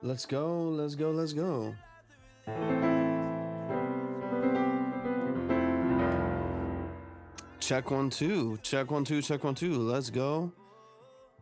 Let's go, let's go, let's go. Check 1 2, check 1 2, check 1 2. Let's go.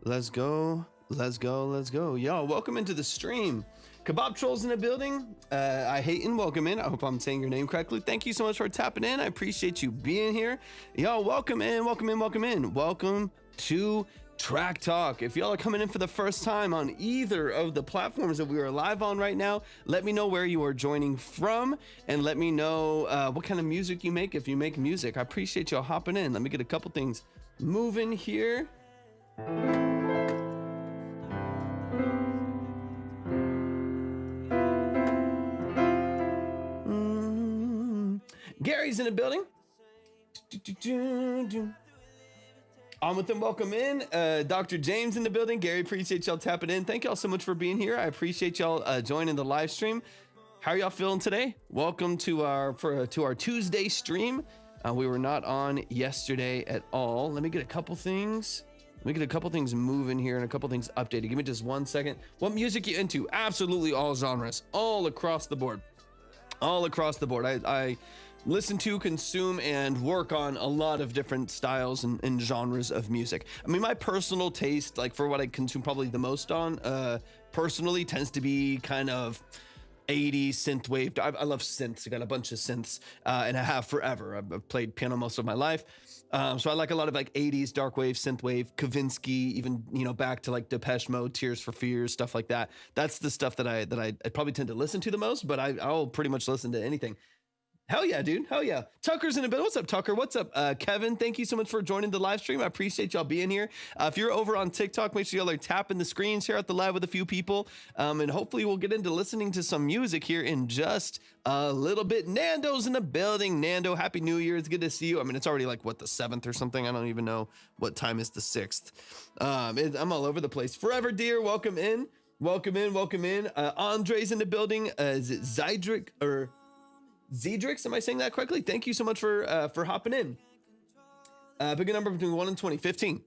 Let's go. Let's go. Let's go. Yo, welcome into the stream. Kebab Trolls in the building. I hate and welcome in. I hope I'm saying your name correctly. Thank you so much for tapping in. I appreciate you being here. Yo, welcome in, welcome in, welcome in. Welcome to Track Talk. If y'all are coming in for the first time on either of the platforms that we are live on right now, let me know where you are joining from and let me know what kind of music you make if you make music. I appreciate y'all hopping in. Let me get a couple things moving here. Gary's in the building. On with them, welcome in. Dr. James in the building. Gary, appreciate y'all tapping in. Thank y'all so much for being here. I appreciate y'all joining the live stream. How are y'all feeling today? Welcome to our Tuesday stream. We were not on yesterday at all. Let me get a couple things. Let me get a couple things moving here and a couple things updated. Give me just 1 second. What music you into? Absolutely all genres, all across the board. All across the board. I listen to, consume, and work on a lot of different styles and genres of music. I mean, my personal taste, like for what I consume probably the most on, personally tends to be kind of 80s synthwave. I love synths. I got a bunch of synths, and I have forever. I've played piano most of my life. So I like a lot of like 80s dark wave, synthwave, Kavinsky, even, you know, back to like Depeche Mode, Tears for Fears, stuff like that. That's the stuff that I probably tend to listen to the most, but I'll pretty much listen to anything. Hell yeah, dude. Hell yeah. Tucker's in a bit. What's up, Tucker? What's up, Kevin? Thank you so much for joining the live stream. I appreciate y'all being here. If you're over on TikTok, make sure y'all are tapping the screen, share out the live with a few people. And hopefully we'll get into listening to some music here in just a little bit. Nando's in the building. Nando, Happy New Year. It's good to see you. I mean, it's already like, what, the 7th or something? I don't even know what time is the 6th. I'm all over the place. Forever Dear, welcome in. Welcome in, welcome in. Andre's in the building. Is it Zydric or Zedrix, am I saying that correctly? Thank you so much for hopping in. Pick a number between 1 and 20. 15.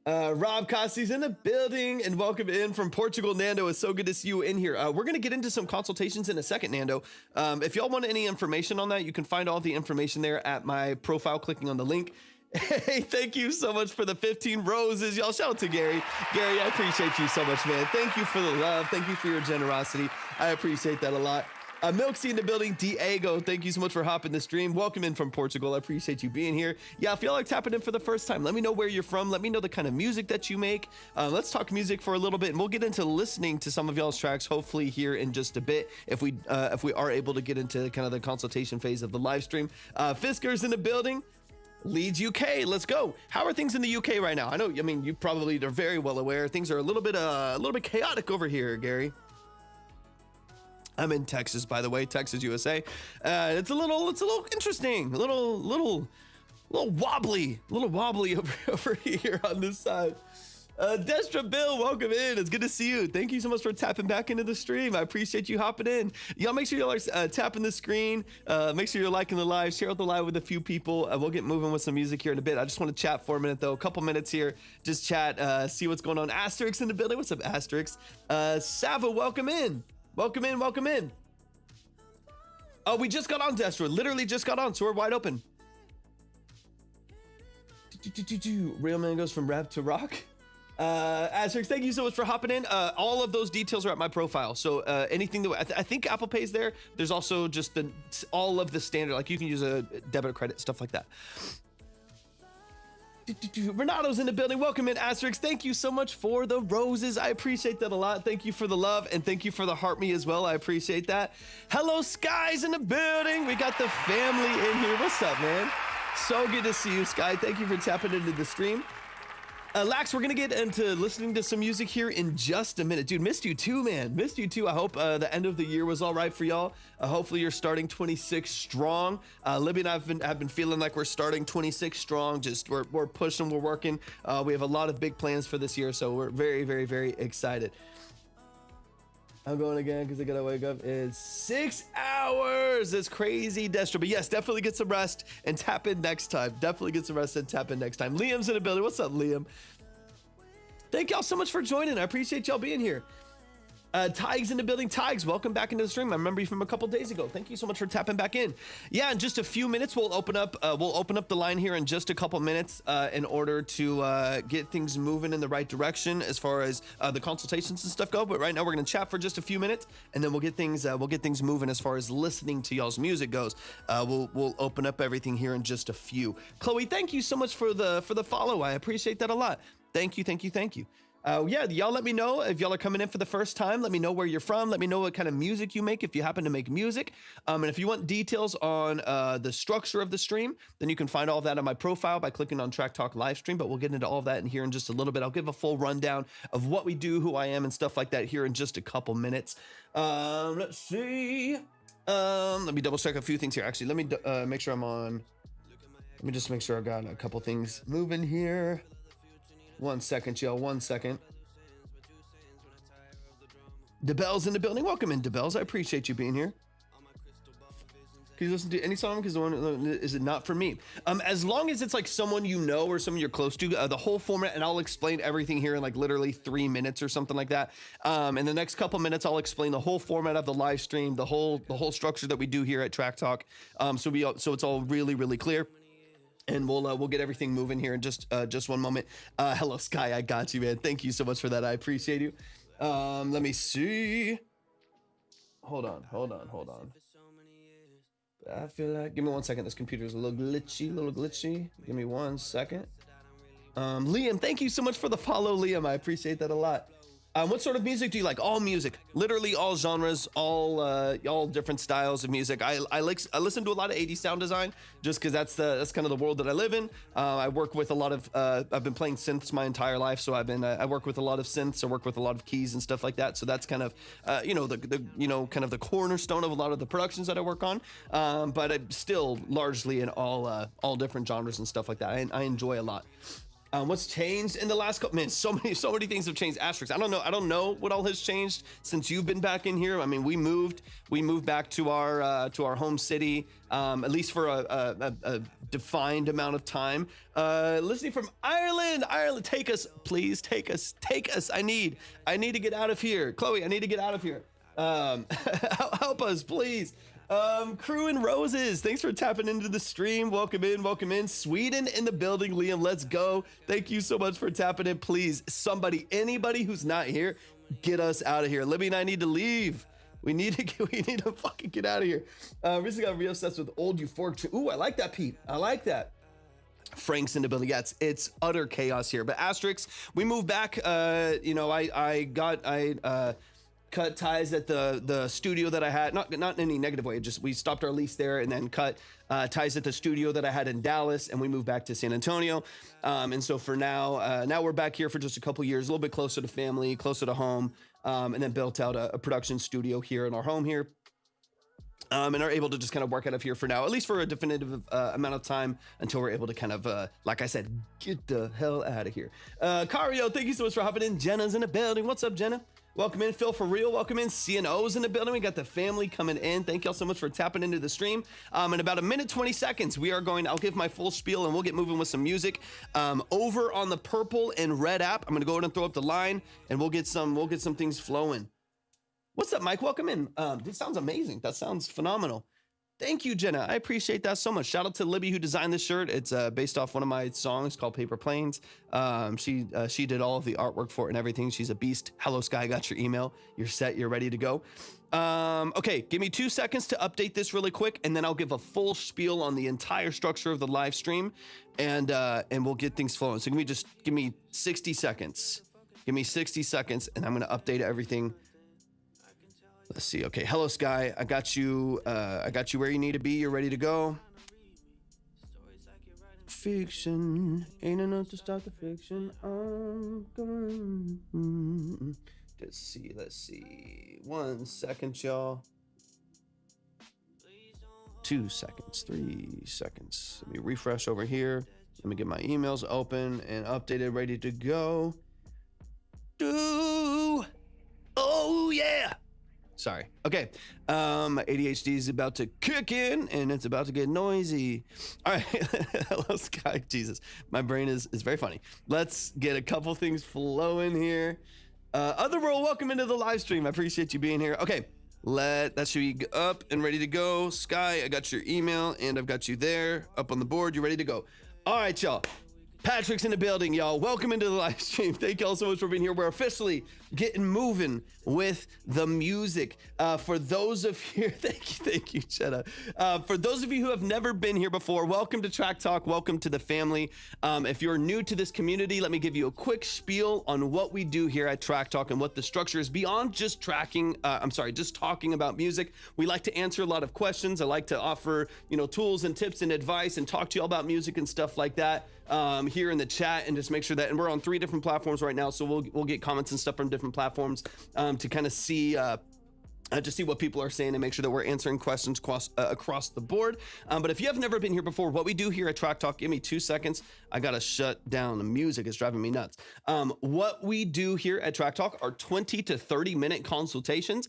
Rob Costi's in the building, and welcome in from Portugal. Nando, it's so good to see you in here. We're going to get into some consultations in a second, Nando. If y'all want any information on that, you can find all the information there at my profile, clicking on the link. Hey, thank you so much for the 15 roses. Y'all shout out to Gary. Gary, I appreciate you so much, man. Thank you for the love. Thank you for your generosity. I appreciate that a lot. Milksy in the building. Diego, thank you so much for hopping the stream. Welcome in from Portugal. I appreciate you being here. Yeah, if y'all are tapping in for the first time, let me know where you're from. Let me know the kind of music that you make. Let's talk music for a little bit, and we'll get into listening to some of y'all's tracks, hopefully here in just a bit, if we are able to get into kind of the consultation phase of the live stream. Fisker's in the building. Leeds, UK, let's go. How are things in the UK right now? I know, I mean, you probably are very well aware. Things are a little bit chaotic over here, Gary. I'm in Texas, by the way, Texas, USA. It's a little interesting, a little wobbly over here on this side. Destra Bill, welcome in. It's good to see you. Thank you so much for tapping back into the stream. I appreciate you hopping in. Y'all make sure y'all are tapping the screen. Make sure you're liking the live. Share out the live with a few people. We'll get moving with some music here in a bit. I just want to chat for a minute, though. A couple minutes here. Just chat, see what's going on. Asterix in the building. What's up, Asterix? Sava, welcome in. Welcome in, welcome in. Oh, we just got on, Destra. Literally just got on, so we're wide open. Real man goes from rap to rock. Asterix, thank you so much for hopping in. All of those details are at my profile. So anything that I think Apple Pay's there. There's also just all of the standard, like you can use a debit or credit, stuff like that. Renato's in the building. Welcome in, Asterix. Thank you so much for the roses. I appreciate that a lot. Thank you for the love, and thank you for the heart me as well. I appreciate that. Hello, Sky's in the building. We got the family in here. What's up, man? So good to see you, Sky. Thank you for tapping into the stream. Lax, we're going to get into listening to some music here in just a minute. Dude, missed you too, man. Missed you too. I hope the end of the year was all right for y'all. Hopefully you're starting 26 strong. Libby and I have been feeling like we're starting 26 strong. Just we're pushing, we're working. We have a lot of big plans for this year, so we're very, very, very excited. I'm going again because I gotta wake up. It's 6 hours. It's crazy, Destra. But yes, definitely get some rest and tap in next time. Definitely get some rest and tap in next time. Liam's in the building. What's up, Liam? Thank y'all so much for joining. I appreciate y'all being here. Tig's in the building. Tig's, welcome back into the stream. I remember you from a couple days ago. Thank you so much for tapping back in. Yeah, in just a few minutes, we'll open up the line here in just a couple minutes in order to get things moving in the right direction as far as the consultations and stuff go. But right now, we're gonna chat for just a few minutes, and then we'll get things moving as far as listening to y'all's music goes. We'll open up everything here in just a few. Chloe, thank you so much for the follow. I appreciate that a lot. Thank you. Yeah, y'all let me know if y'all are coming in for the first time. Let me know where you're from. Let me know what kind of music you make if you happen to make music. And if you want details on the structure of the stream, then you can find all of that on my profile by clicking on Track Talk live stream. But we'll get into all of that in here in just a little bit. I'll give a full rundown of what we do, who I am, and stuff like that here in just a couple minutes. Let's see. Let me double check a few things here. Actually, let me make sure I'm on. Let me just make sure I got a couple things moving here. 1 second, y'all. 1 second. DeBell's in the building. Welcome in, DeBell's. I appreciate you being here. Can you listen to any song? Because the one is it not for me? As long as it's like someone you know or someone you're close to, the whole format, and I'll explain everything here in like literally 3 minutes or something like that. In the next couple minutes, I'll explain the whole format of the live stream, the whole structure that we do here at Track Talk. So it's all really, really clear. And we'll get everything moving here in just 1 moment. Hello, Sky. I got you, man. Thank you so much for that. I appreciate you. Let me see. Hold on. I feel like. Give me 1 second. This computer's a little glitchy. Give me 1 second. Liam, thank you so much for the follow, Liam. I appreciate that a lot. What sort of music do you like? All music, literally all genres, all different styles of music. I listen to a lot of 80s sound design just because that's kind of the world that I live in. I work with a lot of I've been playing synths my entire life, so I work with a lot of synths. I work with a lot of keys and stuff like that. So that's kind of kind of the cornerstone of a lot of the productions that I work on. But I'm still largely in all different genres and stuff like that. I enjoy a lot. What's changed in the last couple minutes? So many things have changed. Asterisk. I don't know what all has changed since you've been back in here. I mean, we moved back to our home city, at least for a defined amount of time. Listening from Ireland, take us, please, take us. I need to get out of here. Chloe, I need to get out of here. Help us, please. Crew and Roses, thanks for tapping into the stream. Welcome in. Sweden in the building. Liam, let's go. Thank you so much for tapping in. Please, anybody who's not here, get us out of here. Libby and I need to leave. We need to fucking get out of here. Recently got real obsessed with old euphoric. Ooh, I like that, Pete. I like that. Frank's in the building. Yeah, it's utter chaos here. But asterisks, we moved back. I cut ties at the studio that I had, not in any negative way, just we stopped our lease there and then cut ties at the studio that I had in Dallas, and we moved back to San Antonio. And so for now we're back here for just a couple years, a little bit closer to family, closer to home, and then built out a production studio here in our home here. And are able to just kind of work out of here for now, at least for a definitive amount of time until we're able to kind of, like I said, get the hell out of here. Cario, thank you so much for hopping in. Jenna's in the building. What's up, Jenna? Welcome in, Phil, for real. Welcome in. CNO's in the building. We got the family coming in. Thank y'all so much for tapping into the stream. In about 1:20 seconds, I'll give my full spiel and we'll get moving with some music. Over on the purple and red app, I'm gonna go ahead and throw up the line and we'll get some things flowing. What's up, Mike? Welcome in. This sounds amazing. That sounds phenomenal. Thank you, Jenna. I appreciate that so much. Shout out to Libby who designed this shirt. It's based off one of my songs called Paper Planes. She did all of the artwork for it and everything. She's a beast. Hello, Sky. I got your email. You're set. You're ready to go. Okay, give me 2 seconds to update this really quick, and then I'll give a full spiel on the entire structure of the live stream, and we'll get things flowing. So give me 60 seconds. Give me 60 seconds, and I'm gonna update everything. Let's see. Okay. Hello, Sky. I got you where you need to be. You're ready to go. Fiction ain't enough to stop the fiction. Let's see. 1 second, y'all. 2 seconds. 3 seconds. Let me refresh over here. Let me get my emails open and updated, ready to go. Oh yeah. Sorry. Okay. My ADHD is about to kick in and it's about to get noisy. All right. Hello, Sky. Jesus. My brain is very funny. Let's get a couple things flowing here. Otherworld, welcome into the live stream. I appreciate you being here. Okay, that should be up and ready to go. Sky, I got your email and I've got you there up on the board. You're ready to go. All right, y'all. Patrick's in the building, y'all. Welcome into the live stream. Thank y'all so much for being here. We're officially getting moving with the music. For those of you, thank you, Chetta. For those of you who have never been here before, welcome to Track Talk. Welcome to the family. If you're new to this community, let me give you a quick spiel on what we do here at Track Talk and what the structure is beyond just just talking about music. We like to answer a lot of questions. I like to offer, tools and tips and advice and talk to you all about music and stuff like that. Here in the chat, and just make sure that, and we're on 3 different platforms right now, so we'll get comments and stuff from different platforms to kind of see just see what people are saying and make sure that we're answering questions across the board. But if you have never been here before, what we do here at Track Talk, give me 2 seconds. I gotta shut down the music. It's driving me nuts. What we do here at Track Talk are 20 to 30 minute consultations.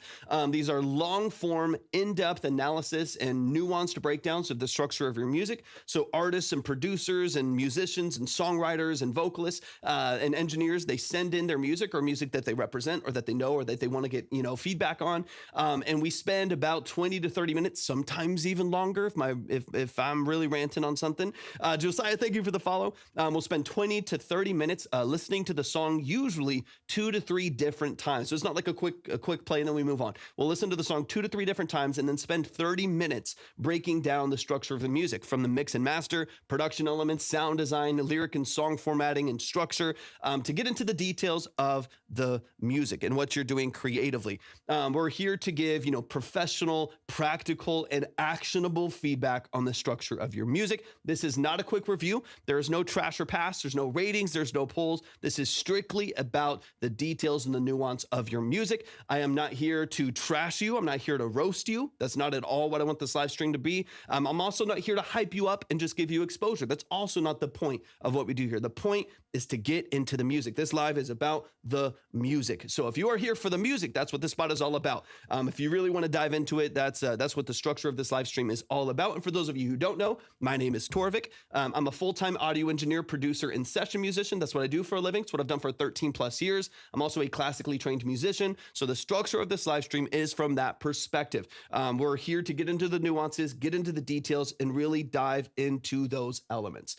These are long form, in-depth analysis and nuanced breakdowns of the structure of your music. So artists and producers and musicians and songwriters and vocalists and engineers, they send in their music or music that they represent or that they know or that they want to get, feedback on. And we spend about 20 to 30 minutes, sometimes even longer if I'm really ranting on something. Josiah, thank you for the follow. We'll spend 20 to 30 minutes listening to the song, usually 2 to 3 different times. So it's not like a quick play and then we move on. We'll listen to the song 2 to 3 different times and then spend 30 minutes breaking down the structure of the music, from the mix and master, production elements, sound design, lyric and song formatting and structure, to get into the details of the music and what you're doing creatively. We're here to give, professional, practical, and actionable feedback on the structure of your music. This is not a quick review. There is no trash or pass. There's no ratings. There's no polls. This is strictly about the details and the nuance of your music. I am not here to trash you. I'm not here to roast you. That's not at all what I want this live stream to be. I'm also not here to hype you up and just give you exposure. That's also not the point of what we do here. The point is to get into the music. This live is about the music. So if you are here for the music, that's what this spot is all about. If you really want to dive into it, that's what the structure of this live stream is all about. And for those of you who don't know, my name is Torvik. I'm a full-time audio engineer, producer, and session musician. That's what I do for a living. It's what I've done for 13 plus years. I'm also a classically trained musician. So the structure of this live stream is from that perspective. We're here to get into the nuances, get into the details, and really dive into those elements.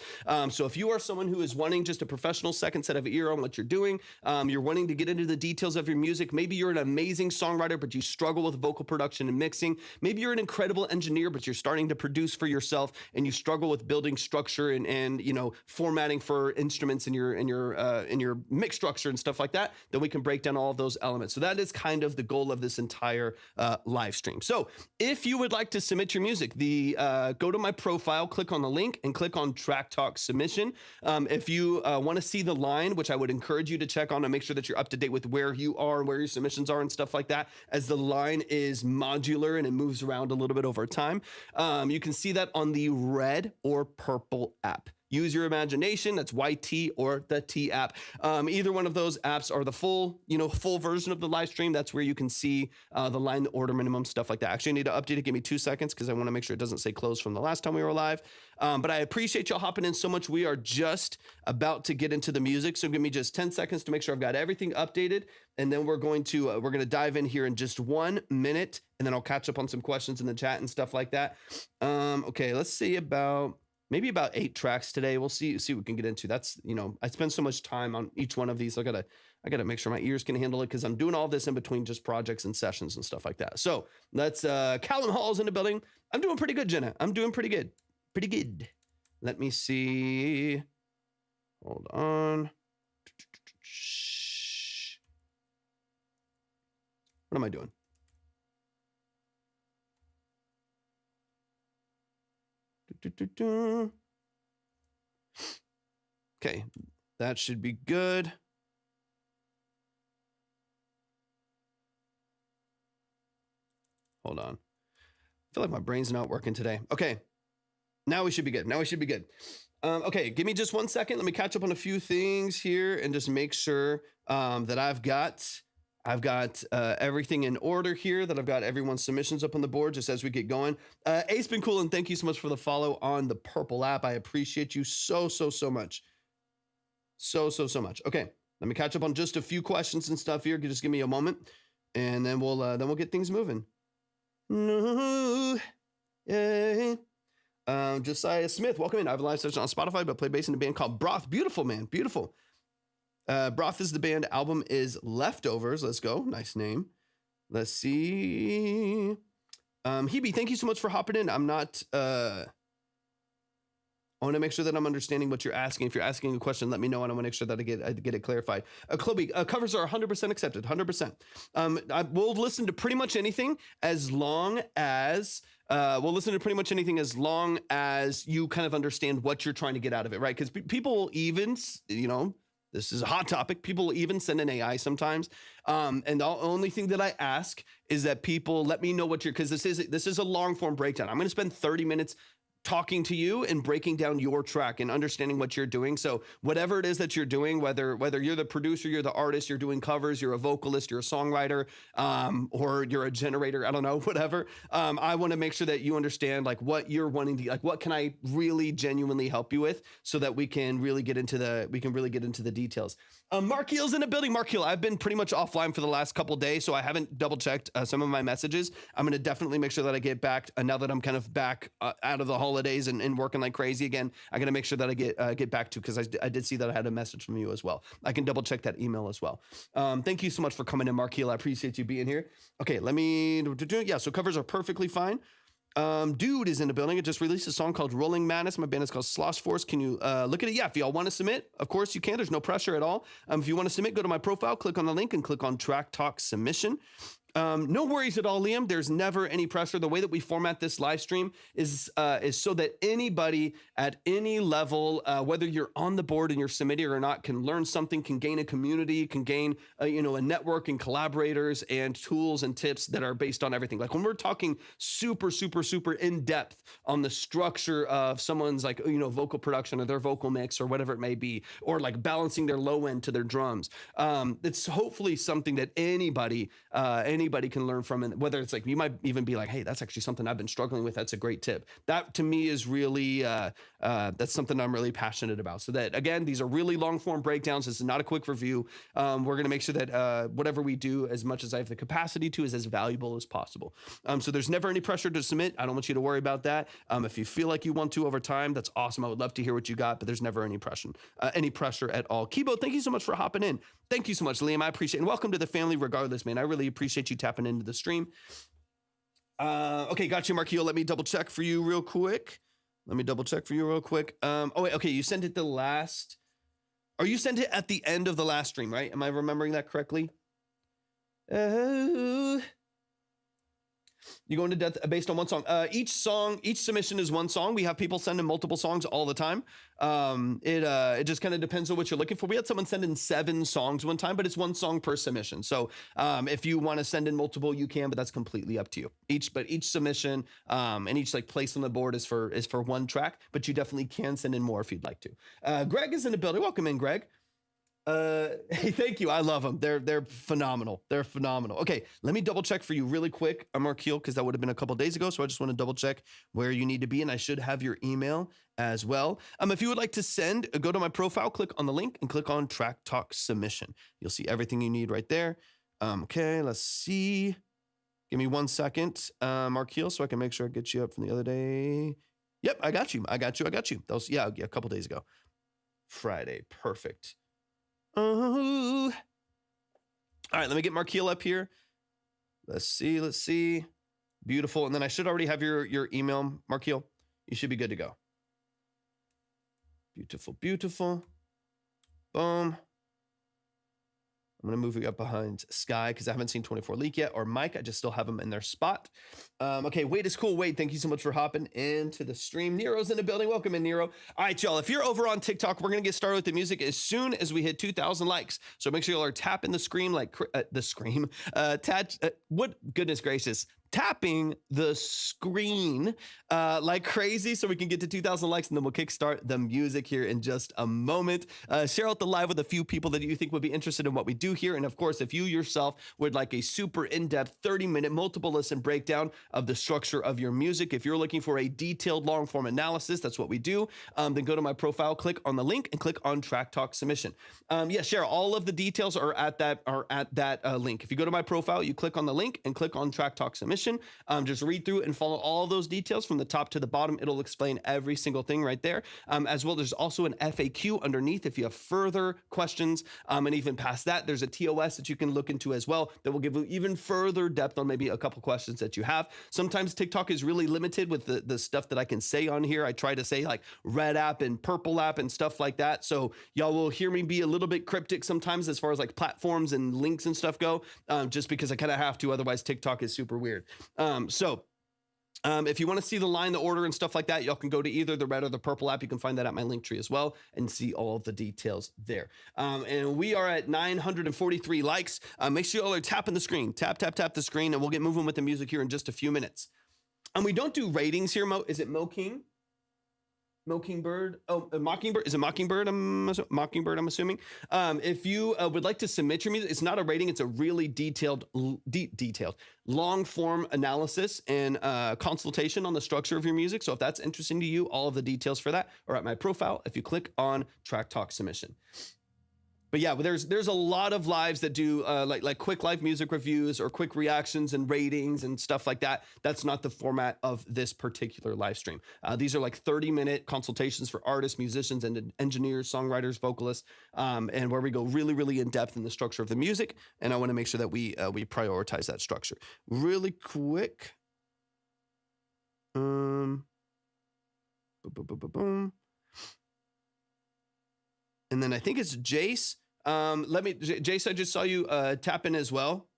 So if you are someone who is wanting just a professional second set of ear on what you're doing, you're wanting to get into the details of your music, maybe you're an amazing songwriter, but you struggle with vocal production and mixing. Maybe you're an incredible engineer, but you're starting to produce for yourself and you struggle with building structure and formatting for instruments in your mix structure and stuff like that. Then we can break down all of those elements. So that is kind of the goal of this entire live stream. So if you would like to submit your music, go to my profile, click on the link, and click on Track Talk Submission. If you want to see the line, which I would encourage you to check on and make sure that you're up to date with where you are and where your submissions are and stuff like that, as the line is modular and it moves around a little bit over time. You can see that on the red or purple app. Use your imagination. That's YT or the T app. Either one of those apps are the full version of the live stream. That's where you can see the line, the order minimum, stuff like that. Actually, I need to update it. Give me 2 seconds because I want to make sure it doesn't say closed from the last time we were live. But I appreciate y'all hopping in so much. We are just about to get into the music. So give me just 10 seconds to make sure I've got everything updated. And then we're going to dive in here in just 1 minute. And then I'll catch up on some questions in the chat and stuff like that. Okay, let's see maybe about 8 tracks today. We'll see what we can get into. That's, I spend so much time on each one of these. So I gotta make sure my ears can handle it because I'm doing all this in between just projects and sessions and stuff like that. So let's, Callum Hall's in the building. I'm doing pretty good, Jenna. I'm doing pretty good. Pretty good. Let me see. Hold on. What am I doing? Okay, that should be good. Hold on. I feel like my brain's not working today. Okay, now we should be good. Okay, give me just 1 second. Let me catch up on a few things here and just make sure that I've got everything in order here, that I've got everyone's submissions up on the board just as we get going. Ace been cool, and thank you so much for the follow on the purple app. I appreciate you so much. So much. Okay. Let me catch up on just a few questions and stuff here. Just give me a moment, and then we'll get things moving. No, yeah. Josiah Smith, welcome in. I have a live session on Spotify, but play bass in a band called Broth. Beautiful, man. Beautiful. Broth is the band. Album is Leftovers. Let's go. Nice name. Let's see. Hebe, thank you so much for hopping in. I'm not... I want to make sure that I'm understanding what you're asking. If you're asking a question, let me know, and I want to make sure that I get it clarified. Chloe, covers are 100% accepted, 100%. We'll listen to pretty much anything as long as you kind of understand what you're trying to get out of it, right? Because people will even, this is a hot topic. People will even send an AI sometimes. And the only thing that I ask is that people let me know what because this is a long form breakdown. I'm going to spend 30 minutes talking to you and breaking down your track and understanding what you're doing. So whatever it is that you're doing, whether you're the producer, you're the artist, you're doing covers, you're a vocalist, you're a songwriter, or you're a generator, I don't know, whatever. I want to make sure that you understand like what you're wanting to, like, what can I really genuinely help you with so that we can really get into the details. Mark Heel's in the building. Mark Heel, I've been pretty much offline for the last couple of days, so I haven't double checked some of my messages. I'm going to definitely make sure that I get back now that I'm kind of back out of the holidays and working like crazy again. I got to make sure that I get back to, because I did see that I had a message from you as well. I can double check that email as well. Thank you so much for coming in, Mark Heel. I appreciate you being here. Okay, so covers are perfectly fine. Dude is in the building. It just released a song called Rolling Madness. My band is called Slosh Force. Can you look at it? Yeah, if y'all want to submit, of course you can. There's no pressure at all. If you want to submit, go to my profile, click on the link, and click on Track Talk Submission. No worries at all, Liam. There's never any pressure. The way that we format this live stream is so that anybody at any level, whether you're on the board and you're submitting or not, can learn something, can gain a community, can gain a network and collaborators and tools and tips that are based on everything. Like when we're talking super, super, super in depth on the structure of someone's vocal production or their vocal mix or whatever it may be, or like balancing their low end to their drums. It's hopefully something that anybody can learn from, and whether it's like, you might even be like, hey, that's actually something I've been struggling with. That's a great tip. That to me is really, that's something I'm really passionate about. So that, again, these are really long form breakdowns. This is not a quick review. We're going to make sure that whatever we do, as much as I have the capacity to, is as valuable as possible. So there's never any pressure to submit. I don't want you to worry about that. If you feel like you want to over time, that's awesome. I would love to hear what you got, but there's never any pressure at all. Kibo, thank you so much for hopping in. Thank you so much, Liam. I appreciate it. And welcome to the family regardless, man. I really appreciate you tapping into the stream. Okay, got you, Marquio. Let me double check for you real quick. Okay, you sent it the last, or you sent it at the end of the last stream, right? Am I remembering that correctly? You go into depth based on one song. Each submission is one song. We have people send in multiple songs all the time. It just kind of depends on what you're looking for. We had someone send in 7 songs one time, but it's one song per submission. So if you want to send in multiple, you can, but that's completely up to you. Each submission and each like place on the board is for one track, but you definitely can send in more if you'd like to. Greg is in the building. Welcome in, Greg. Hey, thank you. I love them. They're phenomenal. Okay, let me double check for you really quick, Marquil, because that would have been a couple days ago. So I just want to double check where you need to be, and I should have your email as well. If you would like to send, go to my profile, click on the link, and click on Track Talk Submission. You'll see everything you need right there. Okay, let's see. Give me 1 second, Marquil, so I can make sure I get you up from the other day. Yep, I got you. That was, yeah, a couple days ago. Friday, perfect. All right, let me get Marquil up here. Let's see. Beautiful. And then I should already have your email, Marquil. You should be good to go. Beautiful. Boom. I'm going to move you up behind Sky because I haven't seen 24 Leak yet, or Mike. I just still have them in their spot. Okay, Wade is cool. Wade, thank you so much for hopping into the stream. Nero's in the building. Welcome in, Nero. All right, y'all. If you're over on TikTok, we're going to get started with the music as soon as we hit 2,000 likes. So make sure y'all are tapping the screen like the scream. What goodness gracious. tapping the screen like crazy so we can get to 2,000 likes, and then we'll kickstart the music here in just a moment. Share out the live with a few people that you think would be interested in what we do here. And of course, if you yourself would like a super in-depth 30-minute multiple listen breakdown of the structure of your music, if you're looking for a detailed long form analysis, that's what we do, then go to my profile, click on the link, and click on Track Talk Submission. Yeah, share all of the details are at that link. If you go to my profile, you click on the link and click on Track Talk Submission. Just read through and follow all those details from the top to the bottom. It'll explain every single thing right there. As well, there's also an FAQ underneath if you have further questions. And even past that, there's a TOS that you can look into as well that will give you even further depth on maybe a couple questions that you have. Sometimes TikTok is really limited with the stuff that I can say on here. I try to say like red app and purple app and stuff like that. So y'all will hear me be a little bit cryptic sometimes as far as like platforms and links and stuff go, just because I kind of have to. Otherwise, TikTok is super weird. If you want to see the line, the order, and stuff like that, y'all can go to either the red or the purple app. You can find that at my link tree as well and see all of the details there. And we are at 943 likes. Make sure y'all are tapping the screen. Tap the screen, and we'll get moving with the music here in just a few minutes. And we don't do ratings here. Is it Mo King? Mockingbird. Oh, Mockingbird. Is it Mockingbird? Mockingbird, I'm assuming. If you would like to submit your music, it's not a rating. It's a really detailed, long form analysis and consultation on the structure of your music. So if that's interesting to you, all of the details for that are at my profile if you click on Track Talk Submission. But yeah, there's a lot of lives that do like quick live music reviews or quick reactions and ratings and stuff like that. That's not the format of this particular live stream. These are like 30-minute consultations for artists, musicians, and engineers, songwriters, vocalists, and where we go really, really in depth in the structure of the music. And I want to make sure that we prioritize that structure. Really quick. Boom, boom, boom, boom, boom. And then I think it's Jace. Jace, I just saw you tap in as well.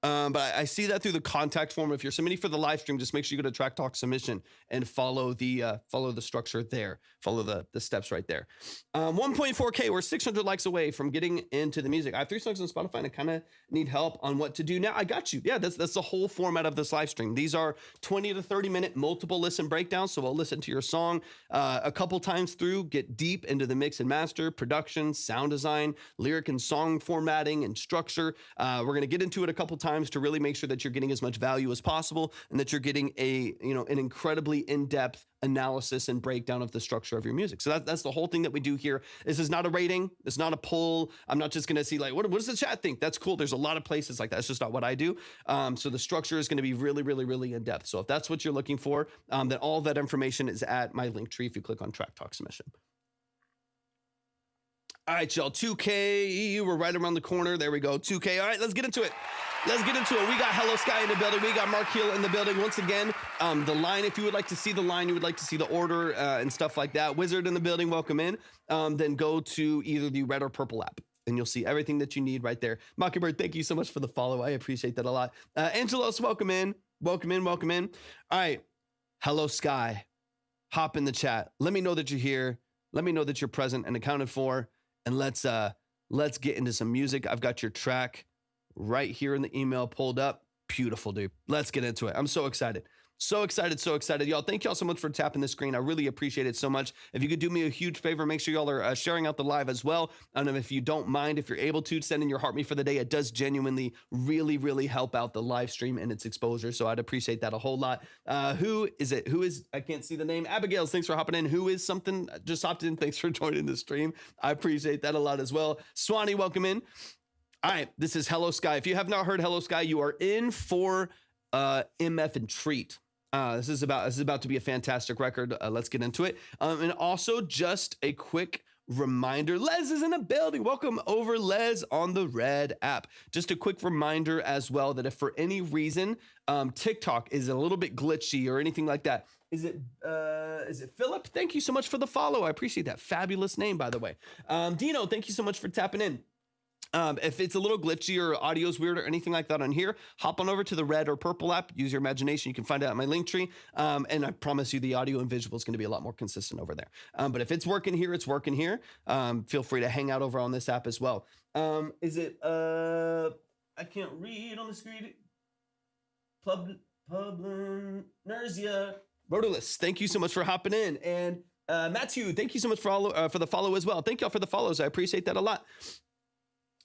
But I see that through the contact form. If you're submitting for the live stream, just make sure you go to Track Talk Submission and follow the structure there. Follow the steps right there. 1.4K, we're 600 likes away from getting into the music. I have 3 songs on Spotify and I kind of need help on what to do now. I got you. Yeah, that's the whole format of this live stream. These are 20 to 30 minute multiple listen breakdowns. So I'll listen to your song a couple times through, get deep into the mix and master, production, sound design, lyric and song formatting and structure. We're going to get into it a couple times to really make sure that you're getting as much value as possible and that you're getting an incredibly in-depth analysis and breakdown of the structure of your music. So that's the whole thing that we do here. This is not a rating. It's not a poll. I'm not just going to see like, what does the chat think? That's cool. There's a lot of places like that. It's just not what I do. So the structure is going to be really, really, really in depth. So if that's what you're looking for, then all that information is at my link tree if you click on Track Talk Submission. All right, y'all, 2K, we're right around the corner. There we go, 2K. All right, let's get into it. We got Hello Sky in the building. We got Mark Hill in the building. Once again, the line, if you would like to see the line, you would like to see the order and stuff like that. Wizard in the building, welcome in. Then go to either the red or purple app, and you'll see everything that you need right there. Mockingbird, thank you so much for the follow. I appreciate that a lot. Angelos, welcome in. Welcome in. All right, Hello Sky, hop in the chat. Let me know that you're here. Let me know that you're present and accounted for. And let's get into some music. I've got your track right here in the email pulled up. Beautiful, dude. Let's get into it. I'm so excited. So excited. Y'all, thank y'all so much for tapping the screen. I really appreciate it so much. If you could do me a huge favor, make sure y'all are sharing out the live as well. And if you don't mind, if you're able to, send in your heart me for the day. It does genuinely really, really help out the live stream and its exposure. So I'd appreciate that a whole lot. Who is it? I can't see the name. Abigail, thanks for hopping in. Who is something? Just hopped in. Thanks for joining the stream. I appreciate that a lot as well. Swanee, welcome in. All right, this is Hello Sky. If you have not heard Hello Sky, you are in for MF and treat. This is about to be a fantastic record. Let's get into it. And also just a quick reminder, Les is in the building. Welcome over, Les, on the Red app. Just a quick reminder as well that if for any reason TikTok is a little bit glitchy or anything like that, is it Philip? Thank you so much for the follow. I appreciate that. Fabulous name, by the way. Dino, thank you so much for tapping in. If it's a little glitchy or audio's weird or anything like that on here, hop on over to the red or purple app. Use your imagination. You can find it at my link tree. And I promise you the audio and visual is going to be a lot more consistent over there. But if it's working here, it's working here. Feel free to hang out over on this app as well. I can't read on the screen. Nersia. Rotolus, thank you so much for hopping in. And Matthew, thank you so much for the follow as well. Thank y'all for the follows. I appreciate that a lot.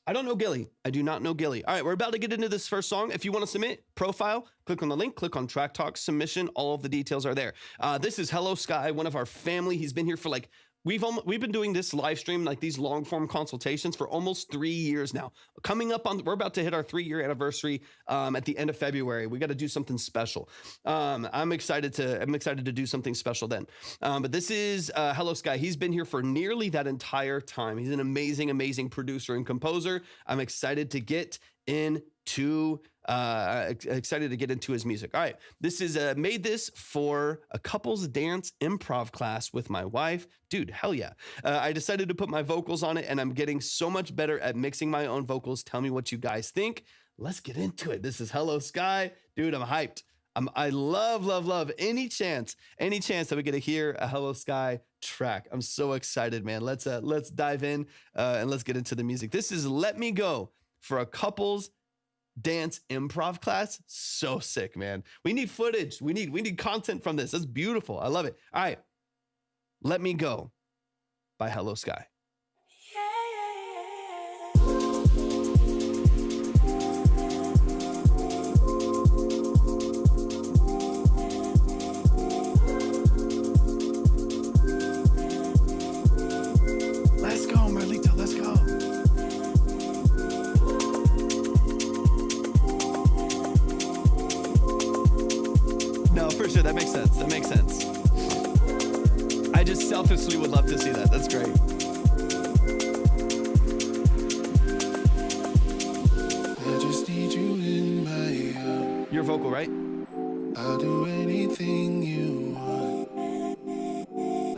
I don't know Gilly. I do not know Gilly. All right, we're about to get into this first song. If you want to submit, profile, click on the link, click on Track Talk Submission. All of the details are there. This is Hello Sky, one of our family. He's been here for like, we've been doing this live stream, like these long form consultations for almost 3 years now. We're about to hit our 3-year anniversary at the end of February. We got to do something special. I'm excited to do something special then. But this is Hello Sky. He's been here for nearly that entire time. He's an amazing, amazing producer and composer. I'm excited to get into his music. All right, this is made this for a couples dance improv class with my wife. Dude, hell yeah. I decided to put my vocals on it, and I'm getting so much better at mixing my own vocals. Tell me what you guys think. Let's get into it. This is Hello Sky. Dude, I'm hyped. I love any chance that we get to hear a Hello Sky track. I'm so excited, man. Let's dive in and let's get into the music. This is Let Me Go for a couples dance improv class. So sick, man. We need footage. We need content from this. That's beautiful. I love it. All right. Let Me Go by Hello Sky. Let's go, Marlito. Let's go. No, for sure. That makes sense. I just selfishly would love to see that. That's great. I just need you in my Your vocal, right? I'll do anything you want.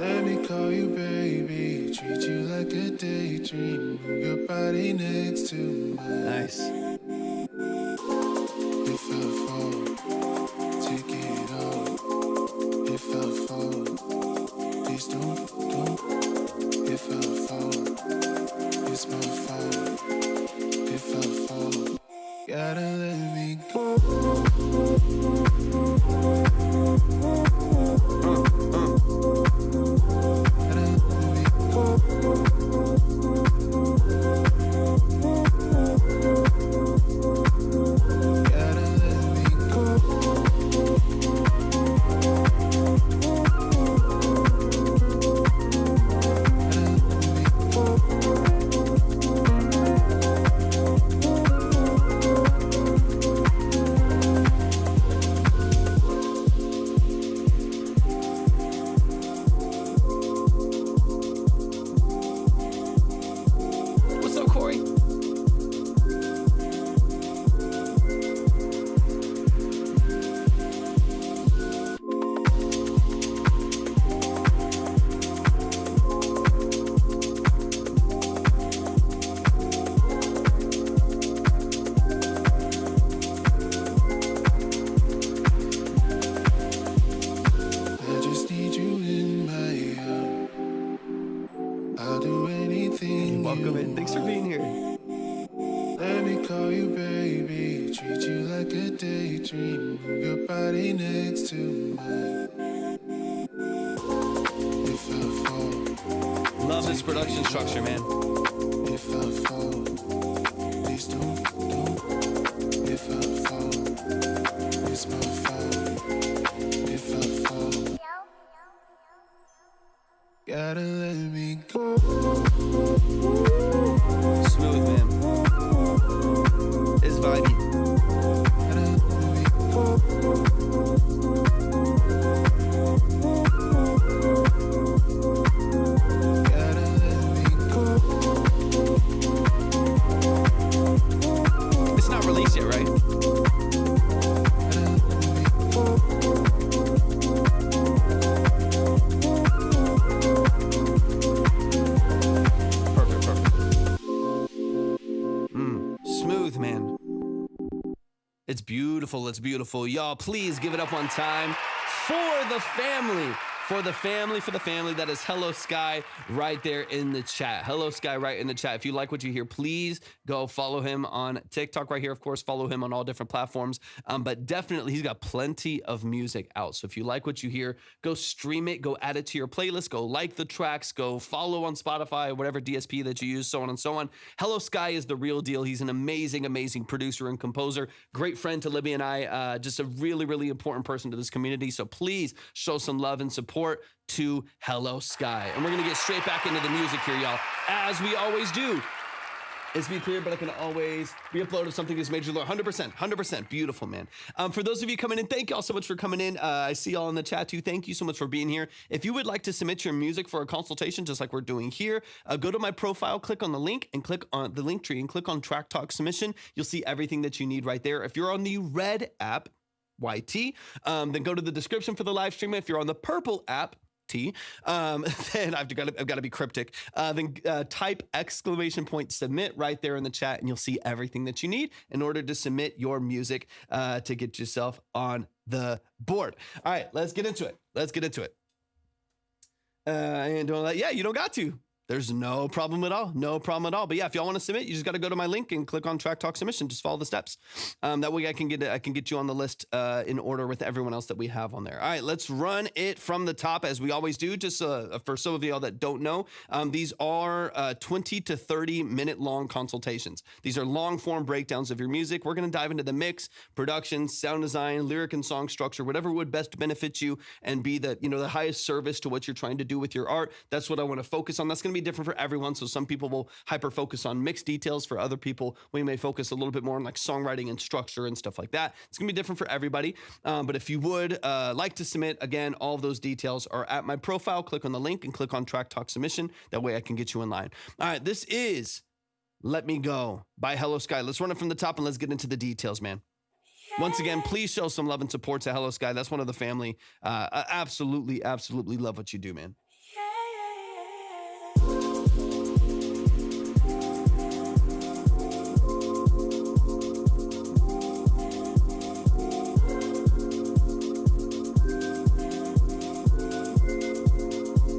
Let me call you baby. Treat you like a daydream. Move your body next to mine. Nice. If I fall, take it all. If I fall, please don't. If I fall, it's my fault. If I fall, gotta let me go. Gotta let me go. Gotta let me go. What's up, Corey? I just need you in my I'll do anything. Welcome in. Thanks for being here. Let me call you baby. Treat you like a daydream. Move your body next to mine. If I fall, Love this production structure, man. if I fall, please don't. If I fall, it's my fault. If I fall, gotta let me go. Smooth, man. It's vibey. Gotta let me go. Gotta let me go. It's not released yet, right? Gotta let me go. Perfect. Smooth, man. It's beautiful. Y'all, please give it up one time for the family, For the family, that is Hello Sky right there in the chat. Hello Sky right in the chat. If you like what you hear, please go follow him on TikTok right here. Of course, follow him on all different platforms. But definitely, he's got plenty of music out. So if you like what you hear, go stream it, go add it to your playlist, go like the tracks, go follow on Spotify, whatever DSP that you use, so on and so on. Hello Sky is the real deal. He's an amazing, amazing producer and composer. Great friend to Libby and I. Just a really, really important person to this community. So please show some love and support to Hello Sky. And we're going to get straight back into the music here, y'all, as we always do. It's Be Clear, but I can always re-upload something that's major low. 100%. Beautiful, man. For those of you coming in, thank y'all so much for coming in. I see y'all in the chat too. Thank you so much for being here. If you would like to submit your music for a consultation, just like we're doing here, go to my profile, click on the link, and click on the link tree, and click on Track Talk Submission. You'll see everything that you need right there. If you're on the red app, YT, then go to the description for the live stream. If you're on the purple app, T, then I've got to be cryptic. Then type !submit right there in the chat, and you'll see everything that you need in order to submit your music to get yourself on the board. All right, let's get into it. And don't let, yeah, you don't got to. There's no problem at all. But yeah, if y'all want to submit, you just got to go to my link and click on Track Talk Submission. Just follow the steps. That way I can get you on the list in order with everyone else that we have on there. All right, let's run it from the top as we always do. Just for some of y'all that don't know, these are 20 to 30 minute long consultations. These are long form breakdowns of your music. We're going to dive into the mix, production, sound design, lyric and song structure, whatever would best benefit you and be the highest service to what you're trying to do with your art. That's what I want to focus on. That's going to be different for everyone. So some people will hyper focus on mix details. For other people, we may focus a little bit more on like songwriting and structure and stuff like that. It's gonna be different for everybody. But if you would like to submit, again, all of those details are at my profile. Click on the link and click on Track Talk Submission. That way I can get you in line. All right, this is Let Me Go by Hello Sky. Let's run it from the top and let's get into the details, man. Once again, please show some love and support to Hello Sky. That's one of the family. I absolutely love what you do, man.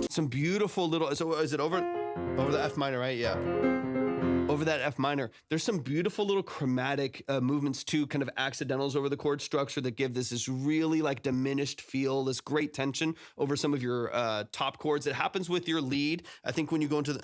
Some beautiful little, so is it over the F minor, right? Yeah. Over that F minor, there's some beautiful little chromatic movements too, kind of accidentals over the chord structure that give this really like diminished feel, this great tension over some of your top chords. It happens with your lead. I think when you go into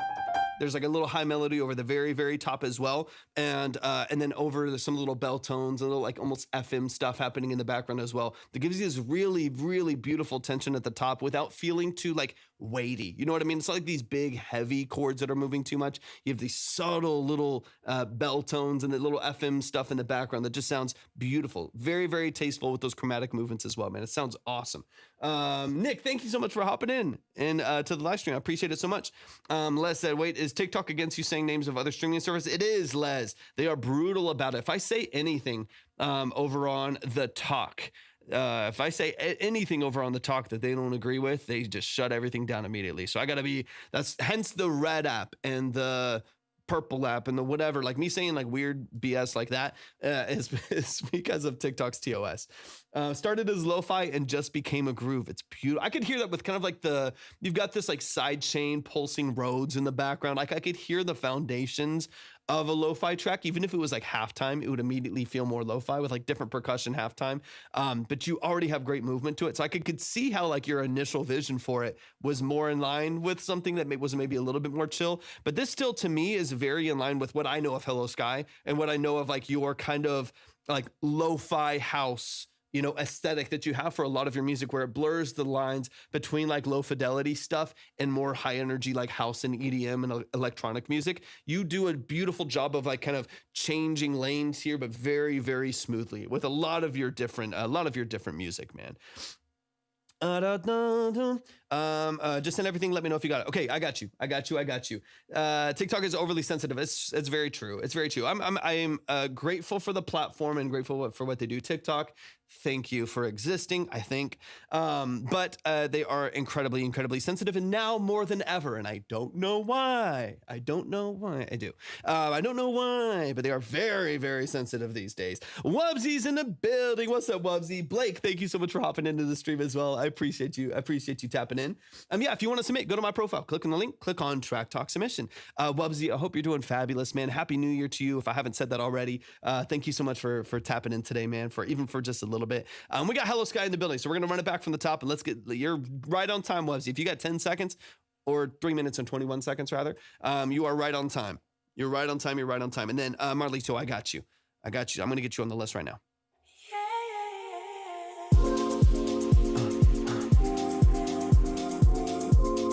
there's like a little high melody over the very, very top as well. And then over some little bell tones, a little like almost FM stuff happening in the background as well. That gives you this really, really beautiful tension at the top without feeling too like weighty. You know what I mean? It's not like these big, heavy chords that are moving too much. You have these subtle little bell tones and the little FM stuff in the background that just sounds beautiful. Very, very tasteful with those chromatic movements as well, man. It sounds awesome. Nick, thank you so much for hopping in and to the live stream. I appreciate it so much. Les said, wait, is TikTok against you saying names of other streaming services? It is, Les. They are brutal about it. If I say anything over on the talk, if I say anything over on the talk that they don't agree with, they just shut everything down immediately. So I got to be, that's hence the red app and the purple app and the whatever, like me saying like weird BS like that is because of TikTok's TOS. Started as lo-fi and just became a groove. It's beautiful. I could hear that with kind of like you've got this like side chain pulsing Rhodes in the background. Like I could hear the foundations of a lo-fi track. Even if it was like halftime, it would immediately feel more lo-fi with like different percussion halftime. But you already have great movement to it. So I could see how like your initial vision for it was more in line with something that was maybe a little bit more chill. But this still to me is very in line with what I know of Hello Sky and what I know of like your kind of like lo-fi house, aesthetic that you have for a lot of your music, where it blurs the lines between like low fidelity stuff and more high energy like house and EDM and electronic music. You do a beautiful job of like kind of changing lanes here, but very, very smoothly with a lot of your different music, man. Just send everything. Let me know if you got it. Okay, I got you. TikTok is overly sensitive. It's very true. It's very true. I'm grateful for the platform and grateful for what they do. TikTok, thank you for existing, I think. But they are incredibly, incredibly sensitive, and now more than ever. And I don't know why. I do. I don't know why, but they are very, very sensitive these days. Wubsy's in the building. What's up, Wubsy? Blake, thank you so much for hopping into the stream as well. I appreciate you. tapping in. Yeah, if you want to submit, go to my profile, click on the link, click on Track Talk Submission. Wubsy, I hope you're doing fabulous, man. Happy New Year to you. If I haven't said that already, thank you so much for tapping in today, man, for just a little bit. We got Hello Sky in the building, so we're going to run it back from the top, and you're right on time, Wubsy. If you got 10 seconds, or 3 minutes and 21 seconds, rather, you are right on time. You're right on time. And then, Marlito, I got you. I'm going to get you on the list right now.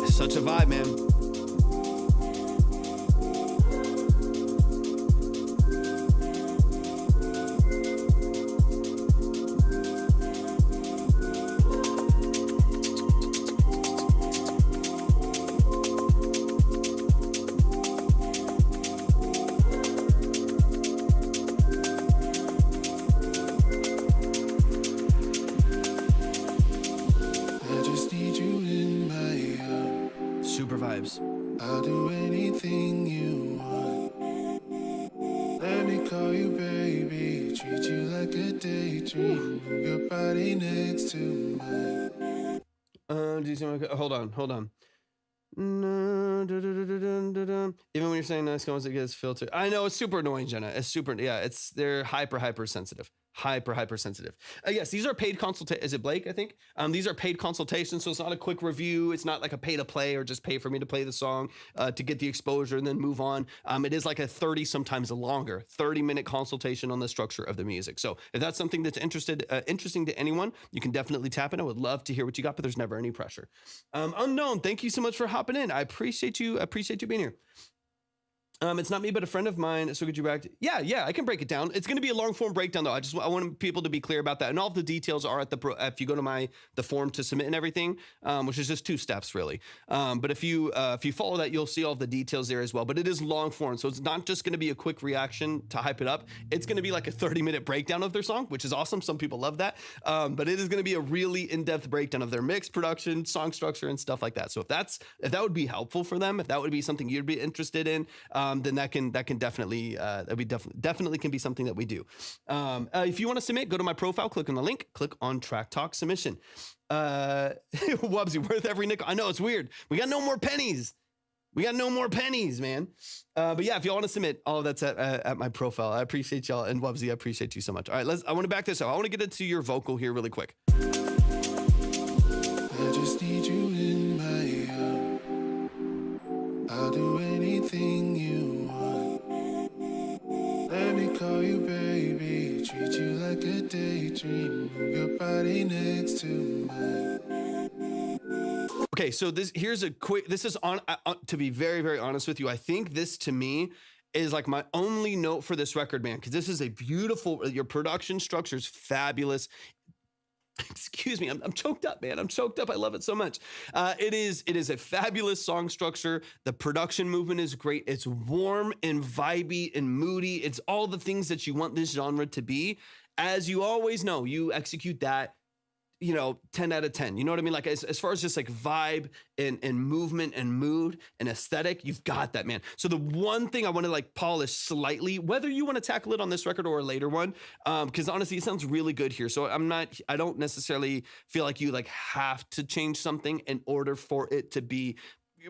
Such a vibe, man. I'll do anything you want. Let me call you baby, treat you like a daydream. Move your body next to mine. Hold on. Even when you're saying nice comments, it gets filtered. I know, it's super annoying, Jenna. They're hyper sensitive. Hyper sensitive. Yes, these are paid consultations. Is it Blake? I think these are paid consultations, so it's not a quick review. It's not like a pay to play or just pay for me to play the song to get the exposure and then move on. It is like a 30, sometimes a longer 30-minute consultation on the structure of the music. So if that's something that's interesting to anyone, you can definitely tap in. I would love to hear what you got, but there's never any pressure. Unknown, thank you so much for hopping in. I appreciate you being here. It's not me, but a friend of mine. So could you back? Yeah, I can break it down. It's going to be a long form breakdown, though. I want people to be clear about that. And all of the details are at if you go to the form to submit and everything, which is just 2 steps really. But if you follow that, you'll see all the details there as well. But it is long form, so it's not just going to be a quick reaction to hype it up. It's going to be like a 30-minute breakdown of their song, which is awesome. Some people love that. But it is going to be a really in-depth breakdown of their mix, production, song structure, and stuff like that. So if that would be helpful for them, if that would be something you'd be interested in, then that can definitely definitely can be something that we do. If you want to submit, go to my profile, click on the link, click on Track Talk Submission. Wubsy, worth every nickel. I know, it's weird. We got no more pennies, man. But yeah, if y'all want to submit, all of that's at my profile. I appreciate y'all, and Wubsy, I appreciate you so much. All right, I want to back this up. I want to get into your vocal here really quick. I just need you in my arms. I'll do anything you want. Let me call you baby, treat you like a daydream. Move your body next to mine. Okay, so this is on to be very, very honest with you. I think this to me is like my only note for this record, man, because this is a beautiful, your production structure is fabulous. Excuse me, I'm choked up, man. I'm choked up. I love it so much. It is a fabulous song structure. The production movement is great. It's warm and vibey and moody. It's all the things that you want this genre to be. As you always know, you execute that, 10 out of 10. You know what I mean? Like as far as just like vibe and movement and mood and aesthetic, you've got that, man. So the one thing I want to like polish slightly, whether you want to tackle it on this record or a later one, because honestly, it sounds really good here. So I don't necessarily feel like you like have to change something in order for it to be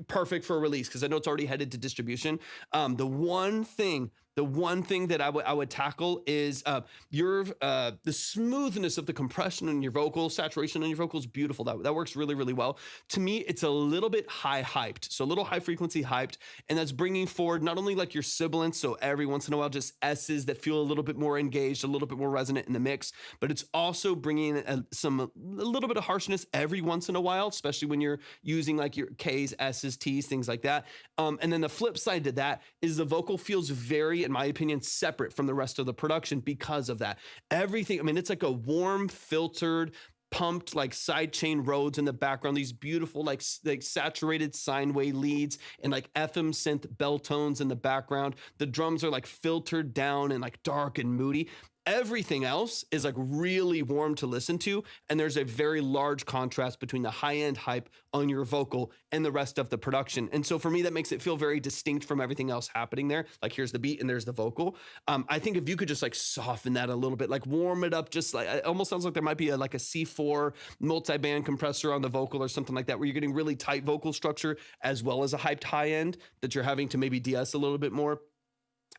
perfect for a release, because I know it's already headed to distribution. The one thing that I would tackle is the smoothness of the compression in your vocal, saturation in your vocals, beautiful. That works really, really well. To me, it's a little bit high hyped, so a little high frequency hyped, and that's bringing forward not only like your sibilants, so every once in a while just S's that feel a little bit more engaged, a little bit more resonant in the mix, but it's also bringing a little bit of harshness every once in a while, especially when you're using like your K's, S's, T's, things like that. And then the flip side to that is the vocal feels very, in my opinion, separate from the rest of the production because of that. Everything, I mean, it's like a warm, filtered, pumped like side chain Rhodes in the background, these beautiful like saturated sine wave leads and like FM synth bell tones in the background. The drums are like filtered down and like dark and moody. Everything else is like really warm to listen to, and there's a very large contrast between the high-end hype on your vocal and the rest of the production. And so for me, that makes it feel very distinct from everything else happening there. Like here's the beat and there's the vocal. I think if you could just like soften that a little bit, like warm it up, just like it almost sounds like there might be like a C4 multi-band compressor on the vocal or something like that, where you're getting really tight vocal structure as well as a hyped high end that you're having to maybe de-ess a little bit more.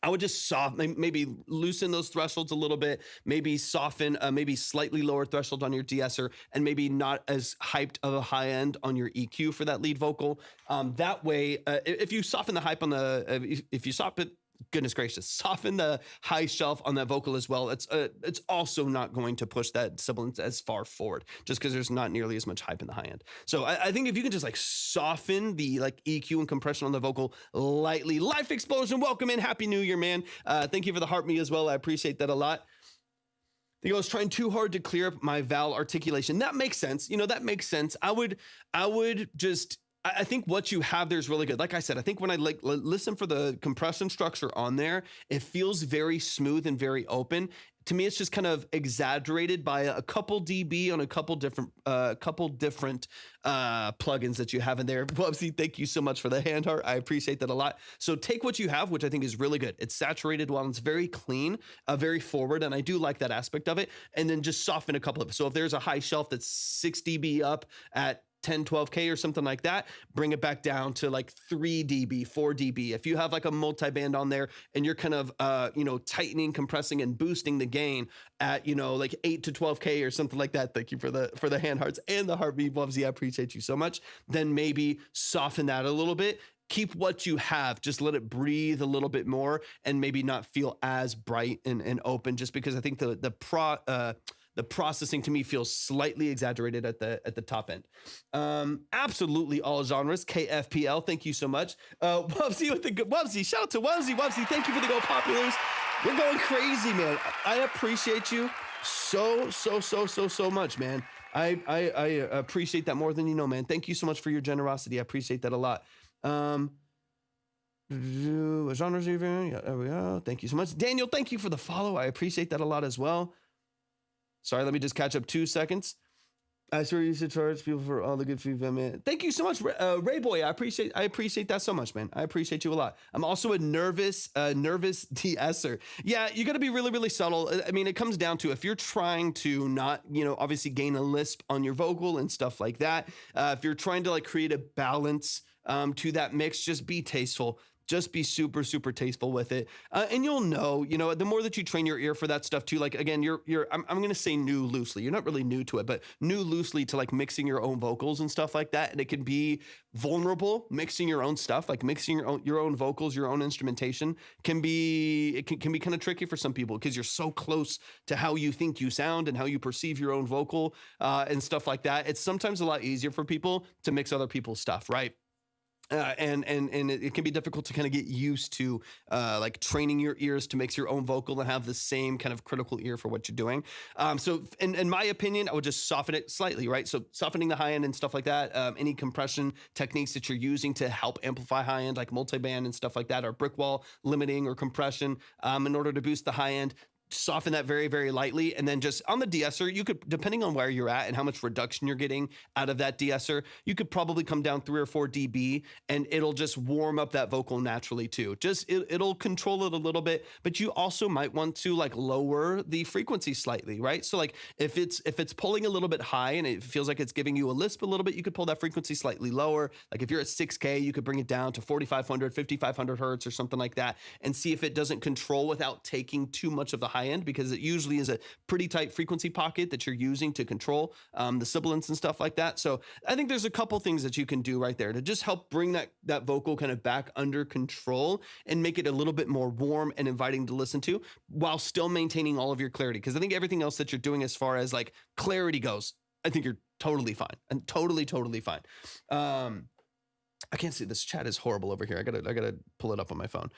I would just maybe loosen those thresholds a little bit, maybe soften, maybe slightly lower threshold on your de-esser, and maybe not as hyped of a high end on your EQ for that lead vocal. That way, if you soften the hype on the, if you soften, goodness gracious, soften the high shelf on that vocal as well, it's also not going to push that sibilant as far forward, just because there's not nearly as much hype in the high end. So I think if you can just like soften the like EQ and compression on the vocal lightly. Life Explosion, welcome in, happy new year, man. Thank you for the heart me as well, I appreciate that a lot. I think I was trying too hard to clear up my vowel articulation. That makes sense. You know, that makes sense. I would just, I think what you have there is really good. Like I said, I think when I like listen for the compression structure on there, it feels very smooth and very open. To me, it's just kind of exaggerated by a couple dB on a couple different plugins that you have in there. Bubsy, thank you so much for the hand heart. I appreciate that a lot. So take what you have, which I think is really good. It's saturated while it's very clean, very forward, and I do like that aspect of it. And then just soften a couple of it. So if there's a high shelf that's 6 dB up at 10, 12K or something like that, bring it back down to like 3 dB, 4 dB. If you have like a multi-band on there and you're kind of, tightening, compressing, and boosting the gain at, like 8 to 12K or something like that. Thank you for the hand hearts and the heartbeat, Bubsy. I appreciate you so much. Then maybe soften that a little bit. Keep what you have, just let it breathe a little bit more and maybe not feel as bright and open, just because I think the processing to me feels slightly exaggerated at the top end. Absolutely all genres. KFPL, thank you so much. Wubsy with the Wubsy. Shout out to Wubsy. Wubsy, thank you for the Go Populars. We're going crazy, man. I appreciate you so much, man. I appreciate that more than you know, man. Thank you so much for your generosity. I appreciate that a lot. Genres even. Yeah, there we go. Thank you so much. Daniel, thank you for the follow. I appreciate that a lot as well. Sorry, let me just catch up 2 seconds. I swear you should charge people for all the good feedback, man. Thank you so much, Ray Boy. I appreciate that so much, man. I appreciate you a lot. I'm also a nervous de-esser. Yeah, you got to be really, really subtle. I mean, it comes down to if you're trying to not, obviously gain a lisp on your vocal and stuff like that. If you're trying to like create a balance to that mix, just be tasteful. Just be super, super tasteful with it. And you'll know, the more that you train your ear for that stuff too, like, again, I'm going to say new loosely. You're not really new to it, but new loosely to like mixing your own vocals and stuff like that. And it can be vulnerable, mixing your own stuff, like mixing your own vocals, your own instrumentation can be kind of tricky for some people because you're so close to how you think you sound and how you perceive your own vocal and stuff like that. It's sometimes a lot easier for people to mix other people's stuff, right? And it can be difficult to kind of get used to like training your ears to mix your own vocal and have the same kind of critical ear for what you're doing. So in my opinion, I would just soften it slightly, right? So softening the high end and stuff like that, any compression techniques that you're using to help amplify high end, like multi-band and stuff like that, or brick wall limiting or compression in order to boost the high end. Soften that very, very lightly. And then just on the de-esser, you could, depending on where you're at and how much reduction you're getting out of that de-esser, you could probably come down 3 or 4 dB and it'll just warm up that vocal naturally too. Just, it'll control it a little bit, but you also might want to like lower the frequency slightly, right? So like if it's pulling a little bit high and it feels like it's giving you a lisp a little bit, you could pull that frequency slightly lower. Like if you're at 6K, you could bring it down to 4,500, 5,500 hertz or something like that and see if it doesn't control without taking too much of the high end, because it usually is a pretty tight frequency pocket that you're using to control the sibilants and stuff like that. So I think there's a couple things that you can do right there to just help bring that vocal kind of back under control and make it a little bit more warm and inviting to listen to while still maintaining all of your clarity. Because I think everything else that you're doing as far as like clarity goes, I think you're totally fine and totally fine. I can't see, this chat is horrible over here. I gotta pull it up on my phone.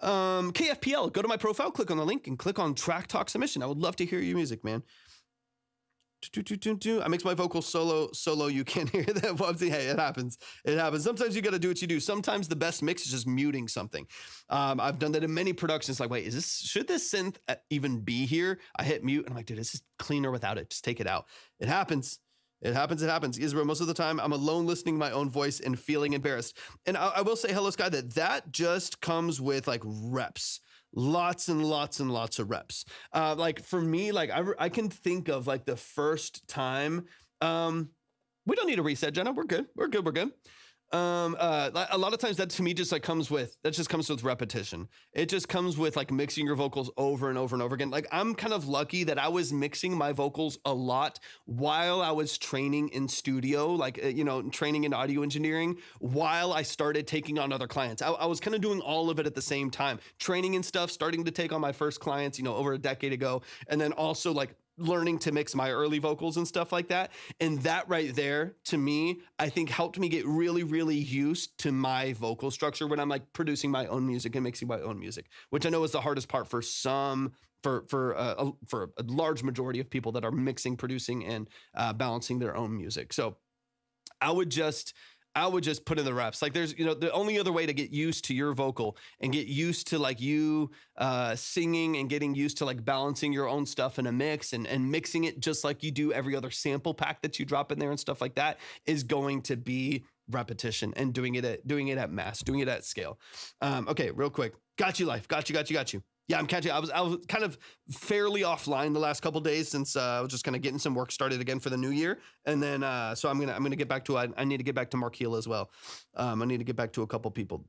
KFPL, go to my profile, click on the link and click on Track Talk Submission. I would love to hear your music, man. I mix my vocals solo. You can't hear that. Whoopsie. Hey, it happens. It happens. Sometimes you got to do what you do. Sometimes the best mix is just muting something. I've done that in many productions. Like, wait, should this synth even be here? I hit mute and I'm like, dude, this is cleaner without it. Just take it out. It happens. It happens. Israel, most of the time I'm alone listening to my own voice and feeling embarrassed. And I will say, Hello Sky, that just comes with like reps. Lots and lots and lots of reps. Like for me, like I can think of like the first time, we don't need a reset, Jenna. We're good. A lot of times that to me just like comes with repetition. It just comes with like mixing your vocals over and over and over again. Like I'm kind of lucky that I was mixing my vocals a lot while I was training in studio, like, training in audio engineering while I started taking on other clients. I was kind of doing all of it at the same time, training and stuff, starting to take on my first clients, over a decade ago. And then also like learning to mix my early vocals and stuff like that. And that right there, to me, I think helped me get really, really used to my vocal structure when I'm like producing my own music and mixing my own music, which I know is the hardest part for a large majority of people that are mixing, producing, and balancing their own music. So I would just put in the reps. Like there's, the only other way to get used to your vocal and get used to like you singing and getting used to like balancing your own stuff in a mix and mixing it just like you do every other sample pack that you drop in there and stuff like that is going to be repetition and doing it at mass, doing it at scale. Okay, real quick. Got you, life. Got you. Yeah, I'm catching. I was kind of fairly offline the last couple days since I was just kind of getting some work started again for the new year, and then so I'm gonna get back to. I need to get back to Mark Heel as well. I need to get back to a couple people.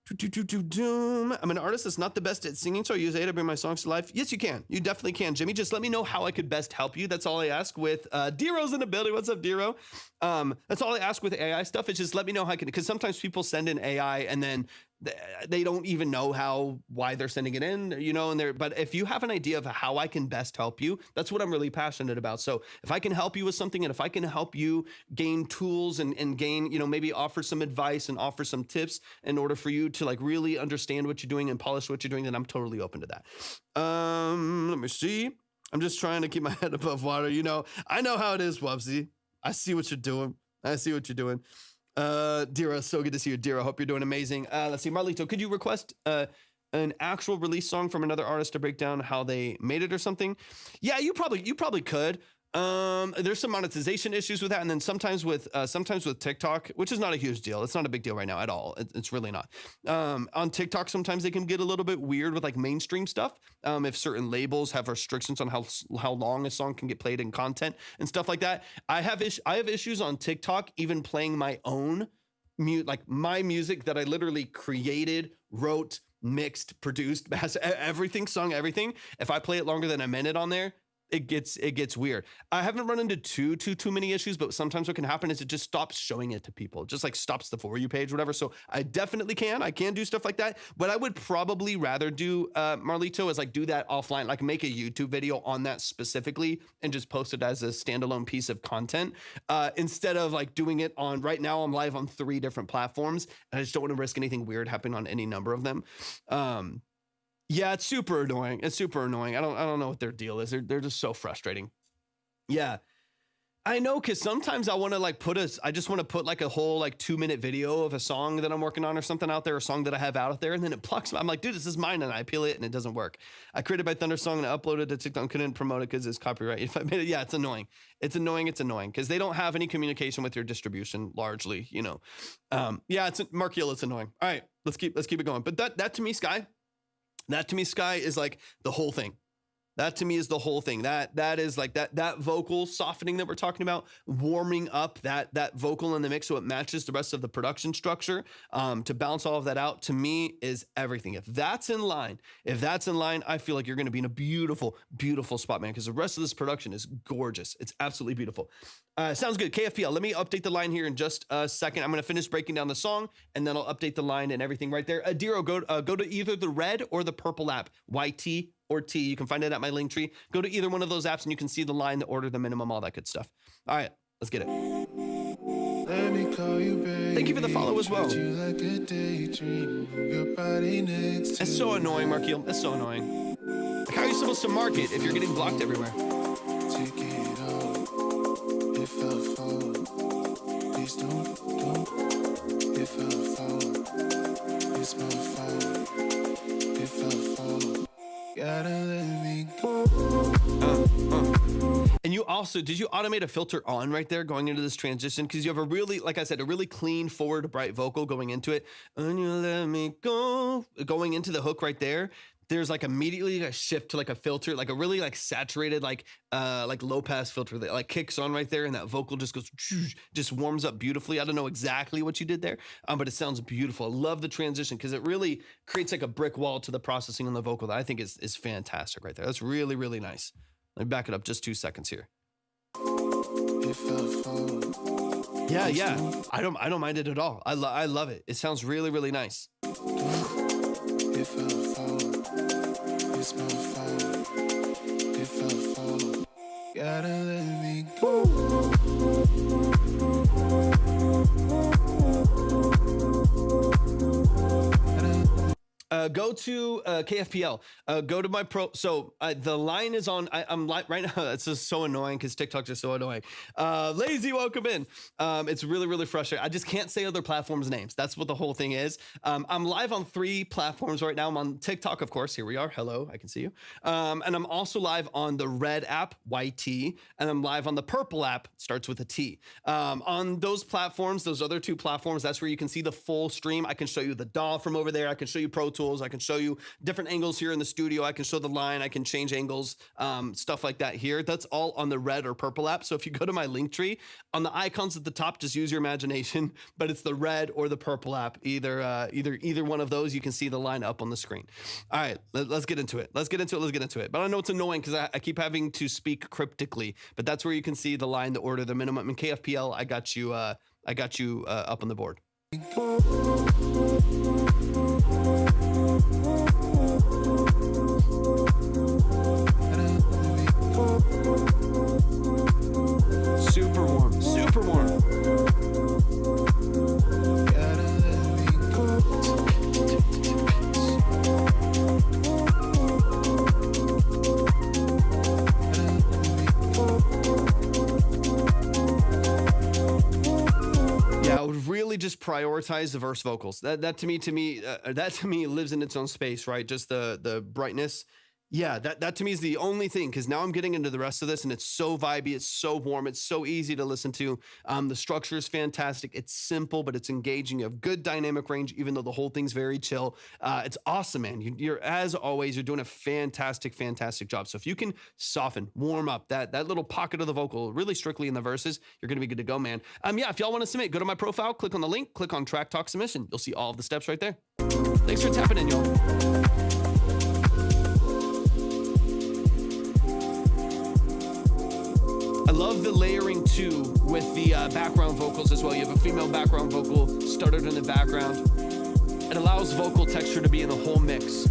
I'm an artist that's not the best at singing, so I use AI to bring my songs to life. Yes, you can. You definitely can, Jimmy. Just let me know how I could best help you. That's all I ask with Dero's in the building. What's up, Dero? That's all I ask with AI stuff. Is just let me know how I can, because sometimes people send in AI and then they don't even know why they're sending it in, but if you have an idea of how I can best help you, that's what I'm really passionate about. So if I can help you with something, and if I can help you gain tools and gain, maybe offer some advice and offer some tips in order for you to like really understand what you're doing and polish what you're doing, then I'm totally open to that. Let me see. I'm just trying to keep my head above water. I know how it is, Wubsy. I see what you're doing. Dira, so good to see you, Dira. Hope you're doing amazing. Let's see, Marlito, could you request an actual release song from another artist to break down how they made it or something? Yeah, you probably could. There's some monetization issues with that, and then sometimes with TikTok, which is not a huge deal. It's not a big deal right now at all. It's really not. On TikTok, sometimes they can get a little bit weird with like mainstream stuff. If certain labels have restrictions on how long a song can get played in content and stuff like that. I have issues on TikTok even playing my own my music that I literally created, wrote, mixed, produced, everything, sung everything. If I play it longer than a minute on there, it gets weird. I haven't run into too many issues, but sometimes what can happen is it just stops showing it to people. It just like stops the For You page, whatever. So I definitely can do stuff like that. But I would probably rather do, Marlito, is like do that offline, like make a YouTube video on that specifically and just post it as a standalone piece of content instead of like doing it on, right now I'm live on 3 different platforms and I just don't want to risk anything weird happening on any number of them. Yeah, it's super annoying. I don't know what their deal is. They're just so frustrating. Yeah, I know, because sometimes I want to like I just want to put like a whole like 2-minute video of a song that I'm working on or something out there, a song that I have out there, and then it plucks. I'm like, dude, this is mine, and I appeal it, and it doesn't work. I created by Thundersong and I uploaded it to TikTok, couldn't promote it because it's copyright. If I made it, yeah, it's annoying. It's annoying because they don't have any communication with your distribution largely. Yeah, it's Mark Hill. It's annoying. All right, let's keep it going. But that to me, Sky. That to me, Sky, is like the whole thing. That to me is the whole thing. That is like that vocal softening that we're talking about, warming up that vocal in the mix so it matches the rest of the production structure, to balance all of that out, to me is everything. If that's in line, I feel like you're going to be in a beautiful, beautiful spot, man, because the rest of this production is gorgeous. It's absolutely beautiful. Sounds good. KFPL, let me update the line here in just a second. I'm going to finish breaking down the song, and then I'll update the line and everything right there. Adiro, go to either the red or the purple app, YT or T. You can find it at my link tree. Go to either one of those apps, and you can see the line, the order, the minimum, all that good stuff. All right, let's get it. Let me call you, baby. Thank you for the follow as well. You like a daydream. Move your body next to That's so annoying, Markeel. That's so annoying. Like, how are you supposed to market if you're getting blocked everywhere? take it if I fall, please don't. If I fall, it's my fault. If I fall, gotta let me go. And you also, did you automate a filter on right there going into this transition? Because you have a really, like I said, a really clean, forward, bright vocal going into it. And you let me go, going into the hook right there. There's like immediately a shift to like a filter, like a really like saturated, like low pass filter that like kicks on right there. And that vocal just goes, just warms up beautifully. I don't know exactly what you did there, but it sounds beautiful. I love the transition because it really creates like a brick wall to the processing on the vocal that I think is fantastic right there. That's really, really nice. Let me back it up just 2 seconds here. If I fall, Yeah. I don't mind it at all. I love it. It sounds really, really nice. if I fall, it's my fault. If I fall, gotta let me go. Go to KFPL. Go to my pro. So the line is on. I'm right now. It's just so annoying because TikTok's just so annoying. Lazy, welcome in. It's really, really frustrating. I just can't say other platforms' names. That's what the whole thing is. I'm live on 3 platforms right now. I'm on TikTok, of course. Here we are. Hello, I can see you. And I'm also live on the red app, YT, and I'm live on the purple app. Starts with a T. On those platforms, those other 2 platforms, that's where you can see the full stream. I can show you the DAW from over there. I can show you Pro Tools. I can show you different angles here in the studio. I can show the line. I can change angles, stuff like that here. That's all on the red or purple app. So if you go to my link tree, on the icons at the top, just use your imagination, but it's the red or the purple app. Either one of those, you can see the line up on the screen. All right, let's get into it. Let's get into it. But I know it's annoying because I keep having to speak cryptically, but that's where you can see the line, the order, the minimum. In KFPL, I got you up on the board. Super warm, super warm. Yeah, I would really just prioritize the verse vocals. That to me lives in its own space, right? Just the brightness. Yeah, that to me is the only thing, because now I'm getting into the rest of this and it's so vibey, it's so warm, it's so easy to listen to. The structure is fantastic. It's simple, but it's engaging. You have good dynamic range, even though the whole thing's very chill. It's awesome, man. You're as always, you're doing a fantastic job. So if you can soften, warm up that little pocket of the vocal, really strictly in the verses, you're gonna be good to go, man. Yeah, if y'all want to submit, go to my profile, click on the link, click on Track Talk Submission. You'll see all of the steps right there. Thanks for tapping in, y'all. I love the layering too with the background vocals as well. You have a female background vocal started in the background. It allows vocal texture to be in the whole mix.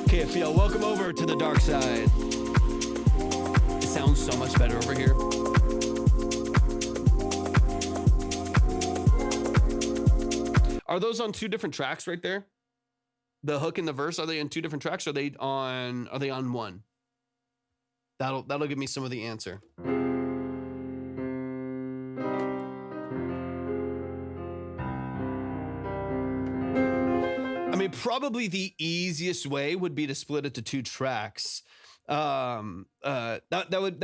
KFPL, welcome over to the dark side. It sounds so much better over here. Are those on 2 different tracks right there? The hook and the verse, are they in 2 different tracks? Or are they on one? That'll give me some of the answer. I mean, probably the easiest way would be to split it to 2 tracks. That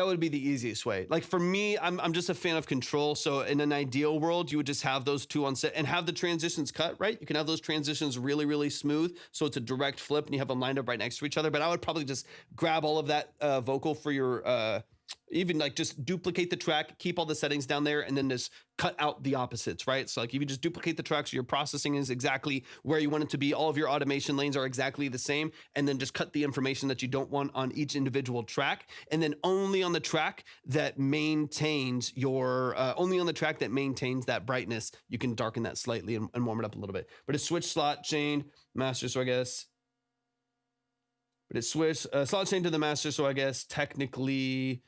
would be the easiest way. Like for me, I'm just a fan of control. So in an ideal world, you would just have those 2 on set and have the transitions cut, right? You can have those transitions really, really smooth. So it's a direct flip and you have them lined up right next to each other. But I would probably just grab all of that vocal for your, even like just duplicate the track, keep all the settings down there, and then just cut out the opposites, right? So like if you just duplicate the track so your processing is exactly where you want it to be, all of your automation lanes are exactly the same, and then just cut the information that you don't want on each individual track, and then only on the track that maintains that brightness, you can darken that slightly and warm it up a little bit. But it's switch slot chained master, so I guess. But it's switch slot chained to the master, so I guess technically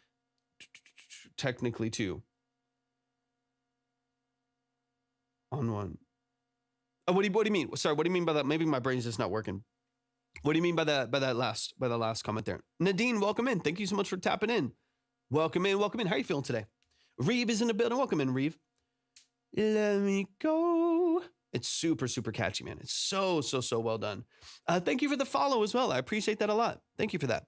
2 on 1. Oh, what do you mean? Sorry, what do you mean by that? Maybe my brain's just not working. What do you mean by that last comment there? Nadine, welcome in. Thank you so much for tapping in. Welcome in. How are you feeling today? Reeve is in the building. Welcome in, Reeve. Let me go. It's super, super catchy, man. It's so well done. Thank you for the follow as well. I appreciate that a lot. Thank you for that.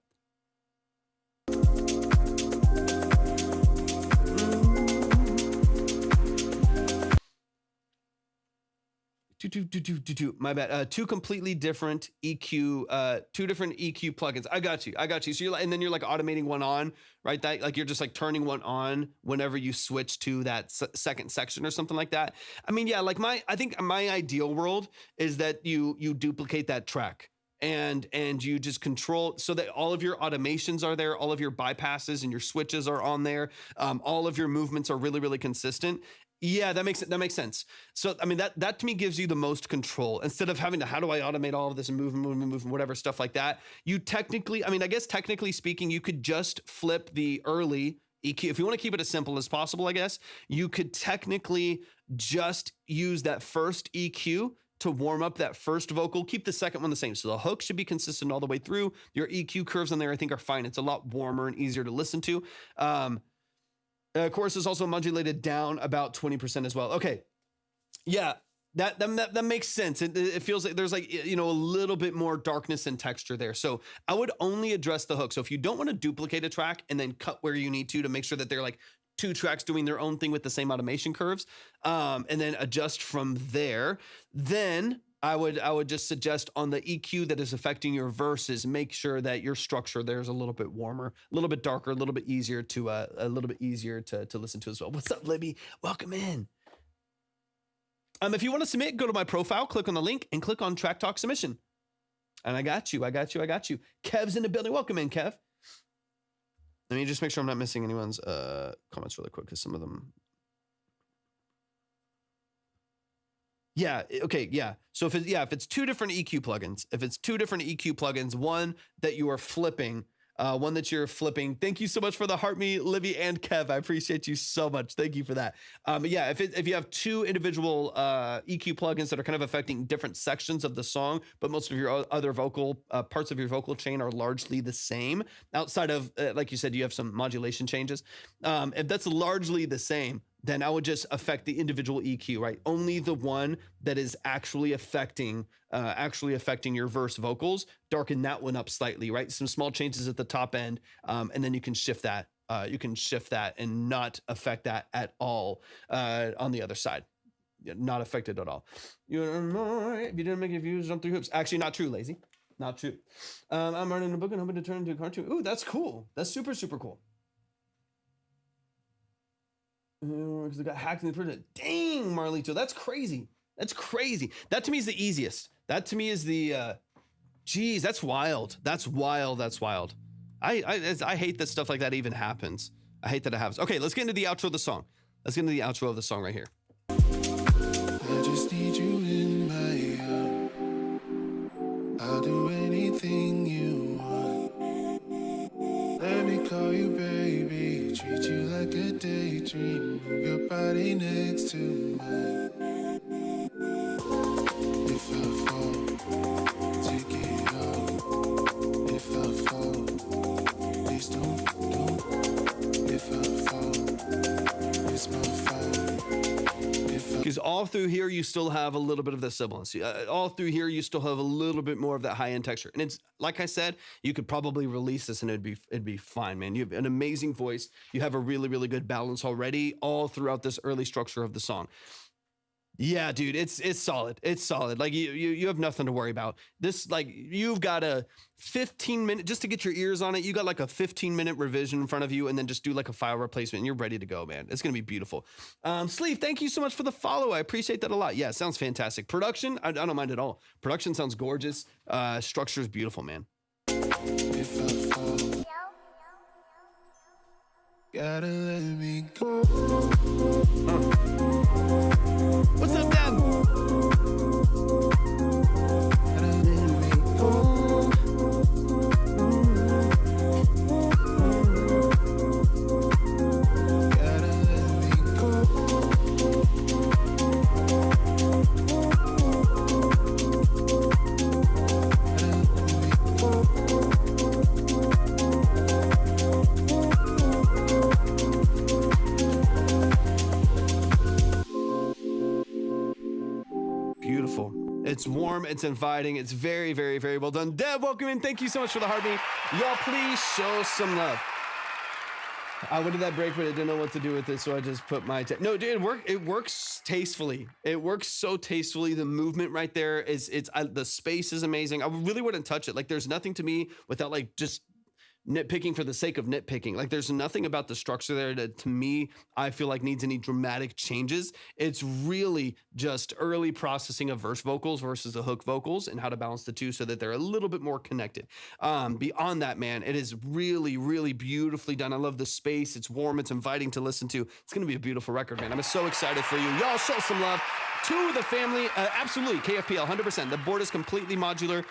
My bad. Two completely different EQ, two different EQ plugins. I got you. So and then you're like automating one on, right? That like you're just like turning one on whenever you switch to that second section or something like that. I mean, yeah, like I think my ideal world is that you duplicate that track and you just control so that all of your automations are there, all of your bypasses and your switches are on there. All of your movements are really, really consistent. Yeah, that makes sense. So, I mean, that to me gives you the most control instead of having to, how do I automate all of this and move, whatever stuff like that. You technically, I mean, I guess technically speaking, you could just flip the early EQ. If you want to keep it as simple as possible, I guess you could technically just use that first EQ to warm up that first vocal, keep the second one the same. So the hook should be consistent all the way through. Your EQ curves on there, I think, are fine. It's a lot warmer and easier to listen to. Chorus is also modulated down about 20% as well. Okay. Yeah, that makes sense. It feels like there's like, you know, a little bit more darkness and texture there. So I would only address the hook. So if you don't want to duplicate a track and then cut where you need to make sure that they're like two tracks doing their own thing with the same automation curves, and then adjust from there, then I would just suggest on the EQ that is affecting your verses, make sure that your structure there is a little bit warmer, a little bit darker, a little bit easier to listen to as well. What's up, Libby? Welcome in. If you want to submit, go to my profile, click on the link, and click on Track Talk Submission. And I got you. Kev's in the building. Welcome in, Kev. Let me just make sure I'm not missing anyone's comments really quick because some of them. Yeah. Okay. Yeah. So if it's two different EQ plugins, one that you are flipping, thank you so much for the heart me, Livy and Kev. I appreciate you so much. Thank you for that. Yeah. If you have two individual EQ plugins that are kind of affecting different sections of the song, but most of your other vocal parts of your vocal chain are largely the same outside of, like you said, you have some modulation changes. If that's largely the same, then I would just affect the individual EQ, right? Only the one that is actually affecting your verse vocals, darken that one up slightly, right? Some small changes at the top end, and then you can shift that. And not affect that at all on the other side. Not affected at all. If you didn't make your views jump through hoops. Actually, not true, lazy. Not true. I'm writing a book and hoping to turn into a cartoon. Ooh, that's cool. That's super, super cool. Because it got hacked in the prison. Dang, Marlito, that's crazy. That to me is the easiest. That to me is the, geez, that's wild. That's wild. I hate that stuff like that even happens. I hate that it happens. Okay, let's get into the outro of the song. Right here. I just need you in my arms. I'll do anything you want. Let me call you baby. Treat you like a daydream. Move your body next to mine. If I fall, take it off. If I fall, please don't. If I fall, it's my fault. Because all through here, you still have a little bit of the sibilance. All through here, you still have a little bit more of that high-end texture. And it's, like I said, you could probably release this and it'd be fine, man. You have an amazing voice. You have a really, really good balance already all throughout this early structure of the song. Yeah, dude, it's solid. It's solid. Like you have nothing to worry about. This, like, you've got a 15-minute, just to get your ears on it, you got like a 15-minute revision in front of you and then just do like a file replacement and you're ready to go, man. It's going to be beautiful. Sleeve, thank you so much for the follow. I appreciate that a lot. Yeah, it sounds fantastic. Production, I don't mind at all. Production sounds gorgeous. Structure is beautiful, man. If I fall, gotta let me go. What's up, Dan? Gotta let me go. Gotta let me go. It's warm, it's inviting, it's very, very, very well done. Deb, welcome in. Thank you so much for the heartbeat. Y'all, please show some love. I went to that break, but I didn't know what to do with it, so I just put my... No, dude, it works tastefully. It works so tastefully. The movement right there is... the space is amazing. I really wouldn't touch it. Like, there's nothing to me without, like, just nitpicking for the sake of nitpicking. Like, there's nothing about the structure there that, to me, I feel like needs any dramatic changes. It's really just early processing of verse vocals versus the hook vocals and how to balance the two so that they're a little bit more connected. Beyond that, man, it is really, really beautifully done. I love the space. It's warm. It's inviting to listen to. It's going to be a beautiful record, man. I'm so excited for you. Y'all show some love to the family. Absolutely. KFPL, 100%. The board is completely modular.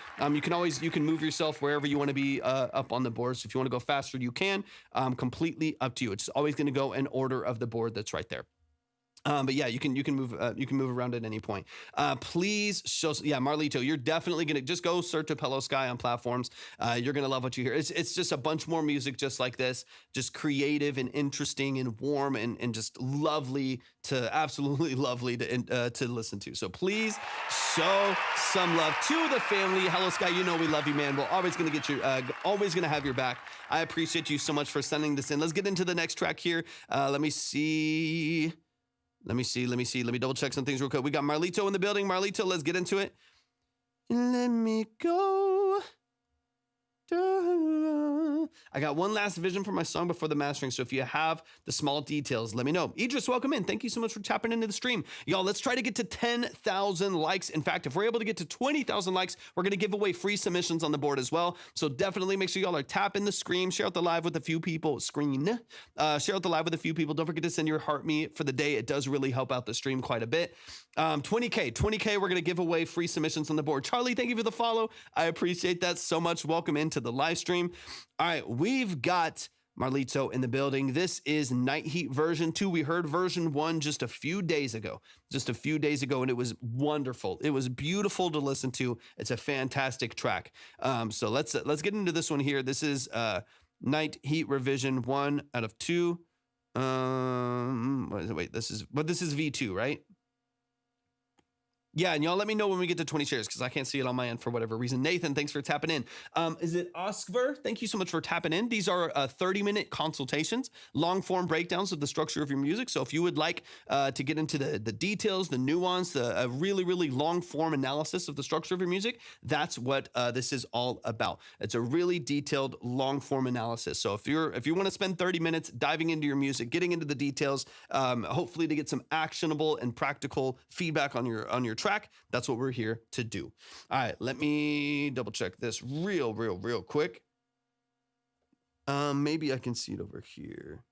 You can move yourself wherever you want to be up on the board. So if you want to go faster, you can. Completely up to you. It's always going to go in order of the board that's right there. But yeah, you can move around at any point. Please show, Marlito, you're definitely gonna just go search Apello Sky on platforms. You're gonna love what you hear. It's just a bunch more music just like this, just creative and interesting and warm and just absolutely lovely to listen to. So please show some love to the family. Hello Sky, you know we love you, man. We're always gonna get you, always gonna have your back. I appreciate you so much for sending this in. Let's get into the next track here. Let me see. Let me double check some things real quick. We got Marlito in the building. Marlito, let's get into it. Let me go. I got one last vision for my song before the mastering, so if you have the small details, let me know. Idris, welcome in. Thank you so much for tapping into the stream. Y'all, let's try to get to 10,000 likes. In fact, if we're able to get to 20,000 likes, we're going to give away free submissions on the board as well. So definitely make sure y'all are tapping the screen. Share out the live with a few people. Share out the live with a few people. Don't forget to send your heart me for the day. It does really help out the stream quite a bit. 20K, we're going to give away free submissions on the board. Charlie, thank you for the follow. I appreciate that so much. Welcome into the live stream. All right, we've got Marlito in the building. This is Night Heat version 2. We heard version 1 just a few days ago, and it was wonderful. It was beautiful to listen to. It's a fantastic track. So let's get into this one here. This is Night Heat revision 1 out of 2. This is V2, right? Yeah, and y'all let me know when we get to 20 shares because I can't see it on my end for whatever reason. Nathan, thanks for tapping in. Is it Oskver? Thank you so much for tapping in. These are 30-minute consultations, long-form breakdowns of the structure of your music. So if you would like to get into the details, the nuance, a really, really long-form analysis of the structure of your music, that's what this is all about. It's a really detailed, long-form analysis. So if you want to spend 30 minutes diving into your music, getting into the details, hopefully to get some actionable and practical feedback on your track, that's what we're here to do. All right, let me double check this real quick. Maybe I can see it over here.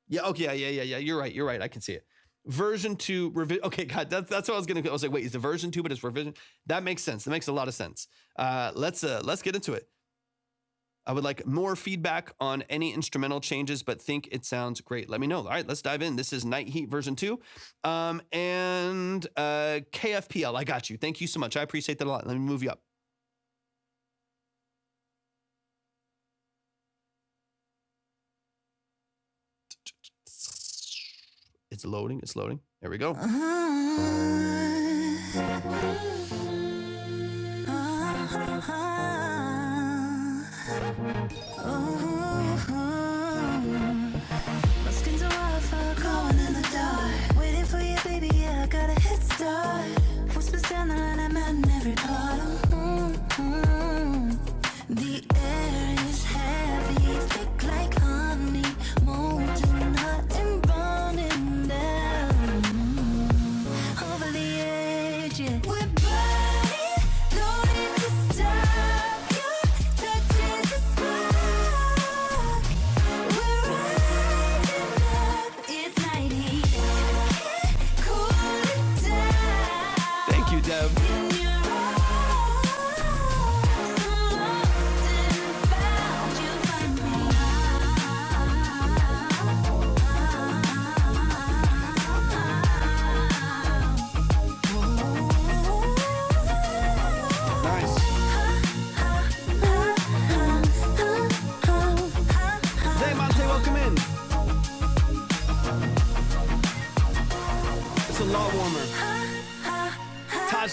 Yeah, okay, yeah. You're right. I can see it. Version 2 revision. Okay, God, that's what I was gonna go. I was like, wait, is the version 2, but it's revision? That makes sense. That makes a lot of sense. Let's get into it. I would like more feedback on any instrumental changes, but think it sounds great. Let me know. All right, let's dive in. This is Night Heat version 2. And KFPL, I got you. Thank you so much. I appreciate that a lot. Let me move you up. It's loading. There we go. My skin's a wildfire glowing in the dark. Waiting for you, baby, yeah, I got a head start. Whispers down the line, I'm out in every part. The air is heavy, thick like honey, molten hot and burning down over the edge. Yeah. We're burning, no need to stop. Your touch is a spark.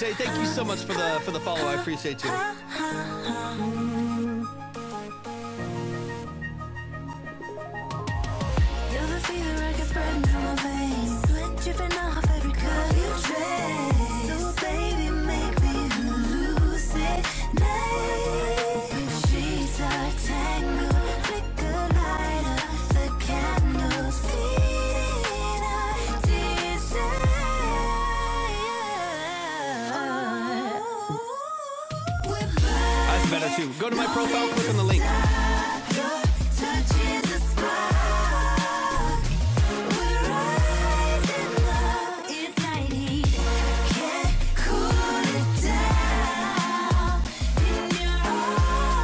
Shay, thank you so much for the follow. I appreciate you. You're the fever I can spread from my veins. Sweat dripping off every curve you trace. So baby, make me hallucinate. Sheets are tangled, flicker lighter, the candles fading. I desire. We're That's better too. Go to my profile, click on the link. your touch is a spark. We're rising up. It's night heat. Can't cool it down. In your arms,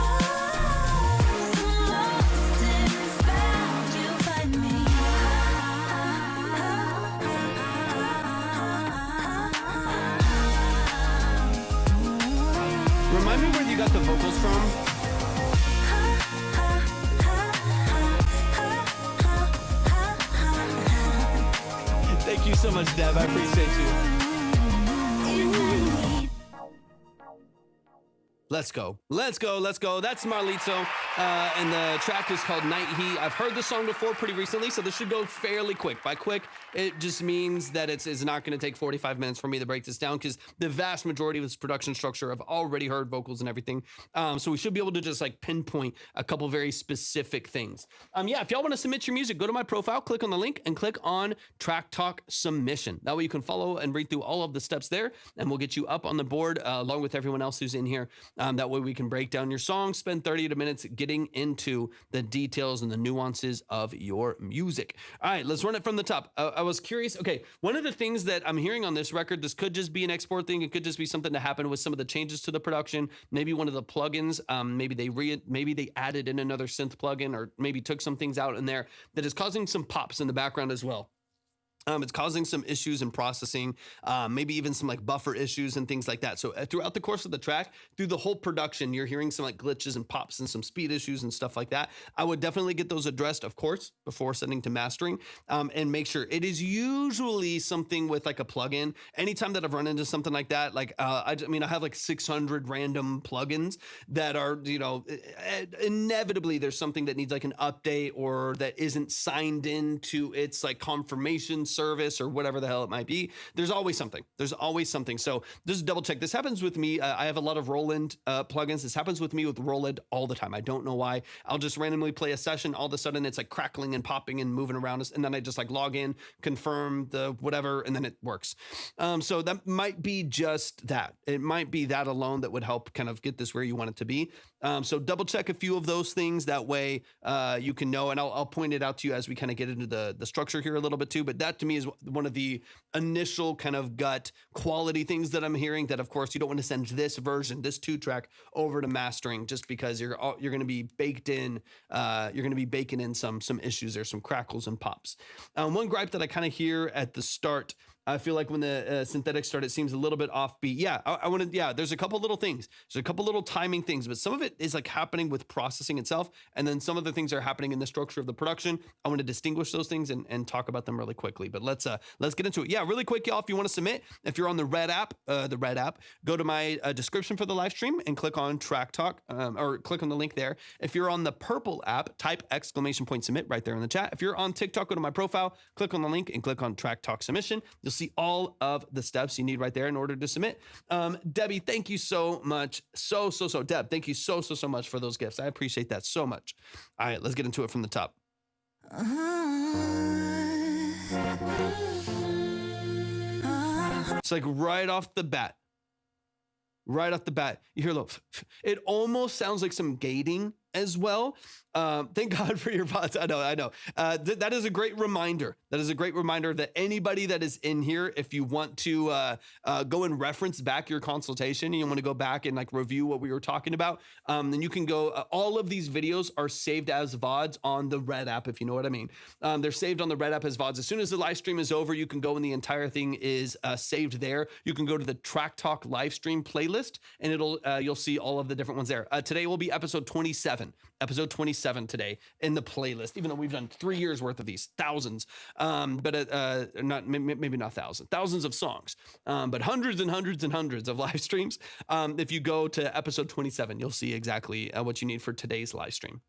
I'm lost and found. You'll find me. Remind me where you got the vocals from. Thank you so much, Deb. I appreciate you. Let's go. Let's go. Let's go. That's Marlito. And the track is called Night Heat. I've heard this song before pretty recently, so this should go fairly quick. By quick, it just means that it's not going to take 45 minutes for me to break this down because the vast majority of this production structure, I've already heard vocals and everything. So we should be able to just like pinpoint a couple very specific things. Yeah, if y'all want to submit your music, go to my profile, click on the link, and click on Track Talk Submission. That way you can follow and read through all of the steps there, and we'll get you up on the board along with everyone else who's in here. That way we can break down your song, spend 30 minutes getting into the details and the nuances of your music. All right, let's run it from the top. I was curious. Okay, one of the things that I'm hearing on this record, this could just be an export thing. It could just be something that happened with some of the changes to the production. Maybe one of the plugins, maybe they added in another synth plugin, or maybe took some things out in there that is causing some pops in the background as well. It's causing some issues in processing, maybe even some like buffer issues and things like that. So throughout the course of the track, through the whole production, you're hearing some like glitches and pops and some speed issues and stuff like that. I would definitely get those addressed, of course, before sending to mastering, and make sure it is usually something with like a plugin. Anytime that I've run into something like that, like I have like 600 random plugins that are, inevitably there's something that needs like an update or that isn't signed into its like confirmation service or whatever the hell it might be. There's always something. So just double check. This happens with me. I have a lot of Roland plugins. This happens with me with Roland all the time. I don't know why. I'll just randomly play a session. All of a sudden it's like crackling and popping and moving around. And then I just like log in, confirm the whatever, and then it works. So that might be just that. It might be that alone that would help kind of get this where you want it to be. So double check a few of those things. That way you can know, and I'll point it out to you as we kind of get into the structure here a little bit too. But that to me is one of the initial kind of gut quality things that I'm hearing, that of course you don't want to send this version, this 2-track over to mastering just because you're going to be baked in, you're going to be baking in some issues there, some crackles and pops. One gripe that I kind of hear at the start, I feel like when the synthetics start, it seems a little bit offbeat. Yeah, there's a couple little things. There's a couple little timing things, but some of it is like happening with processing itself. And then some of the things are happening in the structure of the production. I want to distinguish those things and talk about them really quickly, but let's get into it. Yeah, really quick, y'all. If you want to submit, if you're on the red app, go to my description for the live stream and click on Track Talk, or click on the link there. If you're on the purple app, type !submit right there in the chat. If you're on TikTok, go to my profile, click on the link and click on Track Talk Submission. You'll see all of the steps you need right there in order to submit. Debbie, thank you so much. Deb, thank you so much for those gifts. I appreciate that so much. All right, let's get into it from the top. It's like right off the bat, you hear a little, it almost sounds like some gating as well. Thank God for your bots. I know. That is a great reminder. That is a great reminder that anybody that is in here, if you want to go and reference back your consultation, and you want to go back and like review what we were talking about, then you can go. All of these videos are saved as VODs on the Red app, if you know what I mean. They're saved on the Red app as VODs. As soon as the live stream is over, you can go and the entire thing is saved there. You can go to the Track Talk live stream playlist, and you'll see all of the different ones there. Today will be episode 27. episode 27 today in the playlist, even though we've done 3 years worth of these, thousands, but not maybe not thousands of songs, but hundreds and hundreds and hundreds of live streams. If you go to episode 27, you'll see exactly what you need for today's live stream.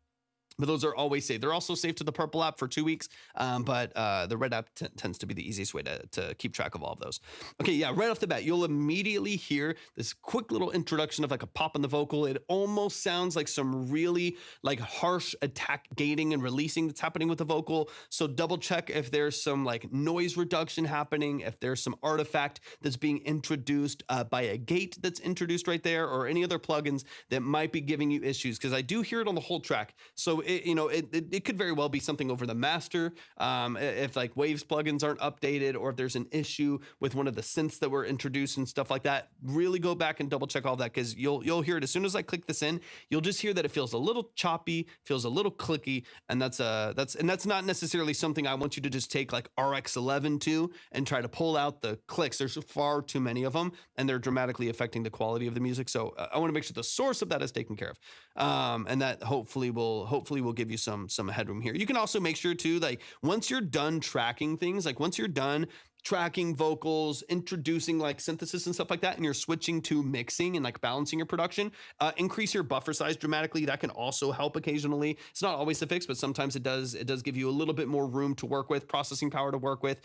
But those are always saved. They're also saved to the purple app for 2 weeks, but the red app tends to be the easiest way to keep track of all of those. Okay, yeah, right off the bat, you'll immediately hear this quick little introduction of like a pop in the vocal. It almost sounds like some really like harsh attack gating and releasing that's happening with the vocal. So double check if there's some like noise reduction happening, if there's some artifact that's being introduced by a gate that's introduced right there, or any other plugins that might be giving you issues, because I do hear it on the whole track. So it could very well be something over the master. If like Waves plugins aren't updated, or if there's an issue with one of the synths that were introduced and stuff like that, really go back and double check all that, because you'll hear it as soon as I click this in. You'll just hear that it feels a little choppy, feels a little clicky, and that's not necessarily something I want you to just take like RX11 to and try to pull out the clicks. There's far too many of them, and they're dramatically affecting the quality of the music. So I want to make sure the source of that is taken care of, and that hopefully will give you some headroom here. You can also make sure too, like once you're done tracking things, like once you're done tracking vocals, introducing like synthesis and stuff like that, and you're switching to mixing and like balancing your production, increase your buffer size dramatically. That can also help occasionally. It's not always the fix, but sometimes it does give you a little bit more room to work with, processing power to work with.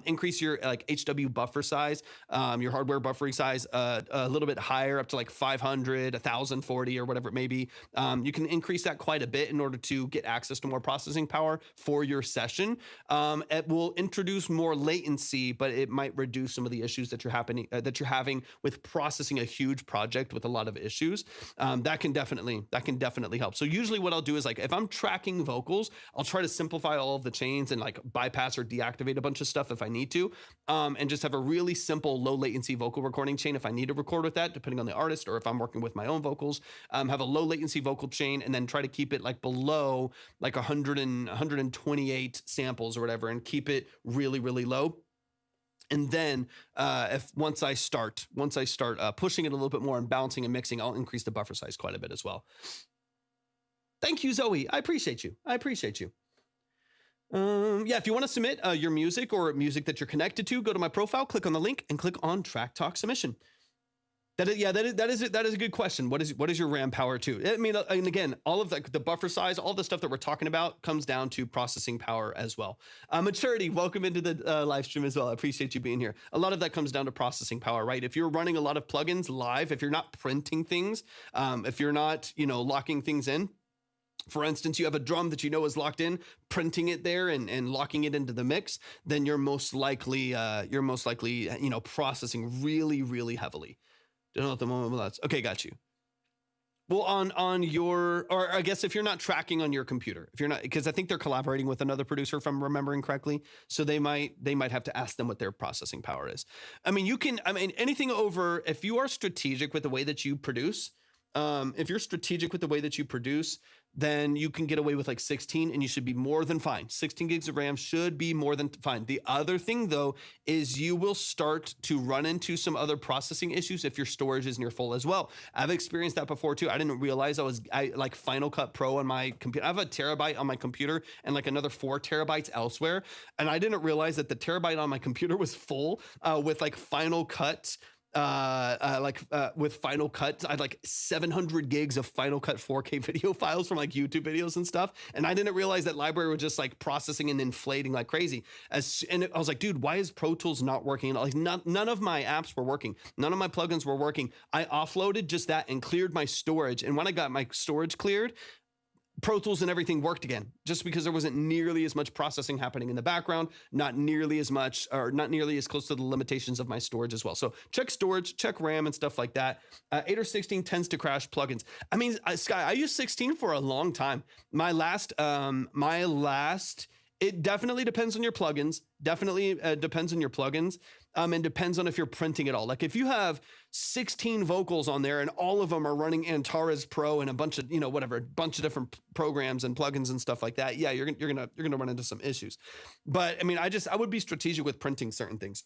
Increase your like HW buffer size, your hardware buffering size a little bit higher, up to like 500, 1040 or whatever it may be. You can increase that quite a bit in order to get access to more processing power for your session. It will introduce more latency, but it might reduce some of the issues that you're having with processing a huge project with a lot of issues. That can definitely help. So usually what I'll do is, like, if I'm tracking vocals, I'll try to simplify all of the chains and like bypass or deactivate a bunch of stuff if I need to, and just have a really simple low latency vocal recording chain if I need to record with that, depending on the artist, or if I'm working with my own vocals, have a low latency vocal chain, and then try to keep it like below like 128 samples or whatever, and keep it really, really low. And then once I start pushing it a little bit more and balancing and mixing, I'll increase the buffer size quite a bit as well. Thank you, Zoe. I appreciate you. Yeah, if you want to submit your music or music that you're connected to, go to my profile, click on the link, and click on Track Talk Submission. That is a good question. What is your RAM power too? I mean, and again, all of the buffer size, all the stuff that we're talking about comes down to processing power as well. Maturity, welcome into the live stream as well. I appreciate you being here. A lot of that comes down to processing power, right? If you're running a lot of plugins live, if you're not printing things, if you're not, locking things in. For instance, you have a drum that you know is locked in, printing it there and locking it into the mix, then you're most likely processing really, really heavily. Don't know at the moment, but that's okay. Got you. Well, on your, or I guess if you're not tracking on your computer, if you're not, because I think they're collaborating with another producer, if I'm remembering correctly, so they might have to ask them what their processing power is. I mean, anything over, if you are strategic with the way that you produce, then you can get away with like 16, and you should be more than fine. 16 gigs of RAM should be more than fine. The other thing though, is you will start to run into some other processing issues if your storage is near full as well. I've experienced that before too. I didn't realize I like Final Cut Pro on my computer. I have a terabyte on my computer and like another 4 terabytes elsewhere. And I didn't realize that the terabyte on my computer was full with like Final Cut. With Final Cut, I had like 700 gigs of Final Cut 4K video files from like YouTube videos and stuff, and I didn't realize that library was just like processing and inflating like crazy. I was like, dude, why is Pro Tools not working? Like none of my apps were working, none of my plugins were working. I offloaded just that and cleared my storage, and when I got my storage cleared, Pro Tools and everything worked again, just because there wasn't nearly as much processing happening in the background, not nearly as much, or not nearly as close to the limitations of my storage as well. So check storage, check RAM and stuff like that. 8 or 16 tends to crash plugins. I mean, Sky, I used 16 for a long time. My last, it definitely depends on your plugins. And depends on if you're printing it all. Like if you have 16 vocals on there and all of them are running Antares Pro and a bunch of, bunch of different programs and plugins and stuff like that. Yeah, you're gonna run into some issues. But I mean, I would be strategic with printing certain things.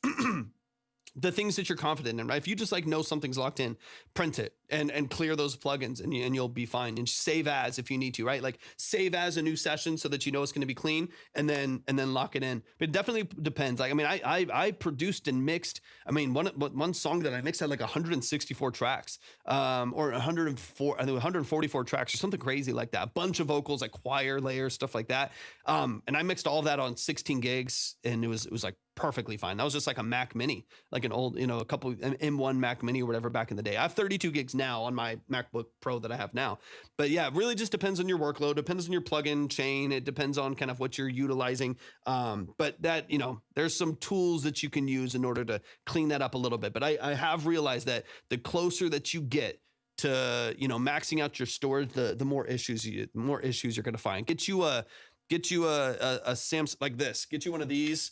the things that you're confident in, right? If you just like know something's locked in, print it and clear those plugins and you'll be fine. And save as if you need to, right? Like save as a new session so that you know it's going to be clean, and then lock it in. But it definitely depends. Like, I mean, I produced and mixed. I mean, one song that I mixed had like 164 tracks, or 104, I think 144 tracks or something crazy like that. A bunch of vocals, like choir layers, stuff like that. And I mixed all of that on 16 gigs, and it was like perfectly fine. That was just like a Mac Mini, like an old, a couple M1 Mac Mini or whatever back in the day. I have 32 gigs now on my MacBook Pro that I have now. But yeah, it really just depends on your workload, depends on your plugin chain. It depends on kind of what you're utilizing. But that, there's some tools that you can use in order to clean that up a little bit. But I have realized that the closer that you get to, maxing out your storage, the more issues you're going to find. Get you a Samsung like this, get you one of these,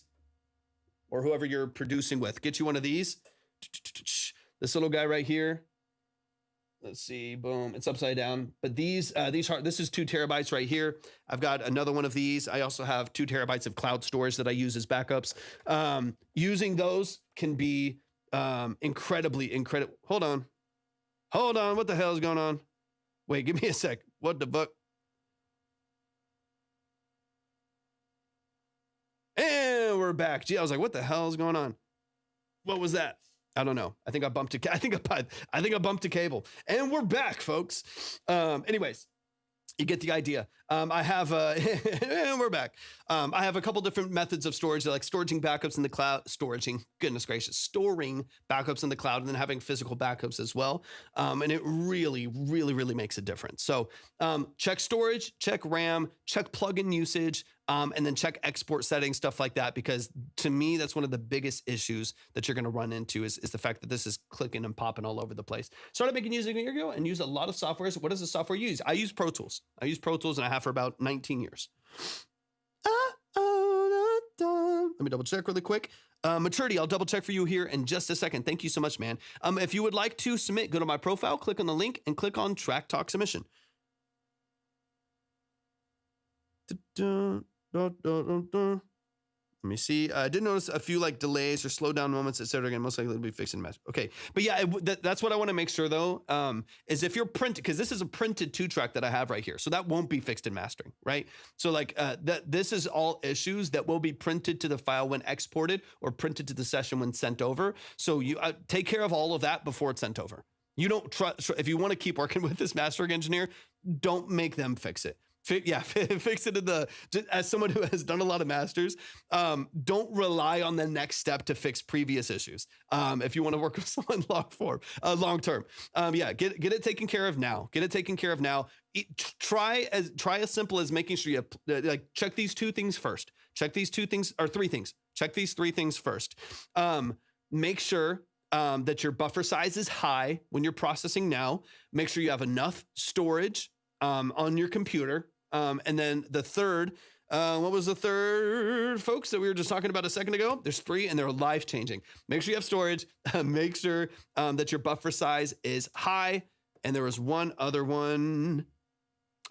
or whoever you're producing with, get you one of these. This little guy right here. Let's see, boom, it's upside down. But this is 2 terabytes right here. I've got another one of these. I also have 2 terabytes of cloud storage that I use as backups. Using those can be incredibly. Hold on. What the hell is going on? Wait, give me a sec. What the fuck? And we're back. Gee, I was like, what the hell is going on? What was that? I don't know. I think I bumped I bumped a cable. And we're back, folks. Anyways, you get the idea. I have and we're back. I have a couple different methods of storage, like storing backups in the cloud, storing backups in the cloud, and then having physical backups as well. And it really, really, really makes a difference. So check storage, check RAM, check plugin usage, and then check export settings, stuff like that, because to me, that's one of the biggest issues that you're going to run into is the fact that this is clicking and popping all over the place. Started making music a year ago and use a lot of softwares. What does the software use? I use Pro Tools. And I have for about 19 years. Let me double check really quick. Maturity, I'll double check for you here in just a second. Thank you so much, man. If you would like to submit, go to my profile, click on the link, and click on Track Talk Submission. Let me see. I did notice a few like delays or slow down moments, etc. Again, most likely to be fixed in match. Okay, but yeah, that's what I want to make sure though. Is if you're printed, because this is a printed 2-track that I have right here, so that won't be fixed in mastering, right? So like this is all issues that will be printed to the file when exported or printed to the session when sent over. So you take care of all of that before it's sent over. You don't trust if you want to keep working with this mastering engineer, don't make them fix it. Fix it as someone who has done a lot of masters. Don't rely on the next step to fix previous issues. If you want to work with someone long term, get it taken care of now. Try as simple as making sure you check these 2 things first. Check these 2 things or 3 things. Check these 3 things first. Make sure that your buffer size is high when you're processing now. Make sure you have enough storage on your computer. And then the third, what was the third, folks, that we were just talking about a second ago? There's 3 and they're life changing. Make sure you have storage. Make sure that your buffer size is high. And there was one other one.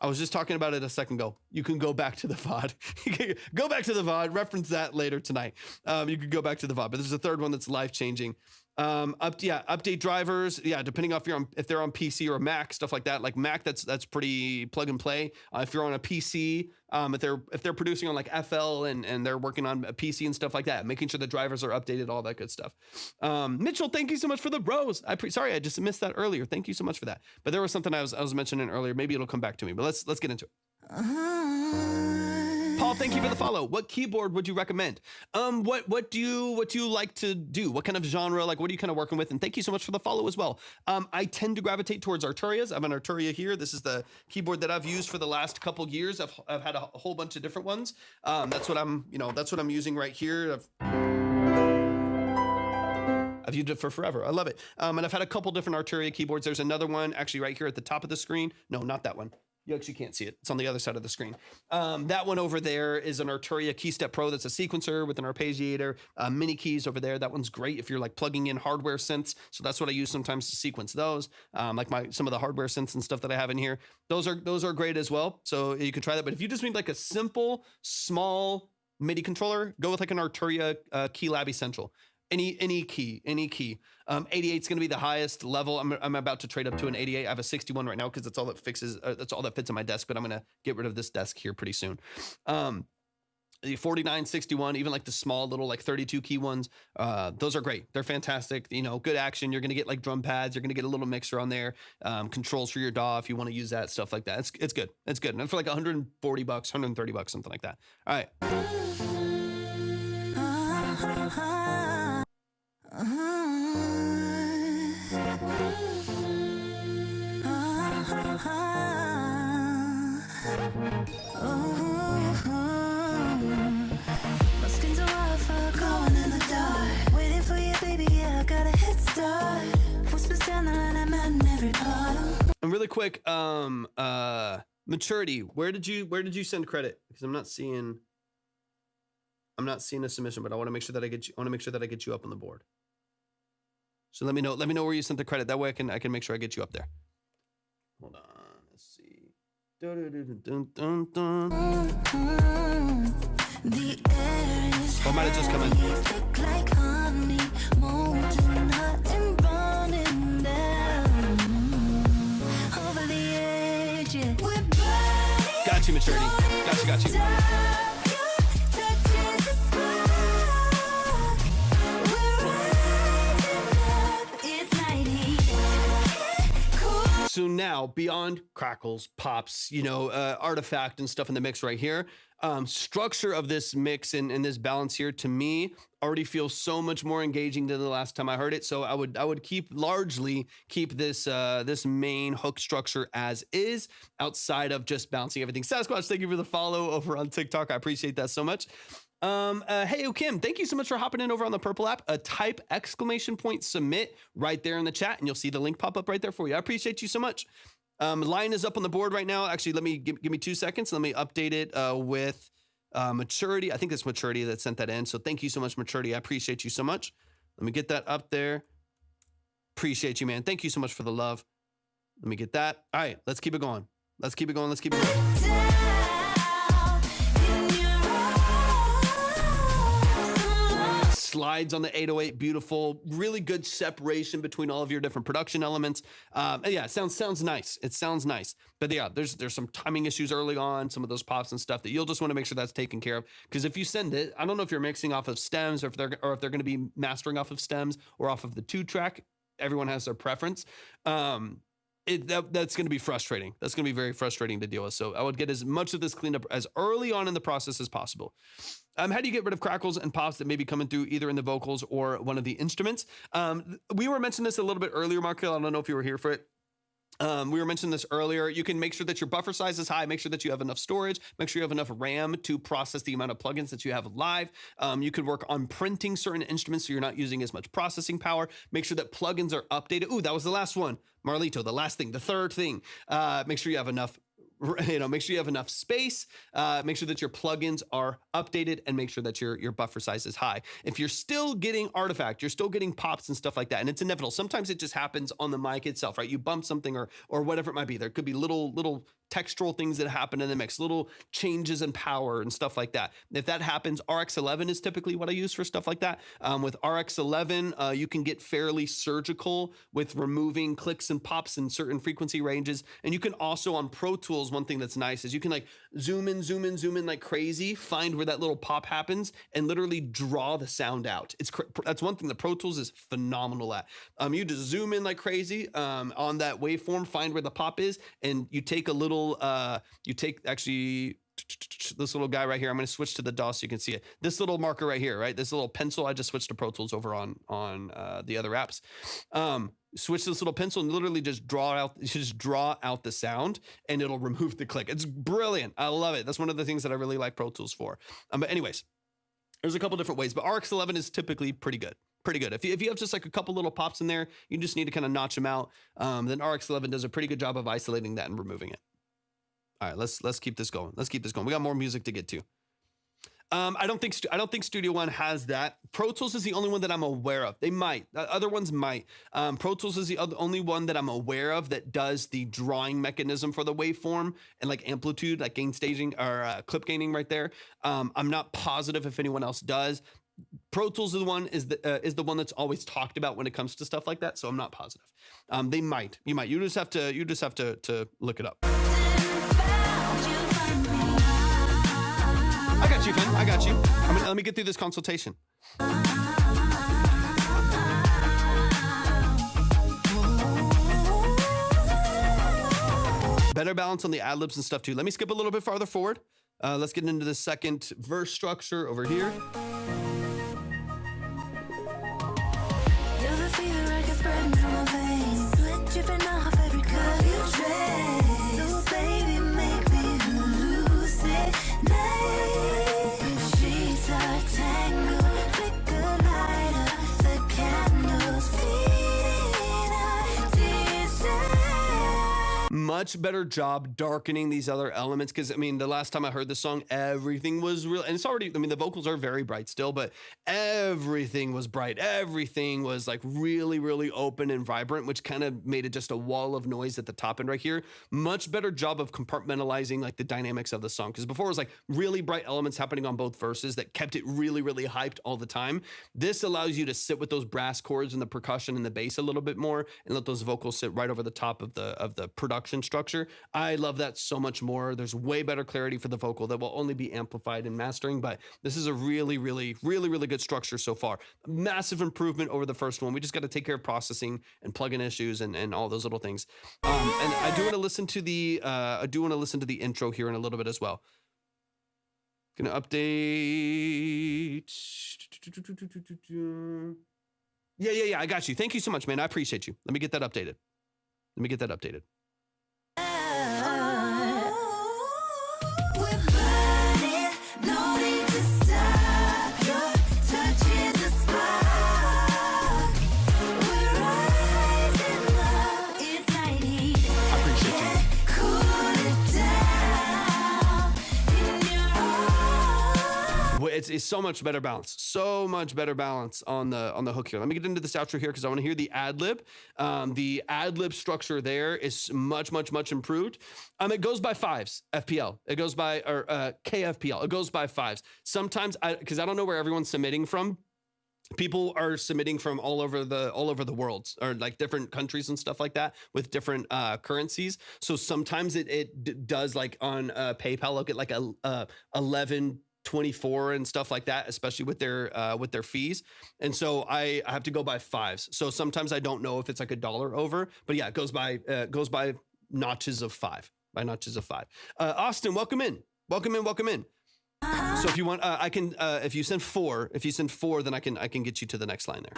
I was just talking about it a second ago. You can go back to the VOD. Go back to the VOD. Reference that later tonight. You could go back to the VOD. But there's a third one that's life changing. Update drivers. Yeah, depending on if they're on PC or Mac, stuff like that. Like Mac, that's pretty plug and play. If you're on a PC, if they're producing on like FL and they're working on a PC and stuff like that, making sure the drivers are updated, all that good stuff. Mitchell, thank you so much for the bros. Sorry, I just missed that earlier. Thank you so much for that. But there was something I was mentioning earlier. Maybe it'll come back to me. But let's get into it. Paul, thank you for the follow. What keyboard would you recommend? What do you like to do? What kind of genre? Like, what are you kind of working with? And thank you so much for the follow as well. I tend to gravitate towards Arturias. I have an Arturia here. This is the keyboard that I've used for the last couple years. I've had a whole bunch of different ones. That's what I'm using right here. I've used it for forever. I love it. And I've had a couple different Arturia keyboards. There's another one actually right here at the top of the screen. No, not that one. You actually can't see it. It's on the other side of the screen. That one over there is an Arturia KeyStep Pro. That's a sequencer with an arpeggiator, mini keys over there. That one's great if you're like plugging in hardware synths. So that's what I use sometimes to sequence those. Like some of the hardware synths and stuff that I have in here. Those are great as well. So you can try that. But if you just need like a simple, small MIDI controller, go with like an Arturia Keylab Essential. Any key. 88 is going to be the highest level. I'm about to trade up to an 88. I have a 61 right now because that's all that fixes. That's all that fits in my desk. But I'm going to get rid of this desk here pretty soon. The 49, 61, even like the small little like 32 key ones, those are great. They're fantastic. You know, good action. You're going to get like drum pads. You're going to get a little mixer on there, controls for your DAW if you want to use that, stuff like that. It's good. It's good. And for like $140, $130, something like that. All right. My skin's a wildfire glowing in the dark. Waiting for you, baby, yeah, I got a head start. Whispers down the line, I'm in every part. And really quick, maturity. Where did you send credit? Because I'm not seeing a submission, but I want to make sure that I get you up on the board. So let me know where you sent the credit. That way I can make sure I get you up there. Hold on. Let's see. The air is Oh, might have just come in. thick like honey, molten hot and burning down. Over the edge, yeah. We're burning. Got you, maturity. Got you. So now, beyond crackles, pops, artifact and stuff in the mix right here, structure of this mix and this balance here, to me, already feels so much more engaging than the last time I heard it. So I would largely keep this this main hook structure as is, outside of just bouncing everything. Sasquatch, thank you for the follow over on TikTok. I appreciate that so much. Hey, Kim, thank you so much for hopping in over on the Purple app. Type !submit right there in the chat, and you'll see the link pop up right there for you. I appreciate you so much. Line is up on the board right now. Actually, let me give me 2 seconds. Let me update it with maturity. I think it's maturity that sent that in. So thank you so much, maturity. I appreciate you so much. Let me get that up there. Appreciate you, man. Thank you so much for the love. Let me get that. All right, let's keep it going. Let's keep it going. Slides on the 808, beautiful, really good separation between all of your different production elements. Yeah, it sounds nice. It sounds nice. But yeah, there's some timing issues early on, some of those pops and stuff that you'll just want to make sure that's taken care of. Because if you send it, I don't know if you're mixing off of stems or if they're going to be mastering off of stems or off of the 2-track. Everyone has their preference. That's going to be frustrating. That's going to be very frustrating to deal with. So I would get as much of this cleaned up as early on in the process as possible. How do you get rid of crackles and pops that may be coming through either in the vocals or one of the instruments? We were mentioning this a little bit earlier, Markel. I don't know if you were here for it. We were mentioning this earlier. You can make sure that your buffer size is high. Make sure that you have enough storage. Make sure you have enough RAM to process the amount of plugins that you have live. You can work on printing certain instruments so you're not using as much processing power. Make sure that plugins are updated. Ooh, that was the last one. Marlito, the last thing, the third thing. Make sure you have enough. Make sure you have enough space, make sure that your plugins are updated, and make sure that your buffer size is high. If you're still getting artifact, you're still getting pops and stuff like that, and it's inevitable. Sometimes it just happens on the mic itself, right? You bump something or whatever it might be. There could be little textural things that happen in the mix, little changes in power and stuff like that. If that happens, RX11 is typically what I use for stuff like that. With RX11, you can get fairly surgical with removing clicks and pops in certain frequency ranges. And you can also, on Pro Tools, one thing that's nice is you can like zoom in like crazy, find where that little pop happens, and literally draw the sound out. That's one thing that Pro Tools is phenomenal at. You just zoom in like crazy on that waveform, find where the pop is, and you take a little actually this little guy right here. I'm going to switch to the DAW so you can see it. This little marker right here, right? This little pencil. I just switched to Pro Tools over on the other apps. Switch this little pencil and literally just draw out the sound, and it'll remove the click. It's brilliant. I love it. That's one of the things that I really like Pro Tools for. But anyways, there's a couple different ways, but RX11 is typically pretty good. If you have just like a couple little pops in there, you just need to kind of notch them out. Then RX11 does a pretty good job of isolating that and removing it. All right, let's keep this going. We got more music to get to. I don't think Studio One has that. Pro Tools is the only one that I'm aware of. They might. Other ones might. Pro Tools is the only one that I'm aware of that does the drawing mechanism for the waveform and like amplitude, like gain staging or clip gaining right there. I'm not positive if anyone else does. Pro Tools is the one that's always talked about when it comes to stuff like that. So I'm not positive. You might. You just have to look it up. I got you, Finn. I got you. Let me get through this consultation. Better balance on the ad-libs and stuff too. Let me skip a little bit farther forward. Let's get into the second verse structure over here. You're the fever I can spread from my veins. Sweat dripping off every curve you trace. So baby, make me hallucinate. Sheets are tangled, flicker lighter, the candles feeding our desire. Much better job darkening these other elements, because the last time I heard this song, everything was real, and it's already, the vocals are very bright still, but everything was bright. Everything was like really, really open and vibrant, which kind of made it just a wall of noise at the top end right here. Much better job of compartmentalizing like the dynamics of the song, because before it was like really bright elements happening on both verses that kept it really, really hyped all the time. This allows you to sit with those brass chords and the percussion and the bass a little bit more, and let those vocals sit right over the top of the production structure. I love that so much more. There's way better clarity for the vocal that will only be amplified in mastering, but this is a really, really, really, really good structure so far. Massive improvement over the first one. We just got to take care of processing and plugin issues and all those little things. And I do want to listen to the intro here in a little bit as well. Gonna update. Yeah. I got you. Thank you so much, man. I appreciate you. Let me get that updated. We're burning, no need to stop. Your touch is a spark. We're rising up, it's night heat. I appreciate you. Cool it down in your arms. Well, it's so much better balance. So much better balance on the hook here. Let me get into this outro here because I want to hear the ad lib. The ad lib structure there is much improved. It goes by fives FPL. It goes by KFPL. It goes by fives. Sometimes because I don't know where everyone's submitting from. People are submitting from all over the world, or like different countries and stuff like that with different currencies. So sometimes it does, like on PayPal, look at like a 11.24 and stuff like that, especially with their fees. And so I have to go by fives. So sometimes I don't know if it's like $1 over, but yeah, it goes by notches of five. Austin, welcome in. So if you want, I can. If you send four, then I can get you to the next line there.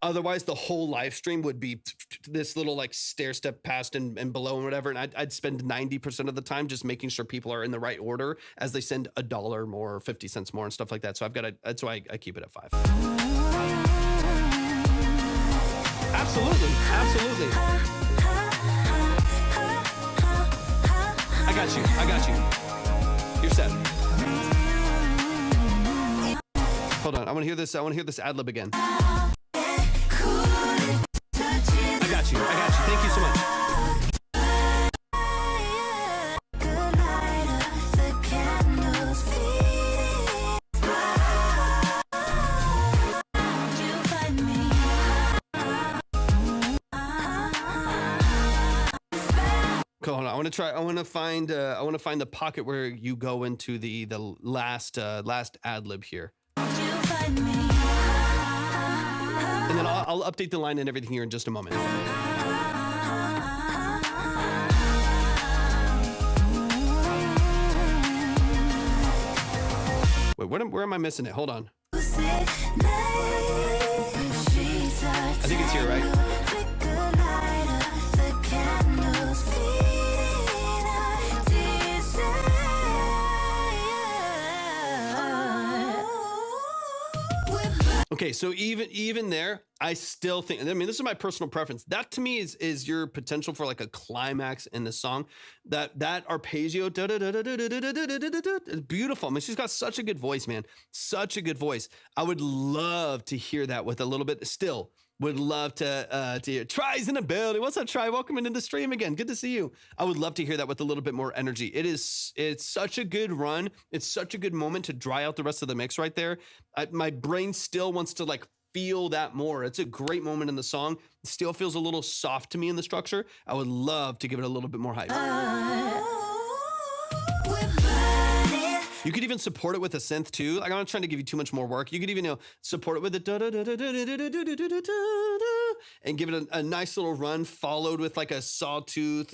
Otherwise, the whole live stream would be this little like stair step past and below and whatever, and I'd spend 90% of the time just making sure people are in the right order as they send $1 more, or 50 cents more, and stuff like that. So that's why I keep it at 5. Absolutely. I got you. You're set. Hold on. I want to hear this ad lib again. I got you. Thank you so much. Hold on. I want to find the pocket where you go into the last ad lib here. And then I'll update the line and everything here in just a moment. Wait, where am I missing it? Hold on. I think it's here, right? Okay, so even there, I still think, this is my personal preference. That to me is your potential for like a climax in the song. That arpeggio, is beautiful. She's got such a good voice, man. Such a good voice. I would love to hear that with a little bit still. Would love to hear. Try's in the building. What's up, Try? Welcome into the stream again. Good to see you. I would love to hear that with a little bit more energy. It's such a good run. It's such a good moment to dry out the rest of the mix right there. My brain still wants to like feel that more. It's a great moment in the song. It still feels a little soft to me in the structure. I would love to give it a little bit more hype. You could even support it with a synth too. Like, I'm not trying to give you too much more work. You could even support it with and give it a nice little run, followed with like a sawtooth,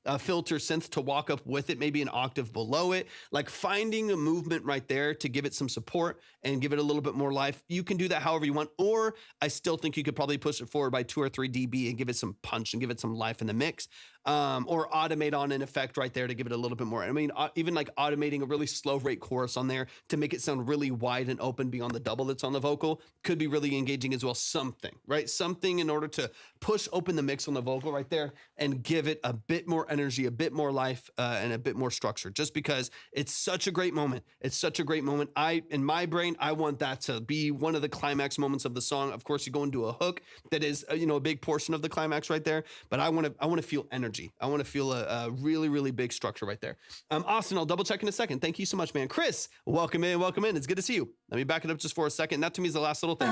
a filter synth to walk up with it, maybe an octave below it. Like finding a movement right there to give it some support and give it a little bit more life. You can do that however you want, or I still think you could probably push it forward by 2 or 3 dB and give it some punch and give it some life in the mix. Or automate on an effect right there to give it a little bit more. I mean, even like automating a really slow rate chorus on there to make it sound really wide and open beyond the double that's on the vocal could be really engaging as well. Something, right? Something in order to push open the mix on the vocal right there and give it a bit more energy, a bit more life, and a bit more structure, just because it's such a great moment. It's such a great moment. In my brain, I want that to be one of the climax moments of the song. Of course, you go into a hook that is, a big portion of the climax right there, but I want to feel energy. I want to feel a really, really big structure right there. Austin, I'll double check in a second. Thank you so much, man. Chris, welcome in, welcome in. It's good to see you. Let me back it up just for a second. That to me is the last little thing.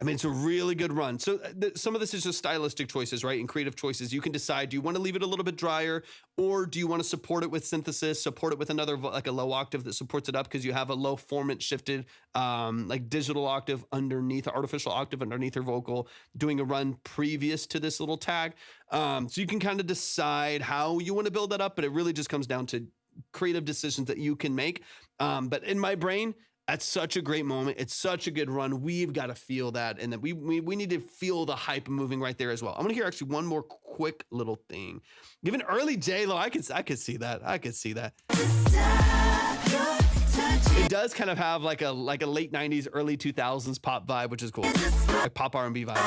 I mean, it's a really good run. So some of this is just stylistic choices, right? And creative choices. You can decide, do you want to leave it a little bit drier, or do you want to support it with synthesis, support it with another, like a low octave that supports it up because you have a low formant shifted, like digital octave underneath, artificial octave underneath your vocal, doing a run previous to this little tag. So you can kind of decide how you want to build that up, but it really just comes down to creative decisions that you can make. But in my brain, that's such a great moment. It's such a good run. We've got to feel that. And then we need to feel the hype moving right there as well. I'm going to hear actually one more quick little thing. Given early J-Lo, I could see that. I could see that. It does kind of have like a late 90s, early 2000s pop vibe, which is cool. Like pop R&B vibe.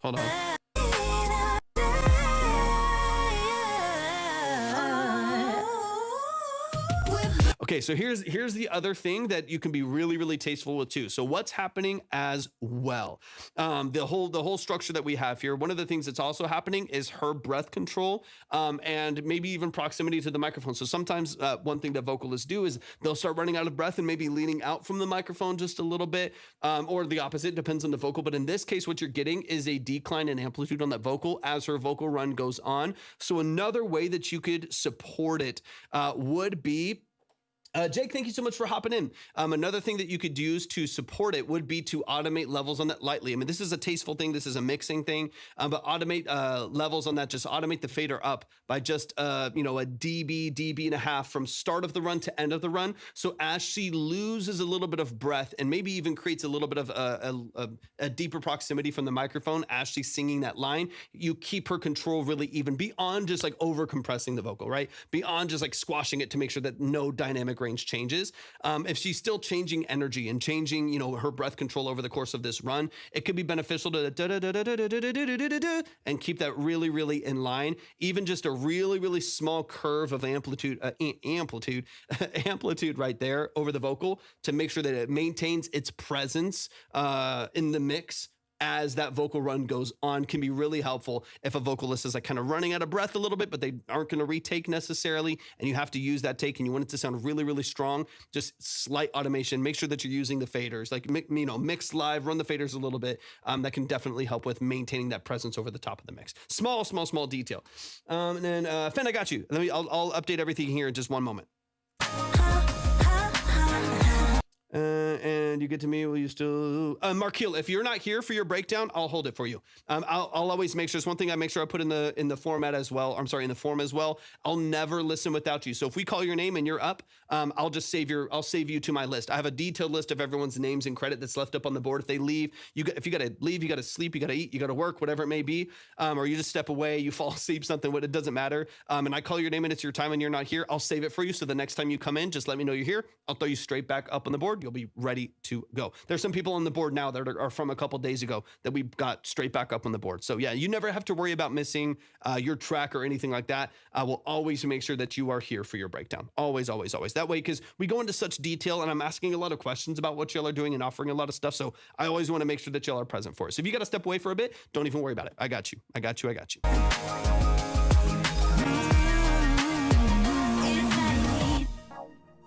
Hold on. Okay, so here's the other thing that you can be really, really tasteful with too. So what's happening as well? The whole structure that we have here, one of the things that's also happening is her breath control, and maybe even proximity to the microphone. So sometimes one thing that vocalists do is they'll start running out of breath and maybe leaning out from the microphone just a little bit, or the opposite, depends on the vocal. But in this case, what you're getting is a decline in amplitude on that vocal as her vocal run goes on. So another way that you could support it would be, Jake, thank you so much for hopping in. Another thing that you could use to support it would be to automate levels on that lightly. I mean, this is a tasteful thing. This is a mixing thing, but automate levels on that. Just automate the fader up by just, a dB and a half from start of the run to end of the run. So as she loses a little bit of breath and maybe even creates a little bit of a deeper proximity from the microphone as she's singing that line, you keep her control really even beyond just like over compressing the vocal, right? Beyond just like squashing it to make sure that no dynamic range changes. If she's still changing energy and changing, her breath control over the course of this run, it could be beneficial to and keep that really, really in line. Even just a really, really small curve of amplitude right there over the vocal to make sure that it maintains its presence in the mix as that vocal run goes on can be really helpful if a vocalist is like kind of running out of breath a little bit, but they aren't going to retake necessarily, and you have to use that take and you want it to sound really, really strong. Just slight automation. Make sure that you're using the faders, like, mix live, run the faders a little bit. That can definitely help with maintaining that presence over the top of the mix. Small detail. And then Fen, I got you. I'll update everything here in just one moment. And you get to me, will you still... Markeel, if you're not here for your breakdown, I'll hold it for you. I'll always make sure... There's one thing I make sure I put in the format as well. I'm sorry, in the form as well. I'll never listen without you. So if we call your name and you're up, I'll just save you to my list. I have a detailed list of everyone's names and credit that's left up on the board. If they leave, if you got to leave, you got to sleep, you got to eat, you got to work, whatever it may be, or you just step away, you fall asleep, something, it doesn't matter. And I call your name and it's your time and you're not here, I'll save it for you. So the next time you come in, just let me know you're here. I'll throw you straight back up on the board. You'll be ready to go. There's some people on the board now that are from a couple days ago that we got straight back up on the board. So yeah, you never have to worry about missing your track or anything like that. I will always make sure that you are here for your breakdown. Always, always, always. That way, because we go into such detail and I'm asking a lot of questions about what y'all are doing and offering a lot of stuff. So I always want to make sure that y'all are present for us. If you got to step away for a bit, don't even worry about it. I got you. I got you. I got you.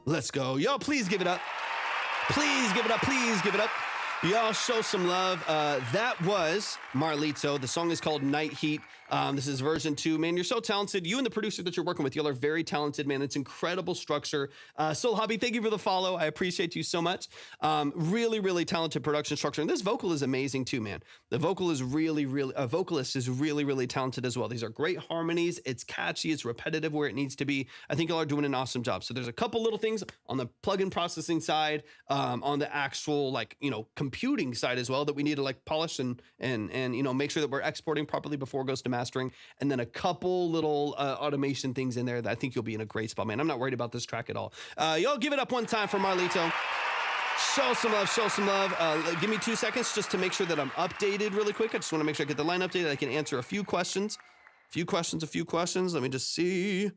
Let's go. Y'all, please give it up. Please give it up. Please give it up. Y'all show some love. That was Marlito. The song is called Night Heat. This is version 2. Man, you're so talented. You and the producer that you're working with, y'all are very talented, man. It's incredible structure. Soul Hobby, thank you for the follow. I appreciate you so much. Really, really talented production structure. And this vocal is amazing too, man. The vocal is vocalist is really, really talented as well. These are great harmonies. It's catchy. It's repetitive where it needs to be. I think y'all are doing an awesome job. So there's a couple little things on the plugin processing side, on the actual, computing side as well that we need to polish and make sure that we're exporting properly before it goes to mastering, and then a couple little automation things in there that I think you'll be in a great spot, man. I'm not worried about this track at all. Y'all give it up one time for Marlito. Show some love, show some love. Give me 2 seconds just to make sure that I'm updated really quick. I just want to make sure I get the line updated. I can answer a few questions. Let me just see.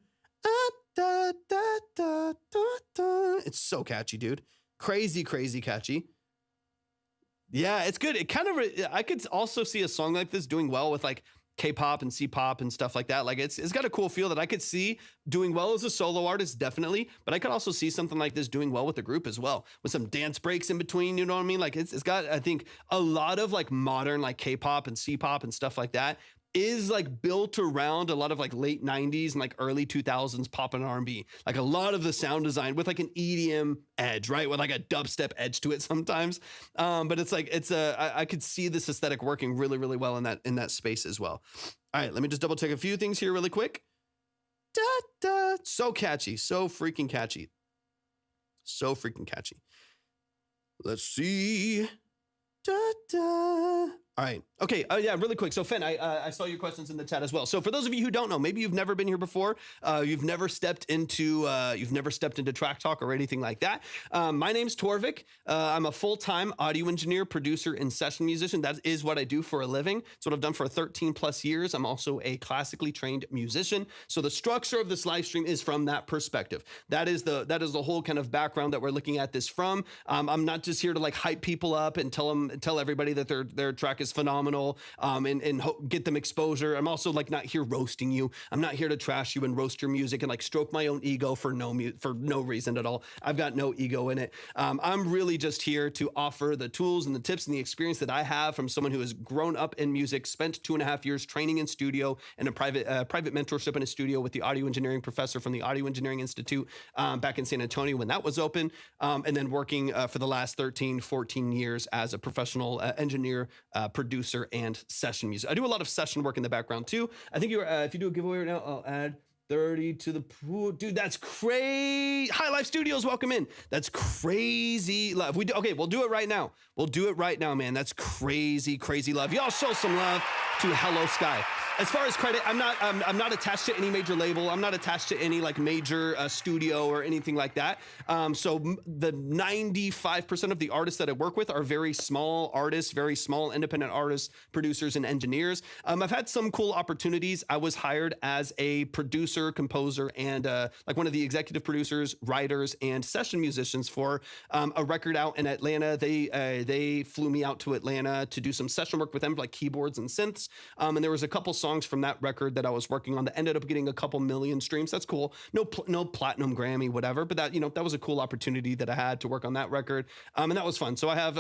It's so catchy, dude. Crazy, crazy catchy. Yeah, it's good. It kind of, I could also see a song like this doing well with K-pop and C-pop and stuff like that. It's got a cool feel that I could see doing well as a solo artist, definitely. But I could also see something like this doing well with a group as well, with some dance breaks in between. You know what I mean? It's got, I think, a lot of modern K-pop and C-pop and stuff like that is built around a lot of late 90s and early 2000s pop and R&B. A lot of the sound design with an EDM edge, right? With a dubstep edge to it sometimes. But I could see this aesthetic working really, really well in that space as well. All right, let me just double check a few things here really quick. So catchy, so freaking catchy. So freaking catchy. Let's see. All right. Okay. Yeah, really quick. So Finn, I saw your questions in the chat as well. So for those of you who don't know, maybe you've never been here before, you've never stepped into Track Talk or anything like that. My name's Torvik. I'm a full-time audio engineer, producer, and session musician. That is what I do for a living. It's what I've done for 13 plus years. I'm also a classically trained musician. So the structure of this live stream is from that perspective. That is the whole kind of background that we're looking at this from. I'm not just here to hype people up and tell everybody that their track is phenomenal, and get them exposure. I'm also not here roasting you. I'm not here to trash you and roast your music and stroke my own ego for no reason at all. I've got no ego in it. I'm really just here to offer the tools and the tips and the experience that I have from someone who has grown up in music, spent 2.5 years training in studio and a private mentorship in a studio with the audio engineering professor from the Audio Engineering Institute back in San Antonio when that was open, and then working for the last 13, 14 years as a professional engineer, producer, and session music. I do a lot of session work in the background too. I think if you do a giveaway right now, I'll add 30 to the pool. Dude, that's crazy. High Life Studios, welcome in. That's crazy love. Okay, we'll do it right now. We'll do it right now, man. That's crazy, crazy love. Y'all show some love to Hello Sky. As far as credit, I'm not attached to any major label. I'm not attached to any major studio or anything like that. So the 95% of the artists that I work with are very small artists, very small independent artists, producers, and engineers. I've had some cool opportunities. I was hired as a producer, composer, and one of the executive producers, writers, and session musicians for a record out in Atlanta. They flew me out to Atlanta to do some session work with them, keyboards and synths. And there was a couple songs from that record that I was working on that ended up getting a couple million streams. That's cool. No platinum Grammy, whatever. But that was a cool opportunity that I had to work on that record. And that was fun. So I have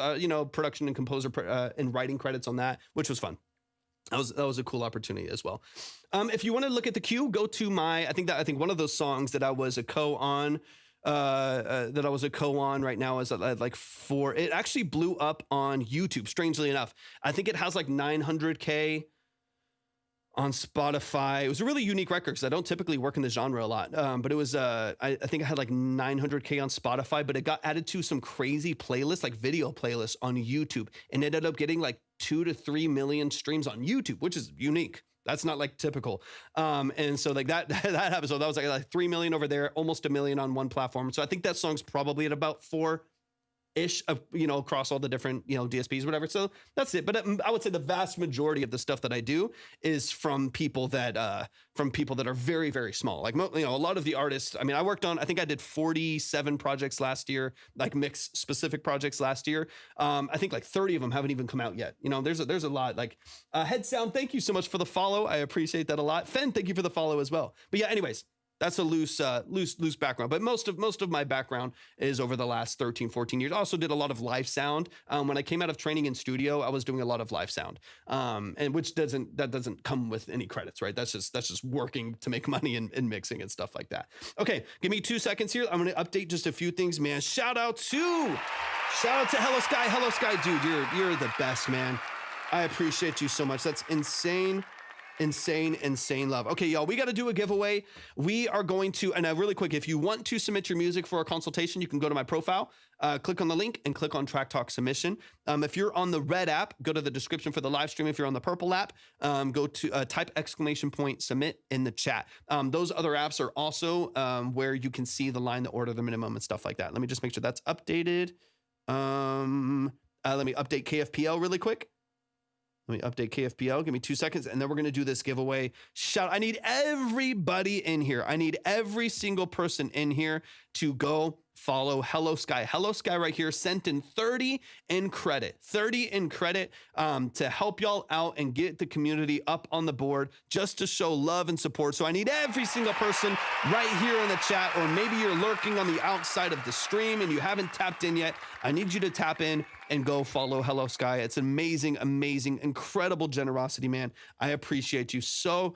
production and composer and writing credits on that, which was fun. That was a cool opportunity as well. If you want to look at the queue, go to I think one of those songs that I was a co on that I was a co-on right now is at like 4. It actually blew up on YouTube, strangely enough. I think it has like 900K on Spotify. It was a really unique record because I don't typically work in the genre a lot. But it was, I think I had like 900K on Spotify, but it got added to some crazy playlists, like video playlists on YouTube, and ended up getting like 2 to 3 million streams on YouTube, which is unique. That's not like typical. And so like that happened. So that was like 3 million over there, almost a million on one platform. So I think that song's probably at about 4-ish of, across all the different, DSPs, whatever. So that's it. But I would say the vast majority of the stuff that I do is from people that are very, very small. Like, a lot of the artists, I mean, I think I did 47 projects last year, like mix specific projects last year. I think like 30 of them haven't even come out yet. There's a lot. Like Head Sound, thank you so much for the follow. I appreciate that a lot. Fen, thank you for the follow as well. But yeah, anyways, that's a loose background, but most of my background is over the last 13, 14 years. I also did a lot of live sound. When I came out of training in studio, I was doing a lot of live sound, and which doesn't come with any credits, right? That's just working to make money and mixing and stuff like that. Okay, give me 2 seconds here. I'm gonna update just a few things, man. Shout out to Hello Sky, dude. You're the best, man. I appreciate you so much. That's insane love. Okay, y'all, we got to do a giveaway. We are going to, and really quick, if you want to submit your music for a consultation, you can go to my profile, click on the link and click on Track Talk Submission. If you're on the red app, go to the description for the live stream. If you're on the purple app, go to type !submit in the chat. Those other apps are also where you can see the line, the order, the minimum and stuff like that. Let me just make sure that's updated. Let me update KFPL really quick. Let me update KFPL. Give me 2 seconds, and then we're going to do this giveaway. I need everybody in here. I need every single person in here to go follow Hello Sky. Hello Sky right here sent in 30 in credit. 30 in credit to help y'all out and get the community up on the board just to show love and support. So I need every single person right here in the chat, or maybe you're lurking on the outside of the stream and you haven't tapped in yet. I need you to tap in and go follow Hello Sky. It's amazing, incredible generosity, man. I appreciate you so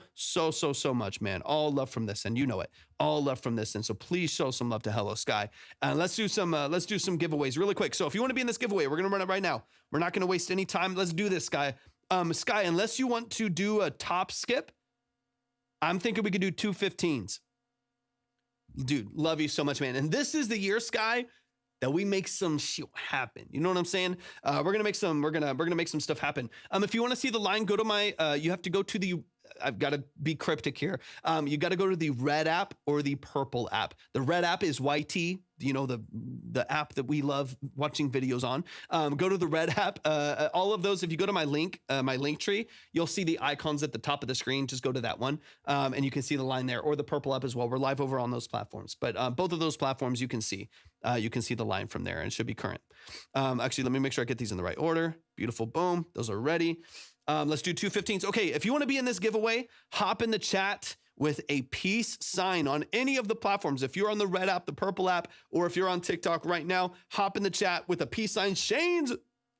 much, man. All love from this, and you know it. All love from this, and so please show some love to Hello Sky. Let's do some giveaways really quick. So if you want to be in this giveaway, we're gonna run it right now. We're not gonna waste any time. Let's do this, Sky. Sky, unless you want to do a top skip, I'm thinking we could do 2 15s. Dude, love you so much, man. And this is the year, Sky, that we make some shit happen. You know what I'm saying? We're gonna make some stuff happen. If you want to see the line, go to my. You have to go to the. I've got to be cryptic here. You got to go to the red app or the purple app. The red app is YT. The app that we love watching videos on. Go to the red app. All of those. If you go to my link tree, you'll see the icons at the top of the screen. Just go to that one, and you can see the line there, or the purple app as well. We're live over on those platforms, but both of those platforms you can see the line from there, and it should be current. Actually, let me make sure I get these in the right order. Beautiful. Boom. Those are ready. Let's do 2 15s. Okay, if you want to be in this giveaway, hop in the chat with a peace sign on any of the platforms. If you're on the red app, the purple app, or if you're on TikTok right now, hop in the chat with a peace sign.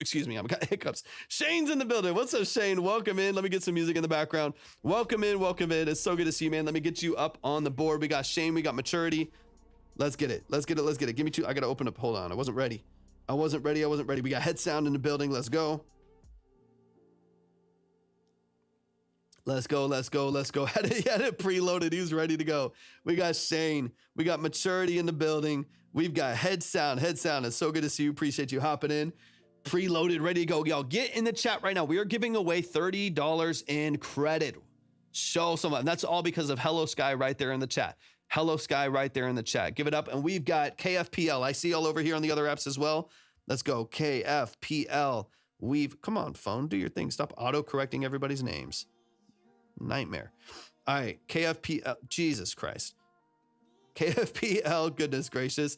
Excuse me, I've got hiccups. Shane's in the building. What's up, Shane? Welcome in. Let me get some music in the background. Welcome in. It's so good to see you, man. Let me get you up on the board. We got Shane. We got Maturity. Let's get it. Give me 2. I got to open up. Hold on. I wasn't ready. We got Head Sound in the building. Let's go. Let's go. Had it preloaded. He was ready to go. We got Shane. We got Maturity in the building. We've got Head Sound. It's so good to see you. Appreciate you hopping in. Preloaded, ready to go. Y'all get in the chat right now. We are giving away $30 in credit. Show some love. That's all because of Hello Sky right there in the chat. Hello Sky right there in the chat. Give it up. And we've got KFPL. I see all over here on the other apps as well. Let's go. KFPL. Come on, phone. Do your thing. Stop auto-correcting everybody's names. Nightmare. All right, KFPL. Jesus Christ. KFPL, goodness gracious.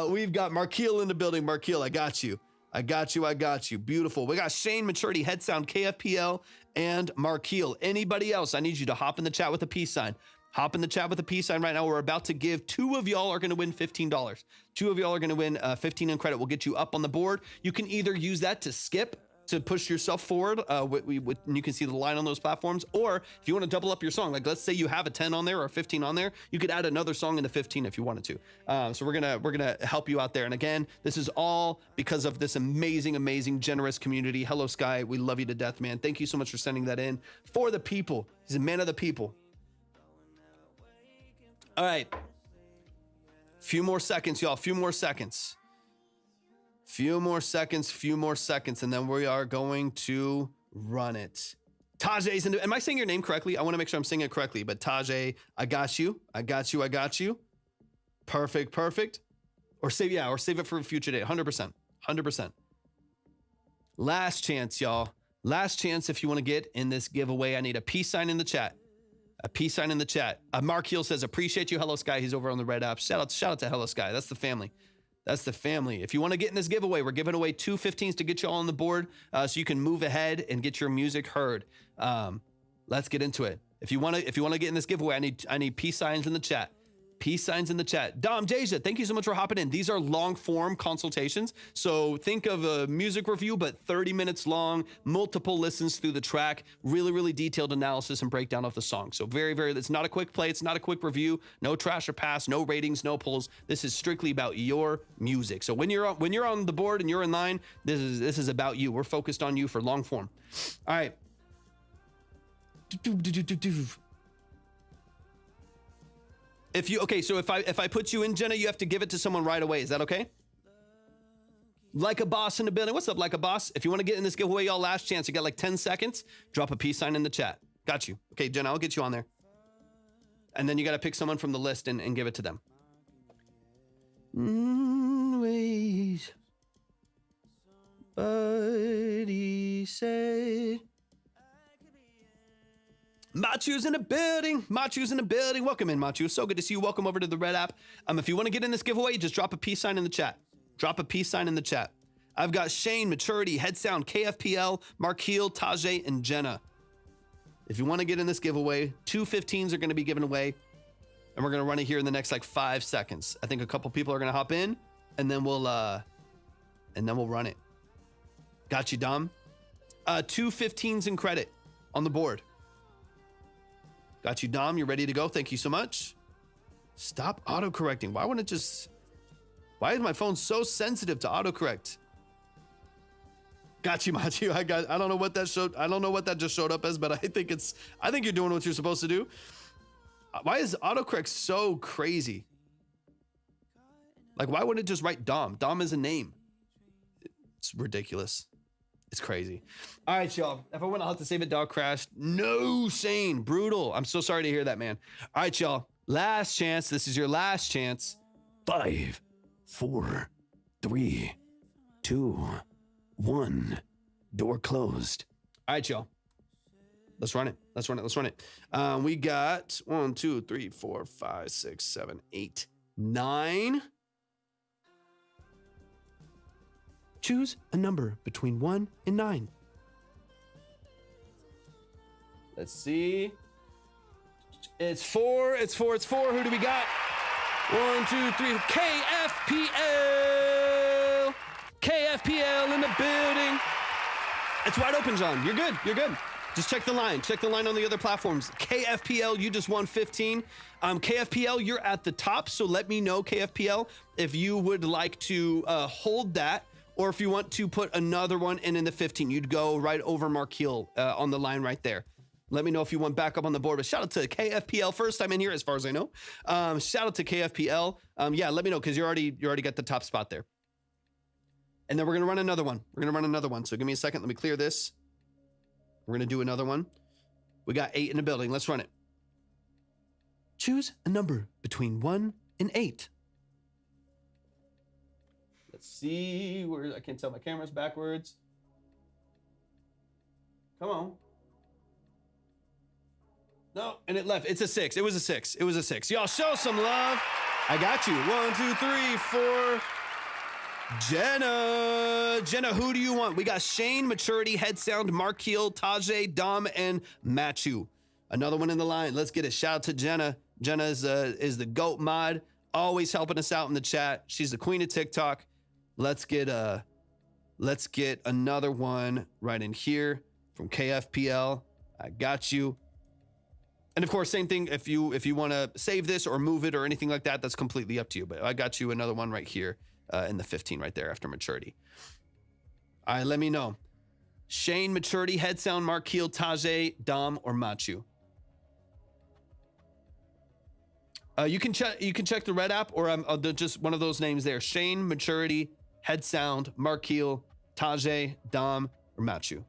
We've got Markeel in the building. Markeel, I got you. Beautiful. We got Shane, Maturity, Head Sound, KFPL, and Markeel. Anybody else? I need you to hop in the chat with a peace sign. Hop in the chat with a peace sign right now. We're about to give 2 of y'all are going to win $15. 2 of y'all are going to win 15 in credit. We'll get you up on the board. You can either use that to skip to push yourself forward. You can see the line on those platforms. Or if you want to double up your song, like let's say you have a 10 on there or a 15 on there, you could add another song into 15 if you wanted to. So we're gonna help you out there. And again, this is all because of this amazing, generous community. Hello, Sky. We love you to death, man. Thank you so much for sending that in for the people. He's a man of the people. All right. Few more seconds, y'all. Few more seconds. Few more seconds, and then we are going to run it. Tajay's am I saying your name correctly? I want to make sure I'm saying it correctly, but Tajay, I got you. Perfect. Or save it for a future day. 100%. Last chance, y'all. Last chance if you want to get in this giveaway. I need a peace sign in the chat. Mark Heel says, appreciate you. Hello, Sky. He's over on the Red app. Shout out to Hello, Sky. That's the family. If you want to get in this giveaway, we're giving away 2 15s to get you all on the board so you can move ahead and get your music heard. Let's get into it. If you want to get in this giveaway, I need peace signs in the chat. Dom Jasia, thank you so much for hopping in. These are long form consultations. So think of a music review, but 30 minutes long, multiple listens through the track, really detailed analysis and breakdown of the song. So very, it's not a quick play. It's not a quick review. No trash or pass, no ratings, no polls. This is strictly about your music. So when you're on the board and you're in line, this is about you. We're focused on you for long form. All right. If I put you in, Jenna, you have to give it to someone right away. Is that okay? Like a boss in the building. What's up, like a boss? If you want to get in this giveaway, y'all, last chance. You got like 10 seconds. Drop a peace sign in the chat. Got you. Okay, Jenna, I'll get you on there. And then you got to pick someone from the list and give it to them. Ways. Buddy said. Matchu's in the building. Welcome in, Matchu. So good to see you. Welcome over to the Red app. If you want to get in this giveaway, just drop a peace sign in the chat. I've got Shane, Maturity, Head Sound, KFPL, Markeel, Tajay, and Jenna. If you want to get in this giveaway, 2 15s are going to be given away, and we're going to run it here in the next 5 seconds. I think a couple people are going to hop in, and then we'll run it. Got you, Dom. 2 15s in credit on the board. Got you, Dom. You're ready to go. Thank you so much. Stop autocorrecting. Why is my phone so sensitive to autocorrect? Got you, Matthew. I don't know what that just showed up as, but I think you're doing what you're supposed to do. Why is autocorrect so crazy? Why wouldn't it just write Dom? Dom is a name. It's ridiculous. It's crazy. All right, y'all. If I want to have to save it, dog crashed. No, Shane. Brutal. I'm so sorry to hear that, man. All right, y'all. Last chance. This is your last chance. 5, 4, 3, 2, 1. Door closed. All right, y'all. Let's run it. We got 1, 2, 3, 4, 5, 6, 7, 8, 9. Choose a number between 1 and 9. Let's see. It's 4. Who do we got? 1, 2, 3. KFPL in the building. It's wide open, John. You're good. Just check the line. On the other platforms. KFPL, you just won 15. KFPL, you're at the top. So let me know, KFPL, if you would like to hold that. Or if you want to put another one in the 15, you'd go right over Markeel on the line right there. Let me know if you want back up on the board. But shout out to KFPL. First time in here, as far as I know. Shout out to KFPL. Yeah, let me know because you already got the top spot there. And then we're gonna run another one. So give me a second. Let me clear this. We're gonna do another one. We got 8 in the building. Let's run it. Choose a number between 1 and 8. Let's see where I can't tell my camera's backwards. Come on. No, and it left. It's a 6. It was a 6. Y'all show some love. I got you. 1, 2, 3, 4. Jenna, who do you want? We got Shane, Maturity, Head Sound, Markeel, Tajay, Dom, and Matchu. Another one in the line. Let's get it. Shout out to Jenna. Jenna is the GOAT mod. Always helping us out in the chat. She's the queen of TikTok. Let's get Let's get another one right in here from KFPL. I got you. And of course, same thing. If you want to save this or move it or anything like that, that's completely up to you. But I got you another one right here in the 15 right there after maturity. All right, let me know. Shane, maturity, head sound, Markeel, Tajay, Dom, or Matchu. You can check the Red app or just one of those names there. Shane, maturity, head sound, Markeel, Tajay, Dom, or Matchu.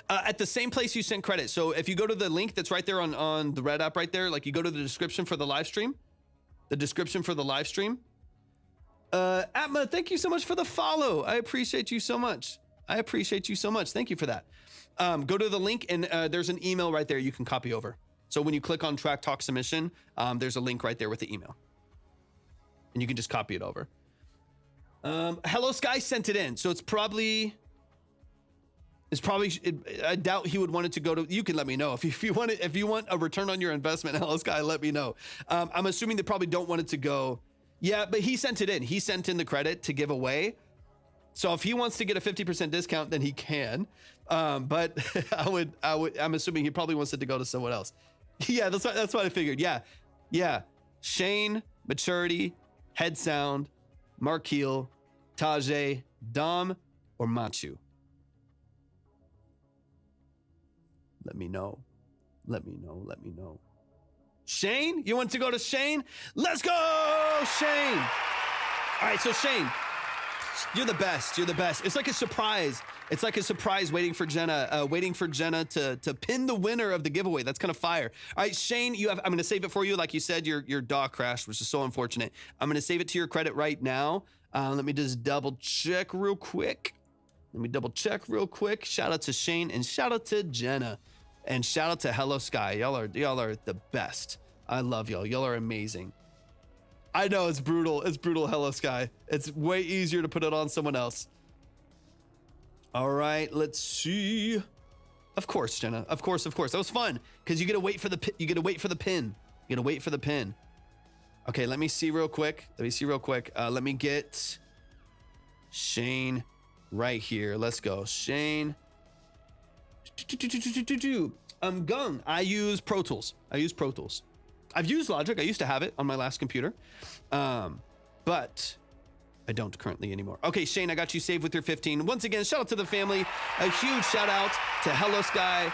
At the same place you sent credit. So if you go to the link that's right there on the Red app right there, like you go to the description for the live stream, Atma, thank you so much for the follow. I appreciate you so much. Thank you for that. Go to the link and there's an email right there you can copy over. So when you click on Track Talk Submission, there's a link right there with the email. And you can just copy it over. Hello Sky sent it in. So I doubt he would want it to go to, you can let me know if you want a return on your investment. Hello Sky, let me know. I'm assuming they probably don't want it to go. Yeah, but he sent it in. He sent in the credit to give away. So if he wants to get a 50% discount, then he can. But I'm assuming he probably wants it to go to someone else. Yeah, that's what I figured. Yeah. Shane, maturity, head sound, Markeel, Tajay, Dom, or Matchu. Let me know. Shane, you want to go to Shane? Let's go, Shane. All right, so Shane, you're the best. It's like a surprise. Waiting for Jenna to pin the winner of the giveaway. That's kind of fire. All right, Shane, I'm going to save it for you. Like you said, your DAW crashed, which is so unfortunate. I'm going to save it to your credit right now. Let me just double check real quick. Shout out to Shane and shout out to Jenna. And shout out to Hello Sky. Y'all are the best. I love y'all. Y'all are amazing. I know it's brutal. Hello Sky. It's way easier to put it on someone else. All right, let's see. Of course, Jenna. Of course. That was fun because you get to wait for the pin. Okay, let me see real quick. Let me get Shane right here. Let's go, Shane. Gung. I use Pro Tools. I've used Logic. I used to have it on my last computer, but I don't currently anymore. Okay, Shane, I got you saved with your 15. Once again, shout out to the family. A huge shout out to Hello Sky.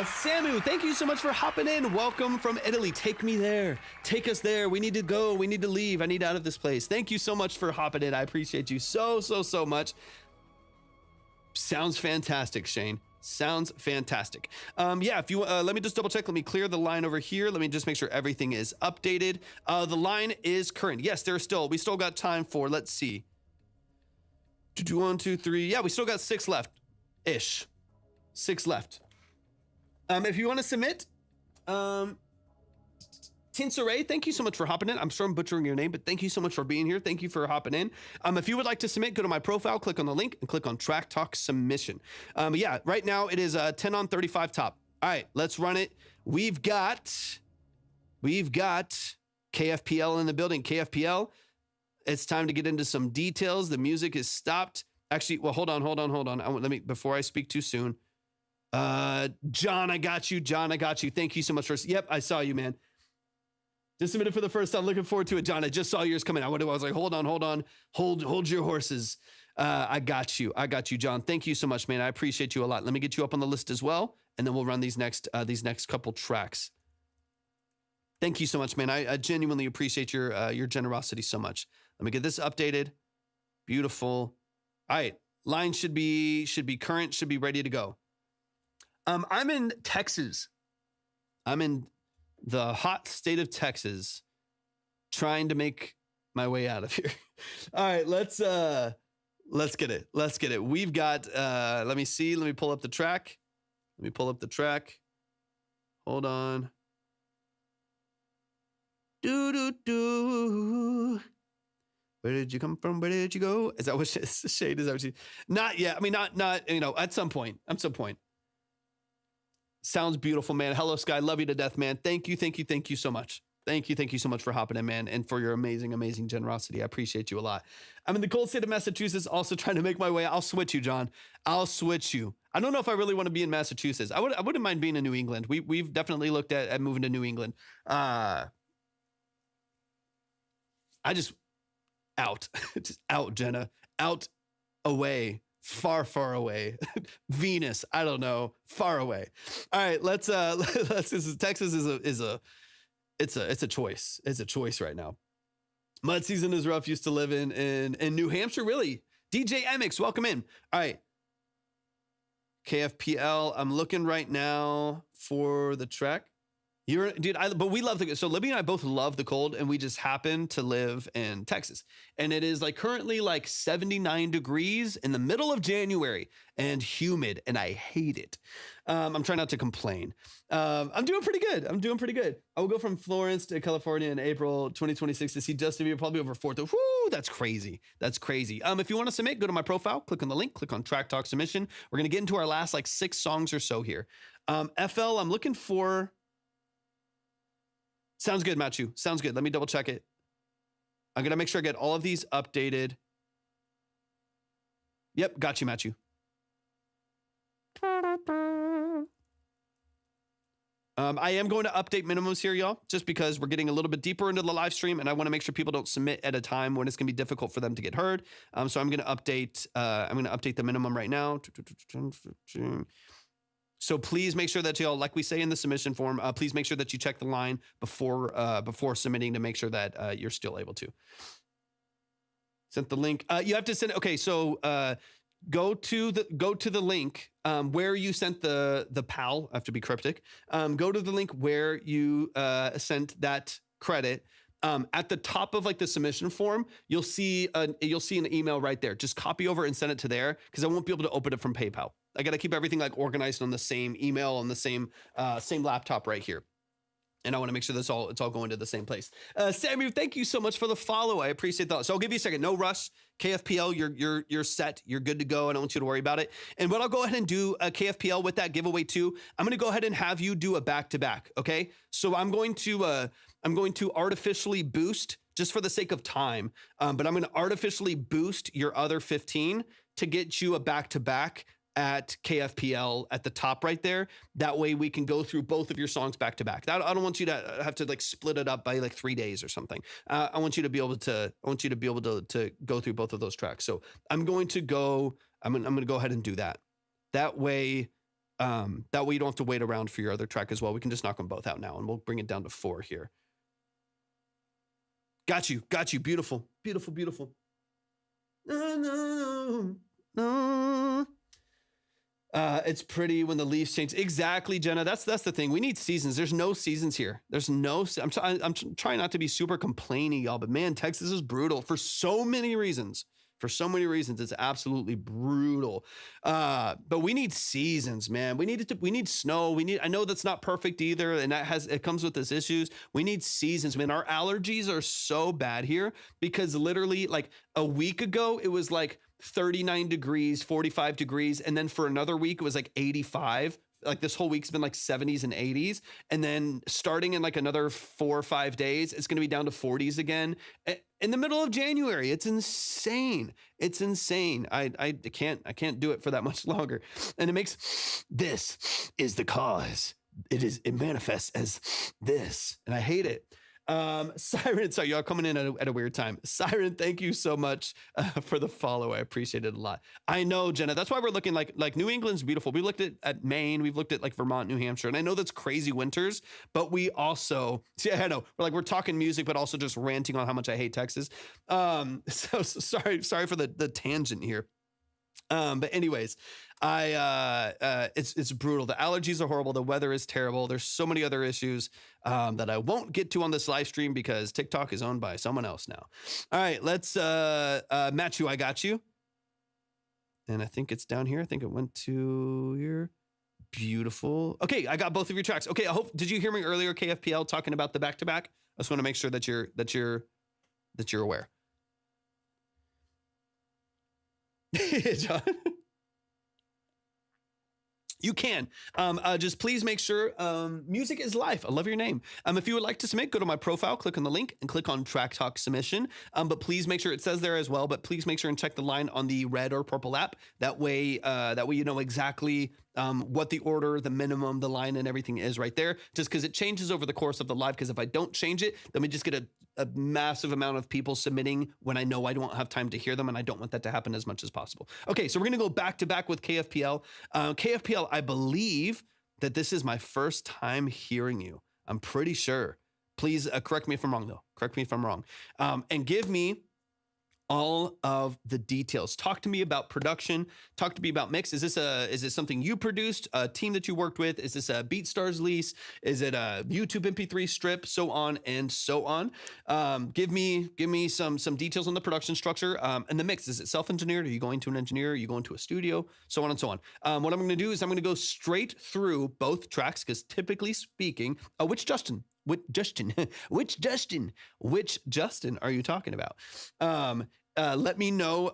Samu, thank you so much for hopping in. Welcome from Italy. Take me there. Take us there. We need to go. We need to leave. I need out of this place. Thank you so much for hopping in. I appreciate you so much. Sounds fantastic, Shane. Sounds fantastic. Yeah, if you let me just double check. Let me clear the line over here. Let me just make sure everything is updated. The line is current. Yes, we still got time for, let's see. 1, 2, 3. Yeah, we still got 6 left ish. 6 left. If you want to submit, Tinseray, thank you so much for hopping in. I'm sure I'm butchering your name, but thank you so much for being here. Thank you for hopping in. If you would like to submit, go to my profile, click on the link, and click on Track Talk Submission. Yeah, right now it is 10 on 35 top. All right, let's run it. We've got KFPL in the building. KFPL, it's time to get into some details. The music is stopped. Actually, well, hold on. Before I speak too soon. John, I got you. Thank you so much for, yep, I saw you, man. Just submitted for the first time. Looking forward to it, John. I just saw yours coming. I was like, hold on. Hold your horses. I got you, John. Thank you so much, man. I appreciate you a lot. Let me get you up on the list as well, and then we'll run these next couple tracks. Thank you so much, man. I genuinely appreciate your generosity so much. Let me get this updated. Beautiful. All right, line should be current. Should be ready to go. I'm in Texas. I'm in the hot state of Texas, trying to make my way out of here. All right, let's get it. We've got, let me see. Let me pull up the track. Hold on. Do. Where did you come from? Where did you go? Is that what Shade is? That what you? Not yet. I mean, not. At some point. Sounds beautiful, man. Hello, Sky. Love you to death, man. Thank you so much. Thank you so much for hopping in, man, and for your amazing generosity. I appreciate you a lot. I'm in the cold state of Massachusetts, also trying to make my way. I'll switch you, John. I'll switch you. I don't know if I really want to be in Massachusetts. I wouldn't mind being in New England. We've definitely looked at moving to New England. I just out, just out, Jenna, out, away, far away. Venus, I don't know, far away. All right, let's Texas is a choice. It's a choice right now. Mud season is rough. Used to live in New Hampshire, really. DJ Emix, welcome in. All right. KFPL, I'm looking right now for the track. But we love so Libby and I both love the cold, and we just happen to live in Texas. And it is like currently like 79 degrees in the middle of January and humid, and I hate it. I'm trying not to complain. I'm doing pretty good. I will go from Florence to California in April 2026 to see Justin Bieber, probably over 4th. Whoo, that's crazy. If you want to submit, go to my profile, click on the link, click on Track Talk Submission. We're going to get into our last like 6 songs or so here. FL, I'm looking for... Sounds good, Matchu. Sounds good. Let me double check it. I'm going to make sure I get all of these updated. Yep, got you, Matchu. I am going to update minimums here, y'all, just because we're getting a little bit deeper into the live stream, and I want to make sure people don't submit at a time when it's going to be difficult for them to get heard. So I'm going to update. The minimum right now. So please make sure that y'all, like we say in the submission form, please make sure that you check the line before submitting to make sure that you're still able to. Sent the link. You have to send. Okay, so go to the link where you sent the PAL. I have to be cryptic. Go to the link where you sent that credit. At the top of like the submission form, you'll see an email right there. Just copy over and send it to there, because I won't be able to open it from PayPal. I got to keep everything like organized on the same email on the same laptop right here. And I want to make sure it's all going to the same place. Sammy, thank you so much for the follow. I appreciate that. So I'll give you a second. No rush. KFPL, you're set. You're good to go. I don't want you to worry about it. And what I'll go ahead and do KFPL with that giveaway too. I'm going to go ahead and have you do a back-to-back. Okay. So I'm going to artificially boost, just for the sake of time. But I'm going to artificially boost your other 15 to get you a back-to-back at KFPL at the top right there. That way we can go through both of your songs back to back. I don't want you to have to like split it up by like 3 days or something. I want you to be able to go through both of those tracks. So I'm going to go ahead and do that. That way you don't have to wait around for your other track as well. We can just knock them both out now, and we'll bring it down to 4 here. Got you. Beautiful. No. It's pretty when the leaves change. Exactly, Jenna. That's the thing. We need seasons. There's no seasons here. I'm trying not to be super complainy, y'all, but man, Texas is brutal for so many reasons. It's absolutely brutal. But we need seasons, man. We need snow. I know that's not perfect either, and it comes with its issues. We need seasons, man. Our allergies are so bad here because literally like a week ago, it was like 39 degrees, 45 degrees. And then for another week, it was like 85. Like this whole week's been like 70s and 80s. And then starting in like another 4 or 5 days, it's going to be down to 40s again in the middle of January. It's insane. I can't do it for that much longer. And this is the cause. It manifests as this, and I hate it. Siren, sorry, y'all coming in at a weird time. Siren, thank you so much for the follow. I appreciate it a lot. I know, Jenna, that's why we're looking like New England's beautiful. We looked at Maine, we've looked at like Vermont, New Hampshire, and I know that's crazy winters, but we also, I know we're talking music, but also just ranting on how much I hate Texas. So sorry for the tangent here. But anyways, it's brutal. The allergies are horrible. The weather is terrible. There's so many other issues that I won't get to on this live stream because TikTok is owned by someone else now. All right, let's Matchu, I got you. And I think it's down here. I think it went to here. Beautiful. Okay, I got both of your tracks. Okay, did you hear me earlier, KFPL, talking about the back-to-back? I just want to make sure that you're aware. John. You can. Just please make sure music is life. I love your name. If you would like to submit, go to my profile, click on the link, and click on Track Talk Submission. But please make sure it says there as well. But please make sure and check the line on the red or purple app. That way you know exactly what the order, the minimum, the line, and everything is right there. Just because it changes over the course of the live. Because if I don't change it, then we just get a massive amount of people submitting when I know I don't have time to hear them, and I don't want that to happen as much as possible. Okay, so we're gonna go back to back with KFPL. KFPL, I believe that this is my first time hearing you. I'm pretty sure. Please correct me if I'm wrong, though. Correct me if I'm wrong. And give me all of the details. Talk to me about production. Talk to me about mix. Is this something you produced? A team that you worked with? Is this a BeatStars lease? Is it a YouTube MP3 strip? So on and so on. Give me some details on the production structure and the mix. Is it self-engineered? Are you going to an engineer? Are you going to a studio? So on and so on. What I'm going to do is I'm going to go straight through both tracks because typically speaking, which Justin are you talking about? Let me know.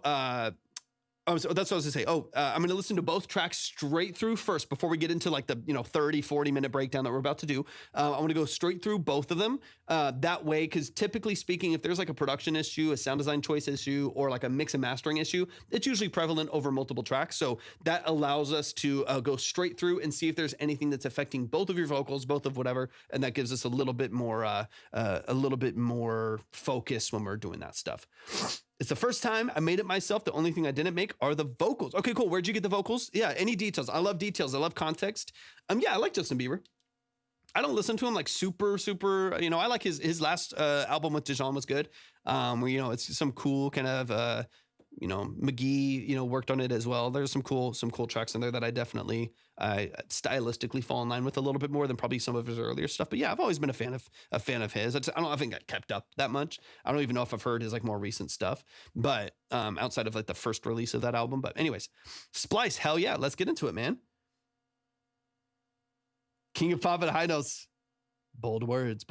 So that's what I was gonna say. I'm gonna listen to both tracks straight through first before we get into like the 30-40 minute breakdown that we're about to do. I want to go straight through both of them. That way, because typically speaking, if there's like a production issue, a sound design choice issue, or like a mix and mastering issue, it's usually prevalent over multiple tracks. So that allows us to go straight through and see if there's anything that's affecting both of your vocals, both of whatever, and that gives us a little bit more focus when we're doing that stuff. It's the first time I made it myself. The only thing I didn't make are the vocals. Okay, cool. Where'd you get the vocals? Yeah, any details. I love details. I love context. Yeah, I like Justin Bieber. I don't listen to him like super, I like his last album with Dijon was good. Where, it's some cool kind of, McGee, worked on it as well. There's some cool tracks in there that I definitely stylistically fall in line with a little bit more than probably some of his earlier stuff. But yeah, I've always been a fan of his. I think I kept up that much. I don't even know if I've heard his like more recent stuff, but outside of like the first release of that album. But anyways, Splice, hell yeah, let's get into it, man. King of Pop and High Notes. Bold words.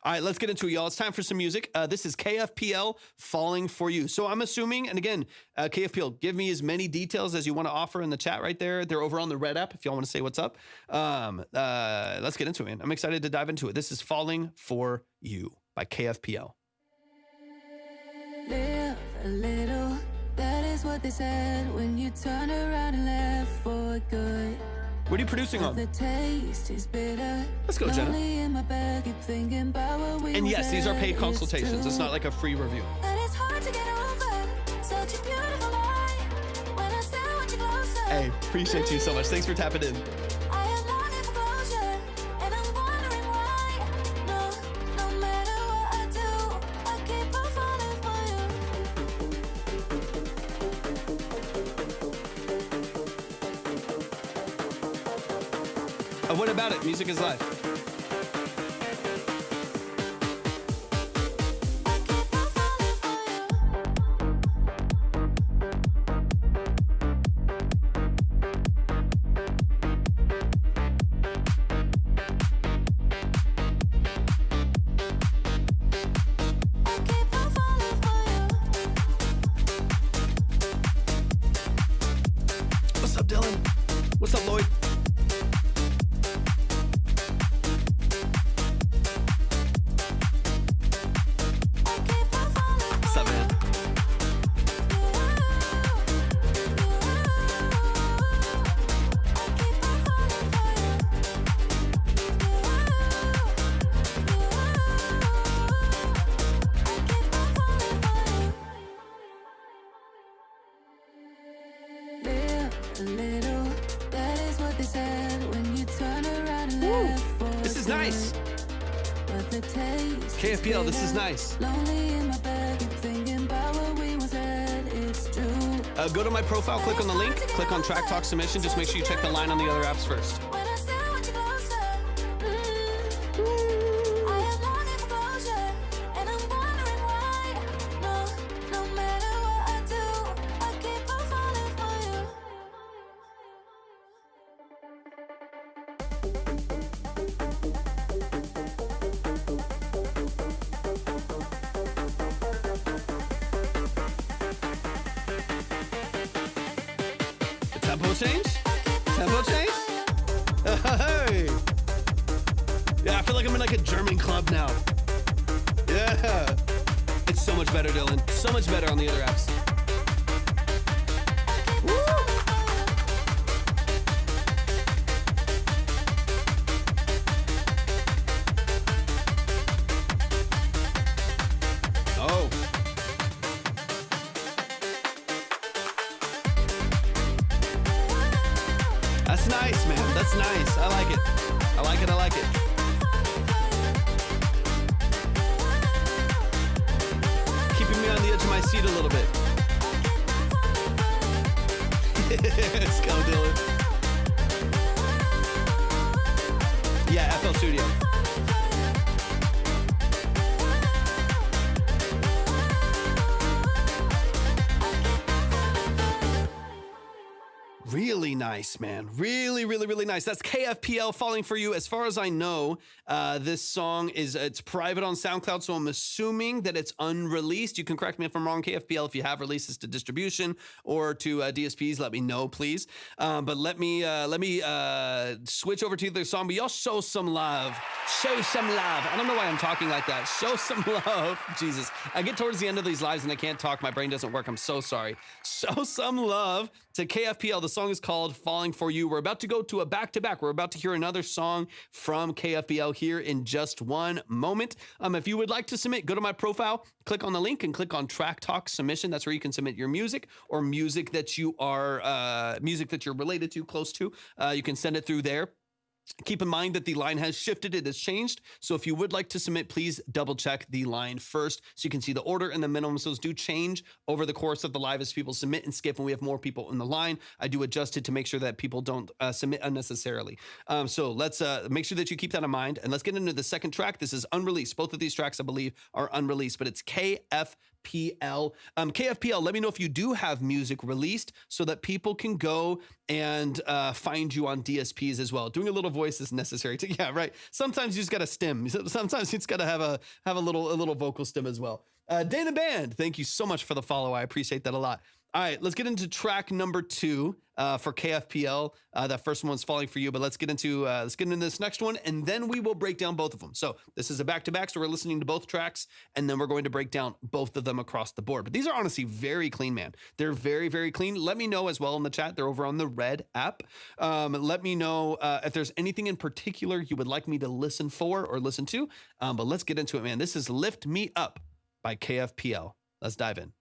All right, let's get into it, y'all. It's time for some music. This is KFPL, Falling For You. So I'm assuming, and again, KFPL, give me as many details as you want to offer in the chat right there. They're over on the Red app if y'all want to say what's up. Let's get into it, man. I'm excited to dive into it. This is Falling For You by KFPL. Live a little, that is what they said when you turned around and left for good. What are you producing on? The taste is bitter. Let's go, Jenna. And yes, these are paid consultations. It's not like a free review. Hey, appreciate you so much. Thanks for tapping in. What about it? Music is life. What's up, Dylan? What's up, Lloyd? This is nice. KFPL, this is nice. Go to my profile, click on the link, click on Track Talk Submission. Just make sure you check the line on the other apps first. Tempo change? Tempo change? Hey! Yeah, I feel like I'm in like a German club now. Yeah. It's so much better, Dylan. So much better on the other apps. Woo! Oh. That's nice, man. That's nice. I like it. I like it. I like it. Keeping me on the edge of my seat a little bit. Let's go, Dylan. Yeah, FL Studio. Really nice, man. Really, really, really nice. That's KFPL, Falling For You. As far as I know, this song it's private on SoundCloud, so I'm assuming that it's unreleased. You can correct me if I'm wrong, KFPL, if you have releases to distribution or to DSPs, let me know, please. But let me switch over to the song. But y'all show some love. Show some love. I don't know why I'm talking like that. Show some love. Jesus. I get towards the end of these lives and I can't talk. My brain doesn't work. I'm so sorry. Show some love to KFPL. The song is called Falling For You. We're about to go to a back-to-back. We're about to hear another song from KFPL here in just one moment. If you would like to submit, go to my profile, click on the link and click on Track Talk Submission. That's where you can submit your music or music that you are, music that you're related to, close to. You can send it through there. Keep in mind that the line has shifted, it has changed. So if you would like to submit, please double check the line first so you can see the order and the minimums. Those do change over the course of the live as people submit and skip and we have more people in the line. I do adjust it to make sure that people don't submit unnecessarily. So let's make sure that you keep that in mind and let's get into the second track. This is unreleased. Both of these tracks, I believe, are unreleased, but it's KFPL. KFPL, let me know if you do have music released so that people can go and find you on DSPs as well. Doing a little voice is necessary too. Yeah, right. Sometimes you just got to stem. Sometimes you just got to have a little vocal stem as well. Dana Band, thank you so much for the follow. I appreciate that a lot. All right, let's get into track number 2 for KFPL. That first one's Falling For You, but let's get into this next one, and then we will break down both of them. So this is a back-to-back, so we're listening to both tracks, and then we're going to break down both of them across the board. But these are honestly very clean, man. They're very, very clean. Let me know as well in the chat. They're over on the Red app. Let me know if there's anything in particular you would like me to listen for or listen to. But let's get into it, man. This is Lift Me Up by KFPL. Let's dive in.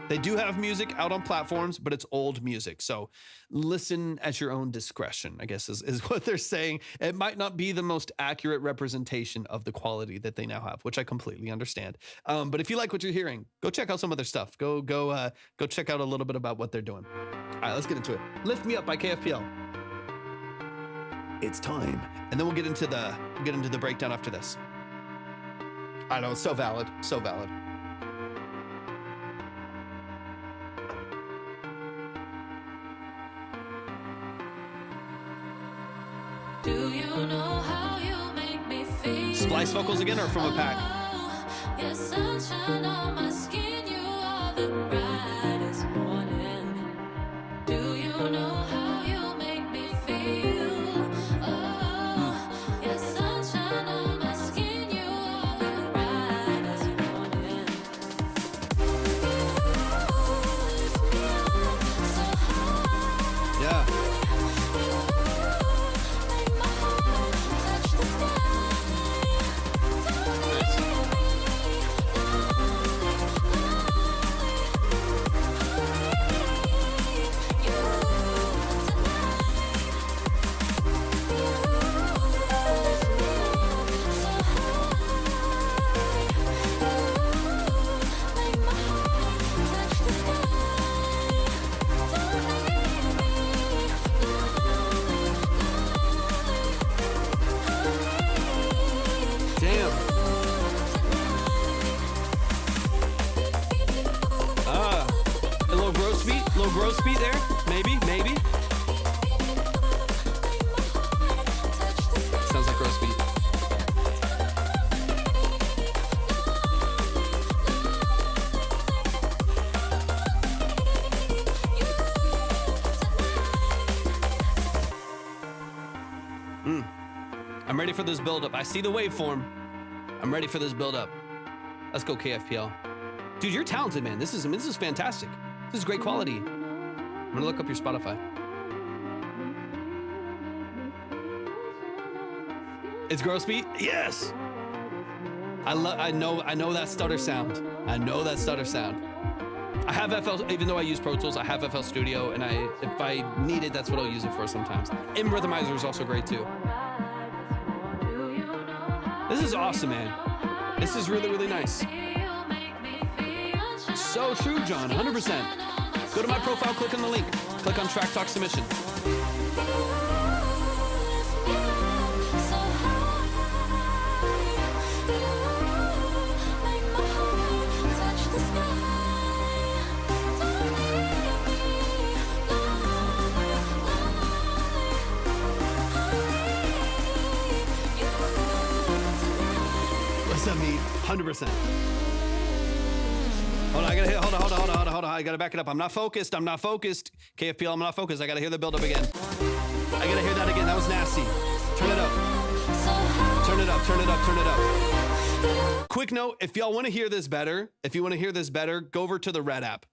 They do have music out on platforms, but it's old music. So listen at your own discretion, I guess is what they're saying. It might not be the most accurate representation of the quality that they now have, which I completely understand. But if you like what you're hearing, go check out some of their stuff. Go check out a little bit about what they're doing. All right, let's get into it. Lift Me Up by KFPL. It's time. And then we'll get into the breakdown after this. I know, it's so valid. So valid. Do you know how you make me feel? Splice vocals again or from a pack? Your sunshine on my skin, you are the brightest morning. Do you know how you make me feel? Oh, your sunshine on my skin, you are the brightest morning. You lift me up so high. Yeah. Growth speed there? Maybe. Sounds like growth speed. I'm ready for this build-up. I see the waveform. I'm ready for this build-up. Let's go, KFPL. Dude, you're talented, man. This is fantastic. This is great quality. I'm gonna look up your Spotify. It's gross beat? Yes! I know that stutter sound. I know that stutter sound. I have FL, even though I use Pro Tools, I have FL Studio, and if I need it, that's what I'll use it for sometimes. M Rhythmizer is also great too. This is awesome, man. This is really, really nice. So true, John, 100%. Go to my profile, click on the link. Click on Track Talk Submission. What's up, me? 100%. Hold on, I gotta hit. Hold on. I gotta back it up. I'm not focused. KFPL, I'm not focused. I gotta hear the build up again. I gotta hear that again. That was nasty. Turn it up. Quick note, if y'all wanna hear this better, go over to the Red app.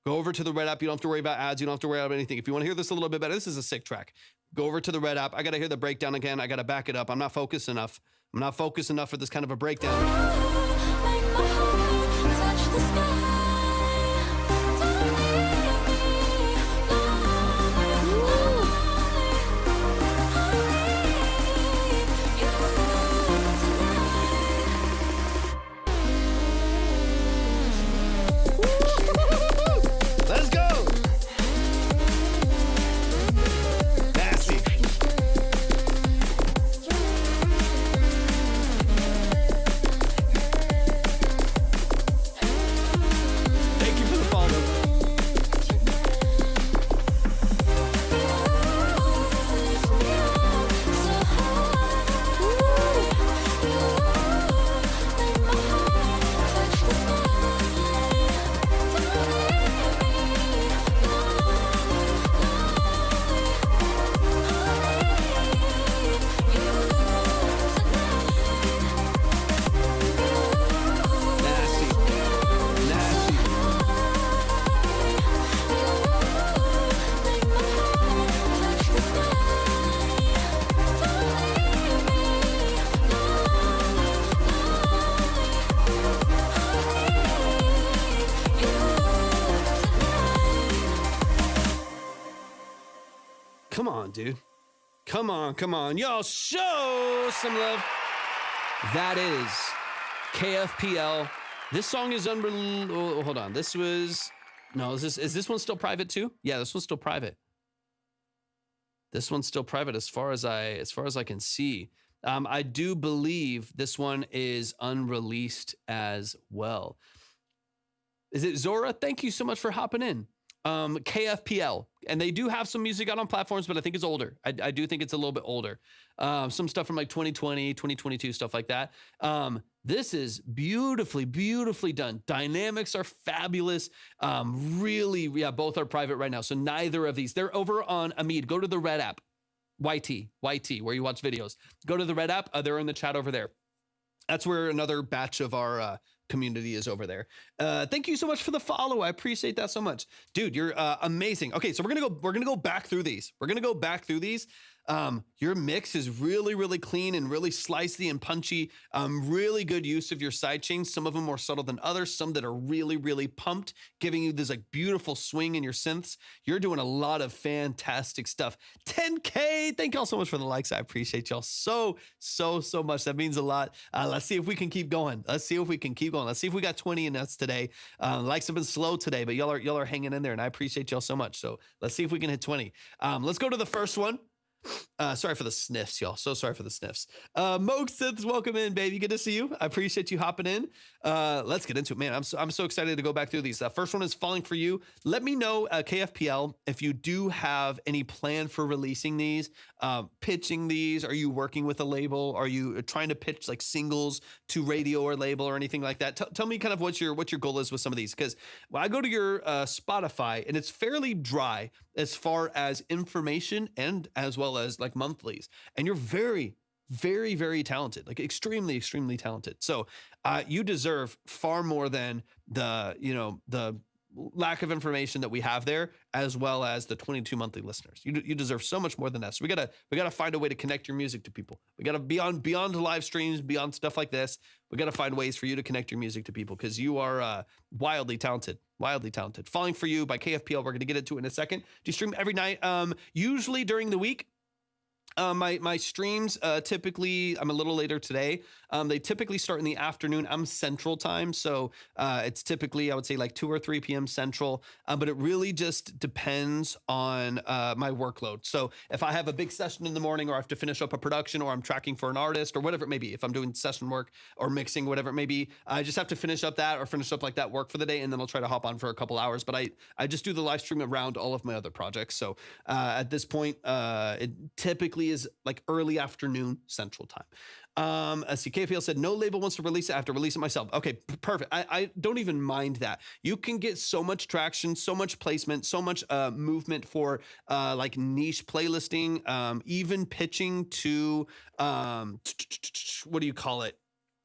You don't have to worry about ads. You don't have to worry about anything. If you wanna hear this a little bit better, this is a sick track. Go over to the Red app. I gotta hear the breakdown again. I gotta back it up. I'm not focused enough for this kind of a breakdown. Let's go! Nasty. Thank you for the follow. Come on, dude. Come on. Y'all show some love. That is KFPL. This song is hold on. Is this one still private too? Yeah, this one's still private. This one's still private as far as I can see. I do believe this one is unreleased as well. Is it Zora? Thank you so much for hopping in. KFPL, and they do have some music out on platforms, but I think it's older. I do think it's a little bit older. Some stuff from like 2020, 2022, stuff like that. This is beautifully done. Dynamics are fabulous. Really, yeah, both are private right now. So neither of these, they're over on Amid. Go to the Red app, YT, where you watch videos. Go to the Red app. They're in the chat over there. That's where another batch of our community is over there. Thank you so much for the follow. I appreciate that so much, dude. You're amazing. Okay, so we're gonna go back through these. Your mix is really clean and really slicey and punchy. Really good use of your side chains. Some of them more subtle than others. Some that are really pumped, giving you this like beautiful swing in your synths. You're doing a lot of fantastic stuff. 10K. Thank y'all so much for the likes. I appreciate y'all so much. That means a lot. Let's see if we can keep going. Let's see if we got 20 in us today. Likes have been slow today, but y'all are hanging in there, and I appreciate y'all so much. So let's see if we can hit 20. Let's go to the first one. Sorry for the sniffs, y'all. So sorry for the sniffs. Moog Synths, welcome in, baby. Good to see you. I appreciate you hopping in. Let's get into it, man. I'm so excited to go back through these. First one is Falling for You. Let me know, KFPL, if you do have any plan for releasing these, pitching these. Are you working with a label? Are you trying to pitch like singles to radio or label or anything like that? Tell me kind of what your goal is with some of these, because I go to your Spotify and it's fairly dry as far as information and as well as like monthlies, and you're very very, very talented, like extremely, extremely talented. So you deserve far more than the lack of information that we have there, as well as the 22 monthly listeners. You deserve so much more than that. So we gotta find a way to connect your music to people. We gotta beyond live streams, beyond stuff like this. We gotta find ways for you to connect your music to people, because you are wildly talented. Wildly talented. Falling for You by KFPL. We're gonna get into it in a second. Do you stream every night? Usually during the week. My streams typically, I'm a little later today. They typically start in the afternoon. I'm Central Time, so it's typically, I would say, like 2 or 3 p.m. Central. But it really just depends on my workload. So if I have a big session in the morning, or I have to finish up a production, or I'm tracking for an artist, or whatever it may be, if I'm doing session work or mixing, whatever it may be, I just have to finish up that, or finish up like that work for the day, and then I'll try to hop on for a couple hours. But I just do the live stream around all of my other projects. So at this point, it typically is like early afternoon Central Time. CKPL said, no label wants to release it. I have to release it myself. Okay, perfect. I don't even mind that. You can get so much traction, so much placement, so much movement for like niche playlisting, even pitching to, what do you call it?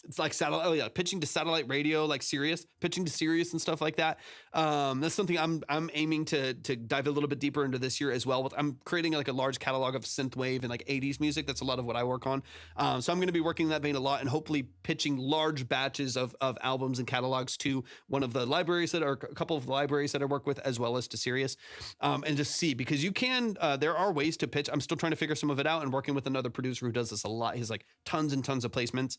It's like satellite. Oh yeah, pitching to satellite radio, like Sirius, pitching to Sirius and stuff like that. That's something I'm aiming to dive a little bit deeper into this year as well. I'm creating like a large catalog of synthwave and like 80s music. That's a lot of what I work on. So I'm going to be working in that vein a lot, and hopefully pitching large batches of albums and catalogs to one of the libraries that are a couple of the libraries that I work with, as well as to Sirius, and just see, because you can. There are ways to pitch. I'm still trying to figure some of it out, and working with another producer who does this a lot. He's like tons and tons of placements.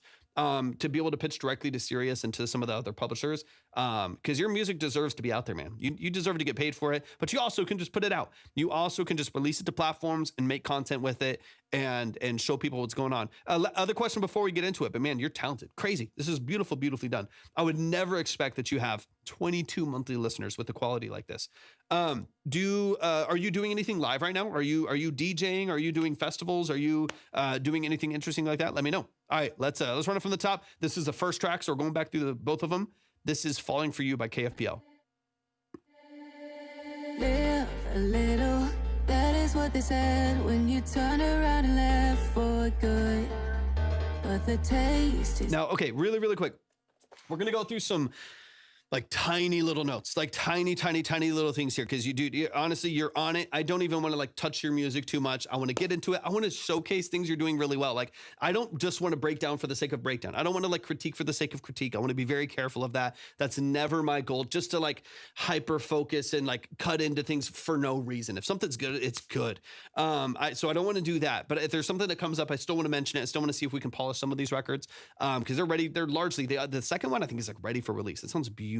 To be able to pitch directly to Sirius and to some of the other publishers, because your music deserves to be out there, man. You deserve to get paid for it, but you also can just put it out. You also can just release it to platforms and make content with it, and show people what's going on. Other question before we get into it, but man, you're talented, crazy. This is beautiful, beautifully done. I would never expect that you have 22 monthly listeners with a quality like this. Are you doing anything live right now? Are you DJing? Are you doing festivals? Are you doing anything interesting like that? Let me know. All right, let's run it from the top. This is the first track, so we're going back through both of them. This is Falling for You by KFPL. Live a little, that is what they said when you turned around and left for good. But the taste is... Now, okay, really, really quick. We're going to go through some like tiny little notes, like tiny little things here. Cause honestly, you're on it. I don't even want to like touch your music too much. I want to get into it. I want to showcase things you're doing really well. Like, I don't just want to break down for the sake of breakdown. I don't want to like critique for the sake of critique. I want to be very careful of that. That's never my goal, just to like hyper focus and like cut into things for no reason. If something's good, it's good. So I don't want to do that. But if there's something that comes up, I still want to mention it. I still want to see if we can polish some of these records. Cause they're ready. They're largely, the second one I think is like ready for release. It sounds beautiful.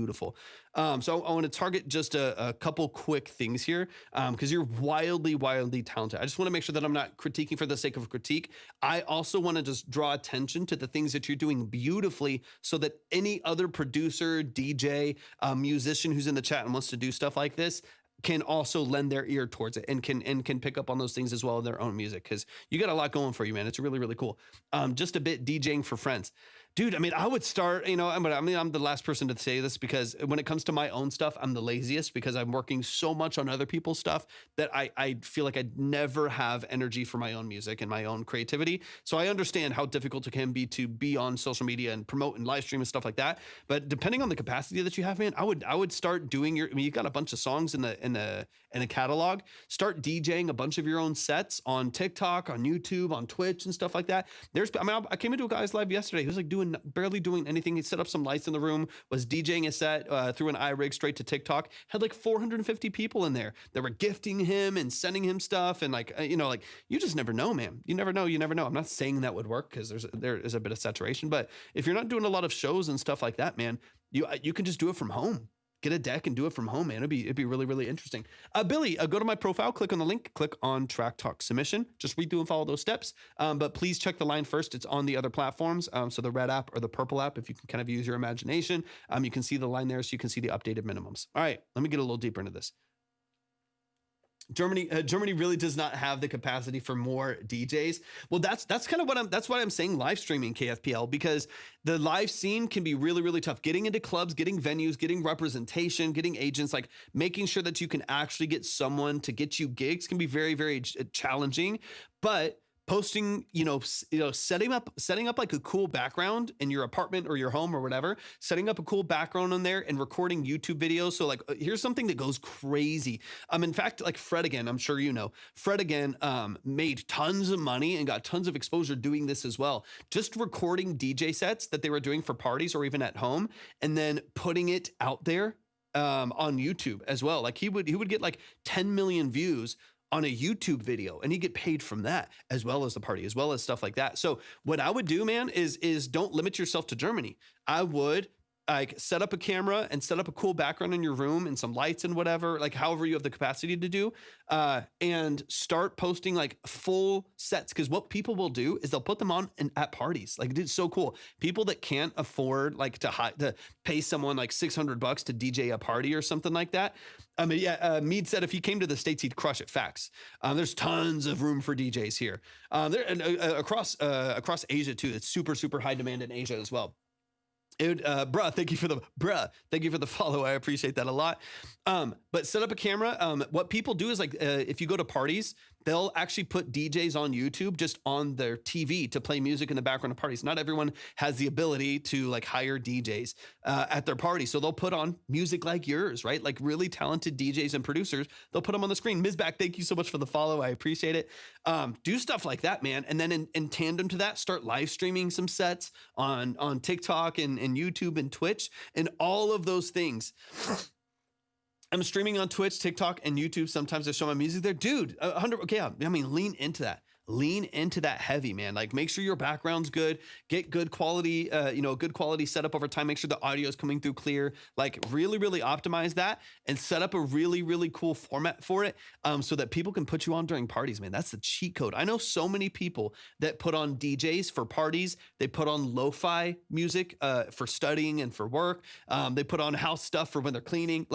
So I want to target just a couple quick things here, because you're wildly talented. I just want to make sure that I'm not critiquing for the sake of critique. I also want to just draw attention to the things that you're doing beautifully, so that any other producer, DJ, musician who's in the chat and wants to do stuff like this can also lend their ear towards it, and can pick up on those things as well in their own music, because you got a lot going for you, man. It's really cool. Just a bit DJing for friends. Dude, I mean, I would start, I'm the last person to say this, because when it comes to my own stuff, I'm the laziest, because I'm working so much on other people's stuff that I feel like I'd never have energy for my own music and my own creativity. So I understand how difficult it can be to be on social media and promote and live stream and stuff like that. But depending on the capacity that you have, man, I would start doing you've got a bunch of songs in a catalog. Start DJing a bunch of your own sets on TikTok, on YouTube, on Twitch and stuff like that. I came into a guy's live yesterday. He was like barely doing anything. He set up some lights in the room, was DJing a set through an iRig straight to TikTok, had like 450 people in there that were gifting him and sending him stuff. And you just never know, man. You never know. I'm not saying that would work, because there is a bit of saturation, but if you're not doing a lot of shows and stuff like that, man, you can just do it from home. Get a deck and do it from home, man. It'd be really interesting. Billy, go to my profile, click on the link, click on Track Talk Submission. Just read through and follow those steps. But please check the line first. It's on the other platforms. So the red app or the purple app, if you can kind of use your imagination, you can see the line there, so you can see the updated minimums. All right, let me get a little deeper into this. Germany really does not have the capacity for more DJs. Well, that's kind of that's why I'm saying live streaming KFPL, because the live scene can be really tough. Getting into clubs, getting venues, getting representation, getting agents, like making sure that you can actually get someone to get you gigs can be very challenging. But posting, setting up like a cool background in your apartment or your home or whatever, setting up a cool background on there and recording YouTube videos. So like, here's something that goes crazy. In fact, like Fred again, I'm sure Fred again made tons of money and got tons of exposure doing this as well. Just recording DJ sets that they were doing for parties or even at home, and then putting it out there on YouTube as well. Like he would get like 10 million views on a YouTube video, and he'd get paid from that, as well as the party, as well as stuff like that. So what I would do, man, is don't limit yourself to Germany. I would like set up a camera and set up a cool background in your room and some lights and whatever, like however you have the capacity to do, and start posting like full sets. Because what people will do is they'll put them on at parties. Like it's so cool. People that can't afford like to pay someone like $600 to DJ a party or something like that. Mead said if he came to the States, he'd crush it. Facts. There's tons of room for DJs here. Across Asia too. It's super, super high demand in Asia as well. Thank you for the follow. I appreciate that a lot. But set up a camera. What people do is like, if you go to parties, they'll actually put DJs on YouTube just on their TV to play music in the background of parties. Not everyone has the ability to like hire DJs at their party. So they'll put on music like yours, right? Like really talented DJs and producers. They'll put them on the screen. Mizbak, thank you so much for the follow. I appreciate it. Do stuff like that, man. And then in tandem to that, start live streaming some sets on TikTok and YouTube and Twitch and all of those things. I'm streaming on Twitch, TikTok, and YouTube. Sometimes I show my music there. Dude, 100. Okay, I mean, lean into that. Lean into that heavy, man. Like make sure your background's good, get good quality, good quality setup over time. Make sure the audio is coming through clear, like really, really optimize that and set up a really, really cool format for it. So that people can put you on during parties, man. That's the cheat code. I know so many people that put on DJs for parties. They put on lo-fi music for studying and for work. They put on house stuff for when they're cleaning.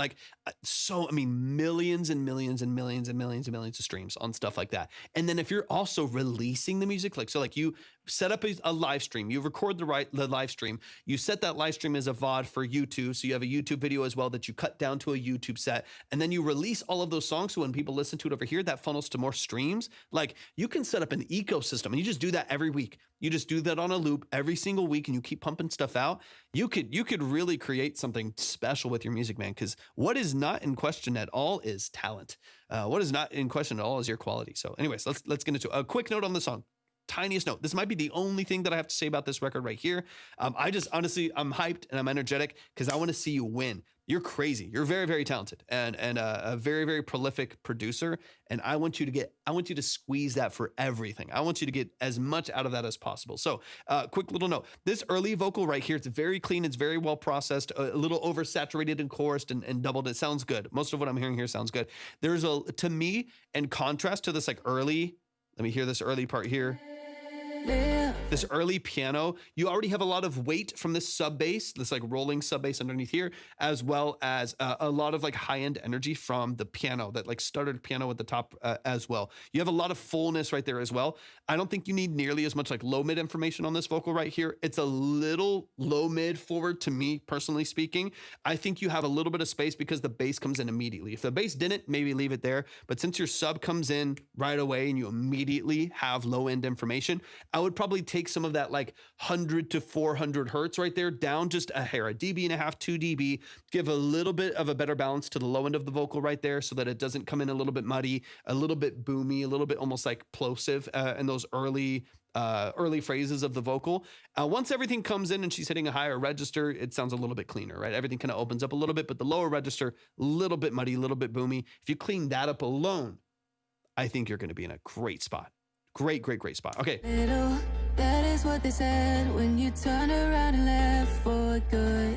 Millions and millions and millions and millions and millions of streams on stuff like that. And then if you're also releasing the music, like you set up a live stream, you record the live stream, you set that live stream as a VOD for YouTube. So you have a YouTube video as well that you cut down to a YouTube set, and then you release all of those songs. So when people listen to it over here, that funnels to more streams. Like you can set up an ecosystem and you just do that every week. You just do that on a loop every single week and you keep pumping stuff out. You could really create something special with your music, man. Because what is not in question at all is talent. What is not in question at all is your quality. So anyways, let's get into a quick note on the song. Tiniest note. This might be the only thing that I have to say about this record right here. I just honestly, I'm hyped and I'm energetic because I want to see you win. You're crazy. You're very, very talented and a very, very prolific producer. And I want you to squeeze that for everything. I want you to get as much out of that as possible. So quick little note, this early vocal right here, it's very clean. It's very well processed, a little oversaturated and chorused and doubled. It sounds good. Most of what I'm hearing here sounds good. There's to me, in contrast to this like early, let me hear this early part here. This early piano, you already have a lot of weight from this sub bass, this like rolling sub bass underneath here, as well as a lot of like high end energy from the piano, that like stuttered piano at the top as well. You have a lot of fullness right there as well. I don't think you need nearly as much like low mid information on this vocal right here. It's a little low mid forward to me, personally speaking. I think you have a little bit of space because the bass comes in immediately. If the bass didn't, maybe leave it there. But since your sub comes in right away and you immediately have low end information, I would probably take some of that like 100 to 400 hertz right there down just a hair, a dB and a half, 2 dB, give a little bit of a better balance to the low end of the vocal right there so that it doesn't come in a little bit muddy, a little bit boomy, a little bit almost like plosive in those early phrases of the vocal. Once everything comes in and she's hitting a higher register, it sounds a little bit cleaner, right? Everything kind of opens up a little bit, but the lower register, a little bit muddy, a little bit boomy. If you clean that up alone, I think you're going to be in a great spot. Great spot. Okay. Little, that is what they said when you turned around and left for good.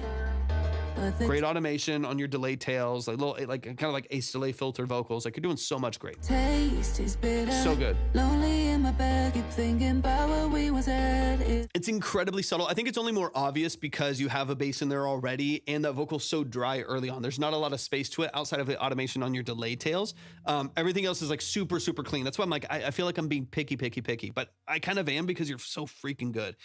Great automation on your delay tails, like little, like kind of like ace delay filter vocals. Like you're doing so much great. Taste is bitter. So good. Lonely in my bed, keep thinking about where we was at. It's incredibly subtle. I think it's only more obvious because you have a bass in there already and that vocal's so dry early on. There's not a lot of space to it outside of the automation on your delay tails. Everything else is like super clean. That's why I'm like, I feel like I'm being picky, but I kind of am because you're so freaking good.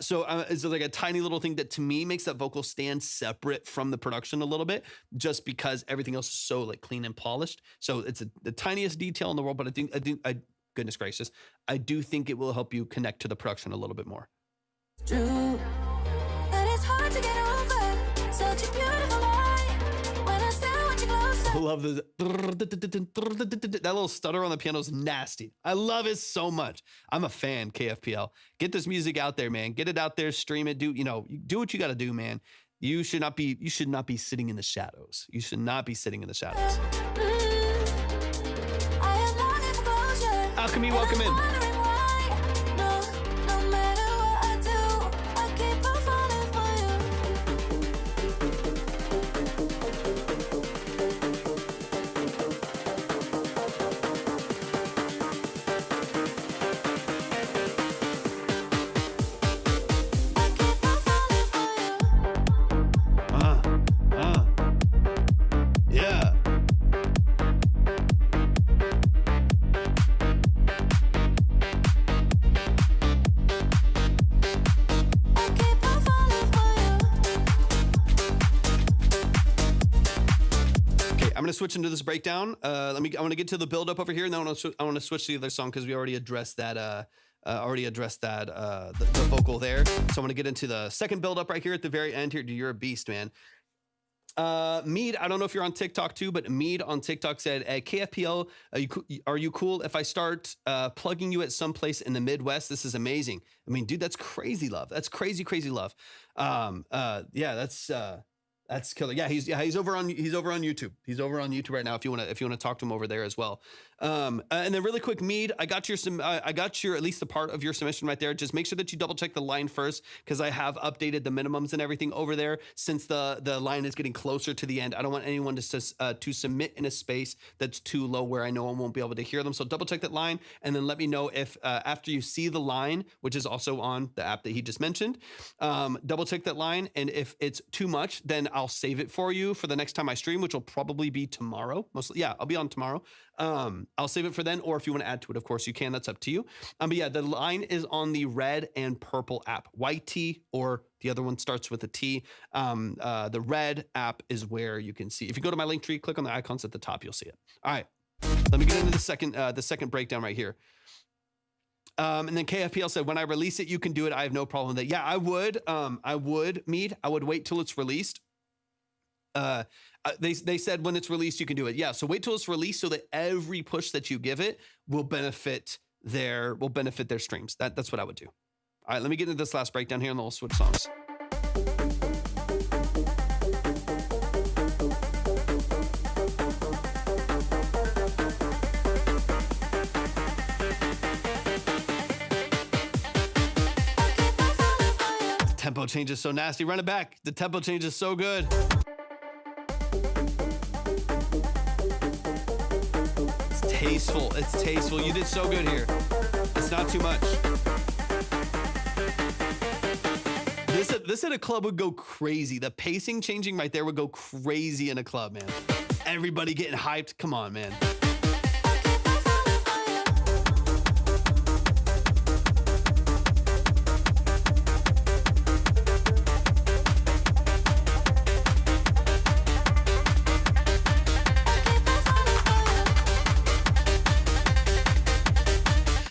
So it's like a tiny little thing that to me makes that vocal stand separate from the production a little bit, just because everything else is so like clean and polished. So it's the tiniest detail in the world, but I think goodness gracious, I do think it will help you connect to the production a little bit more. True, but it's hard to get over such a beautiful lie when I stare at you closer. I love the that little stutter on the piano is nasty. I love it so much. I'm a fan, KFPL. Get this music out there, man. Get it out there, stream it, do what you got to do, man. You should not be sitting in the shadows. You should not be sitting in the shadows. I am longing for closure. Alchemy, welcome in. Wondering why. No matter what I do, I keep on falling for Yeah. Okay, I'm gonna switch into this breakdown. I want to get to the build up over here, and then I want to switch to the other song because we already addressed that. The vocal there. So I'm gonna get into the second build up right here at the very end here. Dude, you're a beast, man. Mead, I don't know if you're on TikTok too, but Mead on TikTok said, KFPL, are you cool if I start plugging you at some place in the Midwest? This is amazing. I mean, dude, that's crazy love. That's crazy, crazy love. Yeah, that's killer. Yeah, he's over on YouTube. He's over on YouTube right now. If you want to talk to him over there as well. And then really quick, Mead, I got your at least the part of your submission right there. Just make sure that you double check the line first, because I have updated the minimums and everything over there since the line is getting closer to the end. I don't want anyone to submit in a space that's too low where I know I won't be able to hear them. So double check that line, and then let me know if after you see the line, which is also on the app that he just mentioned, double check that line, and if it's too much, then I'll save it for you for the next time I stream, which will probably be tomorrow. Mostly, yeah, I'll be on tomorrow. I'll save it for then, or if you want to add to it, of course you can. That's up to you. But yeah, the line is on the red and purple app, YT, or the other one starts with a T. The red app is where you can see. If you go to my link tree, click on the icons at the top, you'll see it. All right, let me get into the second breakdown right here. And then KFPL said, when I release it, you can do it. I have no problem with that. Yeah, I would, Mead. I would wait till it's released. They said when it's released, you can do it. Yeah. So wait till it's released so that every push that you give it will benefit their streams. That's what I would do. All right, let me get into this last breakdown here and then we'll switch songs. The tempo change is so nasty. Run it back. The tempo change is so good. Tasteful. It's tasteful. You did so good here. It's not too much. This at a club would go crazy. The pacing changing right there would go crazy in a club, man. Everybody getting hyped. Come on, man.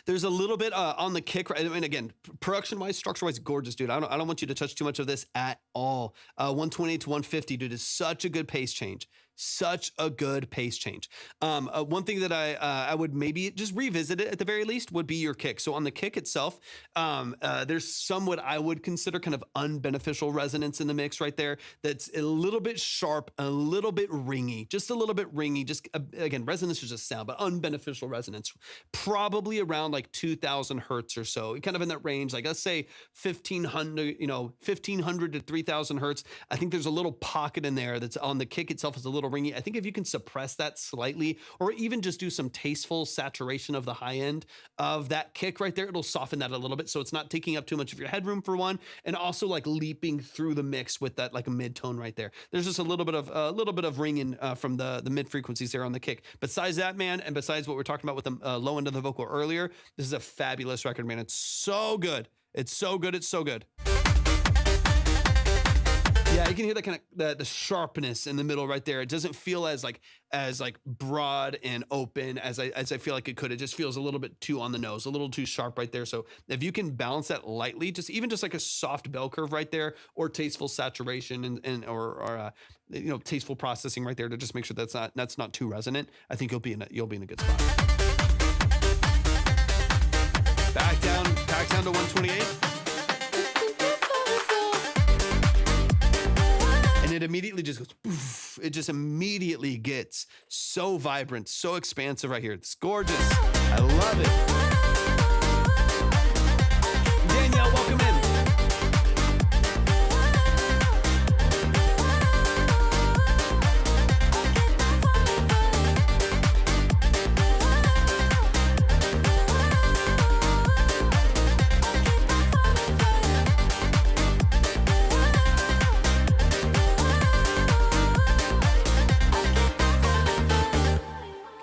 There's a little bit on the kick. I mean, again, production-wise, structure-wise, gorgeous, dude. I don't want you to touch too much of this at all. 128 to 150, dude, is such a good pace change. Such a good pace change. One thing that I would maybe just revisit it at the very least would be your kick. So on the kick itself, there's some what I would consider kind of unbeneficial resonance in the mix right there. That's a little bit sharp, a little bit ringy, just a little bit ringy. Just again, resonance is just sound, but unbeneficial resonance, probably around like 2,000 hertz or so, kind of in that range. Like let's say 1,500 to 3,000 hertz. I think there's a little pocket in there that's on the kick itself is a little ringy. I think if you can suppress that slightly, or even just do some tasteful saturation of the high end of that kick right there, it'll soften that a little bit so it's not taking up too much of your headroom for one, and also like leaping through the mix with that like a mid tone right there. There's just a little bit of ringing from the mid frequencies there on the kick. Besides that, man, and besides what we're talking about with the low end of the vocal earlier, this is a fabulous record, man. It's so good. It's so good. It's so good. Yeah, you can hear that kind of the sharpness in the middle right there. It doesn't feel as broad and open as I feel like it could. It just feels a little bit too on the nose, a little too sharp right there. So if you can balance that lightly, just like a soft bell curve right there, or tasteful saturation or tasteful processing right there to just make sure that's not too resonant, I think you'll be in a good spot. Back down to 128. And it immediately just goes, poof. It just immediately gets so vibrant, so expansive right here. It's gorgeous. I love it. Danielle, welcome in.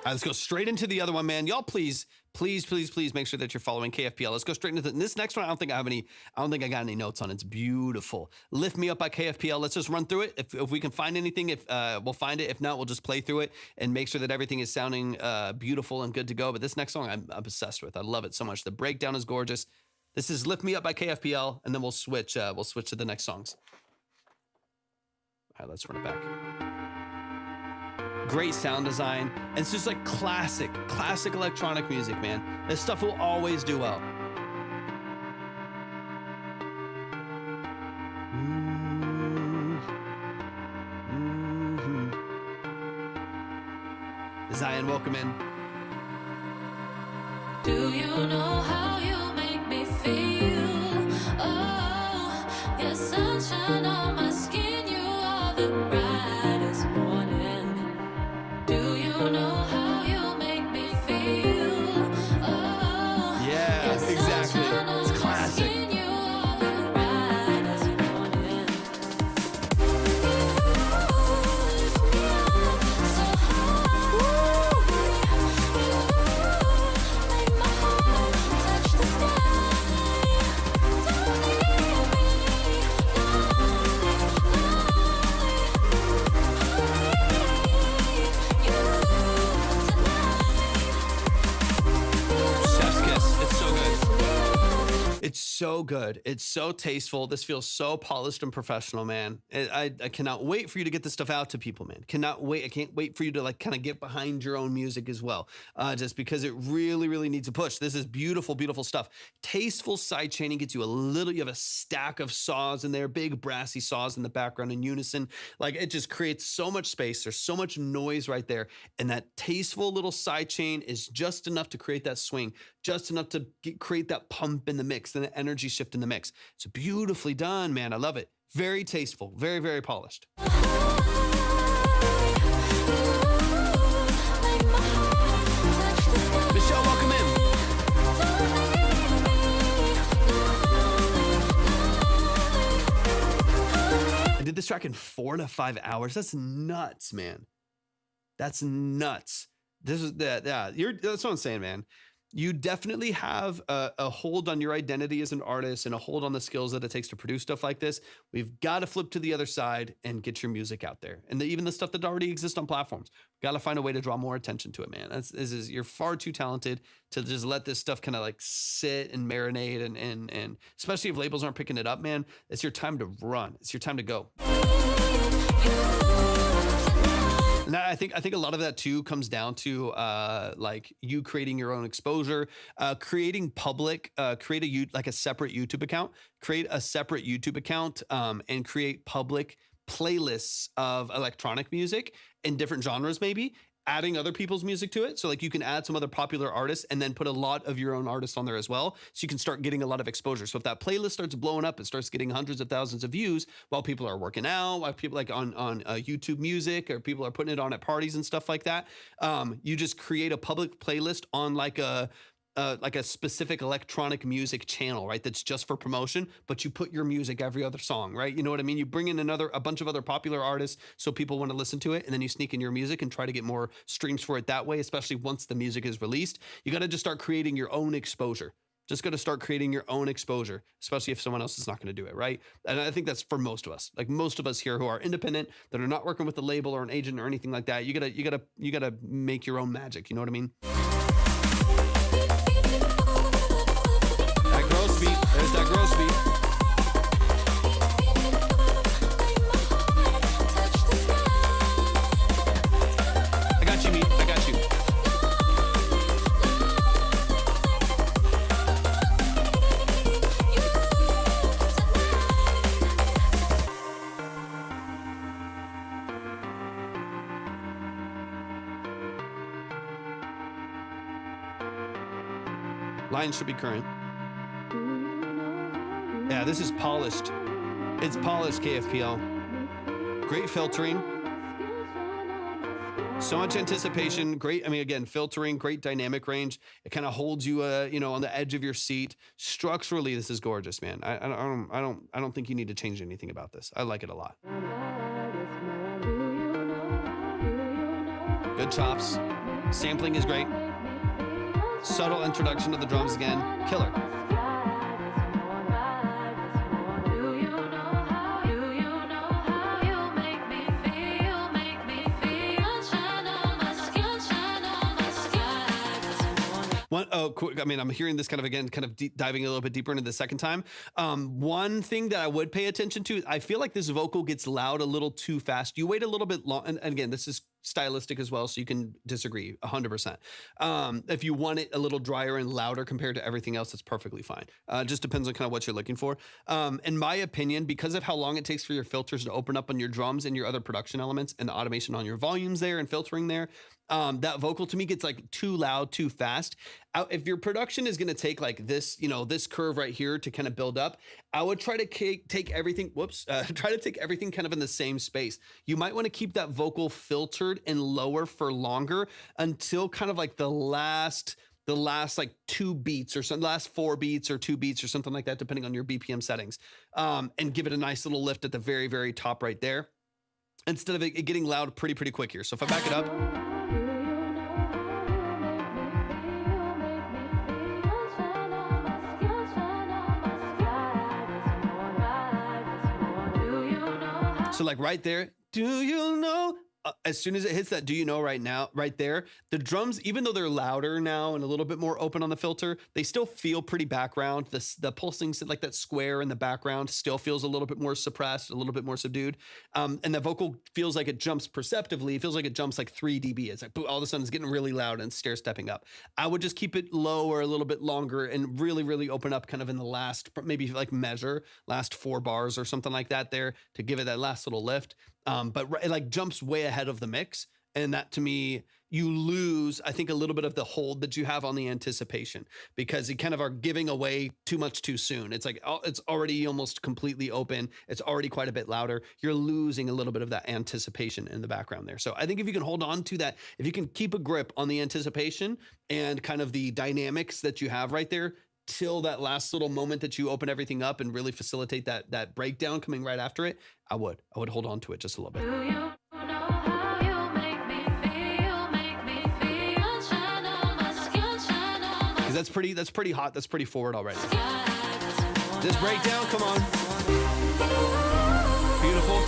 Let's go straight into the other one, man. Y'all, please make sure that you're following KFPL. Let's go straight into this next one. I don't think I got any notes on it. It's beautiful. Lift Me Up by KFPL. Let's just run through it. If we can find anything, we'll find it. If not, we'll just play through it and make sure that everything is sounding beautiful and good to go. But this next song I'm obsessed with. I love it so much. The breakdown is gorgeous. This is Lift Me Up by KFPL, and then we'll switch to the next songs. All right, let's run it back. Great sound design. And it's just like classic electronic music, man. This stuff will always do well. Zion, welcome in. Do you know how you make me feel? Oh, your sunshine on my skin, you are the brightest morning. Do you know how you make me feel? Oh, yeah, exactly. It's classic. You are the brightest morning. So high, make my heart touch the sky. Don't leave me Chef's kiss. It's so good. It's so good. It's so tasteful. This feels so polished and professional, man. I cannot wait for you to get this stuff out to people, man. Cannot wait. I can't wait for you to kind of get behind your own music as well, just because it really, really needs a push. This is beautiful, beautiful stuff. Tasteful side chaining gets you you have a stack of saws in there, big brassy saws in the background in unison. Like, it just creates so much space. There's so much noise right there. And that tasteful little side chain is just enough to create that swing, just enough to create that pump in the mix, and the energy shift in the mix. It's beautifully done, man. I love it. Very tasteful, very, very polished. Michelle, welcome in. I did this track in 4 to 5 hours. That's nuts, man. That's nuts. That's what I'm saying, man. You definitely have a hold on your identity as an artist and a hold on the skills that it takes to produce stuff like this. We've got to flip to the other side and get your music out there. And even the stuff that already exists on platforms, we've got to find a way to draw more attention to it, man. You're far too talented to just let this stuff kind of like sit and marinate and especially if labels aren't picking it up, man. It's your time to run. It's your time to go. And I think a lot of that too comes down to like you creating your own exposure, creating public, create a separate YouTube account, and create public playlists of electronic music in different genres, maybe adding other people's music to it. So like you can add some other popular artists and then put a lot of your own artists on there as well. So you can start getting a lot of exposure. So if that playlist starts blowing up, it starts getting hundreds of thousands of views while people are working out, while people like on YouTube music, or people are putting it on at parties and stuff like that. You just create a public playlist on like a specific electronic music channel, right? That's just for promotion, but you put your music every other song, right? You know what I mean? You bring in a bunch of other popular artists so people want to listen to it, and then you sneak in your music and try to get more streams for it that way, especially once the music is released. You got to just start creating your own exposure. Just got to start creating your own exposure, especially if someone else is not going to do it, right? And I think that's for most of us. Like most of us here who are independent, that are not working with a label or an agent or anything like that. You gotta make your own magic. You know what I mean? That gross beat. There's that gross beat. I got you, Meat. I got you. Lines should be current. Yeah, this is polished. It's polished KFPL. Great filtering. So much anticipation. Great. I mean, again, filtering, great dynamic range. It kind of holds you, on the edge of your seat. Structurally, this is gorgeous, man. I don't think you need to change anything about this. I like it a lot. Good chops. Sampling is great. Subtle introduction to the drums again. Killer. Quick. I mean, I'm hearing this kind of diving a little bit deeper into the second time. One thing that I would pay attention to, I feel like this vocal gets loud a little too fast. You wait a little bit long, and again, this is stylistic as well, so you can disagree 100%. If you want it a little drier and louder compared to everything else, that's perfectly fine. Just depends on kind of what you're looking for. In my opinion, because of how long it takes for your filters to open up on your drums and your other production elements and the automation on your volumes there and filtering there, that vocal to me gets like too loud, too fast. If your production is going to take like this, this curve right here to kind of build up, I would try to take everything, try to take everything kind of in the same space. You might want to keep that vocal filtered and lower for longer until kind of like the last like 2 beats or some last 4 beats or 2 beats or something like that, depending on your BPM settings, and give it a nice little lift at the very, very top right there, instead of it getting loud pretty quick here. So if I back it up. So like right there, do you know? As soon as it hits that, do you know right there, the drums, even though they're louder now and a little bit more open on the filter, they still feel pretty background. The pulsing, like that square in the background, still feels a little bit more suppressed, a little bit more subdued. And the vocal feels like it jumps perceptively. It feels like it jumps like 3 dB. It's like all of a sudden it's getting really loud and stair stepping up. I would just keep it lower a little bit longer and really, really open up kind of in the last, maybe like measure, last 4 bars or something like that there to give it that last little lift. But it like jumps way ahead of the mix. And that to me, you lose, I think, a little bit of the hold that you have on the anticipation, because you kind of are giving away too much too soon. It's like, it's already almost completely open. It's already quite a bit louder. You're losing a little bit of that anticipation in the background there. So I think if you can hold on to that, if you can keep a grip on the anticipation and kind of the dynamics that you have right there, till that last little moment that you open everything up and really facilitate that breakdown coming right after it, I would hold on to it just a little bit. Because that's pretty hot. That's pretty forward already. This breakdown, come on. Beautiful.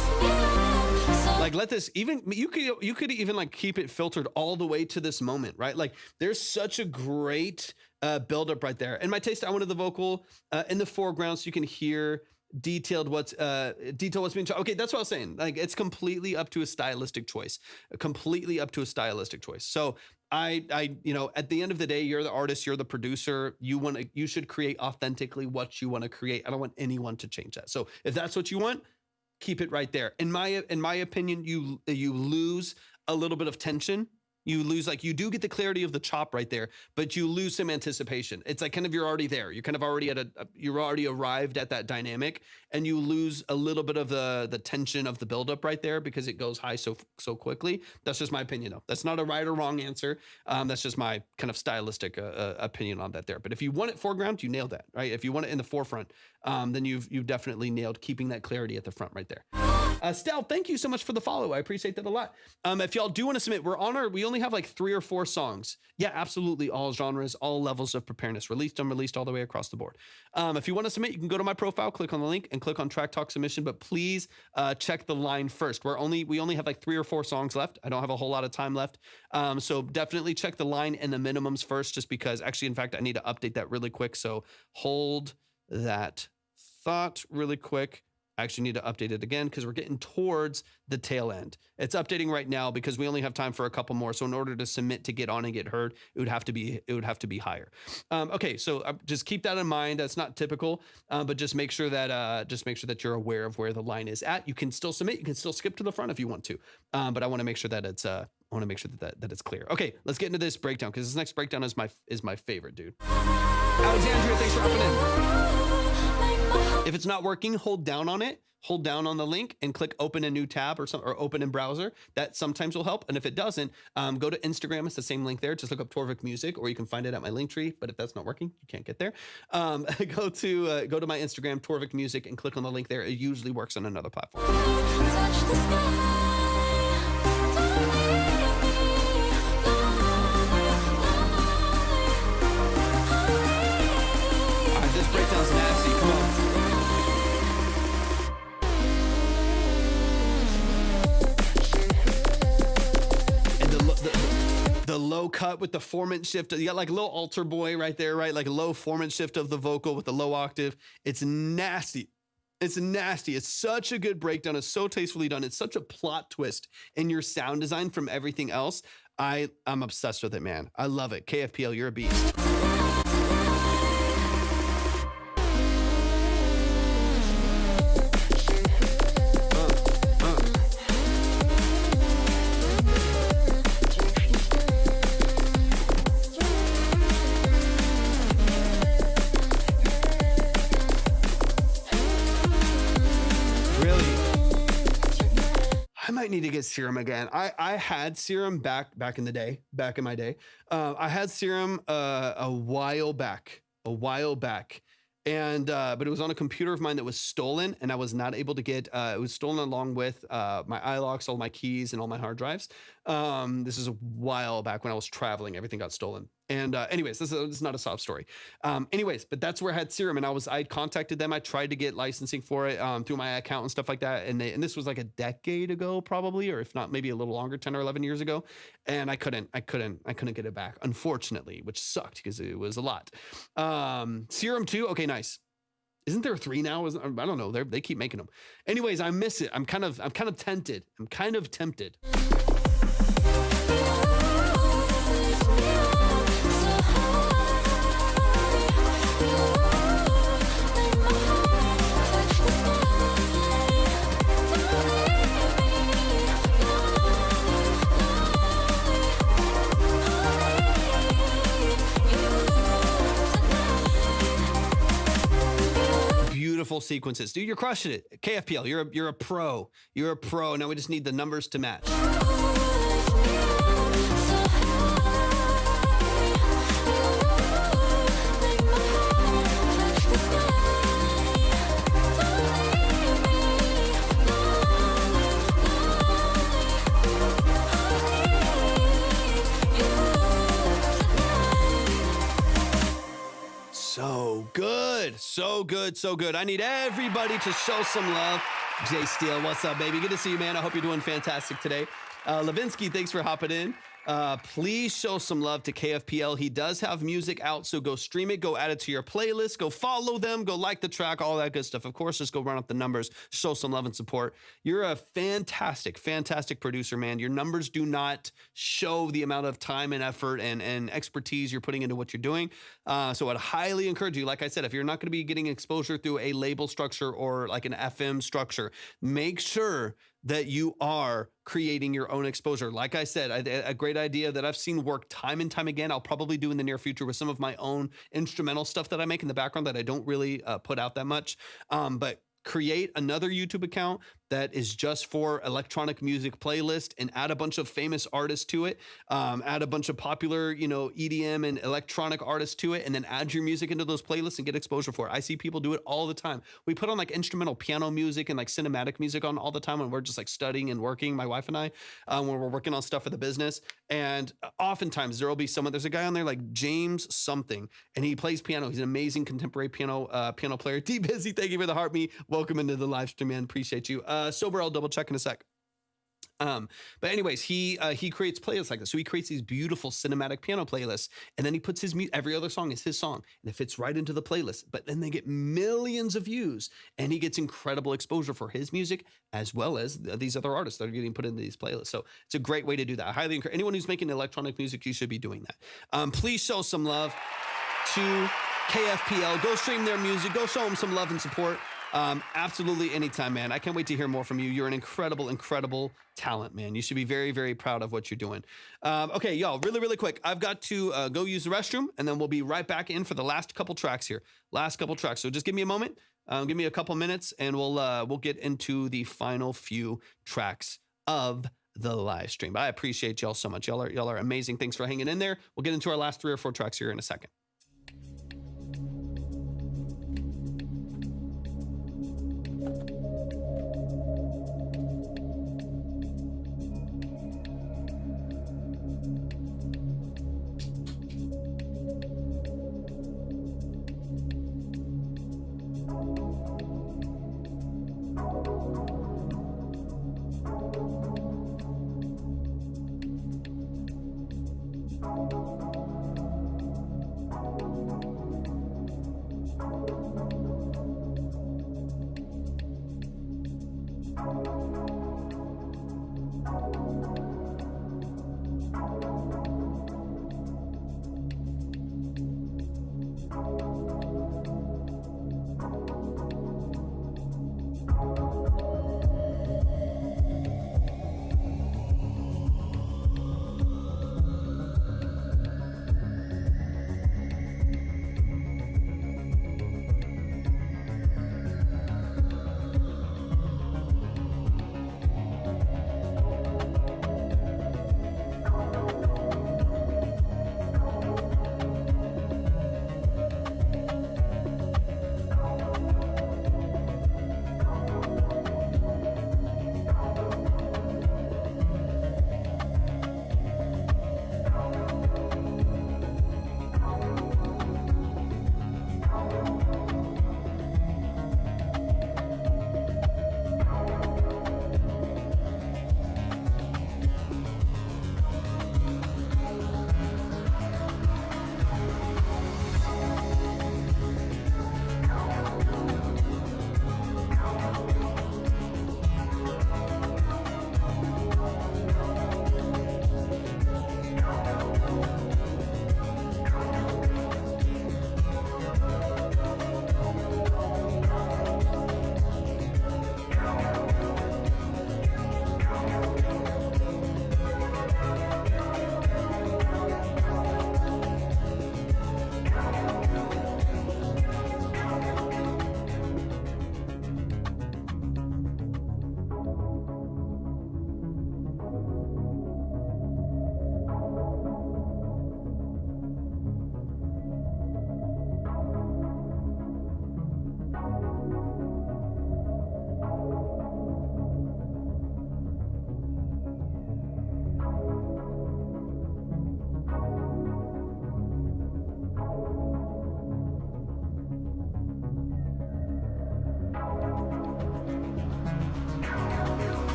Like let this even, you could even like keep it filtered all the way to this moment, right? Like there's such a great buildup right there. In my taste, I wanted the vocal in the foreground so you can hear detailed what's being shot. Okay, that's what I was saying. Like it's completely up to a stylistic choice. So I at the end of the day, you're the artist, you're the producer. You should create authentically what you want to create. I don't want anyone to change that. So if that's what you want, keep it right there. In my opinion, you lose a little bit of tension. You lose, like you do get the clarity of the chop right there, but you lose some anticipation. It's like kind of you're already there. You're kind of already you're already arrived at that dynamic, and you lose a little bit of the tension of the buildup right there because it goes high so quickly. That's just my opinion, though. That's not a right or wrong answer. That's just my kind of stylistic opinion on that there. But if you want it foreground, you nailed that, right? If you want it in the forefront, then you've definitely nailed keeping that clarity at the front right there. Stel, thank you so much for the follow. I appreciate that a lot. If y'all do want to submit, we only have like 3 or 4 songs. Yeah, absolutely. All genres, all levels of preparedness, released, unreleased, all the way across the board. If you want to submit, you can go to my profile, click on the link, and click on Track Talk Submission. But please check the line first. We only have like 3 or 4 songs left. I don't have a whole lot of time left. So definitely check the line and the minimums first, just because actually, in fact, I need to update that really quick. So hold that thought really quick. I actually need to update it again because we're getting towards the tail end. It's updating right now because we only have time for a couple more. So in order to submit to get on and get heard, it would have to be higher. Okay, so just keep that in mind. That's not typical, but just make sure that you're aware of where the line is at. You can still submit. You can still skip to the front if you want to, but I want to make sure that it's that it's clear. Okay, let's get into this breakdown because this next breakdown is my favorite, dude. Alexandria, thanks for hopping in. If it's not working, hold down on it. Hold down on the link and click open a new tab or open in browser. That sometimes will help. And if it doesn't, go to Instagram. It's the same link there. Just look up Torvik Music, or you can find it at my link tree. But if that's not working, you can't get there. Go to my Instagram, Torvik Music, and click on the link there. It usually works on another platform. Touch the sky. All right, this breakdown's nasty. Come on. The low cut with the formant shift. You got like a little altar boy right there, right? Like a low formant shift of the vocal with the low octave. It's nasty. It's nasty. It's such a good breakdown. It's so tastefully done. It's such a plot twist in your sound design from everything else. I'm obsessed with it, man. I love it. KFPL, you're a beast. Need to get Serum again. I had Serum back in my day. I had Serum a while back, and but it was on a computer of mine that was stolen, and I was not able to get. It was stolen along with my iLocks, all my keys, and all my hard drives. This is a while back when I was traveling. Everything got stolen. And anyways, this is not a sob story. Anyways, but that's where I had Serum, and I contacted them. I tried to get licensing for it through my account and stuff like that. And this was like a decade ago, probably, or if not, maybe a little longer, 10 or 11 years ago. And I couldn't get it back, unfortunately, which sucked because it was a lot. Serum 2, okay, nice. Isn't there 3 now? I don't know. They keep making them. Anyways, I miss it. I'm kind of tempted. Beautiful sequences, dude. You're crushing it. KFPL, you're a pro. You're a pro. Now we just need the numbers to match. So good. I need everybody to show some love. Jay Steele, what's up, baby? Good to see you, man. I hope you're doing fantastic today. Levinsky, thanks for hopping in. Please show some love to KFPL. He does have music out, so go stream it, go add it to your playlist, go follow them, go like the track, all that good stuff. Of course, just go run up the numbers, show some love and support. You're a fantastic producer, man. Your numbers do not show the amount of time and effort and expertise you're putting into what you're doing. So I'd highly encourage you, like I said, if you're not going to be getting exposure through a label structure or like an FM structure, make sure that you are creating your own exposure. Like I said, a great idea that I've seen work time and time again, I'll probably do in the near future with some of my own instrumental stuff that I make in the background that I don't really put out that much. But create another YouTube account that is just for electronic music playlist, and add a bunch of famous artists to it, add a bunch of popular, EDM and electronic artists to it, and then add your music into those playlists and get exposure for it. I see people do it all the time. We put on like instrumental piano music and like cinematic music on all the time when we're just like studying and working, my wife and I, when we're working on stuff for the business. And oftentimes there'll be there's a guy on there like James something, and he plays piano. He's an amazing contemporary piano player. D Busy, thank you for the heart me. Welcome into the live stream, man. Appreciate you. Sober, I'll double check in a sec. But anyways, he creates playlists like this. So he creates these beautiful cinematic piano playlists, and then he puts every other song is his song, and it fits right into the playlist. But then they get millions of views, and he gets incredible exposure for his music as well as these other artists that are getting put into these playlists. So it's a great way to do that. I highly encourage anyone who's making electronic music, you should be doing that. Please show some love to KFPL. Go stream their music. Go show them some love and support. Absolutely anytime, man. I can't wait to hear more from you. You're an incredible, incredible talent, man. You should be very, very proud of what you're doing. Okay, y'all, really, really quick. I've got to go use the restroom, and then we'll be right back in for the last couple tracks here. Last couple tracks. So just give me a moment. Give me a couple minutes, and we'll get into the final few tracks of the live stream. I appreciate y'all so much. Y'all are amazing. Thanks for hanging in there. We'll get into our last 3 or 4 tracks here in a second.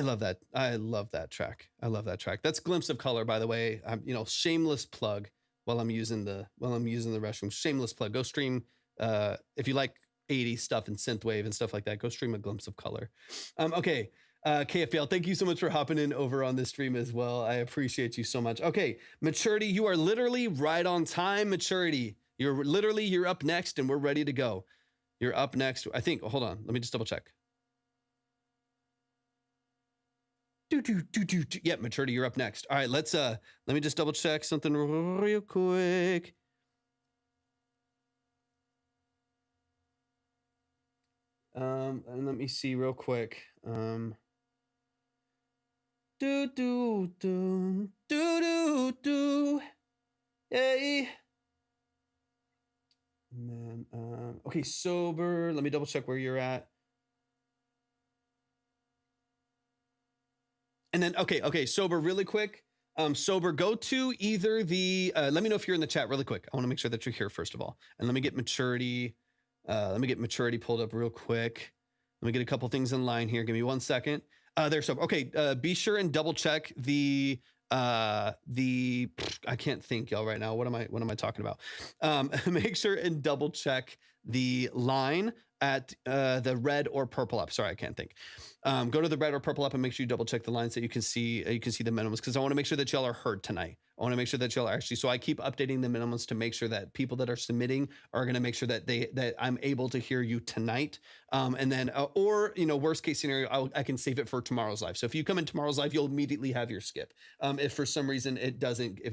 love that. I love that track. I love that track. That's Glimpse of Color, by the way. Shameless plug. while I'm using the restroom. Shameless plug. Go stream if you like 80s stuff and synthwave and stuff like that. Go stream A Glimpse of Color. Okay. KFL, thank you so much for hopping in over on this stream as well. I appreciate you so much. Okay, Maturity, you are literally right on time. Maturity, you're up next, and we're ready to go. You're up next. I think. Hold on, let me just double check. Yeah, Maturity, you're up next. All right, let me just double check something real quick. And let me see real quick. Hey. And then, okay, Sober. Let me double check where you're at. And then, okay, Sober, really quick. Sober, go to either the, let me know if you're in the chat really quick. I want to make sure that you're here first of all. And let me get Maturity. Let me get Maturity pulled up real quick. Let me get a couple things in line here. Give me 1 second. There's Sober. Okay, be sure and double check the I can't think, y'all, right now. What am I talking about? Make sure and double check the line at the red or purple app. Sorry, I can't think. Go to the red or purple app and make sure you double check the lines so you can see the minimums, because I want to make sure that y'all are heard tonight. I want to make sure that y'all are actually, so I keep updating the minimums to make sure that people that are submitting are going to make sure that that I'm able to hear you tonight. And then, or, worst case scenario, I can save it for tomorrow's live. So if you come in tomorrow's live, you'll immediately have your skip. If for some reason if it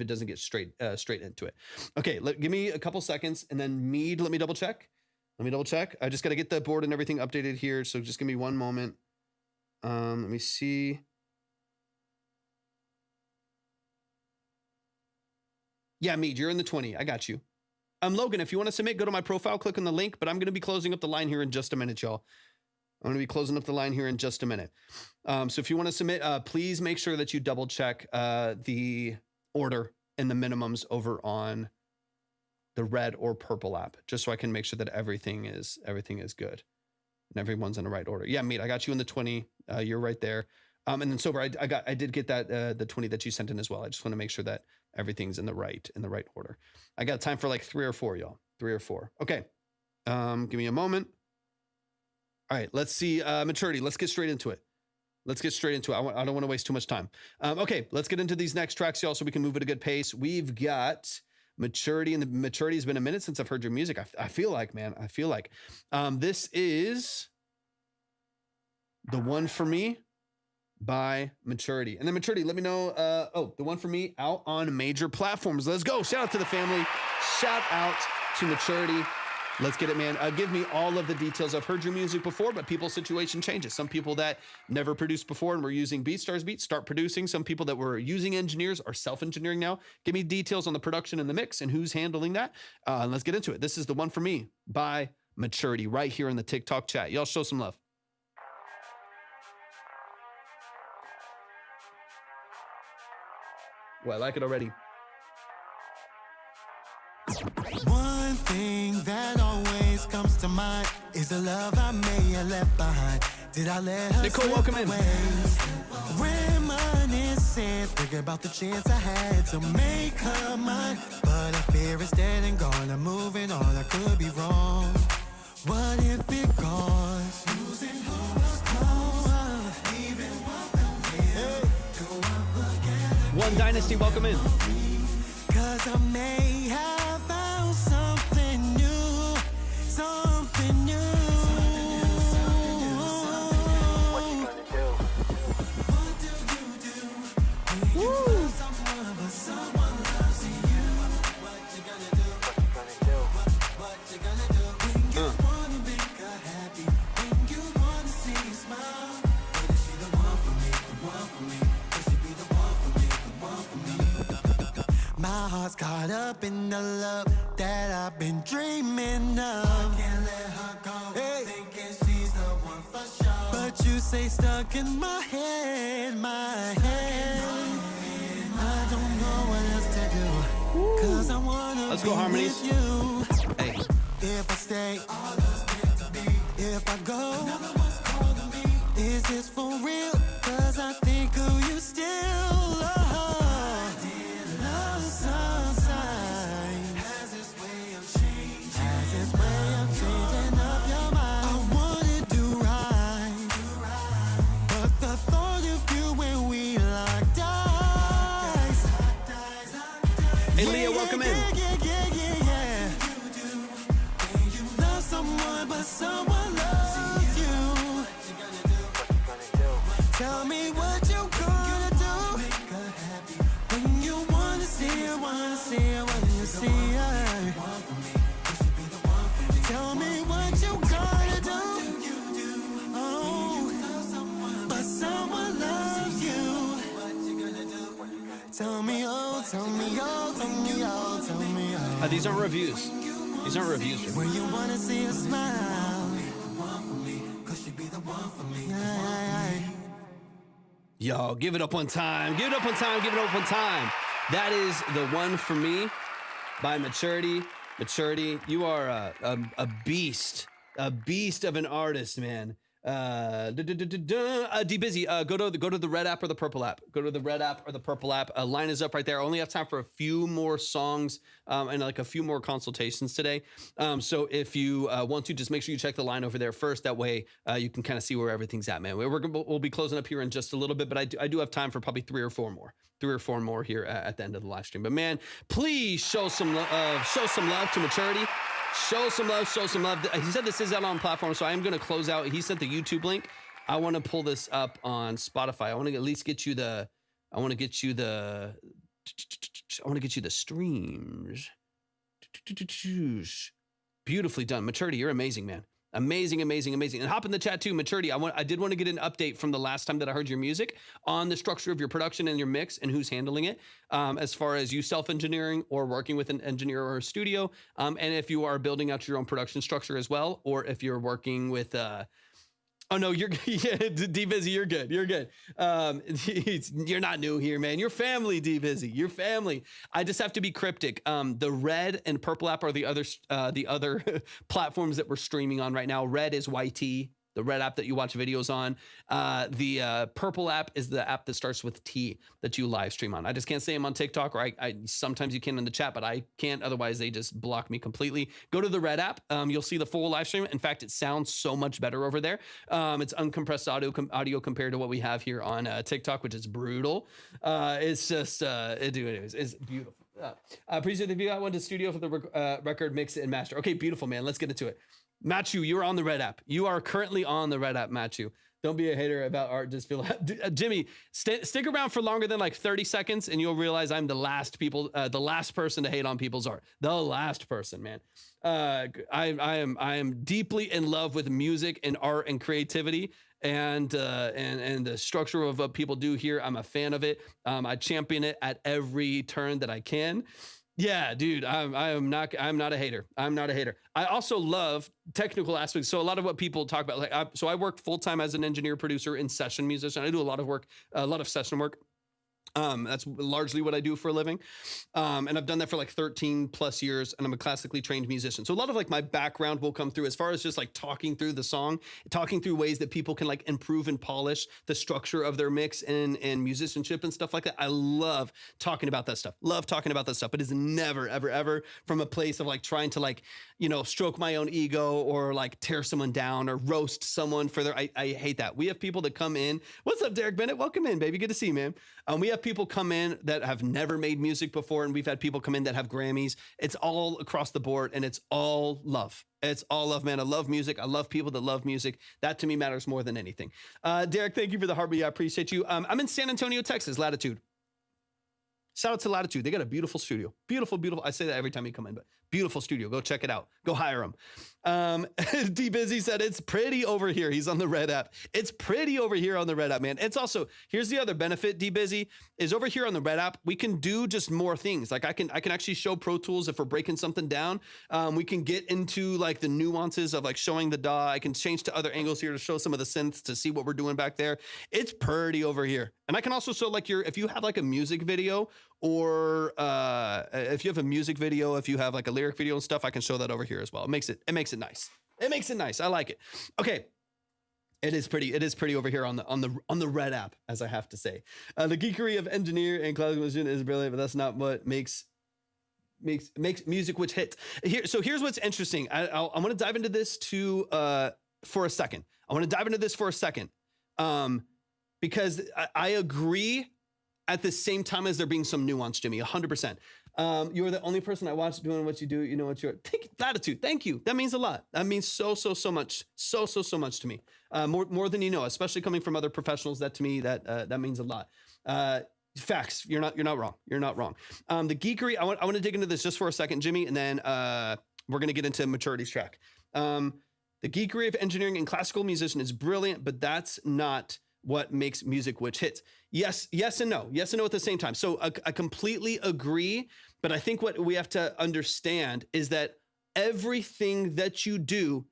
doesn't get straight into it. Okay, give me a couple seconds, and then let me double check. I just got to get the board and everything updated here. So just give me one moment. Let me see. Yeah, Mead, you're in the 20. I got you. Logan, if you want to submit, go to my profile, click on the link, but I'm going to be closing up the line here in just a minute, y'all. I'm going to be closing up the line here in just a minute. So if you want to submit, please make sure that you double check the order and the minimums over on the red or purple app, just so I can make sure that everything is good and everyone's in the right order. Yeah, Mead, I got you in the 20. You're right there. And then Sober, I did get that the 20 that you sent in as well. I just want to make sure that everything's in the right order. I got time for like 3 or 4, y'all. 3 or 4. Okay. Give me a moment. All right, let's see. Maturity. Let's get straight into it. I don't want to waste too much time. Okay, let's get into these next tracks, y'all, so we can move at a good pace. We've got Maturity, and the Maturity has been a minute since I've heard your music. I feel like, man. This is The One For Me by Maturity. And then Maturity, let me know. The One For Me out on major platforms. Let's go. Shout out to the family. Shout out to Maturity. Let's get it, man. Give me all of the details. I've heard your music before, but people's situation changes. Some people that never produced before and were using BeatStars beats start producing. Some people that were using engineers are self-engineering now. Give me details on the production and the mix and who's handling that. And let's get into it. This is The One For Me by Maturity right here in the TikTok chat. Y'all show some love. Well, I like it already. One thing that always comes to mind is the love I may have left behind. Did I let her Nicole, welcome in. Reminiscing, thinking about the chance I had to make her mine. But I fear it's dead and gone. I'm moving on, I could be wrong. What if it goes? Losing who was close, even One Dynasty, welcome in. Cause I may have found something new, something new. What you gonna do? What do you do? When you love someone but someone loves you? What you gonna do? What you gonna do? When you wanna make her happy, when you wanna see her smile. But is she the one for me? The one for me? Could she be the one for me? The one for me? My heart's caught up in the love that I've been dreaming of. I can't let her go, thinking she's the one for sure. But you say stuck in my head, I don't know what else to do. Cause I wanna Let's be go, Harmonies. with you. Hey. If I stay, all that's meant to be. If I go, another one's calling me. Is this for real? Cause I think of you still. Love sometimes. welcome in. Yeah. Love someone, but someone loves you. Tell me what you gonna do when you wanna see her, wanna see her, when you see her. Tell me what you gonna do. Oh, but someone loves you. Tell me, oh, tell me, oh, tell me, oh, tell me, oh. These aren't reviews. These aren't reviews. When you wanna see her smile. Yo, give it up one time. Give it up one time. Give it up one time. That is the one for me by Maturity. Maturity, you are a beast of an artist, man. D Busy, go to the red app or the purple app. Go to the red app or the purple app. Line is up right there. I only have time for a few more songs and like a few more consultations today. So if you want to, just make sure you check the line over there first. That way you can kind of see where everything's at, man. We'll be closing up here in just a little bit, but I do have time for probably three or four more here at the end of the live stream. But man, please show some love to Maturity. Show some love, show some love. He said this is out on platform, so I am going to close out. He sent the YouTube link. I want to pull this up on Spotify. I want to at least get you the streams. Beautifully done. Maturity, you're amazing, man. Amazing, amazing, amazing. And hop in the chat too, Maturity. I did want to get an update from the last time that I heard your music on the structure of your production and your mix and who's handling it, as far as you self-engineering or working with an engineer or a studio, and if you are building out your own production structure as well, or if you're working with oh no, you're D Busy. You're good. You're good. You're not new here, man. You're family, D Busy. You're family. I just have to be cryptic. The red and purple app are the other platforms that we're streaming on right now. Red is YT, the red app that you watch videos on. The purple app is the app that starts with T that you live stream on. I just can't say them on TikTok, or I sometimes you can in the chat, but I can't. Otherwise, they just block me completely. Go to the red app. You'll see the full live stream. In fact, it sounds so much better over there. It's uncompressed audio compared to what we have here on TikTok, which is brutal. It's just, anyways, it's beautiful. I appreciate the view. I went to studio for the record, mix, and master. Okay, beautiful, man. Let's get into it. Matchu, you're on the red app. You are currently on the red app, Matchu. Don't be a hater about art. Just feel Jimmy, stick around for longer than like 30 seconds and you'll realize I'm the last person to hate on people's art. The last person, man. I am deeply in love with music and art and creativity and the structure of what people do here. I'm a fan of it. I champion it at every turn that I can. Yeah, dude, I'm not a hater. I'm not a hater. I also love technical aspects. So a lot of what people talk about, so I work full time as an engineer, producer, and session musician. I do a lot of session work. That's largely what I do for a living. And I've done that for like 13 plus years, and I'm a classically trained musician. So a lot of like my background will come through as far as just like talking through the song, talking through ways that people can like improve and polish the structure of their mix and musicianship and stuff like that. I love talking about that stuff. Love talking about that stuff, but it's never, ever, ever from a place of like trying to like, stroke my own ego or like tear someone down or roast someone for their, I hate that. We have people that come in. What's up, Derek Bennett? Welcome in, baby. Good to see you, man. We have people come in that have never made music before, and we've had people come in that have Grammys. It's all across the board, and it's all love. It's all love, man. I love music. I love people that love music. That to me matters more than anything. Derek, thank you for the heartbeat. I appreciate you. I'm in San Antonio, Texas, Latitude. Shout out to Latitude. They got a beautiful studio. Beautiful, beautiful. I say that every time you come in, but beautiful studio. Go check it out. Go hire them. D Busy said it's pretty over here. He's on the red app. It's pretty over here on the red app, man. It's also, here's the other benefit, D Busy, is over here on the red app, we can do just more things. Like I can actually show Pro Tools if we're breaking something down. We can get into like the nuances of like showing the DAW. I can change to other angles here to show some of the synths to see what we're doing back there. It's pretty over here. And I can also show like if you have like a music video or if you have a music video, if you have like a lyric video and stuff, I can show that over here as well. It makes it nice. It makes it nice. I like it. Okay. It is pretty over here on the red app, as I have to say. The geekery of engineer and classical musician is brilliant, but that's not what makes music which hits. Here's what's interesting. I want to dive into this for a second. Because I agree at the same time as there being some nuance, Jimmy, 100%. You're the only person I watch doing what you do. You know what you're. Latitude. Thank you. That means a lot. That means so much. So much to me. More than you know, especially coming from other professionals. That to me, that means a lot. Facts. You're not wrong. You're not wrong. The geekery. I want to dig into this just for a second, Jimmy, and then we're gonna get into maturity's track. The geekery of engineering and classical musician is brilliant, but that's not what makes music which hits. Yes and no. Yes and no at the same time. So I completely agree, but I think what we have to understand is that everything that you do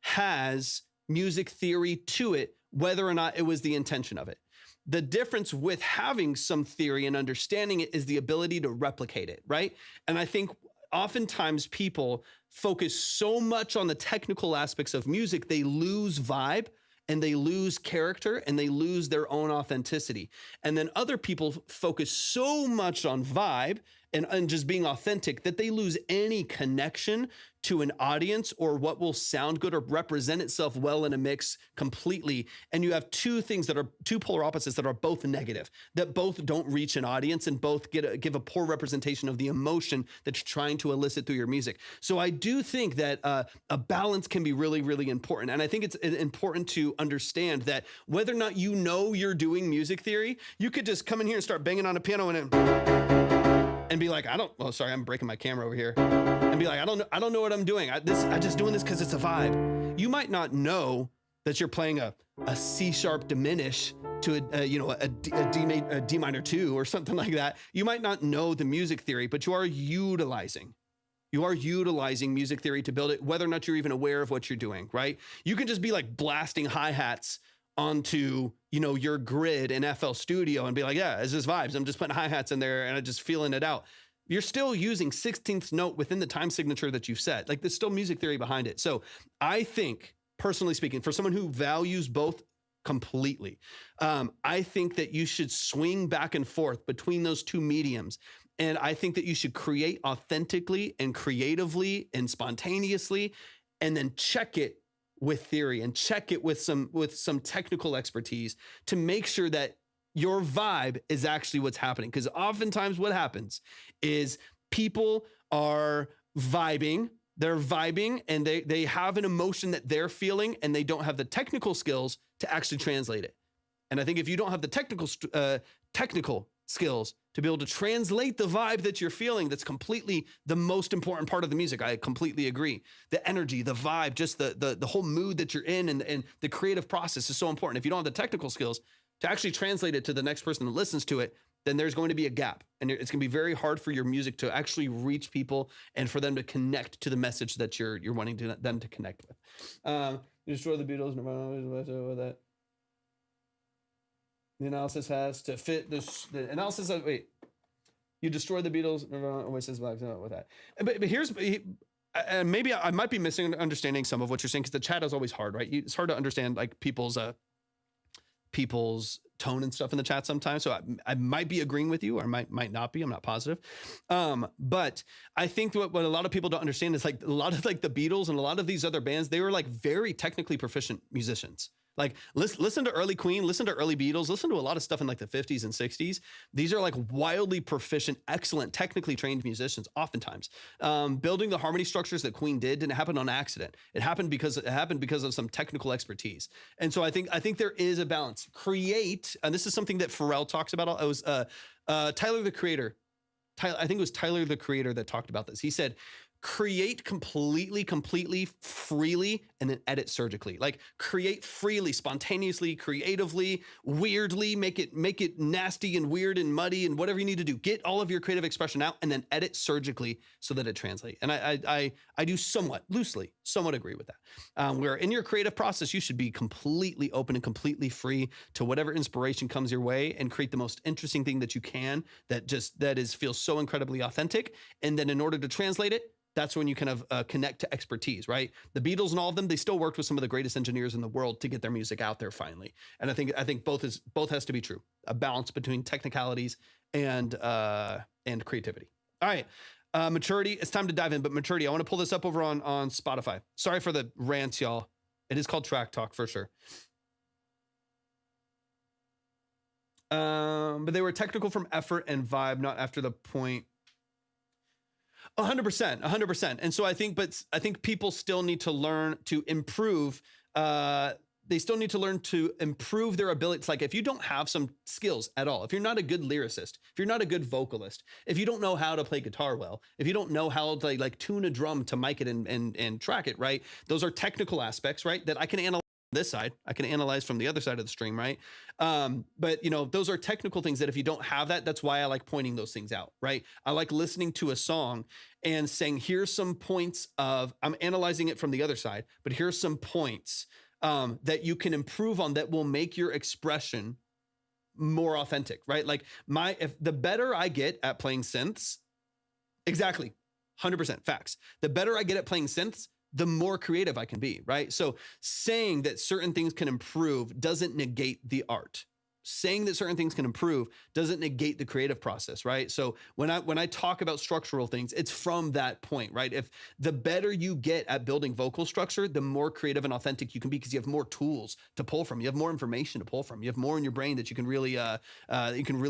has music theory to it, whether or not it was the intention of it. The difference with having some theory and understanding it is the ability to replicate it, right? And I think oftentimes people focus so much on the technical aspects of music, they lose vibe and they lose character and they lose their own authenticity. And then other people focus so much on vibe and just being authentic that they lose any connection to an audience or what will sound good or represent itself well in a mix completely. And you have two things that are two polar opposites that are both negative, that both don't reach an audience and both give a poor representation of the emotion that you're trying to elicit through your music. So I do think that a balance can be really, really important. And I think it's important to understand that whether or not you know you're doing music theory, you could just come in here and start banging on a piano and be like, I'm breaking my camera over here. And be like, I don't know what I'm doing. I'm just doing this because it's a vibe. You might not know that you're playing a C sharp diminish to a D minor 2 or something like that. You might not know the music theory, but you are utilizing music theory to build it, whether or not you're even aware of what you're doing, right? You can just be like blasting hi-hats onto, your grid in FL Studio and be like, yeah, it's just vibes. I'm just putting hi-hats in there and I'm just feeling it out. You're still using 16th note within the time signature that you've set. Like there's still music theory behind it. So I think, personally speaking, for someone who values both completely, I think that you should swing back and forth between those two mediums. And I think that you should create authentically and creatively and spontaneously, and then check it with theory and check it with some technical expertise to make sure that your vibe is actually what's happening. Because oftentimes what happens is people are vibing, they're vibing and they have an emotion that they're feeling and they don't have the technical skills to actually translate it. And I think if you don't have the technical skills to be able to translate the vibe that you're feeling, that's completely the most important part of the music. I completely agree. The energy, the vibe, just the whole mood that you're in and the creative process is so important. If you don't have the technical skills to actually translate it to the next person that listens to it, then there's going to be a gap. And it's going to be very hard for your music to actually reach people and for them to connect to the message that you're wanting them to connect with. You destroy the Beatles, with that. The analysis has to fit the analysis of, you destroy the Beatles, always says with that. But here's, and maybe I might be misunderstanding some of what you're saying, because the chat is always hard, right? It's hard to understand like people's tone and stuff in the chat sometimes. So I might be agreeing with you or might not be, I'm not positive. But I think what a lot of people don't understand is like a lot of like the Beatles and a lot of these other bands, they were like very technically proficient musicians. Like listen to early Queen, listen to early Beatles, listen to a lot of stuff in like the 50s and 60s. These are like wildly proficient, excellent, technically trained musicians. Oftentimes, building the harmony structures that Queen didn't happen on accident. It happened because of some technical expertise. And so I think there is a balance. Create, and this is something that Pharrell talks about. It was Tyler the Creator. I think it was Tyler the Creator that talked about this. He said, create completely, freely, and then edit surgically. Like create freely, spontaneously, creatively, weirdly, make it nasty and weird and muddy and whatever you need to do. Get all of your creative expression out and then edit surgically so that it translates. And I do somewhat agree with that. Where in your creative process, you should be completely open and completely free to whatever inspiration comes your way and create the most interesting thing that you can that feels so incredibly authentic. And then in order to translate it, that's when you kind of connect to expertise, right? The Beatles and all of them, they still worked with some of the greatest engineers in the world to get their music out there finally. And I think both has to be true. A balance between technicalities and creativity. All right, maturity. It's time to dive in. But maturity, I want to pull this up over on Spotify. Sorry for the rants, y'all. It is called Track Talk for sure. But they were technical from effort and vibe, not after the point 100%, 100%. And so I think people still need to learn to improve. They still need to learn to improve their ability. It's like if you don't have some skills at all, if you're not a good lyricist, if you're not a good vocalist, if you don't know how to play guitar well, if you don't know how to like tune a drum to mic it and track it, right? Those are technical aspects, right? That I can analyze this side, I can analyze from the other side of the stream, right? But you know, those are technical things that if you don't have that, that's why I like pointing those things out, right? I like listening to a song and saying, here's some points of, I'm analyzing it from the other side, but here's some points that you can improve on that will make your expression more authentic, right? Like if the better I get at playing synths, exactly, 100% facts. The better I get at playing synths, the more creative I can be, right? So saying that certain things can improve doesn't negate the art. Saying that certain things can improve doesn't negate the creative process, right? So when I talk about structural things, it's from that point, right? If the better you get at building vocal structure, the more creative and authentic you can be because you have more tools to pull from. You have more information to pull from. You have more in your brain that you can really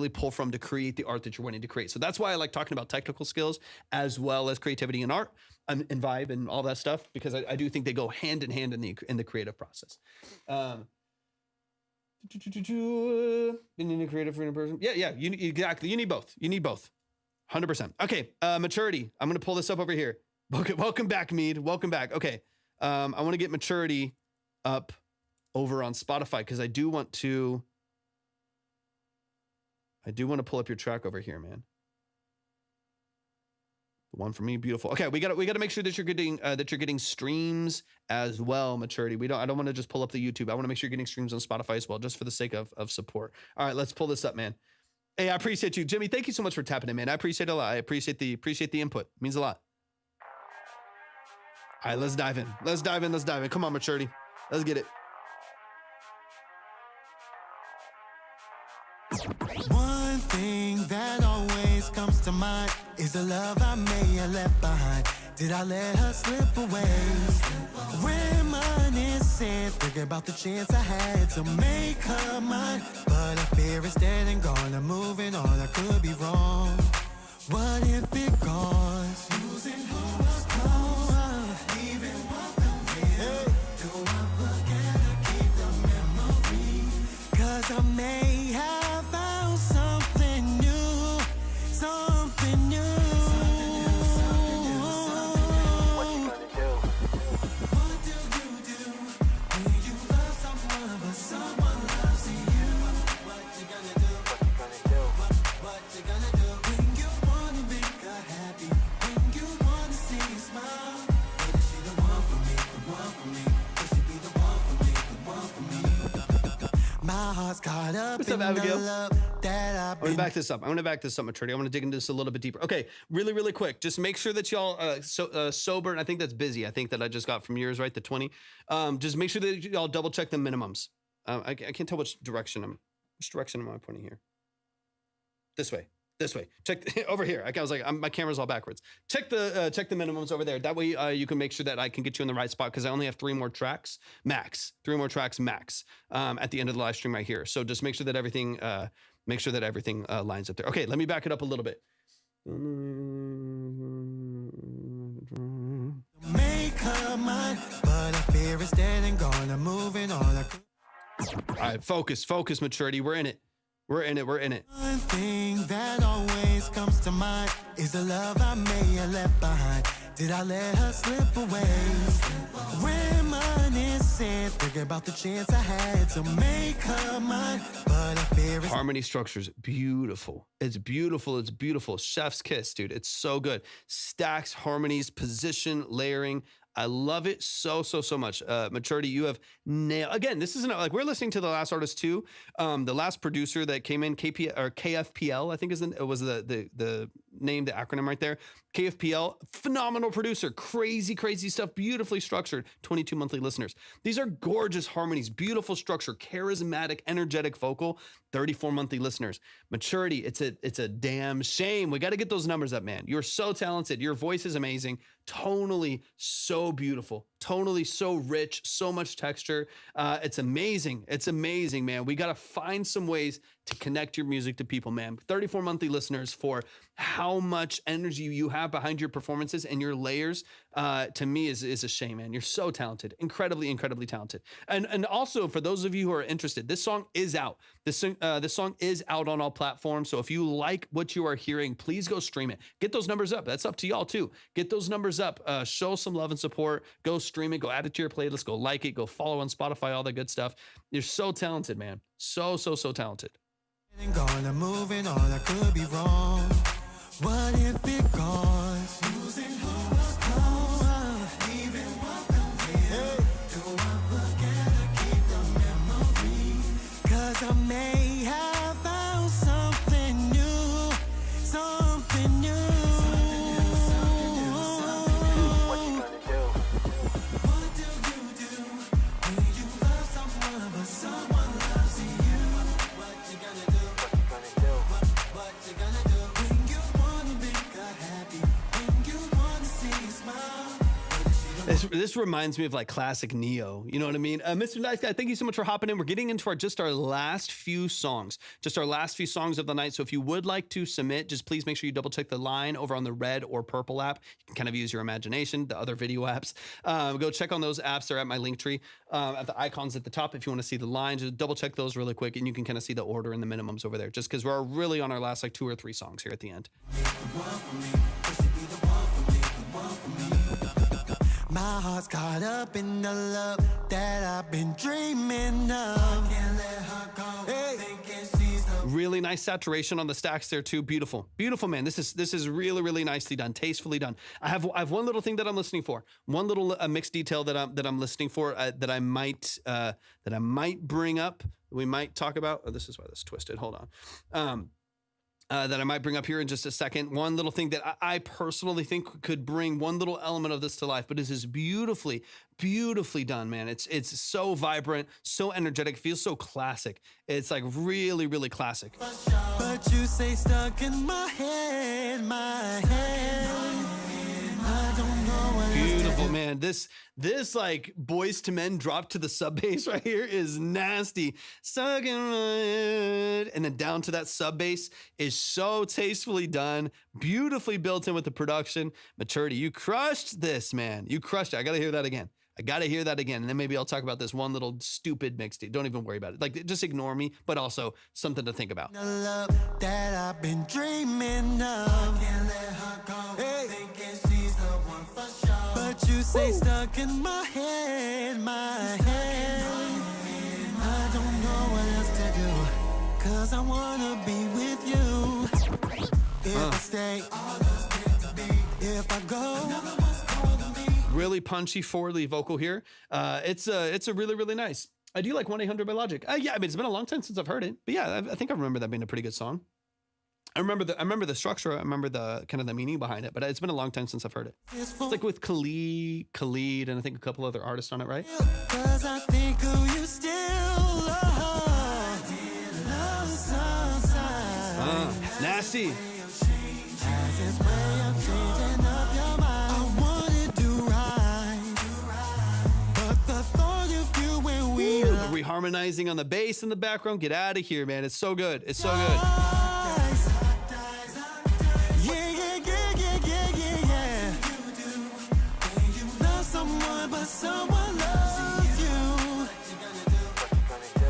pull from to create the art that you're wanting to create. So that's why I like talking about technical skills as well as creativity and art and vibe and all that stuff, because I do think they go hand in hand in the creative process. Being a creative person. Yeah. Exactly. You need both. 100%. Okay. Maturity. I'm going to pull this up over here. Welcome back, Mead. Welcome back. Okay. I want to get maturity up over on Spotify because I do want to pull up your track over here, man. The one for me, beautiful. Okay, we got to make sure that you're getting streams as well, Maturity. I don't want to just pull up the YouTube. I want to make sure you're getting streams on Spotify as well, just for the sake of support. All right, let's pull this up, man. Hey, I appreciate you, Jimmy. Thank you so much for tapping in, man. I appreciate it a lot. I appreciate the input. It means a lot. All right, let's dive in. Let's dive in. Come on, Maturity. Let's get it. One thing that always comes to mind is the love I may have left behind. Did I let her slip away? Reminiscing, thinking about the chance I had to make her mine. But I fear it's dead and gone. I'm moving on, I could be wrong. What if it goes? Losing who was close, leaving what the real. Do I forget to keep the memory? 'Cause I may have found something new, something new. What you gonna do? What do you do when you love someone but someone loves you? What you gonna do? What you gonna do? What you gonna do when you wanna make her happy? When you wanna see her smile? But is she the one for me? The one for me? Could she be the one for me? The one for me? My heart's caught up What's in up, Abigail? the love that I've I'm gonna back this up. Maturity. I want to dig into this a little bit deeper. Okay, really quick. Just make sure that y'all sober. And I think that's busy. I think that I just got from yours, right? The 20. Just make sure that y'all double check the minimums. I can't tell which direction am I pointing here? This way. Check over here. I was like, my camera's all backwards. Check the minimums over there. That way you can make sure that I can get you in the right spot because I only have 3 more tracks max. 3 more tracks max at the end of the live stream right here. So just make sure that everything lines up there. Okay, let me back it up a little bit. make her mine, but I fear it's dead and gone. I'm moving on. All right, focus, Maturity. We're in it. One thing that always comes to mind is the love I may have left behind. Did I let her slip away? Reminiscing, thinking about the chance I had to make her mine, but I fear it's Harmony structures, beautiful. It's beautiful. Chef's kiss, dude. It's so good. Stacks, harmonies, position, layering. I love it so much. Maturity, you have nailed. Again, this isn't like we're listening to the last artist too. The last producer that came in, KFPL, I think was the name, the acronym right there. KFPL, phenomenal producer, crazy stuff, beautifully structured. 22 monthly listeners. These are gorgeous harmonies, beautiful structure, charismatic, energetic vocal. 34 monthly listeners. Maturity, it's a damn shame. We got to get those numbers up, man. You're so talented. Your voice is amazing. Tonally so beautiful. Tonally so rich. So much texture. It's amazing. Man. We got to find some ways to connect your music to people, man. 34 monthly listeners for how much energy you have behind your performances and your layers, to me is a shame, man. You're so talented, incredibly, incredibly talented. And also for those of you who are interested, this song is out. This song is out on all platforms. So if you like what you are hearing, please go stream it. Get those numbers up. That's up to y'all too. Get those numbers up. Show some love and support. Go stream it. Go add it to your playlist. Go like it. Go follow on Spotify. All that good stuff. You're so talented, man. So talented. And gonna moving on, I could be wrong. What if it goes? Losing who was close, even what comes in. Do I forget to keep the memory? 'Cause I may have found something new, something new. What you gonna do? What do you do when you love someone but someone loves you? What you gonna do? What you gonna do? What you gonna do when you wanna make her happy? When you wanna see her smile? This reminds me of like classic Neo. You know what I mean? Mr. Nice Guy, thank you so much for hopping in. We're getting into our last few songs, of the night. So if you would like to submit, just please make sure you double check the line over on the red or purple app. You can kind of use your imagination, the other video apps. Go check on those apps. They're at my link tree, at the icons at the top. If you want to see the lines, just double check those really quick and you can kind of see the order and the minimums over there, just because we're really on our last like 2 or 3 songs here at the end. My heart's caught up in the love that I've been dreaming of. Can't let her go. Hey. Thinking she's the Really nice saturation on the stacks there too. Beautiful, man. This is really nicely done, tastefully done. I have one little thing that I'm listening for. One little mixed detail that I'm listening for that I might bring up. We might talk about. Oh, this is why this twisted. Hold on. That I might bring up here in just a second. One little thing that I personally think could bring one little element of this to life, but this is beautifully done, man. It's so vibrant, so energetic, feels so classic. It's like really classic. but you say stuck in my head, I don't know what Beautiful, man. This like Boys to Men drop to the sub bass right here is nasty. Stuck in my head. And then down to that sub bass is so tastefully done, beautifully built in with the production. Maturity, you crushed this, man. You crushed it. I gotta hear that again. And then maybe I'll talk about this one little stupid mixtape. Don't even worry about it. Like, just ignore me, but also something to think about. the love that I've been dreaming of. Can't let her go. Hey. Thinking she's the one for sure. But you say stuck in my head, I don't know what else to do. 'Cause I wanna be with you. If I stay, all those meant to be. If I go, another one's calling me. Really punchy 4-lead vocal here. It's a really nice. I do like 1-800 by Logic. Yeah, I mean, it's been a long time since I've heard it, but yeah, I think I remember that being a pretty good song. I remember the structure. I remember the kind of the meaning behind it, but it's been a long time since I've heard it. It's like with Khalid, and I think a couple other artists on it, right? 'Cause I think of you still. Love sometimes. Nasty. Has its way of changing up your mind. I wanna do right, but the thought of you when we Reharmonizing on the bass in the background. Get out of here, man. It's so good. It's so good. Yeah. You love someone, but someone loves you. What you gonna do?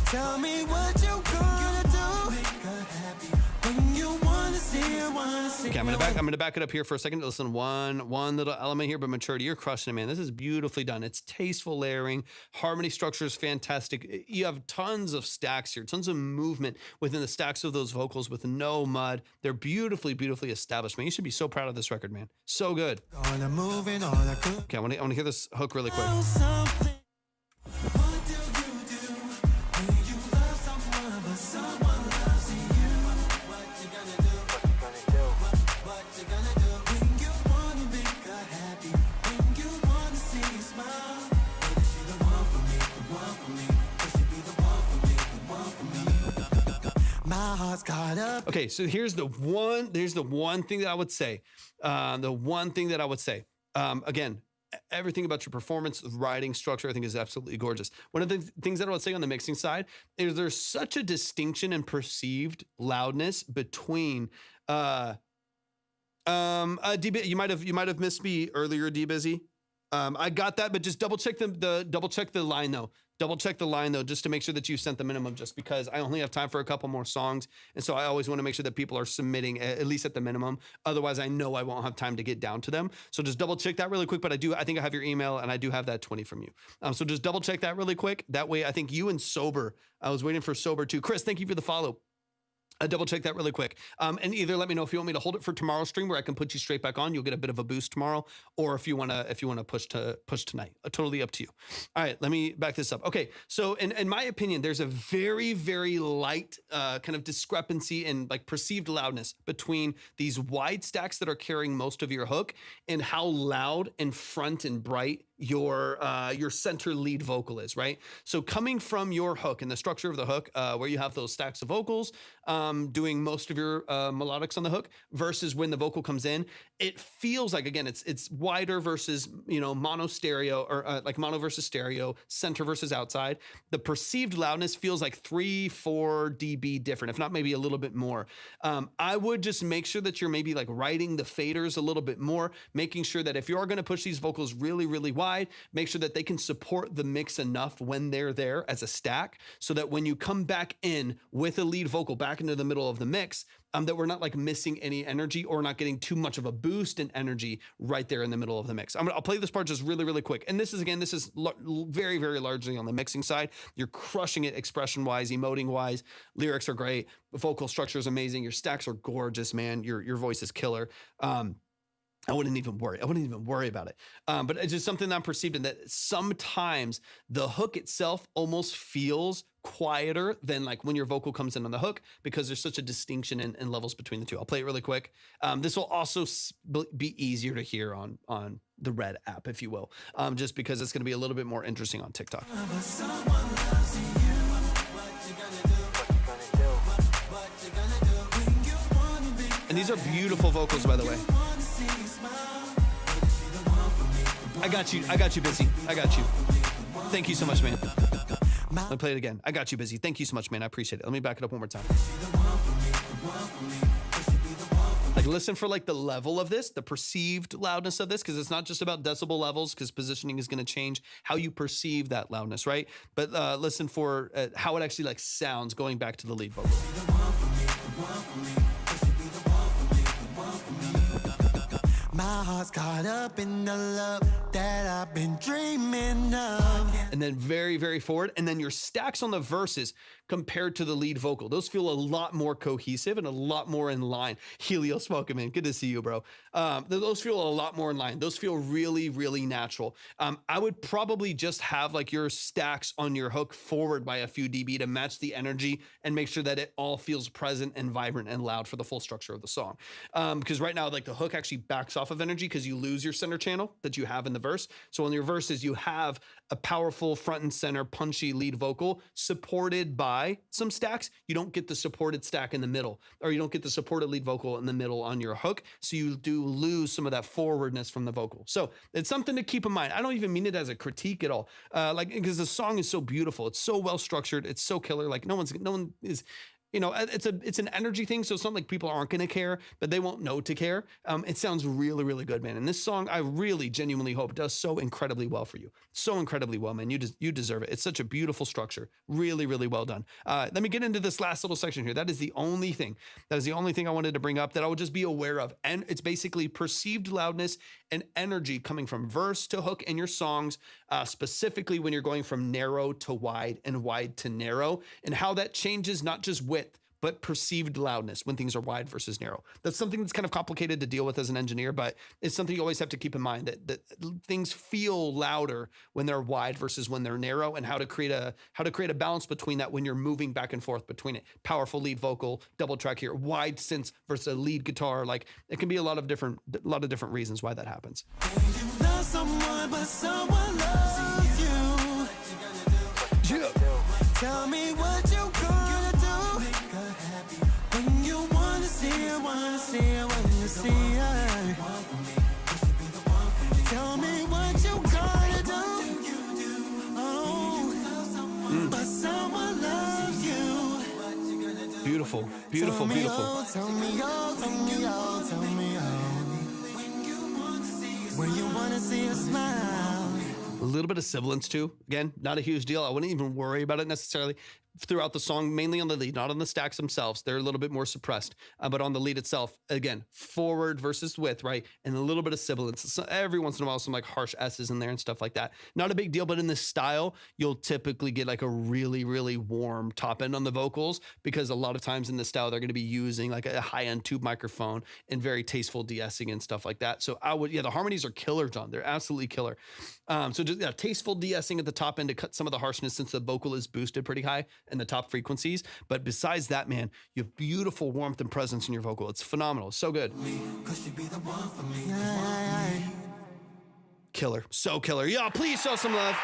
Tell me what you gonna do. Make her happy when you wanna see her, Okay, I'm gonna back it up here for a second. Listen, one little element here, but Maturity, you're crushing it, man. This is beautifully done. It's tasteful layering. Harmony structure is fantastic. You have tons of stacks here, tons of movement within the stacks of those vocals with no mud. They're beautifully established, man. You should be so proud of this record, man. So good. Gonna move in all I could. Okay, I want to hear this hook really quick. Something. What do you do when you love someone, but someone loves you? What you gonna do? What you gonna do? What you gonna do when you wanna make her happy? When you wanna see her smile? But is she the one for me? The one for me? Could she be the one for me? The one for me? My heart's caught up. Okay, so here's the one thing that I would say. Again, everything about your performance, writing, structure, I think is absolutely gorgeous. One of the things that I would say on the mixing side is there's such a distinction in perceived loudness between you might have missed me earlier, D Busy. I got that, but just double check the line though. Double check the line though, just to make sure that you sent the minimum, just because I only have time for a couple more songs. And so I always want to make sure that people are submitting at least at the minimum. Otherwise I know I won't have time to get down to them. So just double check that really quick. But I think I have your email and I do have that 20 from you. So just double check that really quick. That way I think you and Sober, I was waiting for Sober too. Chris, thank you for the follow. Double check that really quick. And either let me know if you want me to hold it for tomorrow's stream where I can put you straight back on. You'll get a bit of a boost tomorrow, or if you wanna push tonight. Totally up to you. All right, let me back this up. Okay, so in my opinion, there's a very, very light kind of discrepancy in like perceived loudness between these wide stacks that are carrying most of your hook and how loud and front and bright your center lead vocal is, right? So coming from your hook and the structure of the hook, where you have those stacks of vocals, doing most of your melodics on the hook, versus when the vocal comes in, it feels like, again, it's wider versus, mono stereo, or like mono versus stereo, center versus outside. The perceived loudness feels like 3-4 dB different, if not maybe a little bit more. I would just make sure that you're maybe like writing the faders a little bit more, making sure that if you are going to push these vocals really, really wide, make sure that they can support the mix enough when they're there as a stack, so that when you come back in with a lead vocal back into the middle of the mix, that we're not like missing any energy or not getting too much of a boost in energy right there in the middle of the mix. I'll play this part just really, really quick. And this is very, very largely on the mixing side. You're crushing it expression-wise, emoting-wise. Lyrics are great. Vocal structure is amazing. Your stacks are gorgeous, man. Your voice is killer. I wouldn't even worry about it. But it's just something that I'm perceiving, that sometimes the hook itself almost feels quieter than like when your vocal comes in on the hook, because there's such a distinction in levels between the two. I'll play it really quick. This will also be easier to hear on the Red app, if you will, just because it's going to be a little bit more interesting on TikTok. And these are beautiful vocals, by the way. I got you, Busy. I got you. Thank you so much, man. Let me play it again. I got you, Busy. Thank you so much, man. I appreciate it. Let me back it up one more time. Like, listen for like the level of this, the perceived loudness of this, because it's not just about decibel levels, because positioning is going to change how you perceive that loudness, right? But listen for how it actually like sounds going back to the lead vocal. My heart's caught up in the love that I've been dreaming of. And then very, very forward. And then your stacks on the verses compared to the lead vocal, those feel a lot more cohesive and a lot more in line. Helio Smoking, man, good to see you, bro. Those feel a lot more in line. Those feel really, really natural. I would probably just have like your stacks on your hook forward by a few dB to match the energy and make sure that it all feels present and vibrant and loud for the full structure of the song. Because right now, like the hook actually backs off of energy because you lose your center channel that you have in the verse. So on your verses, you have a powerful front and center punchy lead vocal supported by some stacks. You don't get the supported stack in the middle, or you don't get the supported lead vocal in the middle on your hook. So you do lose some of that forwardness from the vocal. So it's something to keep in mind. I don't even mean it as a critique at all. Like, because the song is so beautiful. It's so well structured. It's so killer. Like no one is, it's an energy thing. So it's not like people aren't going to care, but they won't know to care. It sounds really, really good, man. And this song, I really genuinely hope does so incredibly well for you. So incredibly well, man. You deserve it. It's such a beautiful structure. Really, really well done. Let me get into this last little section here. That is the only thing I wanted to bring up that I would just be aware of. And it's basically perceived loudness and energy coming from verse to hook in your songs, specifically when you're going from narrow to wide and wide to narrow, and how that changes not just width, but perceived loudness when things are wide versus narrow. That's something that's kind of complicated to deal with as an engineer, but it's something you always have to keep in mind, that things feel louder when they're wide versus when they're narrow, and how to create a balance between that when you're moving back and forth between it. Powerful lead vocal, double track here, wide synths versus a lead guitar. Like, it can be a lot of different reasons why that happens. You love someone, but someone loves you. Yeah. Tell me what you gonna do. Make her happy. When you wanna see her, when you see her. Tell me what you gonna do. Oh, but someone loves you. Beautiful, beautiful, beautiful. Tell me, oh, tell me, oh, tell me, oh. When you wanna see a smile. A little bit of sibilance too. Again, not a huge deal. I wouldn't even worry about it necessarily throughout the song, mainly on the lead, not on the stacks themselves. They're a little bit more suppressed, but on the lead itself, again, forward versus with, right? And a little bit of sibilance. So every once in a while, some like harsh S's in there and stuff like that. Not a big deal, but in this style, you'll typically get like a really, really warm top end on the vocals, because a lot of times in this style, they're going to be using like a high end tube microphone and very tasteful de-essing and stuff like that. So the harmonies are killer, John. They're absolutely killer. So just tasteful de-essing at the top end to cut some of the harshness, since the vocal is boosted pretty high and the top frequencies. But besides that, man, you have beautiful warmth and presence in your vocal. It's phenomenal. It's so good. Killer. So killer. Yeah, please show some love.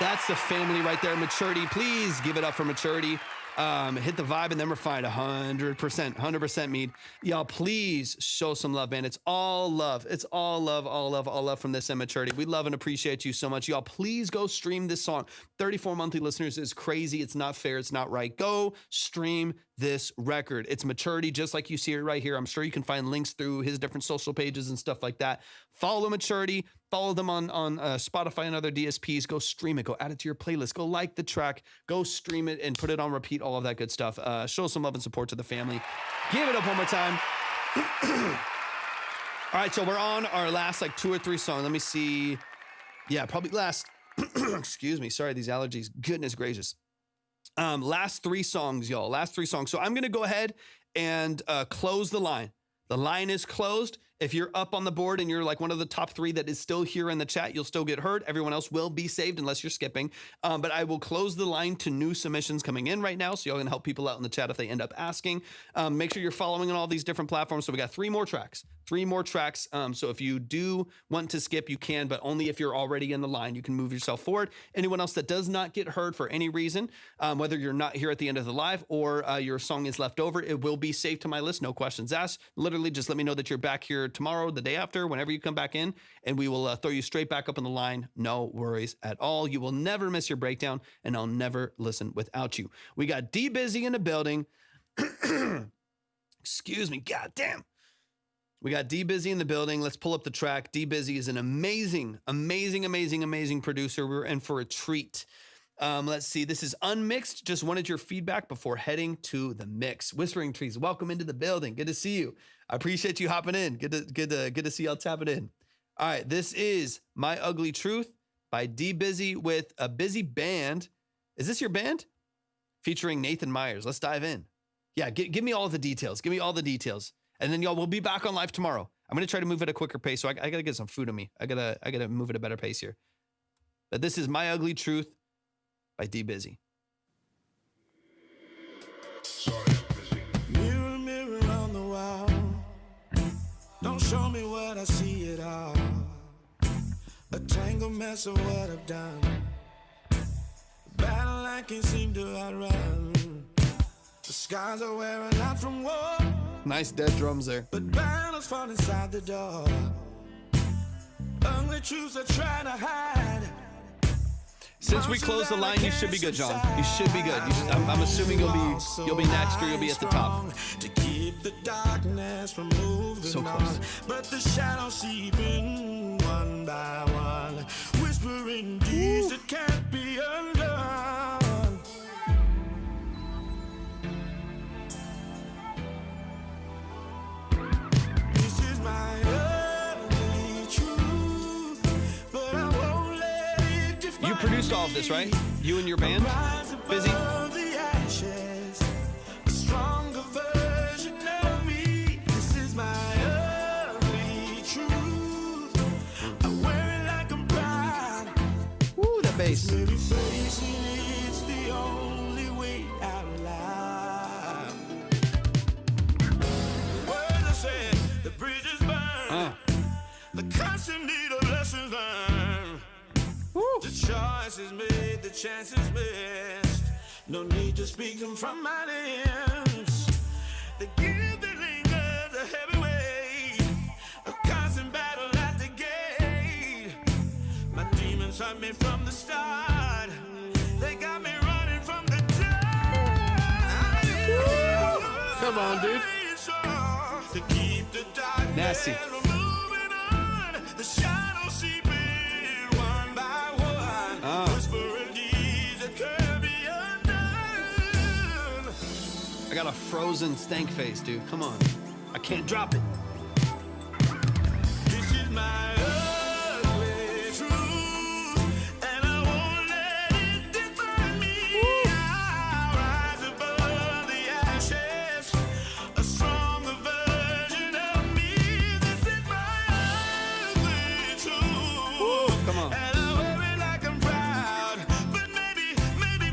That's the family right there. Maturity. Please give it up for Maturity. Hit the vibe and then refine 100% Mead. Y'all, please show some love, man. It's all love. It's all love, all love, all love from this Maturity. We love and appreciate you so much. Y'all, please go stream this song. 34 monthly listeners is crazy. It's not fair. It's not right. Go stream this record. It's Maturity, just like you see it right here. I'm sure you can find links through his different social pages and stuff like that. Follow Maturity. Follow them on Spotify and other DSPs. Go stream it. Go add it to your playlist. Go like the track. Go stream it and put it on repeat. All of that good stuff. Show some love and support to the family. Give it up one more time. All right, so we're on our last like 2 or 3 songs. Let me see. Yeah, probably last. Excuse me. Sorry, these allergies. Goodness gracious. Last 3 songs, y'all. Last 3 songs. So I'm gonna go ahead and close the line. The line is closed. If you're up on the board and you're like one of the top 3 that is still here in the chat, you'll still get heard. Everyone else will be saved unless you're skipping. But I will close the line to new submissions coming in right now, so y'all can help people out in the chat if they end up asking. Make sure you're following on all these different platforms. So we got 3 more tracks. 3 more tracks. So if you do want to skip, you can, but only if you're already in the line. You can move yourself forward. Anyone else that does not get heard for any reason, whether you're not here at the end of the live or your song is left over, it will be saved to my list. No questions asked. Literally just let me know that you're back here tomorrow, the day after, whenever you come back in, and we will throw you straight back up in the line. No worries at all. You will never miss your breakdown, and I'll never listen without you. We got D Busy in the building. Excuse me. God damn. We got D Busy in the building. Let's pull up the track. D Busy is an amazing producer. We're in for a treat. Let's see. This is unmixed. Just wanted your feedback before heading to the mix. Whispering Trees, welcome into the building. Good to see you. I appreciate you hopping in. Good to see y'all tapping in. All right, this is My Ugly Truth by D Busy with a Busy Band. Is this your band? Featuring Nathan Myers. Let's dive in. Yeah, give me all the details. Give me all the details. And then y'all, we'll be back on live tomorrow. I'm gonna try to move at a quicker pace, so I gotta get some food in me. I gotta move at a better pace here. But this is My Ugly Truth by D Busy. Mirror, mirror on the wall, don't show me what I see at all. A tangled mess of what I've done. Battle I can't seem to outrun. The scars are wearing out from war. Nice dead drums there. But battles fall inside the door. Ugly truths I try to hide. Since we closed the line, you should be good, John. You should be good. I'm assuming you'll be next, or you'll be at the top. To keep the darkness from moving So close. on, but the shadows seeping one by one, whispering deeds that can't be undone. This is my ugly truth, but I won't let it define You produced all of this, right? You and your band? Rise Busy? above the ashes, a stronger version of me. This is my ugly truth. I wear it like I'm proud. Woo, that bass. Maybe facing it's the only way out loud. The words I said, the bridges burn. The constant need of lessons learned. The choice is made, the chance is missed. No need to speak them from my lips. The gift that lingers a heavy weight, a constant battle at the gate. Come on, dude. Nasty. I got a frozen stank face, dude. Come on. I can't drop it. This is my ugly truth, and I won't let it define me. I'll rise above the ashes, a stronger version of me. This is my ugly truth. Come on. And I wear it like I'm proud, but maybe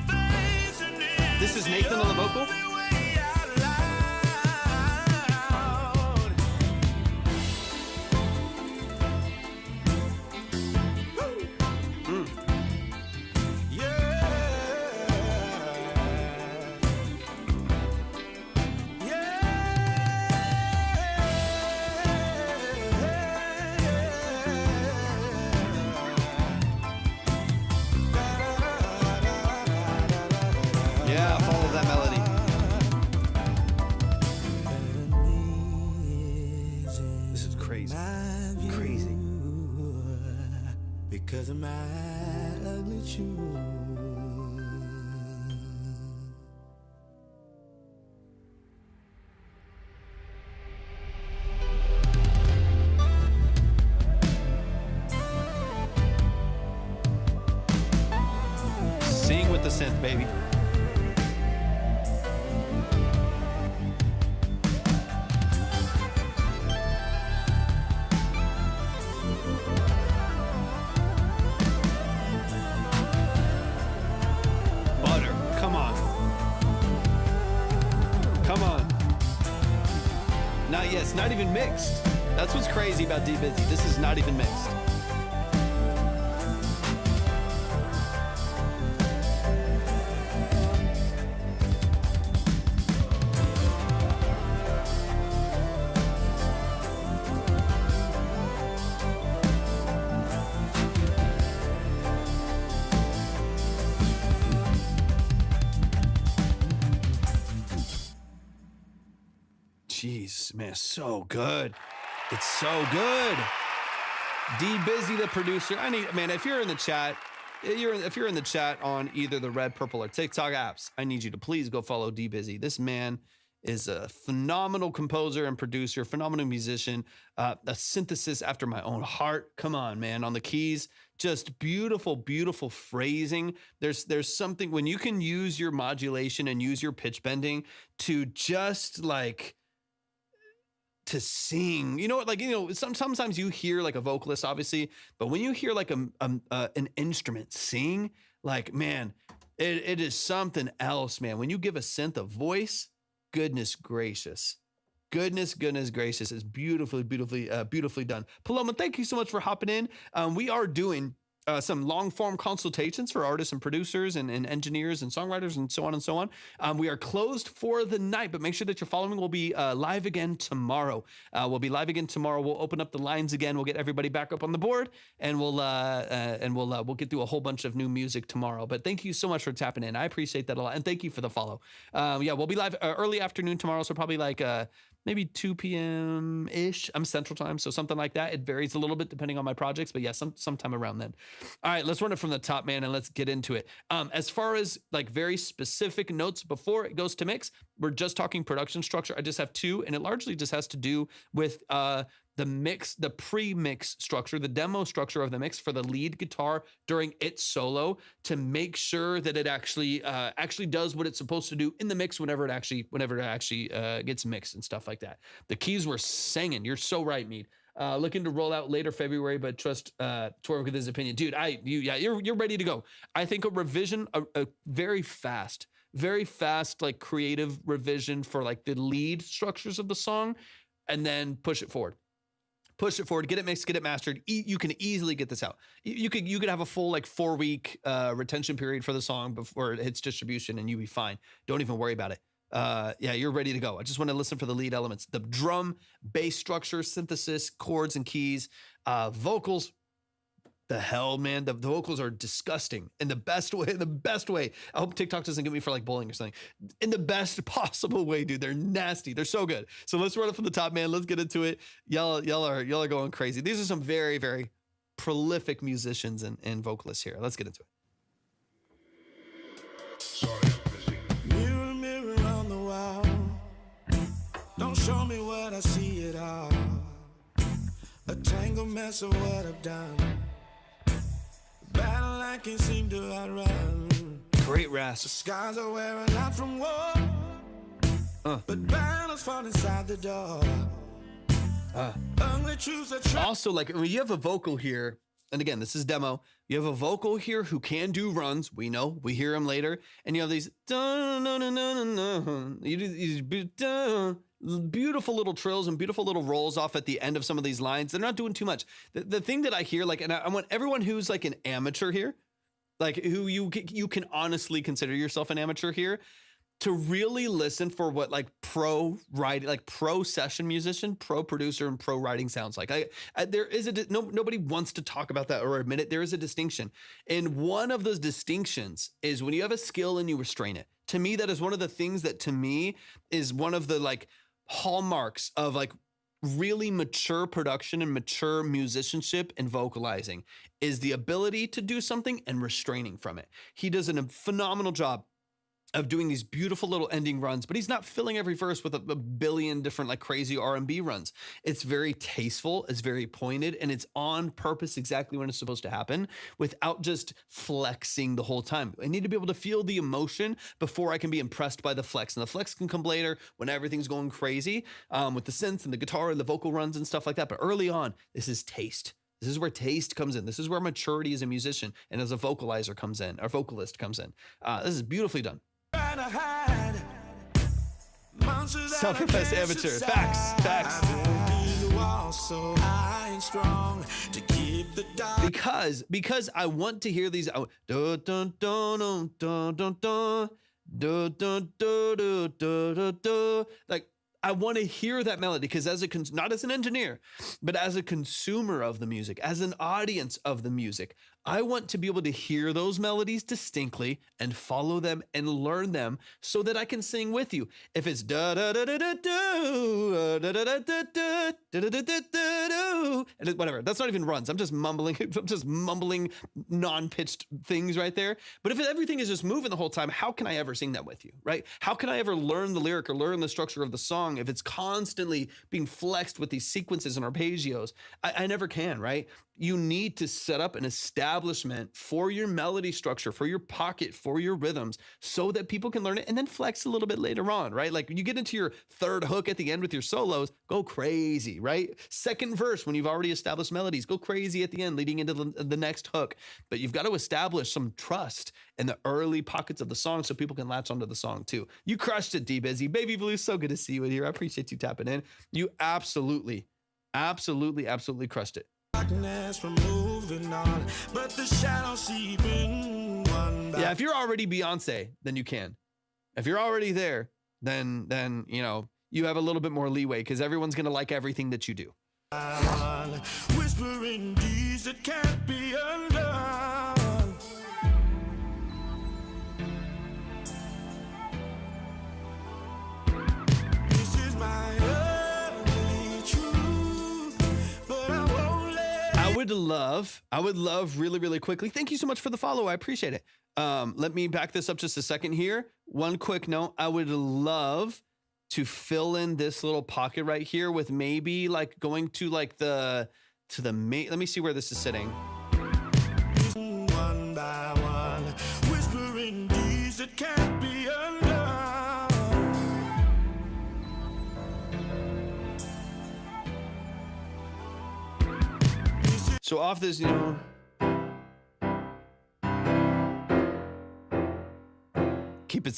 facing it. This is Nathan on the vocal. Yeah, follow that melody. This is crazy. Crazy. Because of my ugly truth. Sing with the synth, baby. Butter, come on. Come on. Not yet, it's not even mixed. That's what's crazy about D Busy. This is not even mixed. Jeez, man, so good. It's so good. D Busy, the producer. I need, man, if you're in the chat, if you're in the chat on either the Red, Purple, or TikTok apps, I need you to please go follow D Busy. This man is a phenomenal composer and producer, phenomenal musician, a synthesis after my own heart. Come on, man, on the keys, just beautiful, beautiful phrasing. There's something when you can use your modulation and use your pitch bending to just like to sing, you know, like, you know, sometimes you hear like a vocalist, obviously, but when you hear like an instrument sing, like, man, it is something else, man. When you give a synth a voice, goodness gracious, it's beautifully done. Paloma, thank you so much for hopping in. We are doing some long form consultations for artists and producers and engineers and songwriters and so on and so on. We are closed for the night, but make sure that you're following. We'll be live again tomorrow. We'll open up the lines again. We'll get everybody back up on the board, and we'll get through a whole bunch of new music tomorrow. But thank you so much for tapping in. I appreciate that a lot, and thank you for the follow. Yeah, we'll be live early afternoon tomorrow, so probably like maybe 2 p.m. ish. I'm Central Time, so something like that. It varies a little bit depending on my projects, but yeah, sometime around then. All right, let's run it from the top, man, and let's get into it. As far as like very specific notes before it goes to mix, we're just talking production structure. I just have two, and it largely just has to do with the pre-mix structure, the demo structure of the mix for the lead guitar during its solo, to make sure that it actually does what it's supposed to do in the mix whenever it actually gets mixed and stuff like that. The keys were singing. You're so right, Mead. Looking to roll out later February, but trust Torvik with his opinion, dude. You're ready to go. I think a revision, a very fast, like creative revision for like the lead structures of the song, and then push it forward, get it mixed, get it mastered. You can easily get this out. You could have a full like 4-week retention period for the song before it hits distribution, and you'll be fine. Don't even worry about it. Yeah, you're ready to go. I just want to listen for the lead elements, the drum, bass structure, synthesis, chords and keys, vocals. the hell, man? The vocals are disgusting in the best way. In the best way. I hope TikTok doesn't get me for like bowling or something. In the best possible way, dude. They're nasty. They're so good. So let's run it from the top, man. Let's get into it. Y'all are going crazy. These are some very, very prolific musicians and vocalists here. Let's get into it. Mirror, mirror on the wall. Don't show me what I see at all. A tangled mess of what I've done. Battle I can't seem to outrun. Great rasp. Scars are wearing out from war. But battles fall inside the door. Ugly truths are try. Also, like when you have a vocal here, and again, this is demo. You have a vocal here who can do runs. We know, we hear him later, and you have these. You do these beautiful little trills and beautiful little rolls off at the end of some of these lines. They're not doing too much. The thing that I hear, like, and I want everyone who's like an amateur here, like who you can honestly consider yourself an amateur here, to really listen for what like pro writing, like pro session musician, pro producer, and pro writing sounds like. There is nobody wants to talk about that or admit it. There is a distinction, and one of those distinctions is when you have a skill and you restrain it. To me, that is one of the things that to me is one of the like hallmarks of like really mature production and mature musicianship and vocalizing is the ability to do something and restraining from it. He does a phenomenal job of doing these beautiful little ending runs, but he's not filling every verse with a billion different like crazy R&B runs. It's very tasteful, it's very pointed, and it's on purpose exactly when it's supposed to happen without just flexing the whole time. I need to be able to feel the emotion before I can be impressed by the flex. And the flex can come later when everything's going crazy with the synths and the guitar and the vocal runs and stuff like that. But early on, this is taste. This is where taste comes in. This is where maturity as a musician and as a vocalizer comes in, or vocalist comes in. This is beautifully done. Self-professed amateur. Facts. Because I want to hear these. Like I want to hear that melody because not as an engineer, but as a consumer of the music, as an audience of the music, I want to be able to hear those melodies distinctly and follow them and learn them so that I can sing with you. If it's da da da da da da da da da da da da da, and whatever, that's not even runs. I'm just mumbling non-pitched things right there. But if everything is just moving the whole time, how can I ever sing that with you, right? How can I ever learn the lyric or learn the structure of the song if it's constantly being flexed with these sequences and arpeggios? I never can, right? You need to set up an establishment for your melody structure, for your pocket, for your rhythms, so that people can learn it and then flex a little bit later on, right? Like when you get into your third hook at the end with your solos, go crazy, right? Second verse, when you've already established melodies, go crazy at the end leading into the next hook. But you've got to establish some trust in the early pockets of the song so people can latch onto the song too. You crushed it, D-Busy. Baby Blue, so good to see you in here. I appreciate you tapping in. You absolutely crushed it. From moving on, but the shadows seeping one by Yeah, if you're already Beyonce, then you can. If you're already there, then you know, you have a little bit more leeway because everyone's gonna like everything that you do. one, whispering deeds that can't be undone. This is my ugly truth, but I won't let I would love really, really quickly. Thank you so much for the follow. I appreciate it. Let me back this up just a second here. One quick note. I would love to fill in this little pocket right here with maybe like going to like the main. Let me see where this is sitting. one by one, whispering deeds that can't be undone. So off this, you know. Keep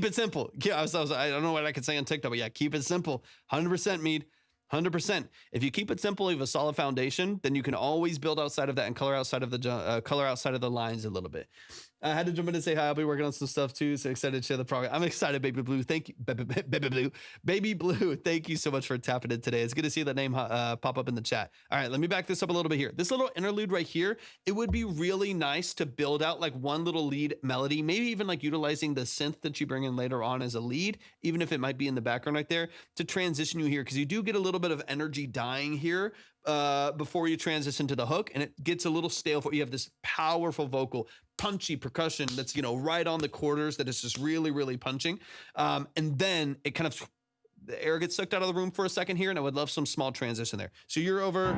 it simple. Yeah, I don't know what I could say on TikTok, but yeah, keep it simple. 100% Mead. 100%. If you keep it simple, you have a solid foundation, then you can always build outside of that and color outside of the lines a little bit. I had to jump in and say hi. I'll be working on some stuff too. So excited to share the progress. I'm excited, Baby Blue. Thank you, Baby Blue. Baby Blue. Thank you so much for tapping in today. It's good to see that name pop up in the chat. All right, let me back this up a little bit here. This little interlude right here, it would be really nice to build out like one little lead melody, maybe even like utilizing the synth that you bring in later on as a lead, even if it might be in the background right there, to transition you here, because you do get a little bit of energy dying here before you transition to the hook, and it gets a little stale for you. Have this powerful vocal, punchy percussion that's, you know, right on the quarters that is just really, really punching. And then it kind of, the air gets sucked out of the room for a second here, and I would love some small transition there. So you're over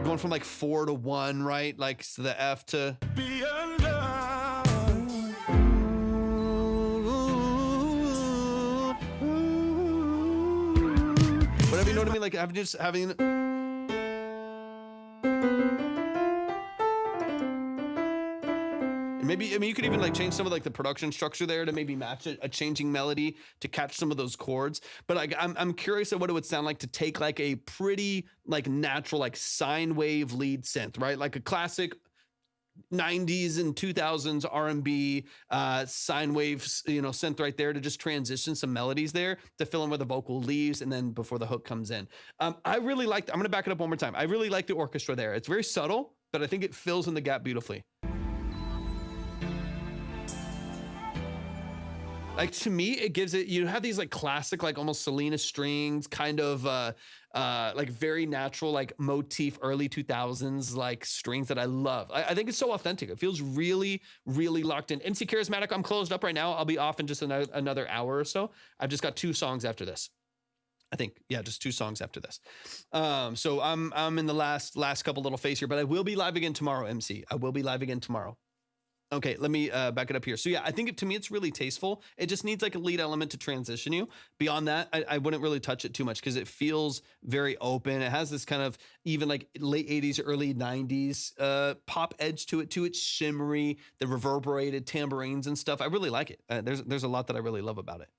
going from like 4 to 1, right? Like so the F to Be undone. whatever, you know what I mean? Like I'm just having. Maybe, I mean, you could even like change some of like the production structure there to maybe match a changing melody to catch some of those chords. But like, I'm curious at what it would sound like to take like a pretty like natural like sine wave lead synth, right? Like a classic 90s and 2000s R&B sine waves, you know, synth right there to just transition some melodies there to fill in where the vocal leaves and then before the hook comes in. I really like, I'm going to back it up one more time. I really like the orchestra there. It's very subtle, but I think it fills in the gap beautifully. Like to me, it gives it, you have these like classic, like almost Selena strings, kind of like very natural, like motif, early 2000s, like strings that I love. I think it's so authentic. It feels really, really locked in. MC Charismatic, I'm closed up right now. I'll be off in just another hour or so. I've just got 2 songs after this. I think, yeah, just 2 songs after this. So I'm in the last couple little phase here, but I will be live again tomorrow, MC. I will be live again tomorrow. Okay, let me back it up here. So yeah, I think to me, it's really tasteful. It just needs like a lead element to transition you. Beyond that, I wouldn't really touch it too much because it feels very open. It has this kind of even like late 80s, early 90s pop edge to it too. It's shimmery, the reverberated tambourines and stuff. I really like it. There's a lot that I really love about it.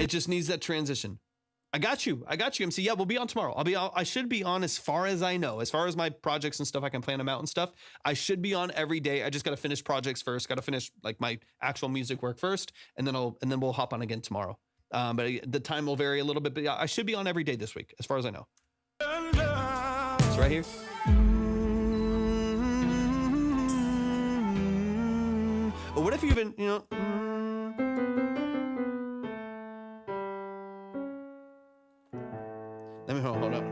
It just needs that transition. I got you, MC. Yeah, we'll be on tomorrow. I should be on as far as I know, as far as my projects and stuff, I can plan them out and stuff. I should be on every day. I just got to finish projects first. Got to finish like my actual music work first, and then we'll hop on again tomorrow. But the time will vary a little bit, but yeah, I should be on every day this week, as far as I know. It's right here. But what if you even, you know, let me hold up.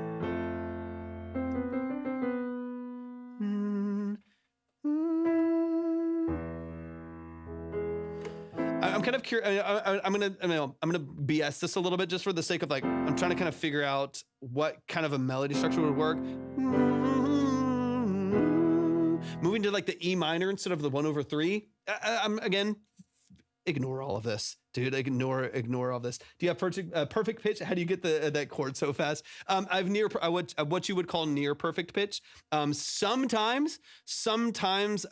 I'm kind of curious. I'm gonna BS this a little bit just for the sake of like, I'm trying to kind of figure out what kind of a melody structure would work. Moving to like the E minor instead of the 1/3. I'm again, ignore all of this, dude. Ignore all this. Do you have perfect pitch? How do you get that chord so fast? I've what you would call near perfect pitch. Sometimes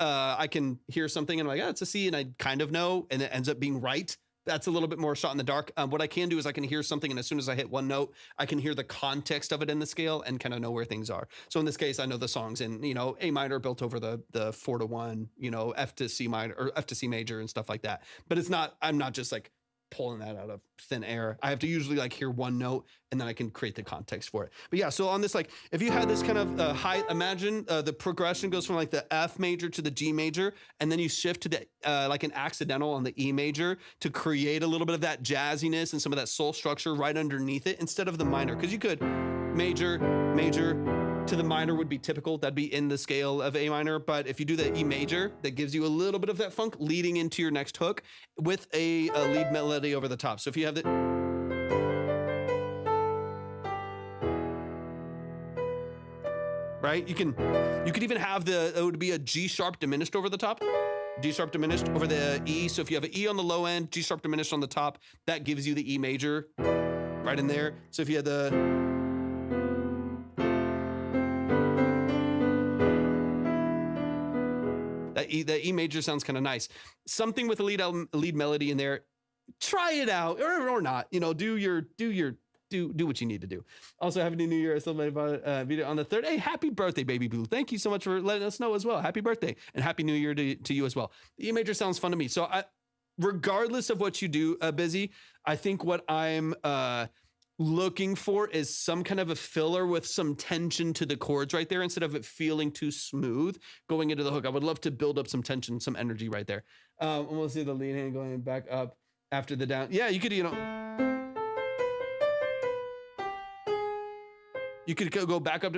I can hear something and I'm like, oh, it's a C, and I kind of know, and it ends up being right. That's a little bit more shot in the dark. What I can do is I can hear something, and as soon as I hit one note, I can hear the context of it in the scale and kind of know where things are. So in this case, I know the song's in, you know, A minor built over the 4 to 1, you know, F to C minor or F to C major and stuff like that. But I'm not just like pulling that out of thin air. I have to usually like hear one note, and then I can create the context for it. But yeah, so on this, like if you had this kind of high, imagine the progression goes from like the F major to the G major, and then you shift to the like an accidental on the E major to create a little bit of that jazziness and some of that soul structure right underneath it instead of the minor. Because you could major to the minor would be typical. That'd be in the scale of A minor. But if you do the E major, that gives you a little bit of that funk leading into your next hook with a lead melody over the top. So if you have the, right, you could even have it would be a G sharp diminished over the top. G sharp diminished over the E. So if you have an E on the low end, G sharp diminished on the top, that gives you the E major right in there. So if you had that E major sounds kind of nice. Something with a lead melody in there. Try it out or not. You know, do your do what you need to do. Also, Happy New Year. I still made a video on the 3rd. Hey, happy birthday, Baby Blue. Thank you so much for letting us know as well. Happy birthday and Happy New Year to you as well. The E major sounds fun to me. So regardless of what you do, Busy, I think what I'm looking for is some kind of a filler with some tension to the chords right there instead of it feeling too smooth going into the hook. I would love to build up some tension, some energy right there. And we'll see the lead hand going back up after the down. Yeah, you could, you could go back up.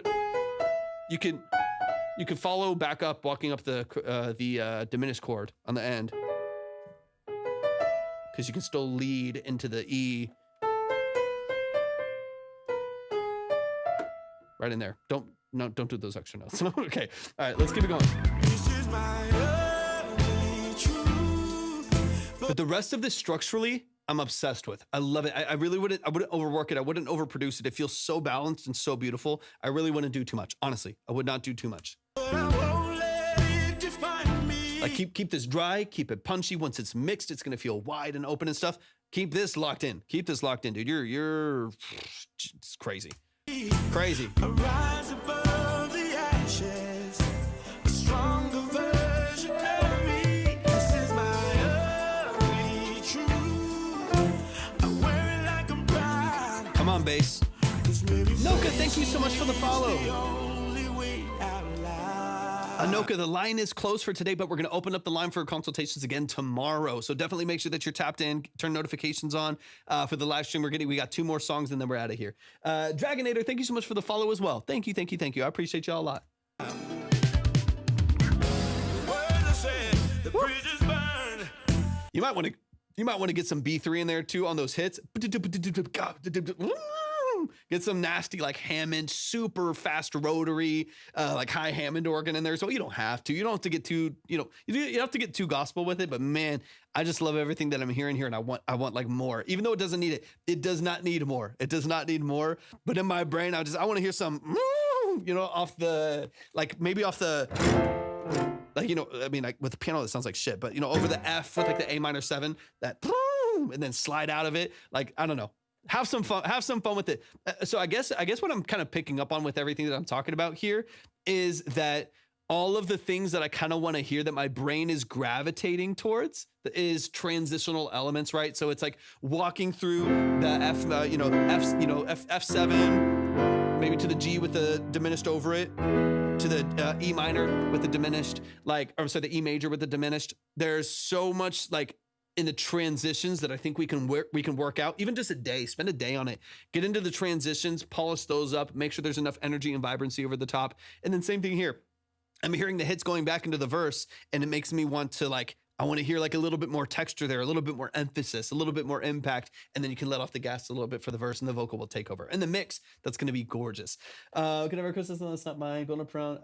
You could follow back up, walking up the diminished chord on the end, because you can still lead into the E. Right in there. Don't do those extra notes. Okay. All right, let's keep it going. This is my only truth. But the rest of this structurally, I'm obsessed with. I love it. I really wouldn't overwork it. I wouldn't overproduce it. It feels so balanced and so beautiful. I really wouldn't do too much. Honestly, I would not do too much. But I won't let it define me. Like keep this dry, keep it punchy. Once it's mixed, it's gonna feel wide and open and stuff. Keep this locked in. Keep this locked in, dude. You're it's crazy. Crazy. I rise above the ashes, a stronger version of me. This is my only truth. I wear it like I'm proud. Come on, bass. 'Cause maybe Noka, thank you so much for the follow. the only way out loud. Anoka, the line is closed for today, but we're going to open up the line for consultations again tomorrow. So definitely make sure that you're tapped in, turn notifications on for the live stream. We got 2 more songs and then we're out of here. Dragonator, thank you so much for the follow as well. Thank you. I appreciate y'all a lot. Words are said, the bridges burn. You might want to get some B3 in there too on those hits. Get some nasty like Hammond, super fast rotary, like high Hammond organ in there. So you don't have to. You don't have to get too, you don't have to get too gospel with it. But man, I just love everything that I'm hearing here, and I want like more. Even though it doesn't need it, it does not need more. It does not need more. But in my brain, I want to hear some, off the maybe off the. Like with the piano, that sounds like shit, but over the F with like the A minor 7, that and then slide out of it. Like, I don't know. Have some fun with it. So I guess what I'm kind of picking up on with everything that I'm talking about here is that all of the things that I kind of want to hear that my brain is gravitating towards is transitional elements, right? So it's like walking through the F7, maybe to the G with the diminished over it, to the E minor with the diminished, the E major with the diminished. There's so much in the transitions that I think we can work out, even just a day, spend a day on it, get into the transitions, polish those up, make sure there's enough energy and vibrancy over the top. And then same thing here. I'm hearing the hits going back into the verse, and it makes me want to I want to hear a little bit more texture there, a little bit more emphasis, a little bit more impact, and then you can let off the gas a little bit for the verse, and the vocal will take over. And the mix, that's going to be gorgeous. Can I request this? No, that's not mine. Going up around.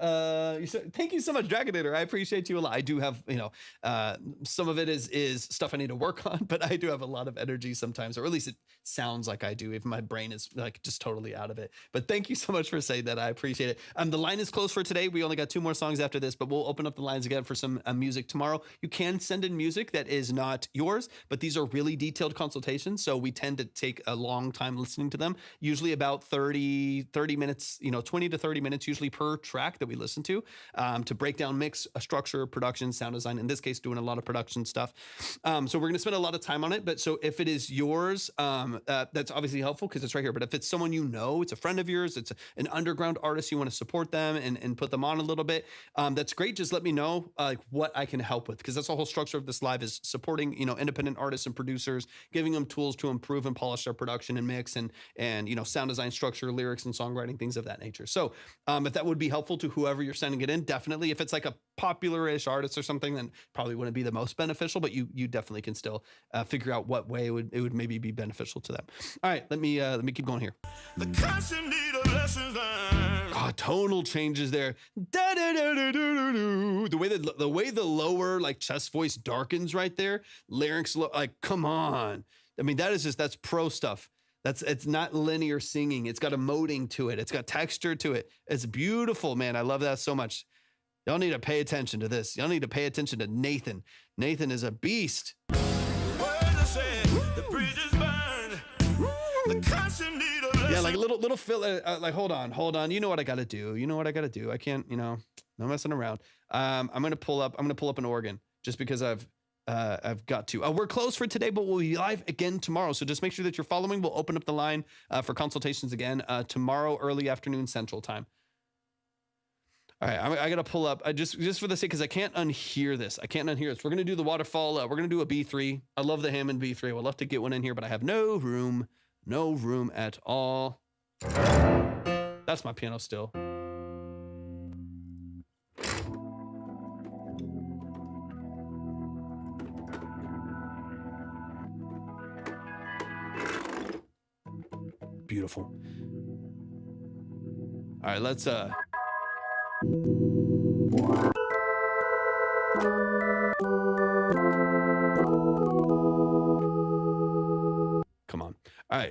Thank you so much, Dragonator. I appreciate you a lot. I do have, some of it is stuff I need to work on, but I do have a lot of energy sometimes, or at least it sounds like I do, if my brain is just totally out of it. But thank you so much for saying that. I appreciate it. The line is closed for today. We only got 2 more songs after this, but we'll open up the lines again for some music tomorrow. You can send in music that is not yours, but these are really detailed consultations, so we tend to take a long time listening to them, usually about 30 minutes, 20 to 30 minutes usually per track that we listen to break down mix, structure, production, sound design, in this case doing a lot of production stuff. So we're going to spend a lot of time on it, but so if it is yours, that's obviously helpful because it's right here. But if it's someone it's a friend of yours, it's an underground artist, you want to support them and put them on a little bit, that's great. Just let me know what I can help with, because that's the whole structure of this live, is supporting independent artists and producers, giving them tools to improve and polish their production and mix and sound design, structure, lyrics and songwriting, things of that nature. So if that would be helpful to whoever you're sending it in, definitely. If it's like a popular-ish artist or something, then probably wouldn't be the most beneficial, but you definitely can still figure out what way it would maybe be beneficial to them. All right, let me keep going here. The constant need of lessons learned. God, tonal changes there. The way the lower chest voice darkens right there, larynx come on. I mean, that's pro stuff. It's not linear singing. It's got emoting to it. It's got texture to it. It's beautiful, man. I love that so much. Y'all need to pay attention to this. Y'all need to pay attention to Nathan. Nathan is a beast. Words are said, the bridges burn. The constant need Yeah, like little fill. Like hold on. You know what I gotta do. I can't. No messing around. I'm gonna pull up an organ just because I've got to. We're closed for today, but we'll be live again tomorrow. So just make sure that you're following. We'll open up the line for consultations again tomorrow, early afternoon Central Time. All right, I got to pull up just for the sake, because I can't unhear this. We're going to do the waterfall. We're going to do a B3. I love the Hammond B3. I would love to get one in here, but I have no room at all. That's my piano still. Beautiful. All right, let's come on. All right.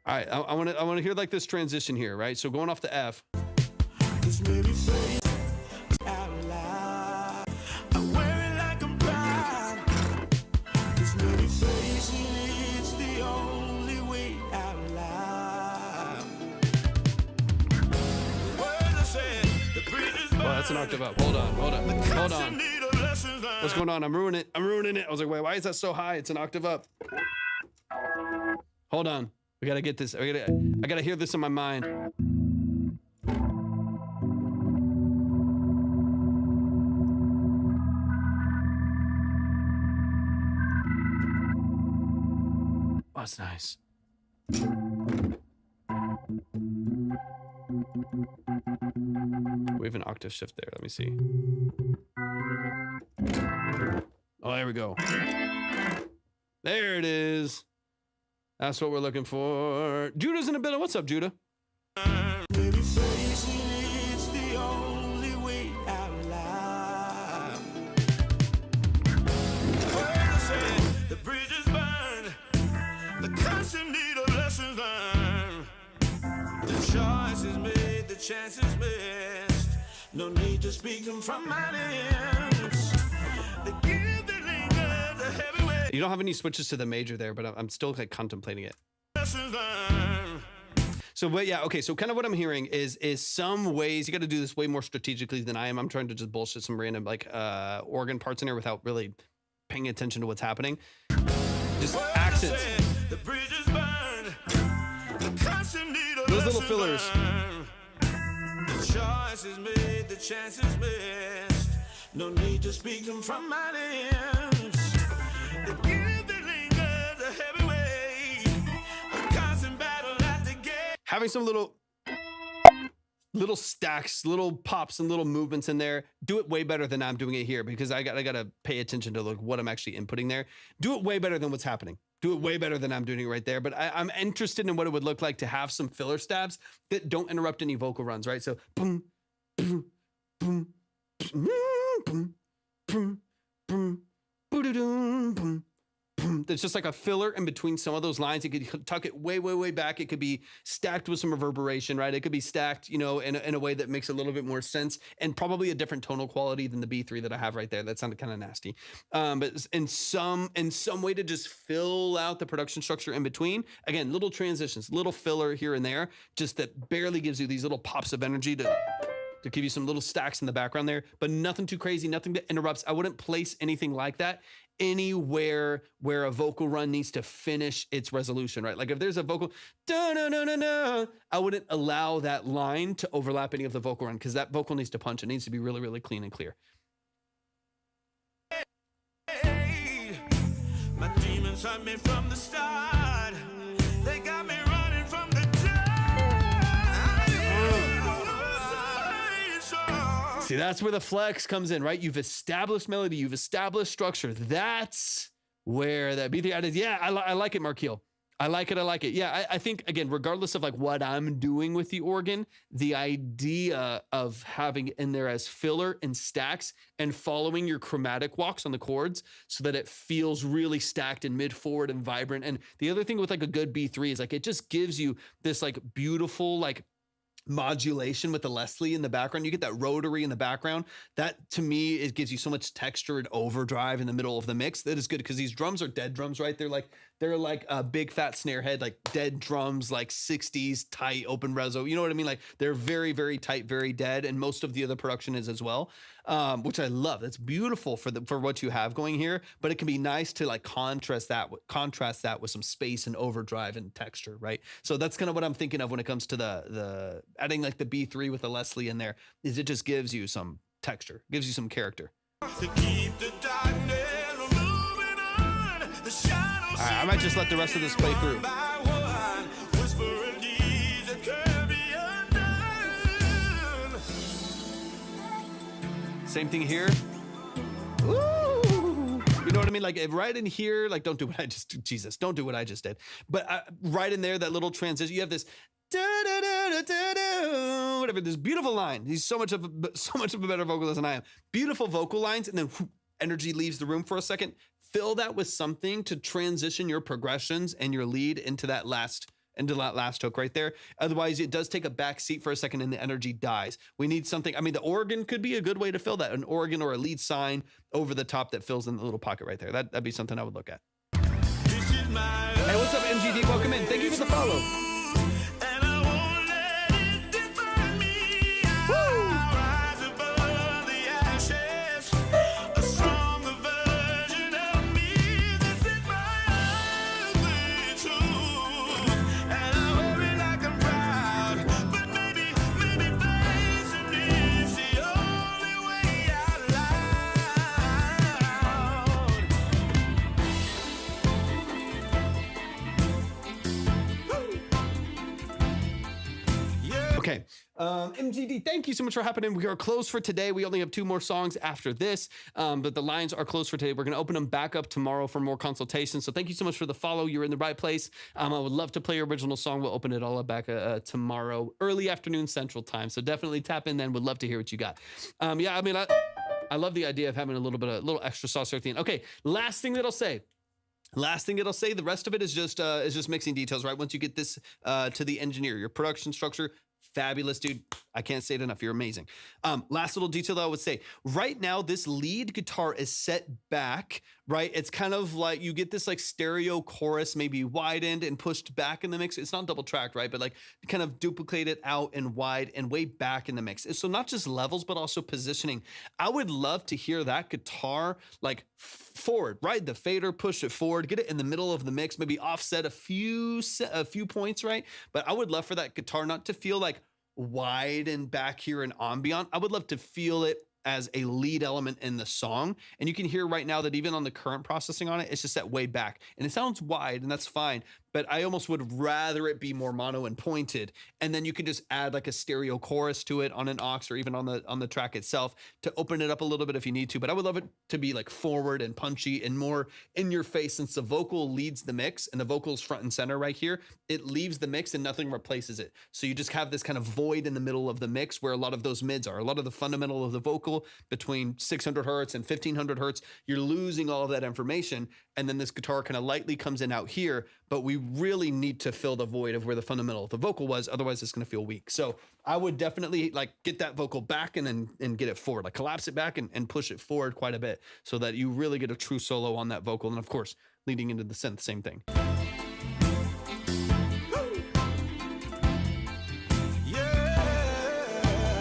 I want to hear like this transition here, right? So going off the F. This made me say out loud. I wear it like I'm proud. This made me say it's the only way out loud. Words I said, the bridge is Oh, that's an octave up. Hold on. What's going on? I'm ruining it. I was like, wait, why is that so high? It's an octave up. Hold on. We gotta get this. I gotta hear this in my mind. Oh, that's nice. We have an octave shift there. Let me see. Oh, there we go. There it is. That's what we're looking for. Judah's in the building. What's up, Judah? Baby, facing it's the only way out loud. Words I said, the bridge is burned. The constant need of lessons learned. The choice is made, the chance is missed. No need to speak them from my lips. The gift that lingers a heavy weight. You don't have any switches to the major there, but I'm still like contemplating it. Lessons learned. So, but yeah, okay. So kind of what I'm hearing is some ways you got to do this way more strategically than I am. I'm trying to just bullshit some random like organ parts in there without really paying attention to what's happening. Just accents. The bridge is burned. The constant need of Those little lessons fillers. learned. The choice is made, the chance is missed. No need to speak them from my lips. The gift that lingers a heavy weight. A constant battle at the gate. Having some little stacks, little pops, and little movements in there. Do it way better than I'm doing it here, because I gotta pay attention to like what I'm actually inputting there. Do it way better than what's happening. Do it way better than I'm doing it right there. But I'm interested in what it would look like to have some filler stabs that don't interrupt any vocal runs, right? So boom, boom, boom, boom, boom, boom, boom, boom, boom. There's just like a filler in between some of those lines. You could tuck it way, way, way back. It could be stacked with some reverberation, right? It could be stacked, in a way that makes a little bit more sense, and probably a different tonal quality than the B3 that I have right there. That sounded kind of nasty. But in some way to just fill out the production structure in between. Again, little transitions, little filler here and there, just that barely gives you these little pops of energy to give you some little stacks in the background there, but nothing too crazy, nothing that interrupts. I wouldn't place anything like that anywhere where a vocal run needs to finish its resolution, right? Like if there's a vocal, I wouldn't allow that line to overlap any of the vocal run, because that vocal needs to punch. It needs to be really, really clean and clear. My demons hunt me from the start. They got me running from the dark. See, that's where the flex comes in, right? You've established melody, you've established structure. That's where that B3 added. Yeah, I like it, Markeel. I like it. Yeah, I think, again, regardless of like what I'm doing with the organ, the idea of having it in there as filler and stacks and following your chromatic walks on the chords so that it feels really stacked and mid-forward and vibrant. And the other thing with like a good B3 is like it just gives you this like beautiful like modulation with the Leslie in the background. You get that rotary in the background. That to me, it gives you so much texture and overdrive in the middle of the mix. That is good because these drums are dead drums, right? They're like They're like a big fat snare head, like dead drums, like 60s tight open reso. You know what I mean? Like they're very, very tight, very dead. And most of the other production is as well, which I love. That's beautiful for what you have going here. But it can be nice to like contrast that with some space and overdrive and texture, right? So that's kind of what I'm thinking of when it comes to the adding like the B3 with the Leslie in there. Is it just gives you some texture, gives you some character. To keep the darkness from moving on, the shadows All right, I might just let the rest of this play through. by one, whispering these that can be undone. Same thing here. Ooh. You know what I mean? Like right in here, like don't do what I just, Jesus, don't do what I just did. But right in there, that little transition, you have this whatever, this beautiful line. He's so much of a better vocalist than I am. Beautiful vocal lines, and then whoop, energy leaves the room for a second. Fill that with something to transition your progressions and your lead into that last hook right there. Otherwise, it does take a back seat for a second and the energy dies. We need something. I mean, the organ could be a good way to fill that. An organ or a lead sign over the top that fills in the little pocket right there. That'd be something I would look at. This is my Hey, what's up, MGD? Welcome in. Thank you for the follow. and I won't let it define me. I'll rise above the ashes, a stronger version of me. This is my ugly truth, and I hold it like I'm proud. But maybe facing me is the only way out loud. Okay. MGD, thank you so much for hopping in. We are closed for today. We only have 2 more songs after this, but the lines are closed for today. We're going to open them back up tomorrow for more consultations. So thank you so much for the follow. You're in the right place. I would love to play your original song. We'll open it all up back tomorrow, early afternoon Central Time. So definitely tap in then. Would love to hear what you got. Yeah, I mean, I love the idea of having a little extra sauce at the end. Okay, last thing that I'll say. The rest of it is just mixing details, right? Once you get this to the engineer, your production structure, fabulous, dude. I can't say it enough. You're amazing. Last little detail that I would say. Right now, this lead guitar is set back, right? It's kind of like you get this like stereo chorus, maybe widened and pushed back in the mix. It's not double tracked, right? But like kind of duplicated out and wide and way back in the mix. So not just levels, but also positioning. I would love to hear that guitar like forward, right? The fader, push it forward, get it in the middle of the mix, maybe offset a few points, right? But I would love for that guitar not to feel like wide and back here and ambient. I would love to feel it as a lead element in the song. And you can hear right now that even on the current processing on it, it's just set way back. And it sounds wide, and that's fine. But I almost would rather it be more mono and pointed. And then you can just add like a stereo chorus to it on an aux or even on the track itself to open it up a little bit if you need to. But I would love it to be like forward and punchy and more in your face, since the vocal leads the mix and the vocal's front and center right here. It leaves the mix and nothing replaces it. So you just have this kind of void in the middle of the mix where a lot of those mids are. A lot of the fundamental of the vocal between 600 hertz and 1500 hertz, you're losing all of that information. And then this guitar kind of lightly comes in out here, but we really need to fill the void of where the fundamental of the vocal was. Otherwise it's going to feel weak. So I would definitely like get that vocal back and get it forward, like collapse it back and push it forward quite a bit so that you really get a true solo on that vocal. And of course, leading into the synth, same thing.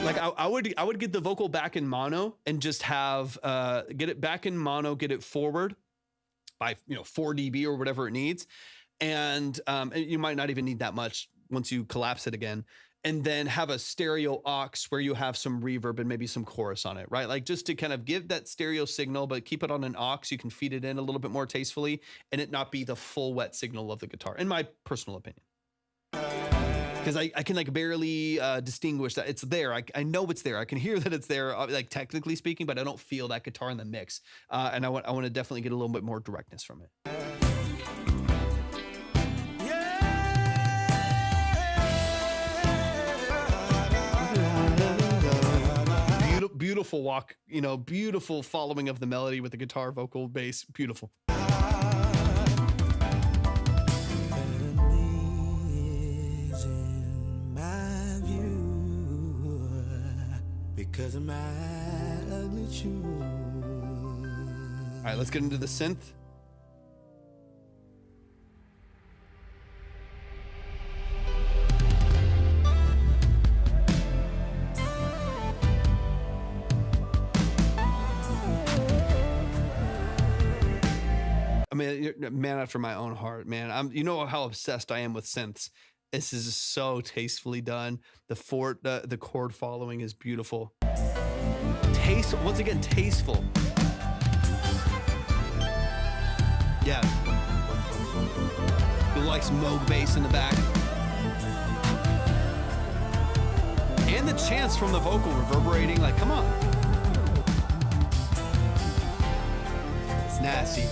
Like I would get the vocal back in mono and just have get it back in mono, get it forward by 4 dB or whatever it needs, and you might not even need that much once you collapse it again, and then have a stereo aux where you have some reverb and maybe some chorus on it, right? Like just to kind of give that stereo signal, but keep it on an aux. You can feed it in a little bit more tastefully, and it not be the full wet signal of the guitar, in my personal opinion. Because I can like barely distinguish that it's there. I know it's there. I can hear that it's there, like technically speaking, but I don't feel that guitar in the mix. And I want to definitely get a little bit more directness from it. Beautiful walk, beautiful following of the melody with the guitar, vocal, bass, beautiful. Because of my ugly truth. All right, let's get into the synth. mean, you're a man after my own heart, man. You know how obsessed I am with synths. This is so tastefully done. The chord following is beautiful. Once again, tasteful. Yeah. Who likes Moog bass in the back? And the chants from the vocal reverberating, like, come on. It's nasty.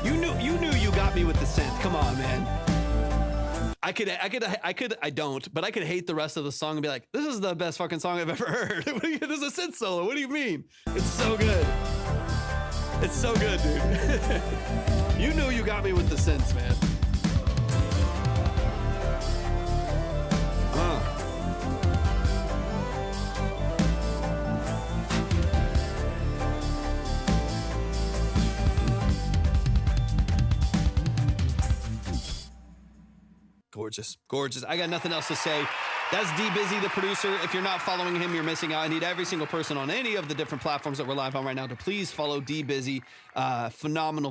You knew you got me with the synth. Come on, man. I don't, but I could hate the rest of the song and be like, this is the best fucking song I've ever heard. This is a synth solo. What do you mean? It's so good. It's so good, dude. You knew you got me with the synths, man. Gorgeous, gorgeous. I got nothing else to say. That's D Busy, the producer. If you're not following him, you're missing out. I need every single person on any of the different platforms that we're live on right now to please follow D Busy. Phenomenal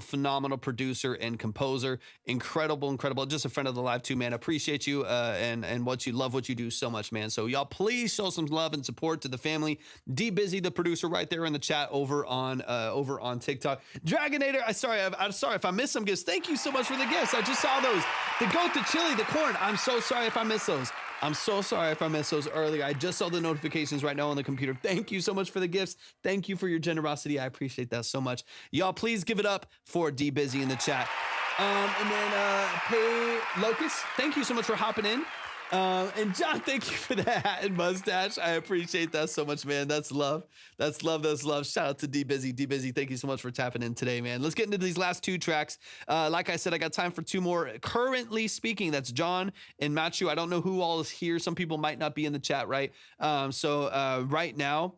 producer and composer. Incredible. Just a friend of the live too, man. Appreciate you and what you love, what you do so much, man. So y'all please show some love and support to the family. D Busy, the producer, right there in the chat over on TikTok. Dragonator, I'm sorry if I missed some gifts. Thank you so much for the gifts. I just saw those. The goat, the chili, the corn. I'm so sorry if I missed those. I'm so sorry if I missed those earlier. I just saw the notifications right now on the computer. Thank you so much for the gifts. Thank you for your generosity. I appreciate that so much. Y'all, please give it up for D Busy in the chat. And then Pay Locust, thank you so much for hopping in. And John, thank you for the hat and mustache. I appreciate that so much, man. That's love. That's love. That's love. Shout out to D Busy. D Busy, thank you so much for tapping in today, man. Let's get into these last two tracks. Like I said, I got time for two more. Currently speaking, that's Jon and Matchu. I don't know who all is here. Some people might not be in the chat, right? So right now,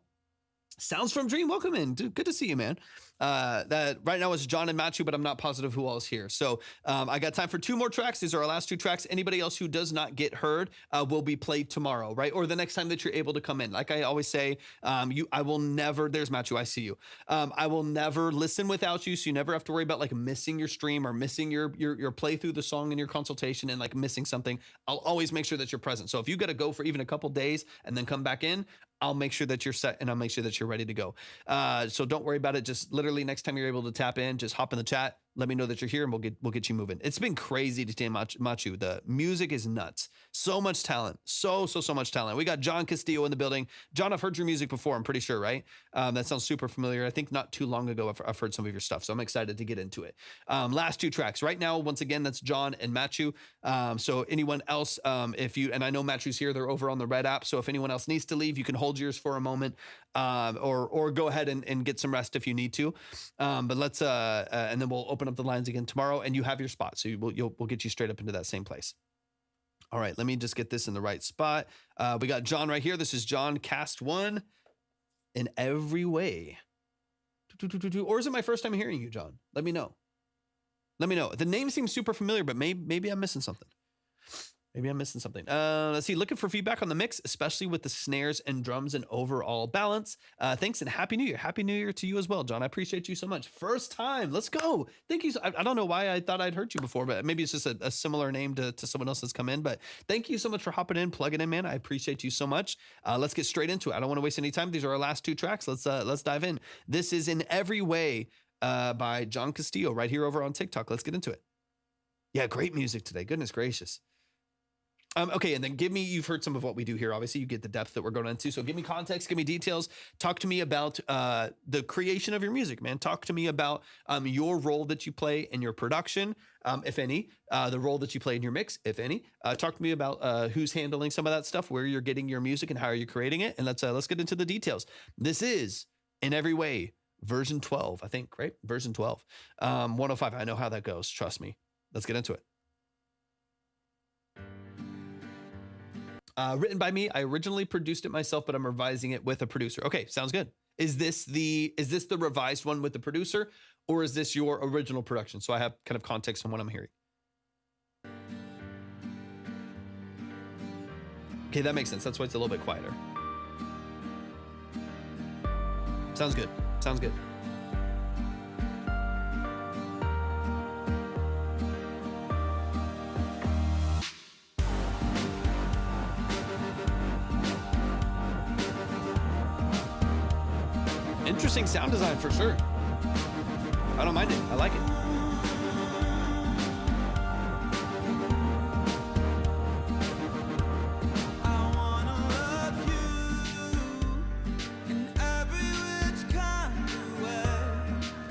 Sounds from Dream, welcome in. Dude, good to see you, man. That right now is Jon and Matchu, but I'm not positive who all is here. So I got time for two more tracks. These are our last two tracks. Anybody else who does not get heard will be played tomorrow, right? Or the next time that you're able to come in. Like I always say, I will never, there's Matchu, I see you. I will never listen without you, so you never have to worry about like missing your stream or missing your play through the song in your consultation and like missing something. I'll always make sure that you're present. So if you got to go for even a couple days and then come back in, I'll make sure that you're set and I'll make sure that you're ready to go. So don't worry about it. Just literally next time you're able to tap in, just hop in the chat. Let me know that you're here and we'll get you moving. It's been crazy to see Matchu. The music is nuts. So much talent. So much talent. We got Jon Castillo in the building. Jon, I've heard your music before, I'm pretty sure, right? That sounds super familiar. I think not too long ago, I've heard some of your stuff. So I'm excited to get into it. Last two tracks. Right now, once again, that's Jon and Matchu. So anyone else, and I know Matchu's here, they're over on the Red app. So if anyone else needs to leave, you can hold yours for a moment or go ahead and get some rest if you need to. But let's, and then we'll open up the lines again tomorrow and you have your spot. So we'll get you straight up into that same place. All right, let me just get this in the right spot. We got Jon right here. This is Jon Cast 1 in every way. Or is it my first time hearing you, Jon? Let me know. Let me know. The name seems super familiar, but maybe I'm missing something. Maybe I'm missing something. Let's see. Looking for feedback on the mix, especially with the snares and drums and overall balance. Thanks and Happy New Year. Happy New Year to you as well, Jon. I appreciate you so much. First time. Let's go. Thank you. I don't know why I thought I'd heard you before, but maybe it's just a similar name to someone else that's come in. But thank you so much for hopping in, plugging in, man. I appreciate you so much. Let's get straight into it. I don't want to waste any time. These are our last two tracks. Let's dive in. This is In Every Way by Jon Castillo right here over on TikTok. Let's get into it. Yeah, great music today. Goodness gracious. Okay, and then you've heard some of what we do here. Obviously, you get the depth that we're going into. So give me context, give me details. Talk to me about the creation of your music, man. Talk to me about your role that you play in your production, if any, the role that you play in your mix, if any. Talk to me about who's handling some of that stuff, where you're getting your music and how are you creating it. And let's get into the details. This is In Every Way, version 12, I think, right? Version 12. 105, I know how that goes. Trust me. Let's get into it. Written by me. I originally produced it myself, but I'm revising it with a producer. Okay, sounds good. Is this the revised one with the producer, or is this your original production? So I have kind of context on what I'm hearing. Okay, that makes sense. That's why it's a little bit quieter. Sounds good. Sounds good. interesting sound design for sure. I don't mind it. I like it. I wanna love you in every which kind of way.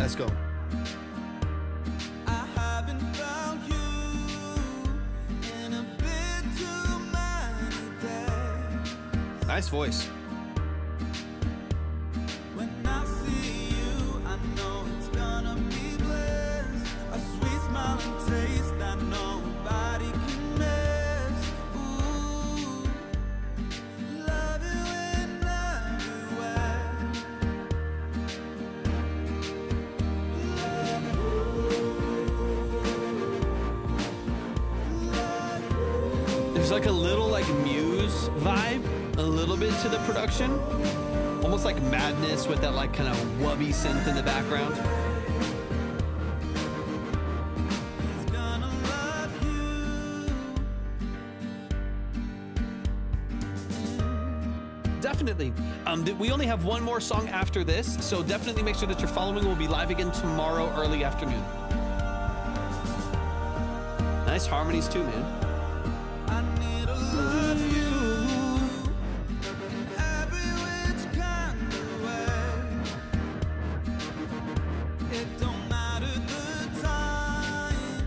Let's go. I haven't found you in a bit too many days. Nice voice. When I see you, I know it's gonna be bliss. A sweet smile and taste that nobody can miss. Ooh, love you in every way. There's like a little like Muse vibe, a little bit to the production. Almost like Madness with that like kind of wubby synth in the background. He's gonna love you. Definitely. We only have one more song after this, so definitely make sure that you're following. We'll be live again tomorrow early afternoon. Nice harmonies too, man. I need to love you in every which kind of way. It don't matter the time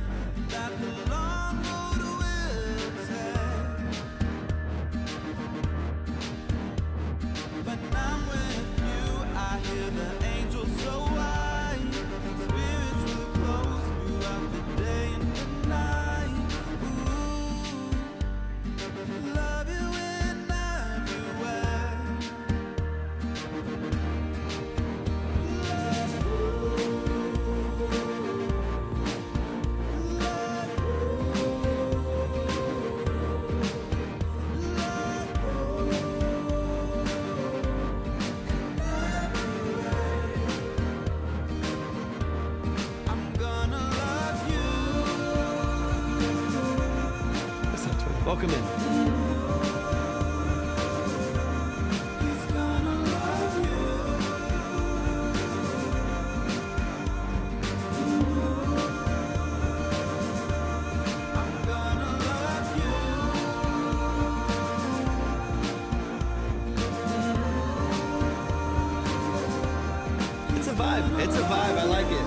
that the long road will take. When I'm with you, I hear the angels so high, spiritually close throughout the day and the night. Ooh, love you in every way. I'm gonna love you. Welcome in. He's gonna love you. I'm gonna love you. It's a vibe. It's a vibe. I like it.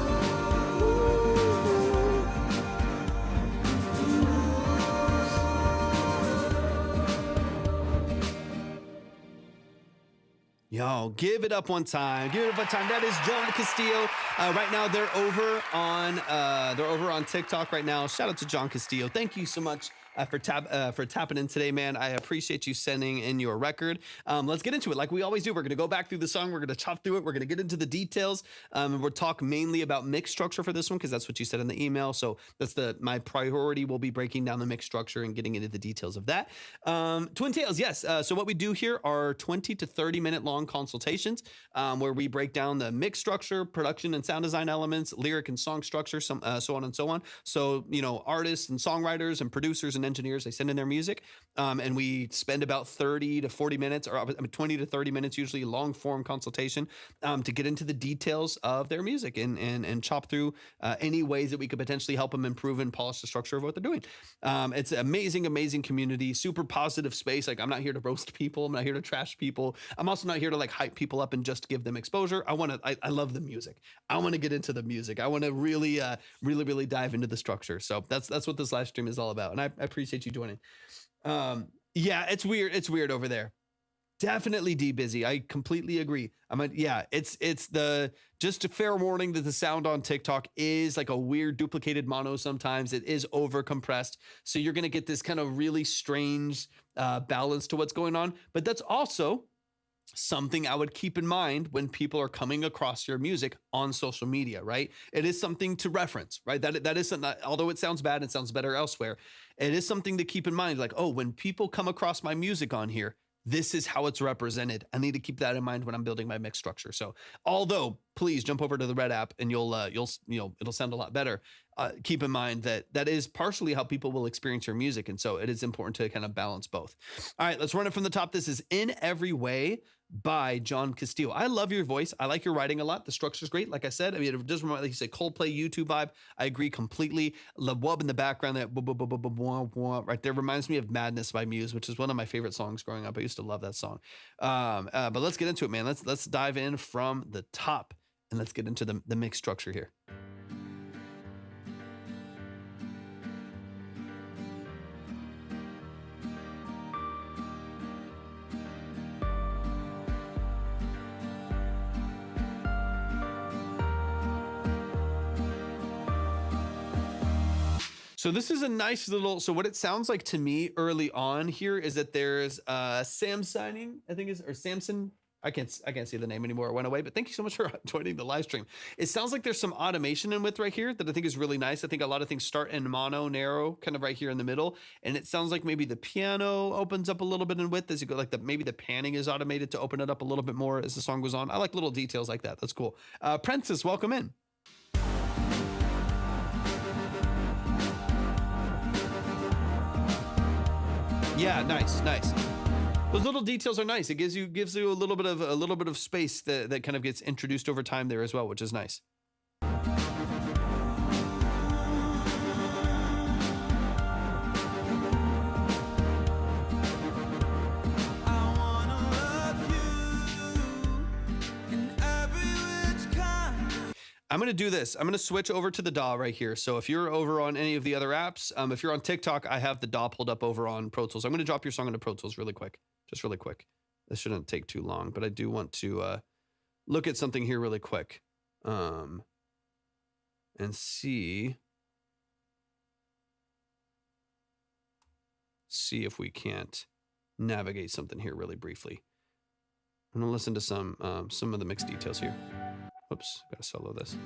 Yo, give it up one time. Give it up one time. That is Jon Castillo. Right now, they're over on TikTok right now. Shout out to Jon Castillo. Thank you so much for tapping in today, man. I appreciate you sending in your record. Let's get into it like we always do. We're going to go back through the song. We're going to chop through it. We're going to get into the details. And we'll talk mainly about mix structure for this one because that's what you said in the email. So that's my priority will be breaking down the mix structure and getting into the details of that. Twin Tails, yes. So what we do here are 20 to 30 minute long consultations where we break down the mix structure, production and sound design elements, lyric and song structure, so on and so on. So, artists and songwriters and producers and engineers, they send in their music and we spend about 30 to 40 minutes or 20 to 30 minutes, usually long form consultation to get into the details of their music and chop through any ways that we could potentially help them improve and polish the structure of what they're doing. It's an amazing community, super positive space. Like I'm not here to roast people. I'm not here to trash people. I'm also not here to like hype people up and just give them exposure. I love the music. I want to get into the music. I want to really dive into the structure. So that's what this live stream is all about. And I appreciate you joining. Yeah, it's weird. It's weird over there. Definitely busy. I completely agree. It's just a fair warning that the sound on TikTok is like a weird duplicated mono sometimes. It is over compressed. So you're going to get this kind of really strange balance to what's going on. But that's also something I would keep in mind when people are coming across your music on social media, right? It is something to reference, right? That is something, although it sounds bad, it sounds better elsewhere. It is something to keep in mind. Like, oh, when people come across my music on here, this is how it's represented. I need to keep that in mind when I'm building my mix structure. So although please jump over to the Red app and you'll it'll sound a lot better. Keep in mind that is partially how people will experience your music, and so it is important to kind of balance both. All right, let's run it from the top. This is In Every Way by Jon Castillo. I love your voice. I like your writing a lot. The structure's great. Like I said, I mean, it does remind, like you said, Coldplay YouTube vibe. I agree completely. The wub in the background, that right there reminds me of Madness by Muse, which is one of my favorite songs growing up. I used to love that song. But let's get into it, man. Let's dive in from the top and let's get into the mix structure here. So this is a nice little, so what it sounds like to me early on here is that there's Samson, I think is, or Samson. I can't see the name anymore. It went away, but thank you so much for joining the live stream. It sounds like there's some automation in with right here that I think is really nice. I think a lot of things start in mono, narrow, kind of right here in the middle. And it sounds like maybe the piano opens up a little bit in width as you go, like maybe the panning is automated to open it up a little bit more as the song goes on. I like little details like that. That's cool. Princess, welcome in. Yeah, nice. Those little details are nice. It gives you a little bit of space that kind of gets introduced over time there as well, which is nice. I'm going to do this. I'm going to switch over to the DAW right here. So if you're over on any of the other apps, if you're on TikTok, I have the DAW pulled up over on Pro Tools. I'm going to drop your song into Pro Tools really quick. Just really quick. This shouldn't take too long, but I do want to look at something here really quick and see if we can't navigate something here really briefly. I'm going to listen to some of the mix details here. Oops, gotta solo this.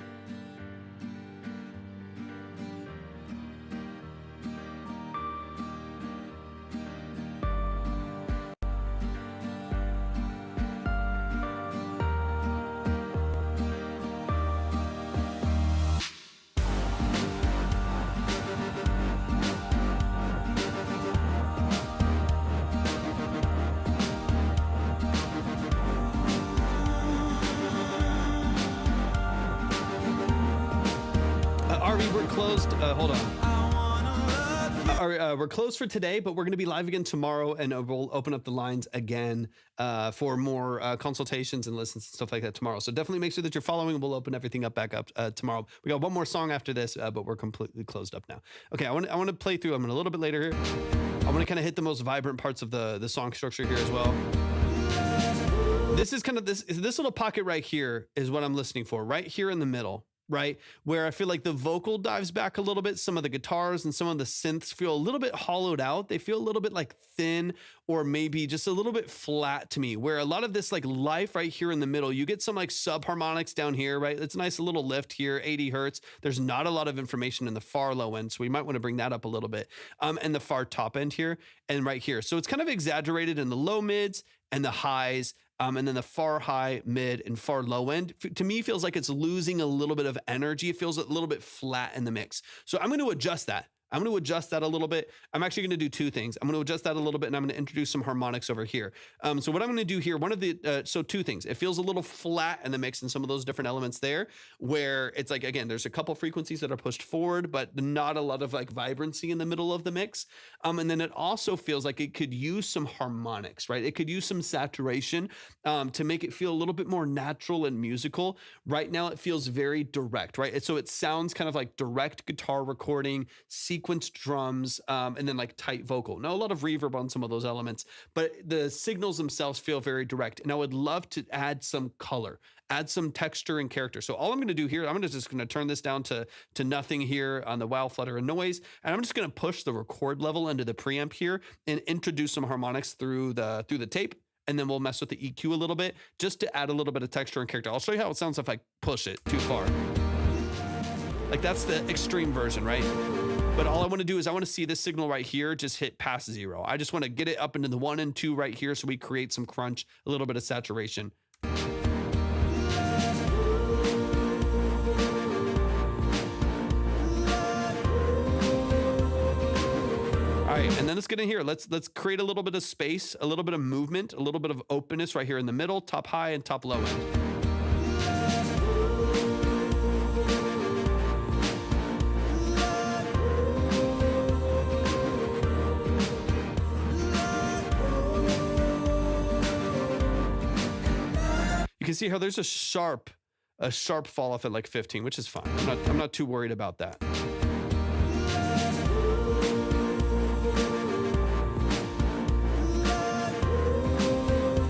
We're closed. Hold on. We're closed for today, but we're going to be live again tomorrow, and we'll open up the lines again for more consultations and listens and stuff like that tomorrow. So definitely make sure that you're following. We'll open everything up back up tomorrow. We got one more song after this, but we're completely closed up now. Okay, I want to play through. I'm going a little bit later here. I want to kind of hit the most vibrant parts of the song structure here as well. This is kind of this little pocket right here is what I'm listening for, right here in the middle. Right where I feel like the vocal dives back a little bit. Some of the guitars and some of the synths feel a little bit hollowed out. They feel a little bit like thin or maybe just a little bit flat to me, where a lot of this like life right here in the middle, you get some like sub harmonics down here, right? It's a nice little lift here, 80 hertz. There's not a lot of information in the far low end. So we might want to bring that up a little bit. And the far top end here and right here. So it's kind of exaggerated in the low mids and the highs. And then the far high, mid, and far low end, to me, feels like it's losing a little bit of energy. It feels a little bit flat in the mix. So I'm going to adjust that. I'm going to adjust that a little bit. I'm actually going to do two things. I'm going to adjust that a little bit, and I'm going to introduce some harmonics over here. So what I'm going to do here, so two things. It feels a little flat in the mix in some of those different elements there, where it's like, again, there's a couple frequencies that are pushed forward, but not a lot of like vibrancy in the middle of the mix. And then it also feels like it could use some harmonics, right? It could use some saturation to make it feel a little bit more natural and musical. Right now, it feels very direct, right? And so it sounds kind of like direct guitar recording, sequenced drums, and then like tight vocal. Now, a lot of reverb on some of those elements, but the signals themselves feel very direct. And I would love to add some color, add some texture and character. So all I'm going to do here, I'm just going to turn this down to nothing here on the wow, flutter, and noise. And I'm just going to push the record level into the preamp here and introduce some harmonics through the tape. And then we'll mess with the EQ a little bit just to add a little bit of texture and character. I'll show you how it sounds if I push it too far. Like that's the extreme version, right? But all I want to do is I want to see this signal right here just hit past 0. I just want to get it up into the 1 and 2 right here so we create some crunch, a little bit of saturation. right, and then let's get in here. Let's create a little bit of space, a little bit of movement, a little bit of openness right here in the middle, top high and top low end. You can see how there's a sharp fall off at like 15, which is fine. I'm not too worried about that.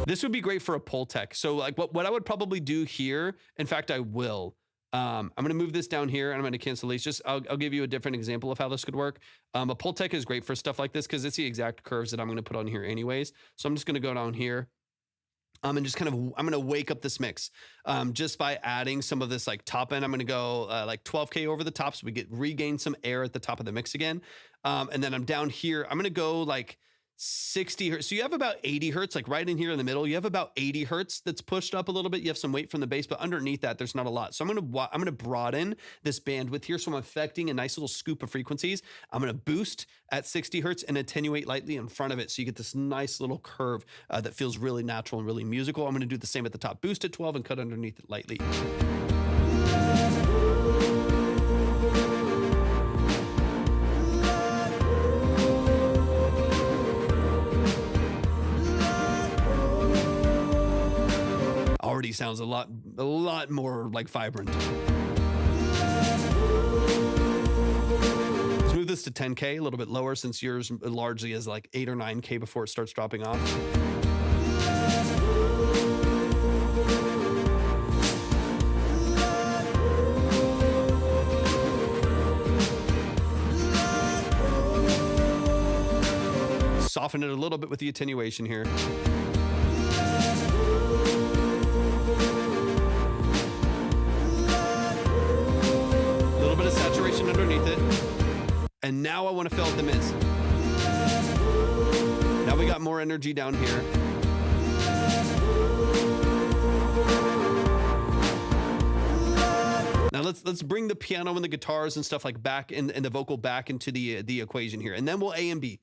This would be great for a pull tech. So like what I would probably do here, in fact, I will. I'm gonna move this down here and I'm gonna cancel these. Just I'll give you a different example of how this could work. A pull tech is great for stuff like this because it's the exact curves that I'm gonna put on here anyways. So I'm just gonna go down here. And just kind of, I'm gonna wake up this mix just by adding some of this like top end. I'm gonna go like 12K over the top so we regain some air at the top of the mix again. And then I'm down here, I'm gonna go like 60 hertz. So you have about 80 hertz, like right in here in the middle, you have about 80 hertz that's pushed up a little bit. You have some weight from the bass, but underneath that, there's not a lot. So I'm gonna broaden this bandwidth here. So I'm affecting a nice little scoop of frequencies. I'm gonna boost at 60 hertz and attenuate lightly in front of it. So you get this nice little curve that feels really natural and really musical. I'm gonna do the same at the top, boost at 12 and cut underneath it lightly. Already sounds a lot more like vibrant. Let's move this to 10K, a little bit lower since yours largely is like 8 or 9K before it starts dropping off. Soften it a little bit with the attenuation here. Underneath it. And now I want to fill out the mids. Now we got more energy down here. Now let's bring the piano and the guitars and stuff like back and the vocal back into the equation here. And then we'll A and B.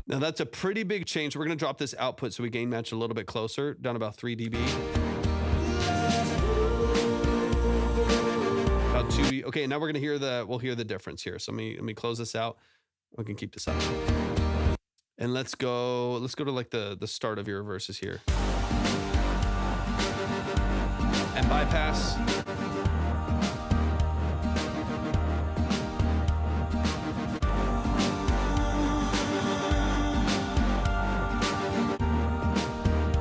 Now that's a pretty big change. We're gonna drop this output so we gain match a little bit closer, down about 3 dB. About 2 dB. Okay, now we're gonna we'll hear the difference here. So let me close this out. We can keep this up. And let's go to like the start of your verses here. And bypass.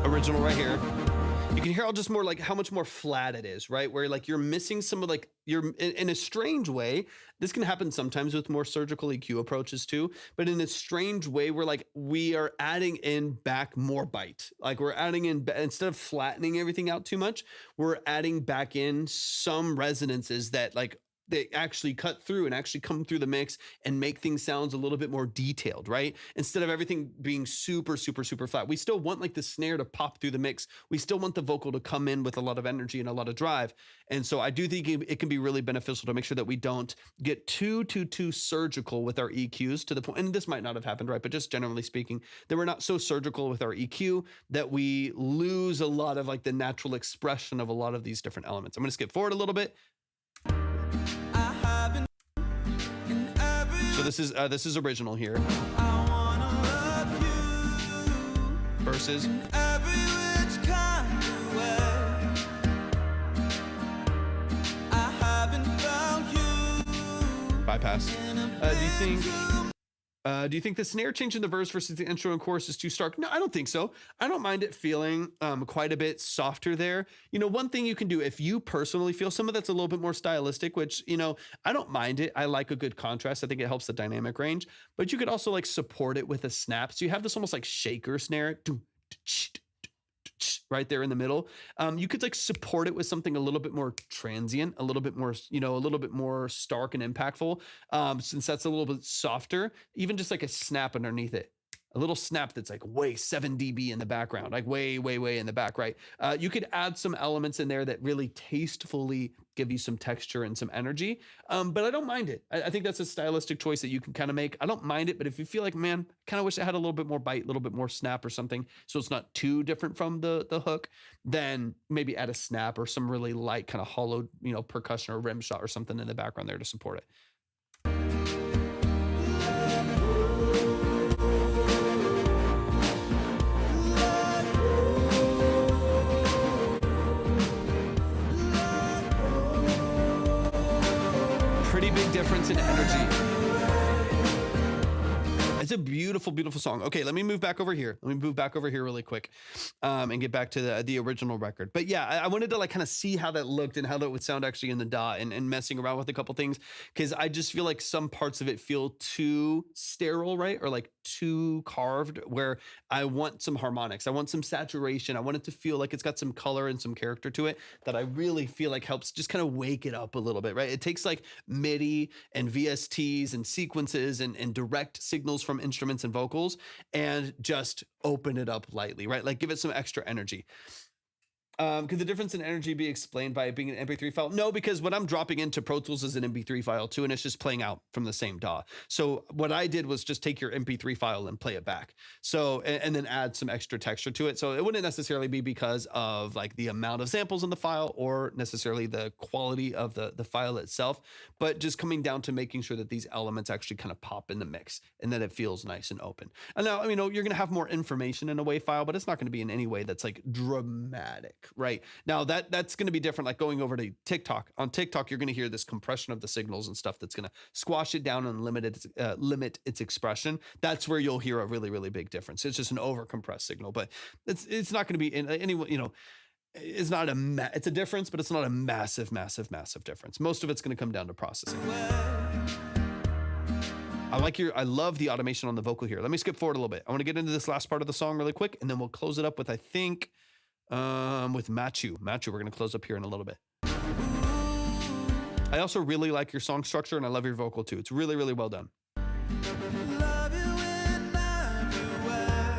Original right here. You can hear how just more like how much more flat it is, right? Where like you're missing some of like, you're in a strange way. This can happen sometimes with more surgical EQ approaches too, but in a strange way where like we are adding in back more bite. Like we're adding in, instead of flattening everything out too much, we're adding back in some resonances that like they actually cut through and actually come through the mix and make things sound a little bit more detailed, right? Instead of everything being super, super, super flat. We still want like the snare to pop through the mix. We still want the vocal to come in with a lot of energy and a lot of drive. And so I do think it can be really beneficial to make sure that we don't get too surgical with our EQs to the point, and this might not have happened, right? But just generally speaking, that we're not so surgical with our EQ that we lose a lot of like the natural expression of a lot of these different elements. I'm gonna skip forward a little bit. So this is original here. Verses. Bypass. Do you think the snare change in the verse versus the intro and chorus is too stark? No, I don't think so. I don't mind it feeling quite a bit softer there. You know, one thing you can do if you personally feel some of that's a little bit more stylistic, which, you know, I don't mind it. I like a good contrast. I think it helps the dynamic range, but you could also like support it with a snap. So you have this almost like shaker snare. right there in the middle. You could like support it with something a little bit more transient, a little bit more, a little bit more stark and impactful. Since that's a little bit softer, even just like a snap underneath it. A little snap that's like way 7 dB in the background, like way, way, way in the back, right? You could add some elements in there that really tastefully give you some texture and some energy. But I don't mind it. I think that's a stylistic choice that you can kind of make. I don't mind it, but if you feel like, man, kind of wish I had a little bit more bite, a little bit more snap or something, so it's not too different from the hook, then maybe add a snap or some really light kind of hollow, percussion or rim shot or something in the background there to support it. Pretty big difference in energy. It's a beautiful, beautiful song. Okay, let me move back over here. Really quick and get back to the original record. But yeah, I wanted to like kind of see how that looked and how that would sound actually in the DAW and messing around with a couple things, because I just feel like some parts of it feel too sterile, right? Or like too carved, where I want some harmonics. I want some saturation. I want it to feel like it's got some color and some character to it that I really feel like helps just kind of wake it up a little bit, right? It takes like MIDI and VSTs and sequences and direct signals from instruments and vocals and just open it up lightly, right? Like give it some extra energy. Could the difference in energy be explained by it being an MP3 file? No, because what I'm dropping into Pro Tools is an MP3 file too, and it's just playing out from the same DAW. So what I did was just take your MP3 file and play it back. So, and then add some extra texture to it. So it wouldn't necessarily be because of like the amount of samples in the file or necessarily the quality of the file itself, but just coming down to making sure that these elements actually kind of pop in the mix and that it feels nice and open. And now, you're going to have more information in a WAV file, but it's not going to be in any way that's like dramatic. Right now that's going to be different. Like going over to TikTok. On TikTok, you're going to hear this compression of the signals and stuff that's going to squash it down and limit its expression. That's where you'll hear a really, really big difference. It's just an over compressed signal, but it's not going to be in any, it's not it's a difference, but it's not a massive, massive, massive difference. Most of it's going to come down to processing. I love the automation on the vocal here. Let me skip forward a little bit. I want to get into this last part of the song really quick, and then we'll close it up with, I think, with Matchu. We're going to close up here in a little bit. I also really like your song structure, and I love your vocal too. It's really, really well done. Love you in everywhere.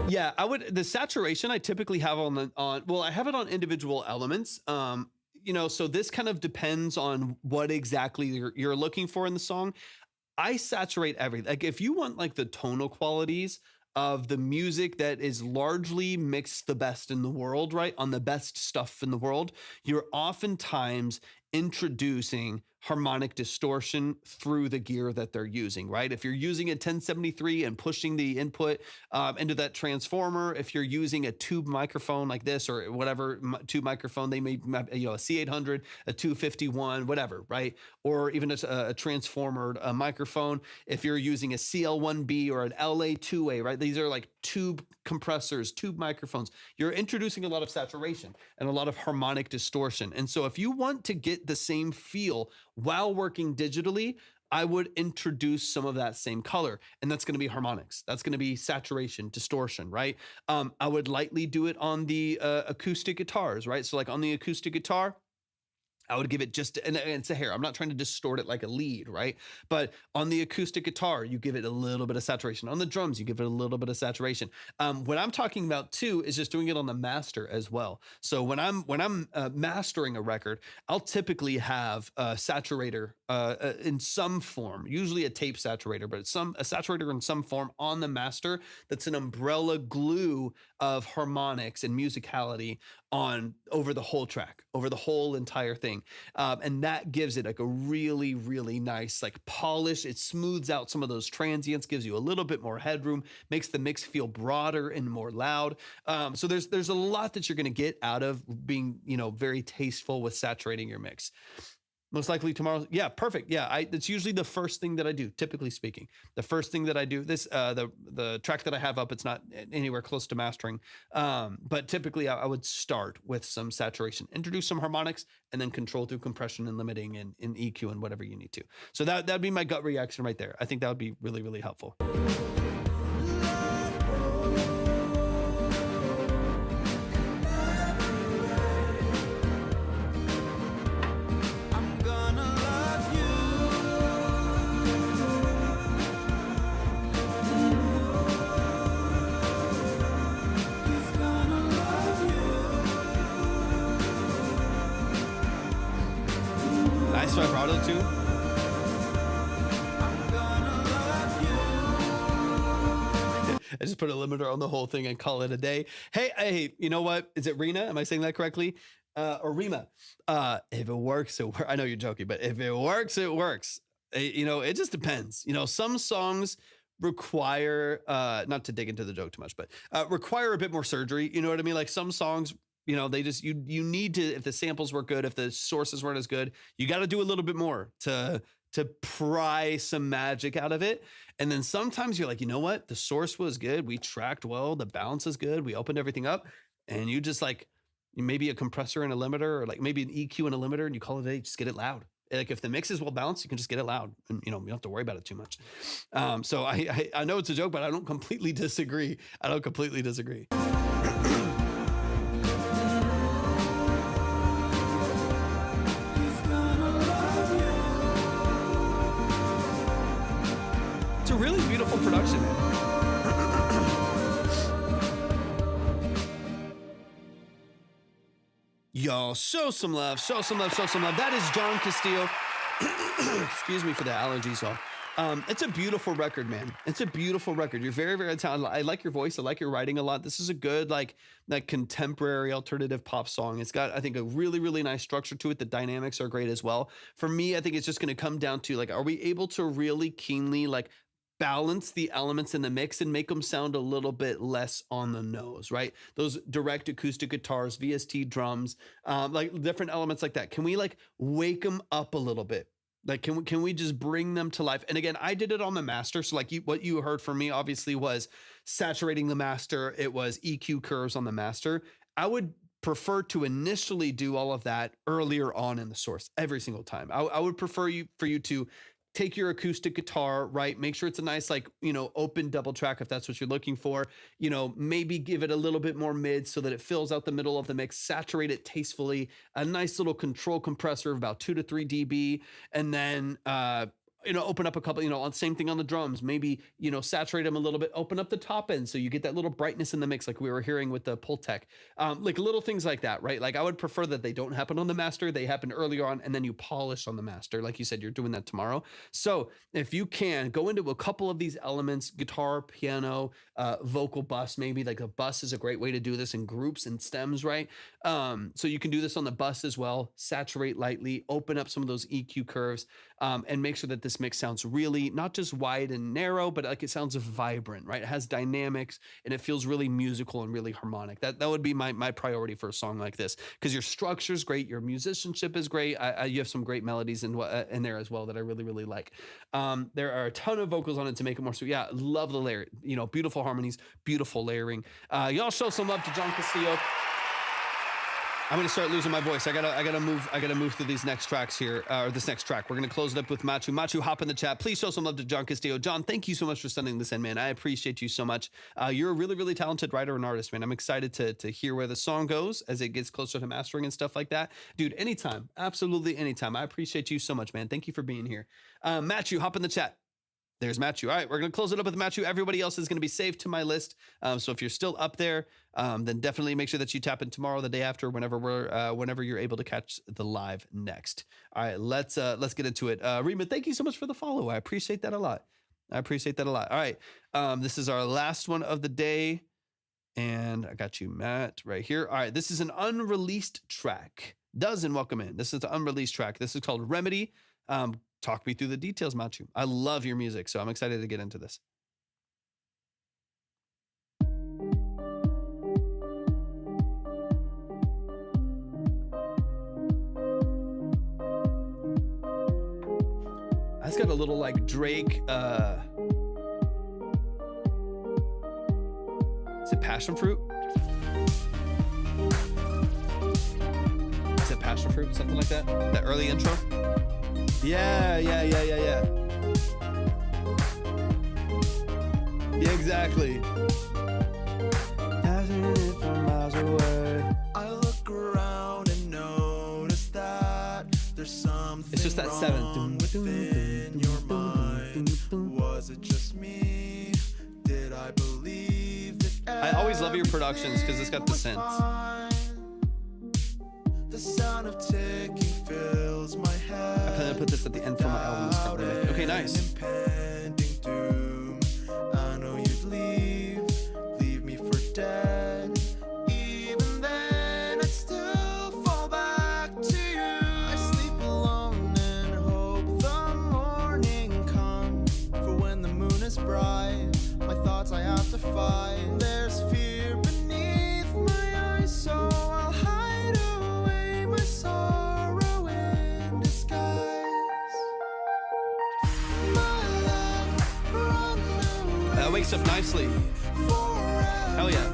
Yeah, the saturation I typically have I have it on individual elements. So this kind of depends on what exactly you're looking for in the song. I saturate everything. Like if you want like the tonal qualities of the music that is largely mixed the best in the world, right? On the best stuff in the world, you're oftentimes introducing harmonic distortion through the gear that they're using, right? If you're using a 1073 and pushing the input into that transformer, if you're using a tube microphone like this or whatever tube microphone they may, a C800, a 251, whatever, right? Or even a transformer microphone. If you're using a CL1B or an LA2A, right? These are like tube compressors, tube microphones. You're introducing a lot of saturation and a lot of harmonic distortion. And so if you want to get the same feel while working digitally, I would introduce some of that same color, and that's going to be harmonics. That's going to be saturation, distortion, right? I would lightly do it on the acoustic guitars, right? So like on the acoustic guitar, I would give it just, and it's a hair. I'm not trying to distort it like a lead, right? But on the acoustic guitar, you give it a little bit of saturation. On the drums, you give it a little bit of saturation. What I'm talking about too is just doing it on the master as well. So when I'm mastering a record, I'll typically have a saturator in some form, usually a tape saturator, but it's a saturator in some form on the master that's an umbrella glue of harmonics and musicality over the whole track, over the whole entire thing. And that gives it like a really, really nice like polish. It smooths out some of those transients, gives you a little bit more headroom, makes the mix feel broader and more loud. So there's a lot that you're going to get out of being, very tasteful with saturating your mix. Most likely tomorrow. Yeah, perfect. Yeah, that's usually the first thing that I do, typically speaking. The first thing that I do, this the track that I have up, it's not anywhere close to mastering. But typically I would start with some saturation, introduce some harmonics, and then control through compression and limiting and EQ and whatever you need to. So that'd be my gut reaction right there. I think that would be really, really helpful. I'm gonna love you. He's gonna love you. Nice vibrato too. I'm gonna love you. I just put a limiter on the whole thing and call it a day. Hey, you know what? Is it Rena? Am I saying that correctly? Or Rima? If it works, it works. I know you're joking, but if it works, it works. You know, it just depends. You know, some songs require, not to dig into the joke too much, but require a bit more surgery. You know what I mean? Like some songs, you know, they just, you need to, if the samples were good, if the sources weren't as good, you got to do a little bit more to pry some magic out of it. And then sometimes you're like, you know what? The source was good. We tracked well. The balance is good. We opened everything up. And you just like, maybe a compressor and a limiter, or like maybe an EQ and a limiter, and you call it a day, just get it loud. Like if the mix is well balanced, you can just get it loud, and you know, you don't have to worry about it too much. So I know it's a joke, but I don't completely disagree. It's a really beautiful production, man. Y'all, show some love. That is Jon Castillo. Excuse me for the allergies, y'all. It's a beautiful record, man. It's a beautiful record. You're very, very talented. I like your voice. I like your writing a lot. This is a good, like contemporary alternative pop song. It's got, I think, a really, really nice structure to it. The dynamics are great as well. For me, I think it's just going to come down to like, are we able to really keenly like balance the elements in the mix and make them sound a little bit less on the nose, right? Those direct acoustic guitars, VST drums, like different elements like that. Can we like wake them up a little bit? Like, can we just bring them to life? And again, I did it on the master. So like what you heard from me obviously was saturating the master. It was EQ curves on the master. I would prefer to initially do all of that earlier on in the source every single time. I would prefer for you to take your acoustic guitar, right? Make sure it's a nice, like, you know, open double track if that's what you're looking for. You know, maybe give it a little bit more mid so that it fills out the middle of the mix, saturate it tastefully, a nice little control compressor of about 2 to 3 dB, and then, you know, open up a couple, you know, same thing on the drums, maybe, you know, saturate them a little bit, open up the top end so you get that little brightness in the mix like we were hearing with the Pultec. Like little things like that, right? Like I would prefer that they don't happen on the master, they happen earlier on, and then you polish on the master. Like you said, you're doing that tomorrow. So if you can, go into a couple of these elements, guitar, piano, vocal bus, maybe like a bus is a great way to do this in groups and stems, right? So you can do this on the bus as well, saturate lightly, open up some of those EQ curves, and make sure that this mix sounds really not just wide and narrow, but like it sounds vibrant, right? It has dynamics and it feels really musical and really harmonic. That would be my priority for a song like this, because your structure is great, your musicianship is great. You have some great melodies in there as well that I really, really like. There are a ton of vocals on it to make it more so. Yeah, love the layer. You know, beautiful harmonies, beautiful layering. Y'all show some love to Jon Castillo. I'm gonna start losing my voice. I gotta move through these next tracks here, or this next track. We're gonna close it up with Matchu. Matchu, hop in the chat. Please show some love to Jon Castillo. Jon, thank you so much for sending this in, man. I appreciate you so much. You're a really, really talented writer and artist, man. I'm excited to hear where the song goes as it gets closer to mastering and stuff like that. Dude, anytime, absolutely anytime. I appreciate you so much, man. Thank you for being here. Matchu, hop in the chat. There's Matchu. All right, we're going to close it up with Matchu. Everybody else is going to be saved to my list. So if you're still up there, then definitely make sure that you tap in tomorrow, the day after, whenever you're able to catch the live next. All right, let's get into it. Rima, thank you so much for the follow. I appreciate that a lot. All right, this is our last one of the day, and I got you, Matt, right here. All right, this is an unreleased track. Dozen, welcome in. This is the unreleased track. This is called Remedy. Talk me through the details, Matchu. I love your music, so I'm excited to get into this. That's got a little like Drake. Is it passion fruit? Is it passion fruit? Something like that? That early intro? Yeah. Yeah, exactly. I look around and notice that there's something It's just that seven. wrong within your mind. Was it just me? Did I believe that I always love your productions because it's got the everything was synths. fine? The sound of ticking fills my head. I plan to put this at the end for my album. Okay, nice. Impending doom. I know you'd leave me for dead. Even then, I'd still fall back to you. I sleep alone and hope the morning comes. For when the moon is bright, my thoughts I have to fight. There's fear beneath my eyes, so I'll hide away my sorrow in disguise. My love, run away. That wakes up nicely. Hell yeah.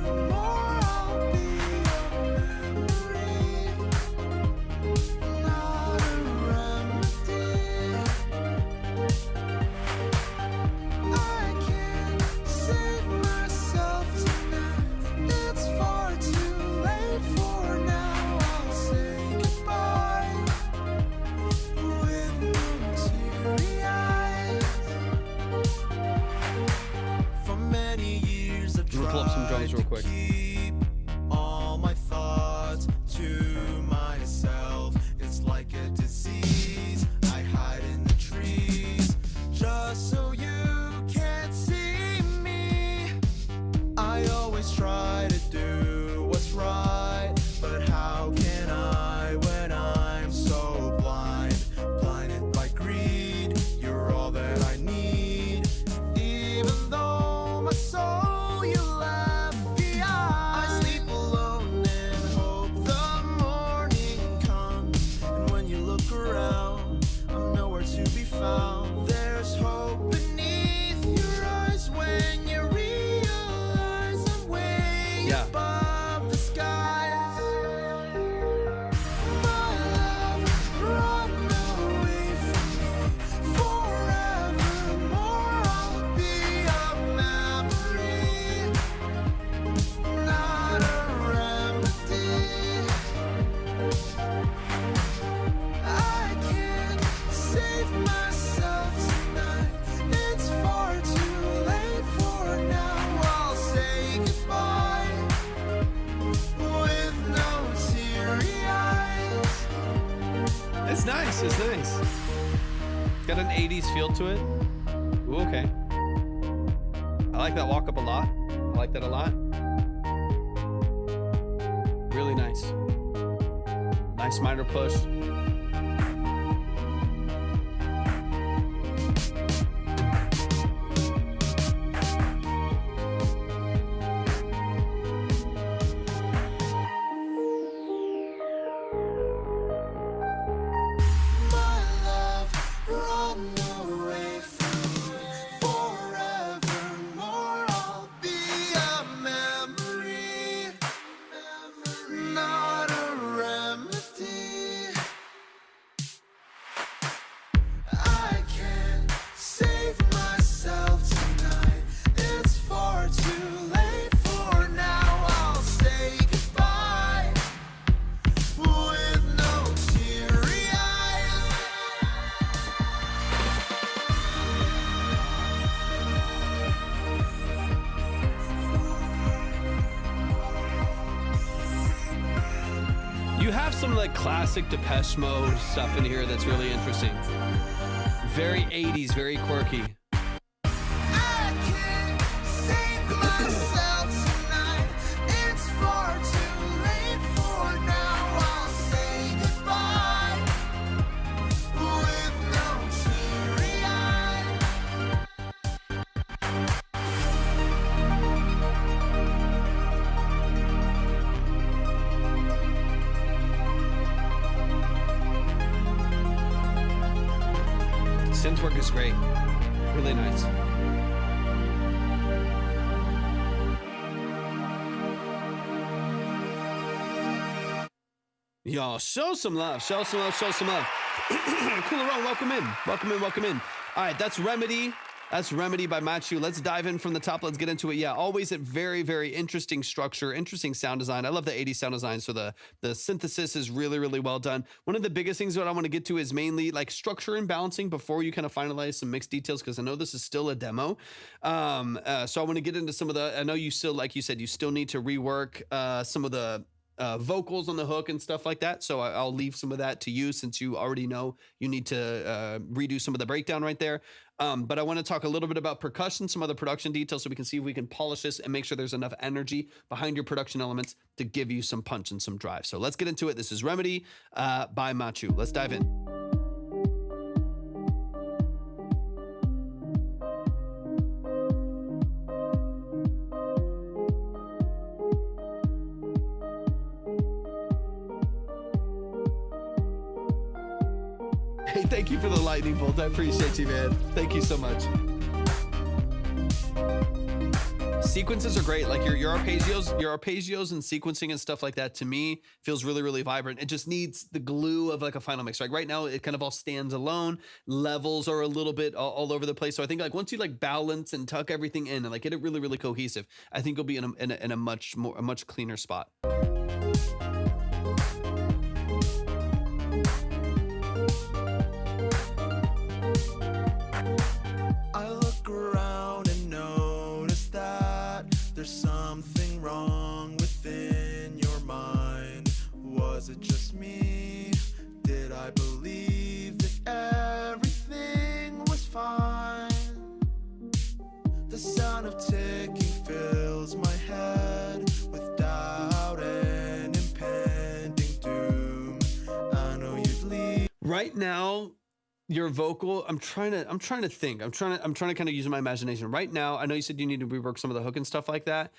Pull up some drums real quick. Keep all my thoughts to myself. It's like a disease. I hide in the trees just so you can't see me. I always try to do what's right, but how can I when I'm so blinded by greed? You're all that I need, even though my soul you left behind. I sleep alone and hope the morning comes. And when you look around, I'm nowhere to be found. There's hope beneath your eyes when you realize I'm way above the skies. My love, run away from me forevermore. I'll be a memory, not a remedy. I can't save myself tonight. It's far too late for now. I'll say goodbye with no teary eyes. It's nice. It's nice. It's got an 80s feel to it. Ooh, okay. I like that walk up a lot. I like that a lot. Really nice. Nice minor push. My love, run away from me forevermore. I'll be a memory, not a remedy. I can't save myself tonight. It's far too late for now. I'll say goodbye with no teary eyes. You have some like classic Depeche Mode stuff in here that's really interesting. Very 80s, very quirky. I can't save myself tonight. It's far too late for now. I'll say goodbye with no teary eyes. synth work is great. Really nice. Y'all, show some love. Show some love. Show some love. Cool around. Welcome in. Welcome in. Welcome in. All right, that's Remedy. That's Remedy by Matchu. Let's dive in from the top. Let's get into it. Yeah, always a very, very interesting structure, interesting sound design. I love the 80s sound design. So the synthesis is really, really well done. One of the biggest things that I want to get to is mainly like structure and balancing before you kind of finalize some mixed details, because I know this is still a demo. So I want to get into some of the, I know you still, like you said, you still need to rework some of the vocals on the hook and stuff like that. So I'll leave some of that to you, since you already know you need to redo some of the breakdown right there. But I want to talk a little bit about percussion, some other production details, so we can see if we can polish this and make sure there's enough energy behind your production elements to give you some punch and some drive. So let's get into it. This is Remedy by Matchu. Let's dive in. Hey, thank you for the lightning bolt. I appreciate you, man. Thank you so much. Sequences are great. Like your arpeggios and sequencing and stuff like that, to me, feels really, really vibrant. It just needs the glue of like a final mix. Like right now, it kind of all stands alone. Levels are a little bit all over the place. So I think like once you like balance and tuck everything in and like get it really, really cohesive, I think you'll be in a much cleaner spot. I look around and notice that there's something wrong within your mind. Was it just me? Did I believe that everything was fine? The sound of ticking fills my head with doubt and impending doom. I know you'd leave. Right now, your vocal, I'm trying to think. I'm trying to kind of use my imagination. Right now, I know you said you need to rework some of the hook and stuff like that.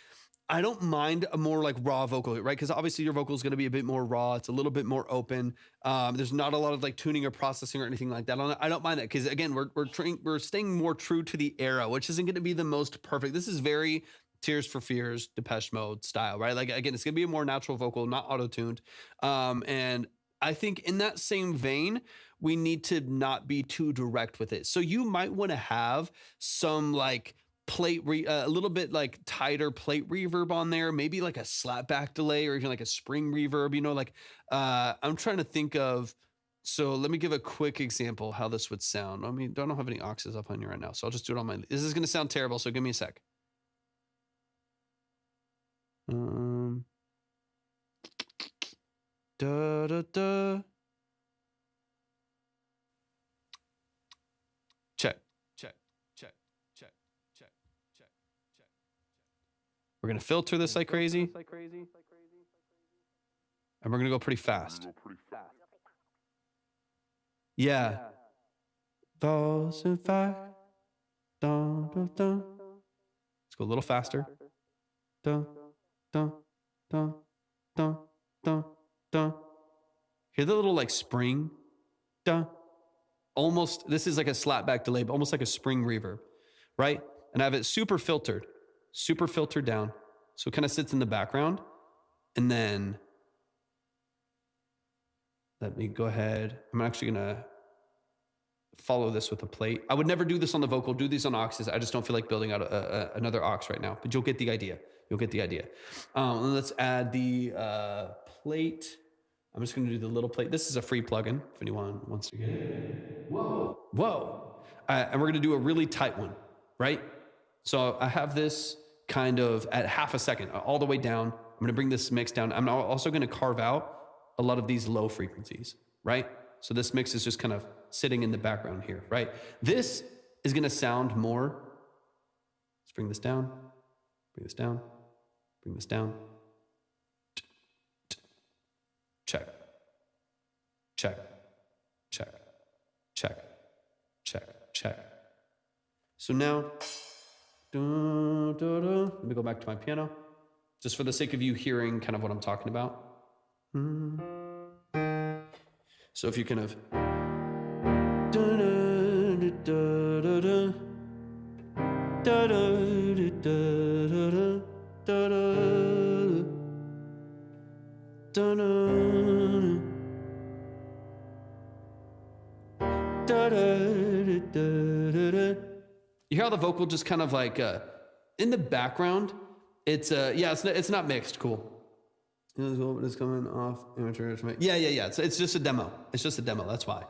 I don't mind a more like raw vocal, right? Because obviously your vocal is going to be a bit more raw. It's a little bit more open. There's not a lot of like tuning or processing or anything like that on it. I don't mind that, because again, we're staying more true to the era, which isn't going to be the most perfect. This is very Tears for Fears, Depeche Mode style, right? Like again, it's going to be a more natural vocal, not auto-tuned. And I think in that same vein, we need to not be too direct with it. So you might want to have some like a little bit like tighter plate reverb on there, maybe like a slapback delay or even like a spring reverb, you know, like I'm trying to think of, so let me give a quick example how this would sound. I mean, I don't have any auxes up on here right now, so I'll just do it on my, this is going to sound terrible, so give me a sec. Da, da, da. Check. We're going to filter this like crazy. And we're going to go pretty fast. Yeah. Balls and fire. Dun, dun, dun. Let's go a little faster. Dun, dun, dun, dun, dun, dun. Hear the little like spring? Dun. Almost, this is like a slapback delay, but almost like a spring reverb, right? And I have it super filtered down. So it kind of sits in the background. And then let me go ahead. I'm actually going to follow this with a plate. I would never do this on the vocal, do these on auxes. I just don't feel like building out another aux right now, but you'll get the idea. Let's add the plate. I'm just going to do the little plate. This is a free plugin if anyone wants to get it. Whoa. And we're going to do a really tight one, right? So I have this kind of at half a second, all the way down. I'm going to bring this mix down. I'm also going to carve out a lot of these low frequencies, right? So this mix is just kind of sitting in the background here, right? This is going to sound more. Let's bring this down, bring this down. Check. So now, let me go back to my piano, just for the sake of you hearing kind of what I'm talking about. So if you kind of, Da da da da da da da da da. You hear how the vocal just kind of like in the background. It's yeah, it's not mixed. Cool. It's coming off amateur. Yeah. It's just a demo. It's just a demo. That's why.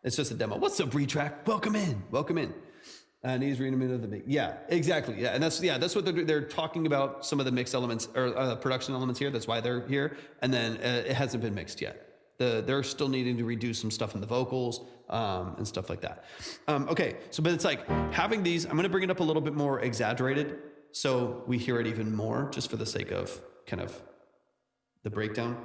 It's just a demo. What's up, Retrack? Welcome in. And he's reading into the mix. Yeah, exactly. Yeah, and that's what they're talking about. Some of the mix elements or production elements here. That's why they're here. And then it hasn't been mixed yet. They're still needing to redo some stuff in the vocals and stuff like that. Okay, but it's like having these. I'm going to bring it up a little bit more exaggerated, so we hear it even more, just for the sake of kind of the breakdown.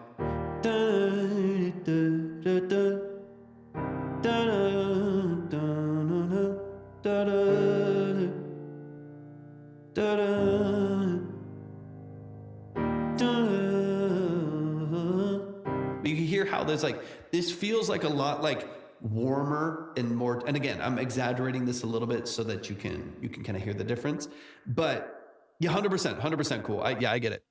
You can hear how there's like, this feels like a lot like warmer and more, and again, I'm exaggerating this a little bit so that you can kind of hear the difference, but yeah, 100% cool. I get it.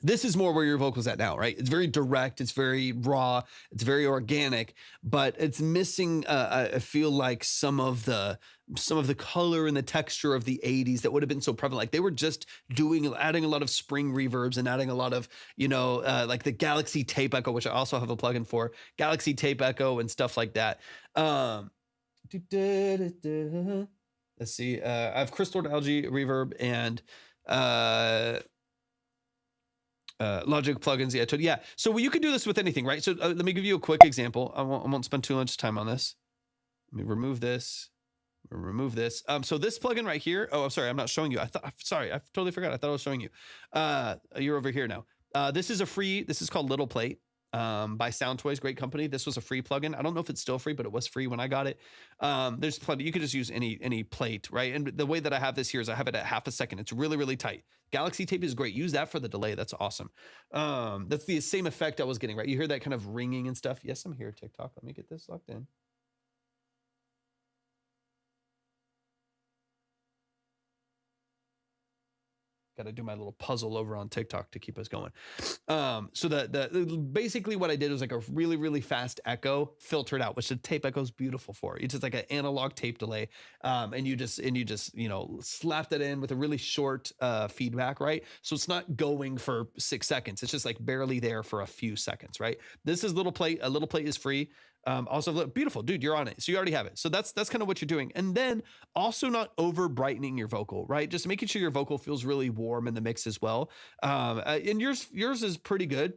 This is more where your vocal's at now, right? It's very direct, it's very raw, it's very organic, but it's missing, I feel like some of the color and the texture of the 80s that would have been so prevalent. Like they were just adding a lot of spring reverbs and adding a lot of, like the Galaxy Tape Echo, which I also have a plugin for, Galaxy Tape Echo and stuff like that. Let's see, I have crystal algae reverb and Logic plugins. Yeah. So you can do this with anything, right? So let me give you a quick example. I won't spend too much time on this. Let me remove this. So this plugin right here. Oh, I'm sorry. I'm not showing you. Sorry. I totally forgot. I thought I was showing you. You're over here now. This is called Little Plate. By Sound Toys, great company. This was a free plugin. I don't know if it's still free, but it was free when I got it. There's plenty. You could just use any plate, right? And the way that I have this here is I have it at half a second. It's really, really tight. Galaxy Tape is great. Use that for the delay. That's awesome. That's the same effect I was getting, right? You hear that kind of ringing and stuff. Yes, I'm here, TikTok. Let me get this locked in. Got to do my little puzzle over on TikTok to keep us going. So basically what I did was like a really, really fast echo filtered out, which the tape echo is beautiful for. It's just like an analog tape delay. And you just, slap that in with a really short feedback, right? So it's not going for 6 seconds. It's just like barely there for a few seconds, right? This is Little Plate. A Little Plate is free. Also beautiful, dude, you're on it. So you already have it. So that's kind of what you're doing. And then also not over brightening your vocal, right? Just making sure your vocal feels really warm in the mix as well. And yours is pretty good.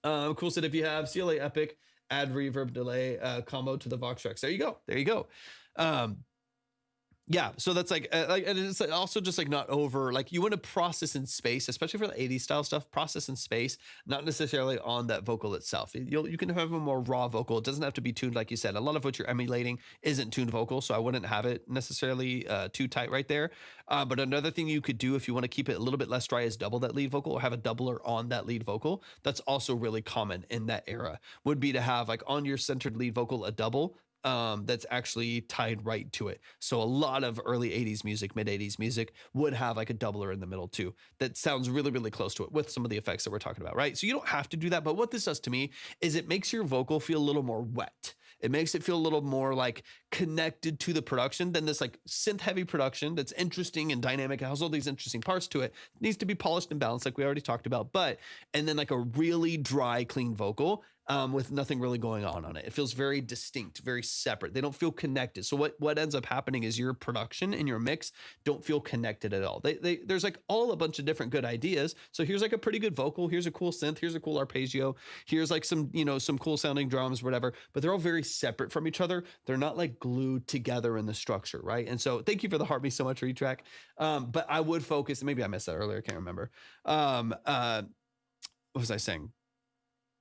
Cool. So if you have CLA Epic, add reverb delay, combo to the Vox tracks, there you go. Yeah, so that's like and it's also just like not over, like you want to process in space, especially for the 80s style stuff, process in space, not necessarily on that vocal itself. You can have a more raw vocal. It doesn't have to be tuned, like you said. A lot of what you're emulating isn't tuned vocal, so I wouldn't have it necessarily too tight right there. But another thing you could do if you want to keep it a little bit less dry is double that lead vocal or have a doubler on that lead vocal. That's also really common in that era, would be to have like on your centered lead vocal a double that's actually tied right to it. So a lot of early 80s music, mid 80s music would have like a doubler in the middle too. That sounds really, really close to it with some of the effects that we're talking about, right? So you don't have to do that. But what this does to me is it makes your vocal feel a little more wet. It makes it feel a little more like connected to the production than this like synth heavy production that's interesting and dynamic. It has all these interesting parts to it. It needs to be polished and balanced like we already talked about, and then like a really dry, clean vocal with nothing really going on it. It feels very distinct, very separate. They don't feel connected. So what ends up happening is your production and your mix don't feel connected at all. There's like all a bunch of different good ideas. So here's like a pretty good vocal. Here's a cool synth. Here's a cool arpeggio. Here's like some cool sounding drums, whatever, but they're all very separate from each other. They're not like glued together in the structure, right? And so thank you for the heart me so much retrack. But I would focus, maybe I missed that earlier, I can't remember. What was I saying?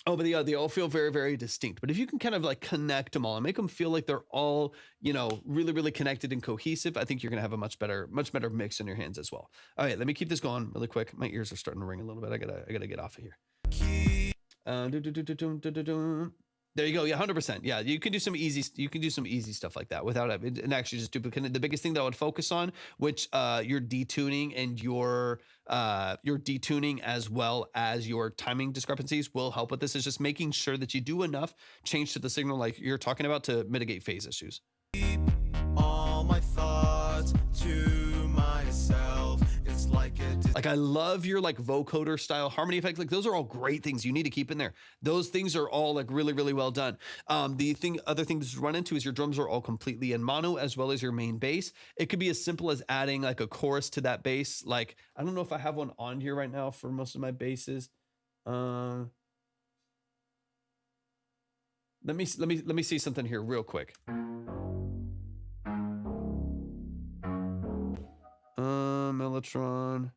Oh, but they all feel very, very distinct. But if you can kind of like connect them all and make them feel like they're all, really, really connected and cohesive, I think you're going to have a much better mix in your hands as well. All right, let me keep this going really quick. My ears are starting to ring a little bit. I gotta get off of here. There you go. Yeah, 100%. Yeah, you can do some easy. You can do some easy stuff like that without it, and actually just duplicating. The biggest thing that I would focus on, which your detuning and your detuning as well as your timing discrepancies will help with this. Is just making sure that you do enough change to the signal, like you're talking about, to mitigate phase issues. All my thoughts to myself. It's like a Like I love your like vocoder style harmony effects. Like those are all great things you need to keep in there. Those things are all like really, really well done. Other thing to run into is your drums are all completely in mono as well as your main bass. It could be as simple as adding like a chorus to that bass. Like I don't know if I have one on here right now for most of my basses. Let me see something here real quick. Mellotron.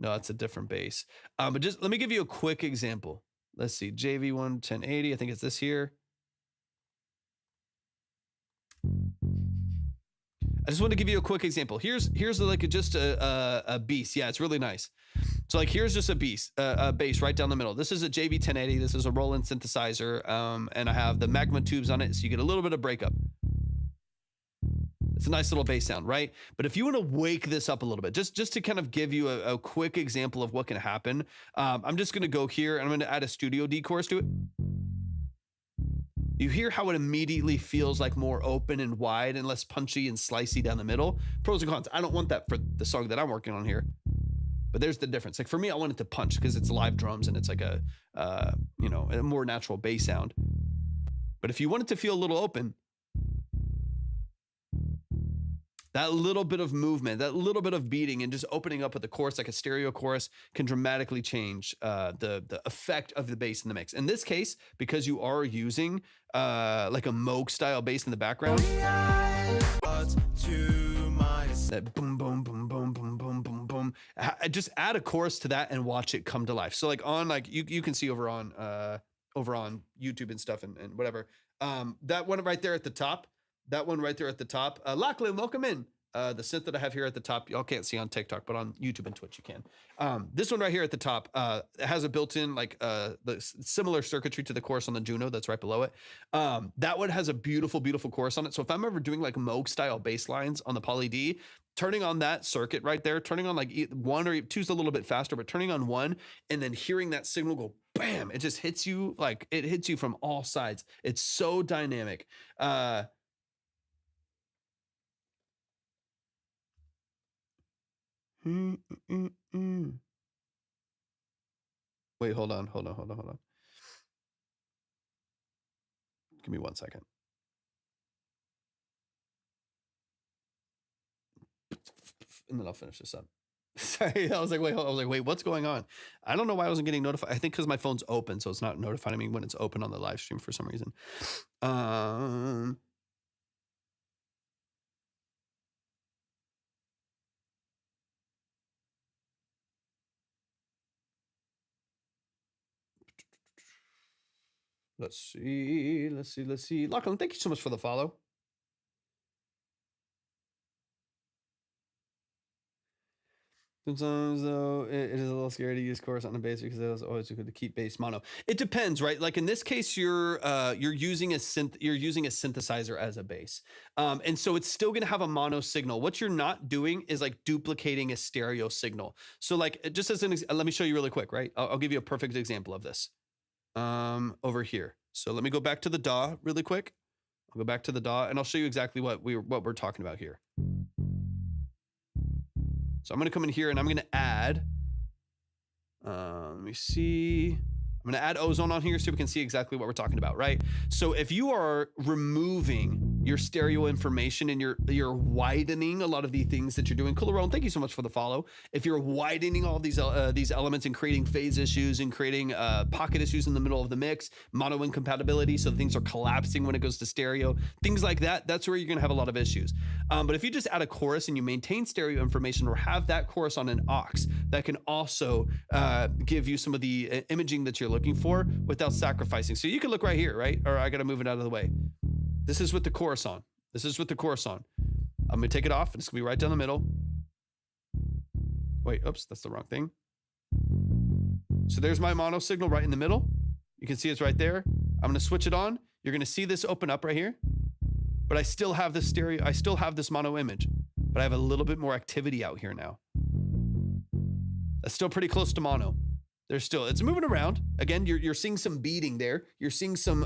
No, it's a different bass. But just let me give you a quick example. Let's see, JV1 1080. I think it's this here. I just want to give you a quick example. Here's like just a beast. Yeah, it's really nice. So like here's just a bass right down the middle. This is a JV 1080. This is a Roland synthesizer, and I have the magma tubes on it, so you get a little bit of breakup. It's a nice little bass sound, right? But if you want to wake this up a little bit, just to kind of give you a quick example of what can happen, I'm just going to go here and I'm going to add a studio D chorus to it. You hear how it immediately feels like more open and wide and less punchy and slicey down the middle. Pros and cons. I don't want that for the song that I'm working on here. But there's the difference. Like for me, I want it to punch because it's live drums and it's like a more natural bass sound. But if you want it to feel a little open, that little bit of movement, that little bit of beating and just opening up with the chorus like a stereo chorus can dramatically change the effect of the bass in the mix. In this case, because you are using like a Moog style bass in the background, that boom, boom, boom, boom, boom, boom, boom, boom. Just add a chorus to that and watch it come to life. So like on like you can see over on YouTube and stuff and whatever. That one right there at the top. That one right there at the top. Lachlan, welcome in. The synth that I have here at the top, y'all can't see on TikTok, but on YouTube and Twitch you can. This one right here at the top it has a built-in like the similar circuitry to the chorus on the Juno that's right below it. That one has a beautiful, beautiful chorus on it. So if I'm ever doing like Moog style bass lines on the Poly D, turning on that circuit right there, turning on like one or two's a little bit faster, but turning on one and then hearing that signal go bam, it just hits you like it hits you from all sides. It's so dynamic. Wait, hold on. Give me 1 second. And then I'll finish this up. Sorry, I was like, wait, what's going on? I don't know why I wasn't getting notified. I think because my phone's open, so it's not notifying me when it's open on the live stream for some reason. Let's see. Lachlan, thank you so much for the follow. Sometimes though, it is a little scary to use chorus on the bass because it was always good to keep bass mono. It depends, right? Like in this case, you're using a synthesizer as a bass, and so it's still gonna have a mono signal. What you're not doing is like duplicating a stereo signal. So like just as let me show you really quick, right? I'll give you a perfect example of this. Over here. So let me go back to the DAW really quick. I'll go back to the DAW and I'll show you exactly what we're talking about here. So I'm going to come in here and I'm going to add, let me see. I'm going to add ozone on here so we can see exactly what we're talking about, right? So if you are removing your stereo information and you're widening a lot of the things that you're doing, Coolerone, thank you so much for the follow. If you're widening all these elements and creating phase issues and creating pocket issues in the middle of the mix, mono incompatibility, so things are collapsing when it goes to stereo, things like that, that's where you're going to have a lot of issues. But if you just add a chorus and you maintain stereo information or have that chorus on an aux, that can also give you some of the imaging that you're looking for without sacrificing. So you can look right here, right? Or I got to move it out of the way. This is with the chorus on. I'm going to take it off. It's going to be right down the middle. Wait, oops, that's the wrong thing. So there's my mono signal right in the middle. You can see it's right there. I'm gonna switch it on. You're gonna see this open up right here, but I still have this stereo, I still have this mono image, but I have a little bit more activity out here now. That's still pretty close to mono. There's still, it's moving around. Again, you're seeing some beating there. You're seeing some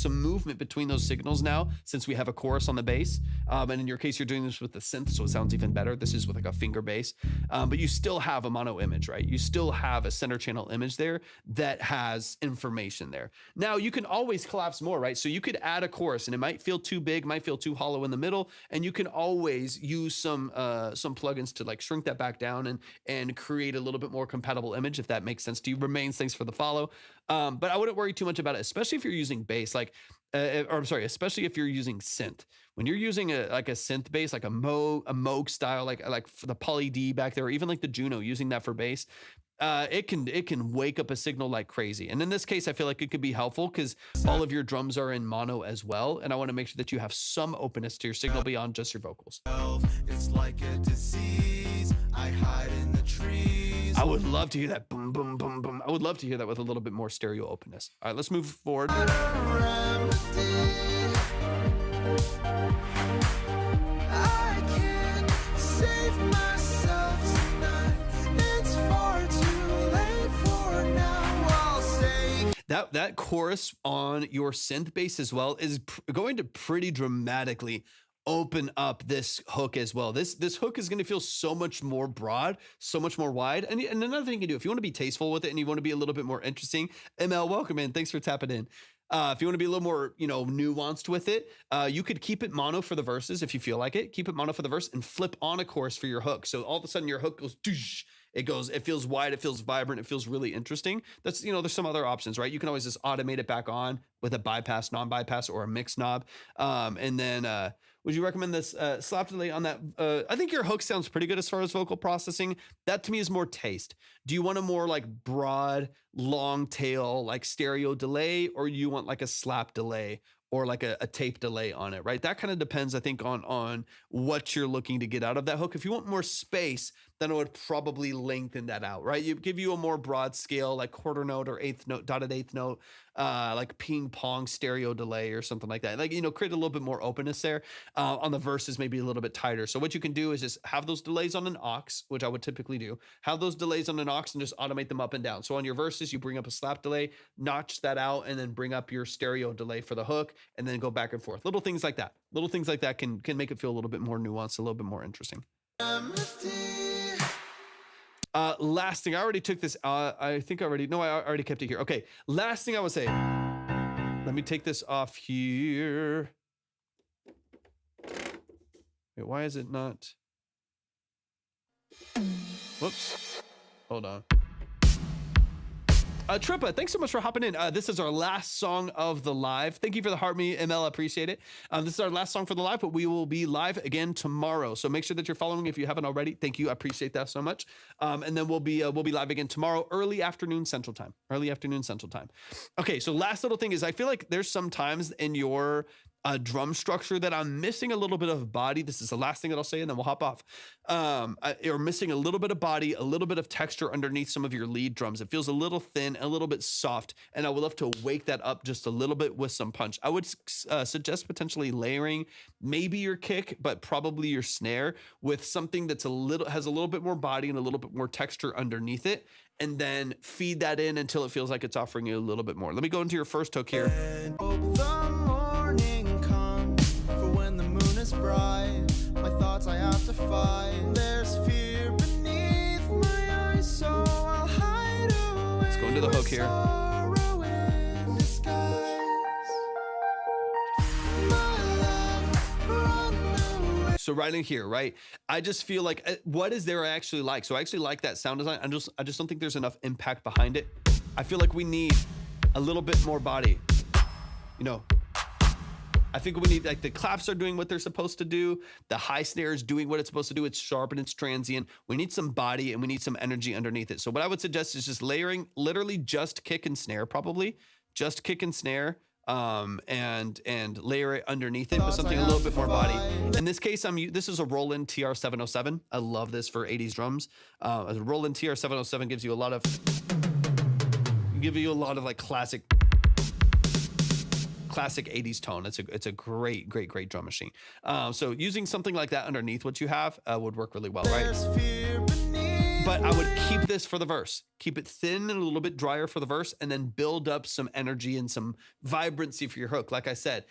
movement between those signals now, since we have a chorus on the bass. And in your case, you're doing this with the synth, so it sounds even better. This is with like a finger bass. But you still have a mono image, right? You still have a center channel image there that has information there. Now, you can always collapse more, right? So you could add a chorus, and it might feel too big, might feel too hollow in the middle, and you can always use some plugins to like shrink that back down and create a little bit more compatible image, if that makes sense to you. Remains, thanks for the follow. But I wouldn't worry too much about it, especially if you're using bass, like, or I'm sorry, especially if you're using synth. When you're using a synth bass, like a Moog style, like for the Poly D back there, or even like the Juno, using that for bass, it can wake up a signal like crazy. And in this case, I feel like it could be helpful because all of your drums are in mono as well, and I want to make sure that you have some openness to your signal beyond just your vocals. It's like a disease. I hide in the trees. I would love to hear that boom, boom, boom, boom. I would love to hear that with a little bit more stereo openness. All right, let's move forward. I can't save myself tonight. It's far too late for now. I'll say That chorus on your synth bass as well is going to pretty dramatically open up this hook as well. This hook is going to feel so much more broad, so much more wide. And another thing you can do, if you want to be tasteful with it and you want to be a little bit more interesting, ML, welcome in. Thanks for tapping in. If you want to be a little more, nuanced with it, you could keep it mono for the verses if you feel like it. Keep it mono for the verse and flip on a chorus for your hook. So all of a sudden your hook goes, it feels wide, it feels vibrant, it feels really interesting. That's, there's some other options, right? You can always just automate it back on with a bypass, non-bypass, or a mix knob. And then, would you recommend this slap delay on that? I think your hook sounds pretty good as far as vocal processing. That to me is more taste. Do you want a more like broad, long tail, like stereo delay, or you want like a slap delay or like a tape delay on it, right? That kind of depends, I think, on what you're looking to get out of that hook. If you want more space, then I would probably lengthen that out, right? Give you a more broad scale, like quarter note or eighth note, dotted eighth note, like ping pong stereo delay or something like that. Like, create a little bit more openness there. On the verses, maybe a little bit tighter. So what you can do is just have those delays on an aux, which I would typically do. Have those delays on an aux and just automate them up and down. So on your verses, you bring up a slap delay, notch that out, and then bring up your stereo delay for the hook, and then go back and forth. Little things like that. Little things like that can make it feel a little bit more nuanced, a little bit more interesting. Last thing, I already took this. I already kept it here. Okay, last thing I would say. Let me take this off here. Wait, why is it not? Whoops. Hold on. Trippa, thanks so much for hopping in. This is our last song of the live. Thank you for the heart, me, ML. I appreciate it. This is our last song for the live, but we will be live again tomorrow. So make sure that you're following if you haven't already. Thank you. I appreciate that so much. And then we'll be live again tomorrow, early afternoon Central Time. Okay, so last little thing is I feel like there's some times in your drum structure that I'm missing a little bit of body. This is the last thing that I'll say, and then we'll hop off. You're missing a little bit of body, a little bit of texture underneath some of your lead drums. It feels a little thin, a little bit soft, and I would love to wake that up just a little bit with some punch. I would suggest potentially layering maybe your kick, but probably your snare with something that's has a little bit more body and a little bit more texture underneath it, and then feed that in until it feels like it's offering you a little bit more. Let me go into your first hook here. the morning comes for when the moon is bright. My thoughts I have to fight. There's fear beneath my eyes, so I'll hide away. Let's go into the hook here. Sorrow in disguise. My love, run away. So right in here, right? I just feel like, what is there I actually like? So I actually like that sound design. I just don't think there's enough impact behind it. I feel like we need a little bit more body. I think we need, like, the claps are doing what they're supposed to do. The high snare is doing what it's supposed to do. It's sharp and it's transient. We need some body and we need some energy underneath it. So what I would suggest is just layering literally just kick and snare, probably just kick and snare, and layer it underneath it with something a little bit more body. In this case, this is a Roland TR-707. I love this for 80s drums. A Roland TR-707 gives you a lot of give you a lot of like classic 80s tone. It's a great drum machine. So using something like that underneath what you have would work really well, right? But I would keep this for the verse. Keep it thin and a little bit drier for the verse, and then build up some energy and some vibrancy for your hook. Like I said,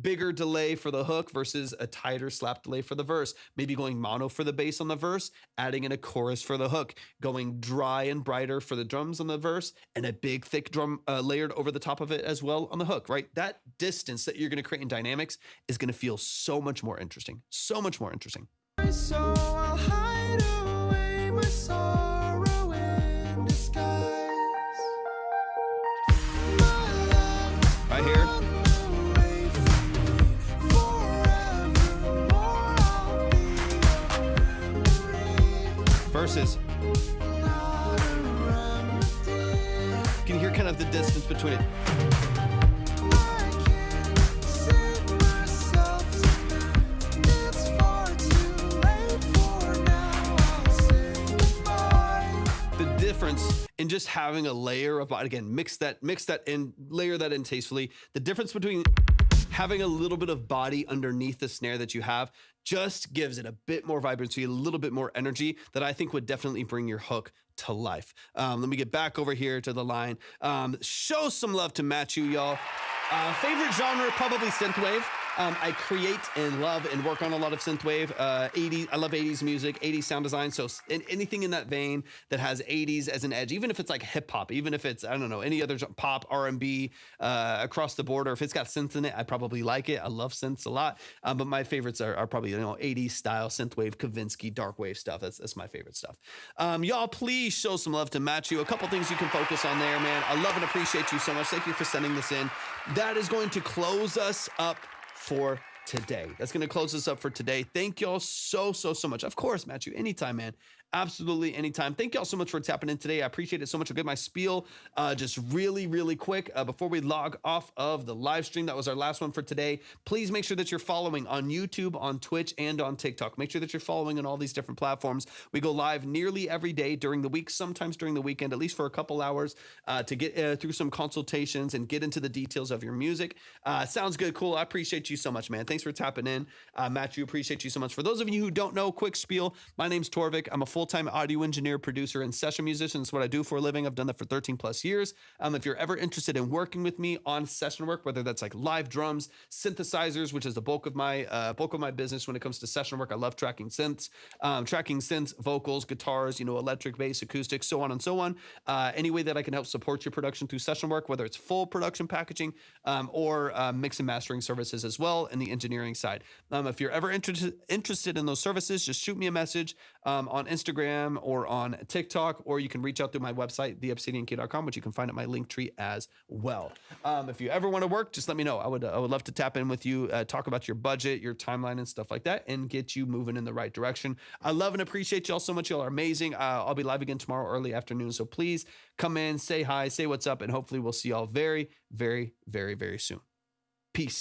bigger delay for the hook versus a tighter slap delay for the verse. Maybe going mono for the bass on the verse, adding in a chorus for the hook, going dry and brighter for the drums on the verse, and a big thick drum layered over the top of it as well on the hook, right? That distance that you're going to create in dynamics is going to feel so much more interesting. So much more interesting. So I'll hide away my sorrow in disguise. My love Right here. away from me forevermore. I'll be Verses. not a remedy. You can hear kind of the distance between it. I can't save myself tonight. It's far too late for now. I'll say goodbye. The difference in just having a layer of, again, mix that in, layer that in tastefully. The difference between having a little bit of body underneath the snare that you have just gives it a bit more vibrancy, a little bit more energy that I think would definitely bring your hook to life. Let me get back over here to the line. Show some love to Matchu, y'all. Favorite genre, probably synthwave. I create and love and work on a lot of synthwave. 80s, I love 80s music, 80s sound design. So anything in that vein that has 80s as an edge, even if it's like hip hop, even if it's, I don't know, any other pop, R&B across the board, or if it's got synths in it, I probably like it. I love synths a lot. But my favorites are probably, 80s style synthwave, Kavinsky, dark wave stuff. That's my favorite stuff. Y'all, please show some love to Matchu. A couple things you can focus on there, man. I love and appreciate you so much. Thank you for sending this in. That is going to close us up for today. That's going to close us up for today. Thank y'all so much. Of course, Matchu, anytime, man. Absolutely anytime. Thank y'all so much for tapping in today. I appreciate it so much. I'll get my spiel just really quick before we log off of the live stream. That was our last one for today. Please make sure that you're following on YouTube, on Twitch, and on TikTok. Make sure that you're following on all these different platforms. We go live nearly every day during the week, sometimes during the weekend, at least for a couple hours to get through some consultations and get into the details of your music. Sounds good. Cool. I appreciate you so much, man. Thanks for tapping in. Matthew, appreciate you so much. For those of you who don't know, quick spiel. My name's Torvik. I'm a full-time audio engineer, producer, and session musician. It's what I do for a living. I've done that for 13 plus years. If you're ever interested in working with me on session work, whether that's like live drums, synthesizers, which is the bulk of my business when it comes to session work. I love tracking synths, vocals, guitars, electric, bass, acoustic, so on and so on. Any way that I can help support your production through session work, whether it's full production packaging or mix and mastering services as well in the engineering side. If you're ever interested in those services, just shoot me a message on Instagram or on TikTok, or you can reach out through my website, theobsidiankey.com, which you can find at my link tree as well. If you ever want to work, just let me know. I would love to tap in with you, talk about your budget, your timeline, and stuff like that, and get you moving in the right direction. I love and appreciate y'all so much. Y'all are amazing. I'll be live again tomorrow early afternoon, so please come in, say hi, say what's up, and hopefully we'll see y'all very, very, very, very soon. Peace.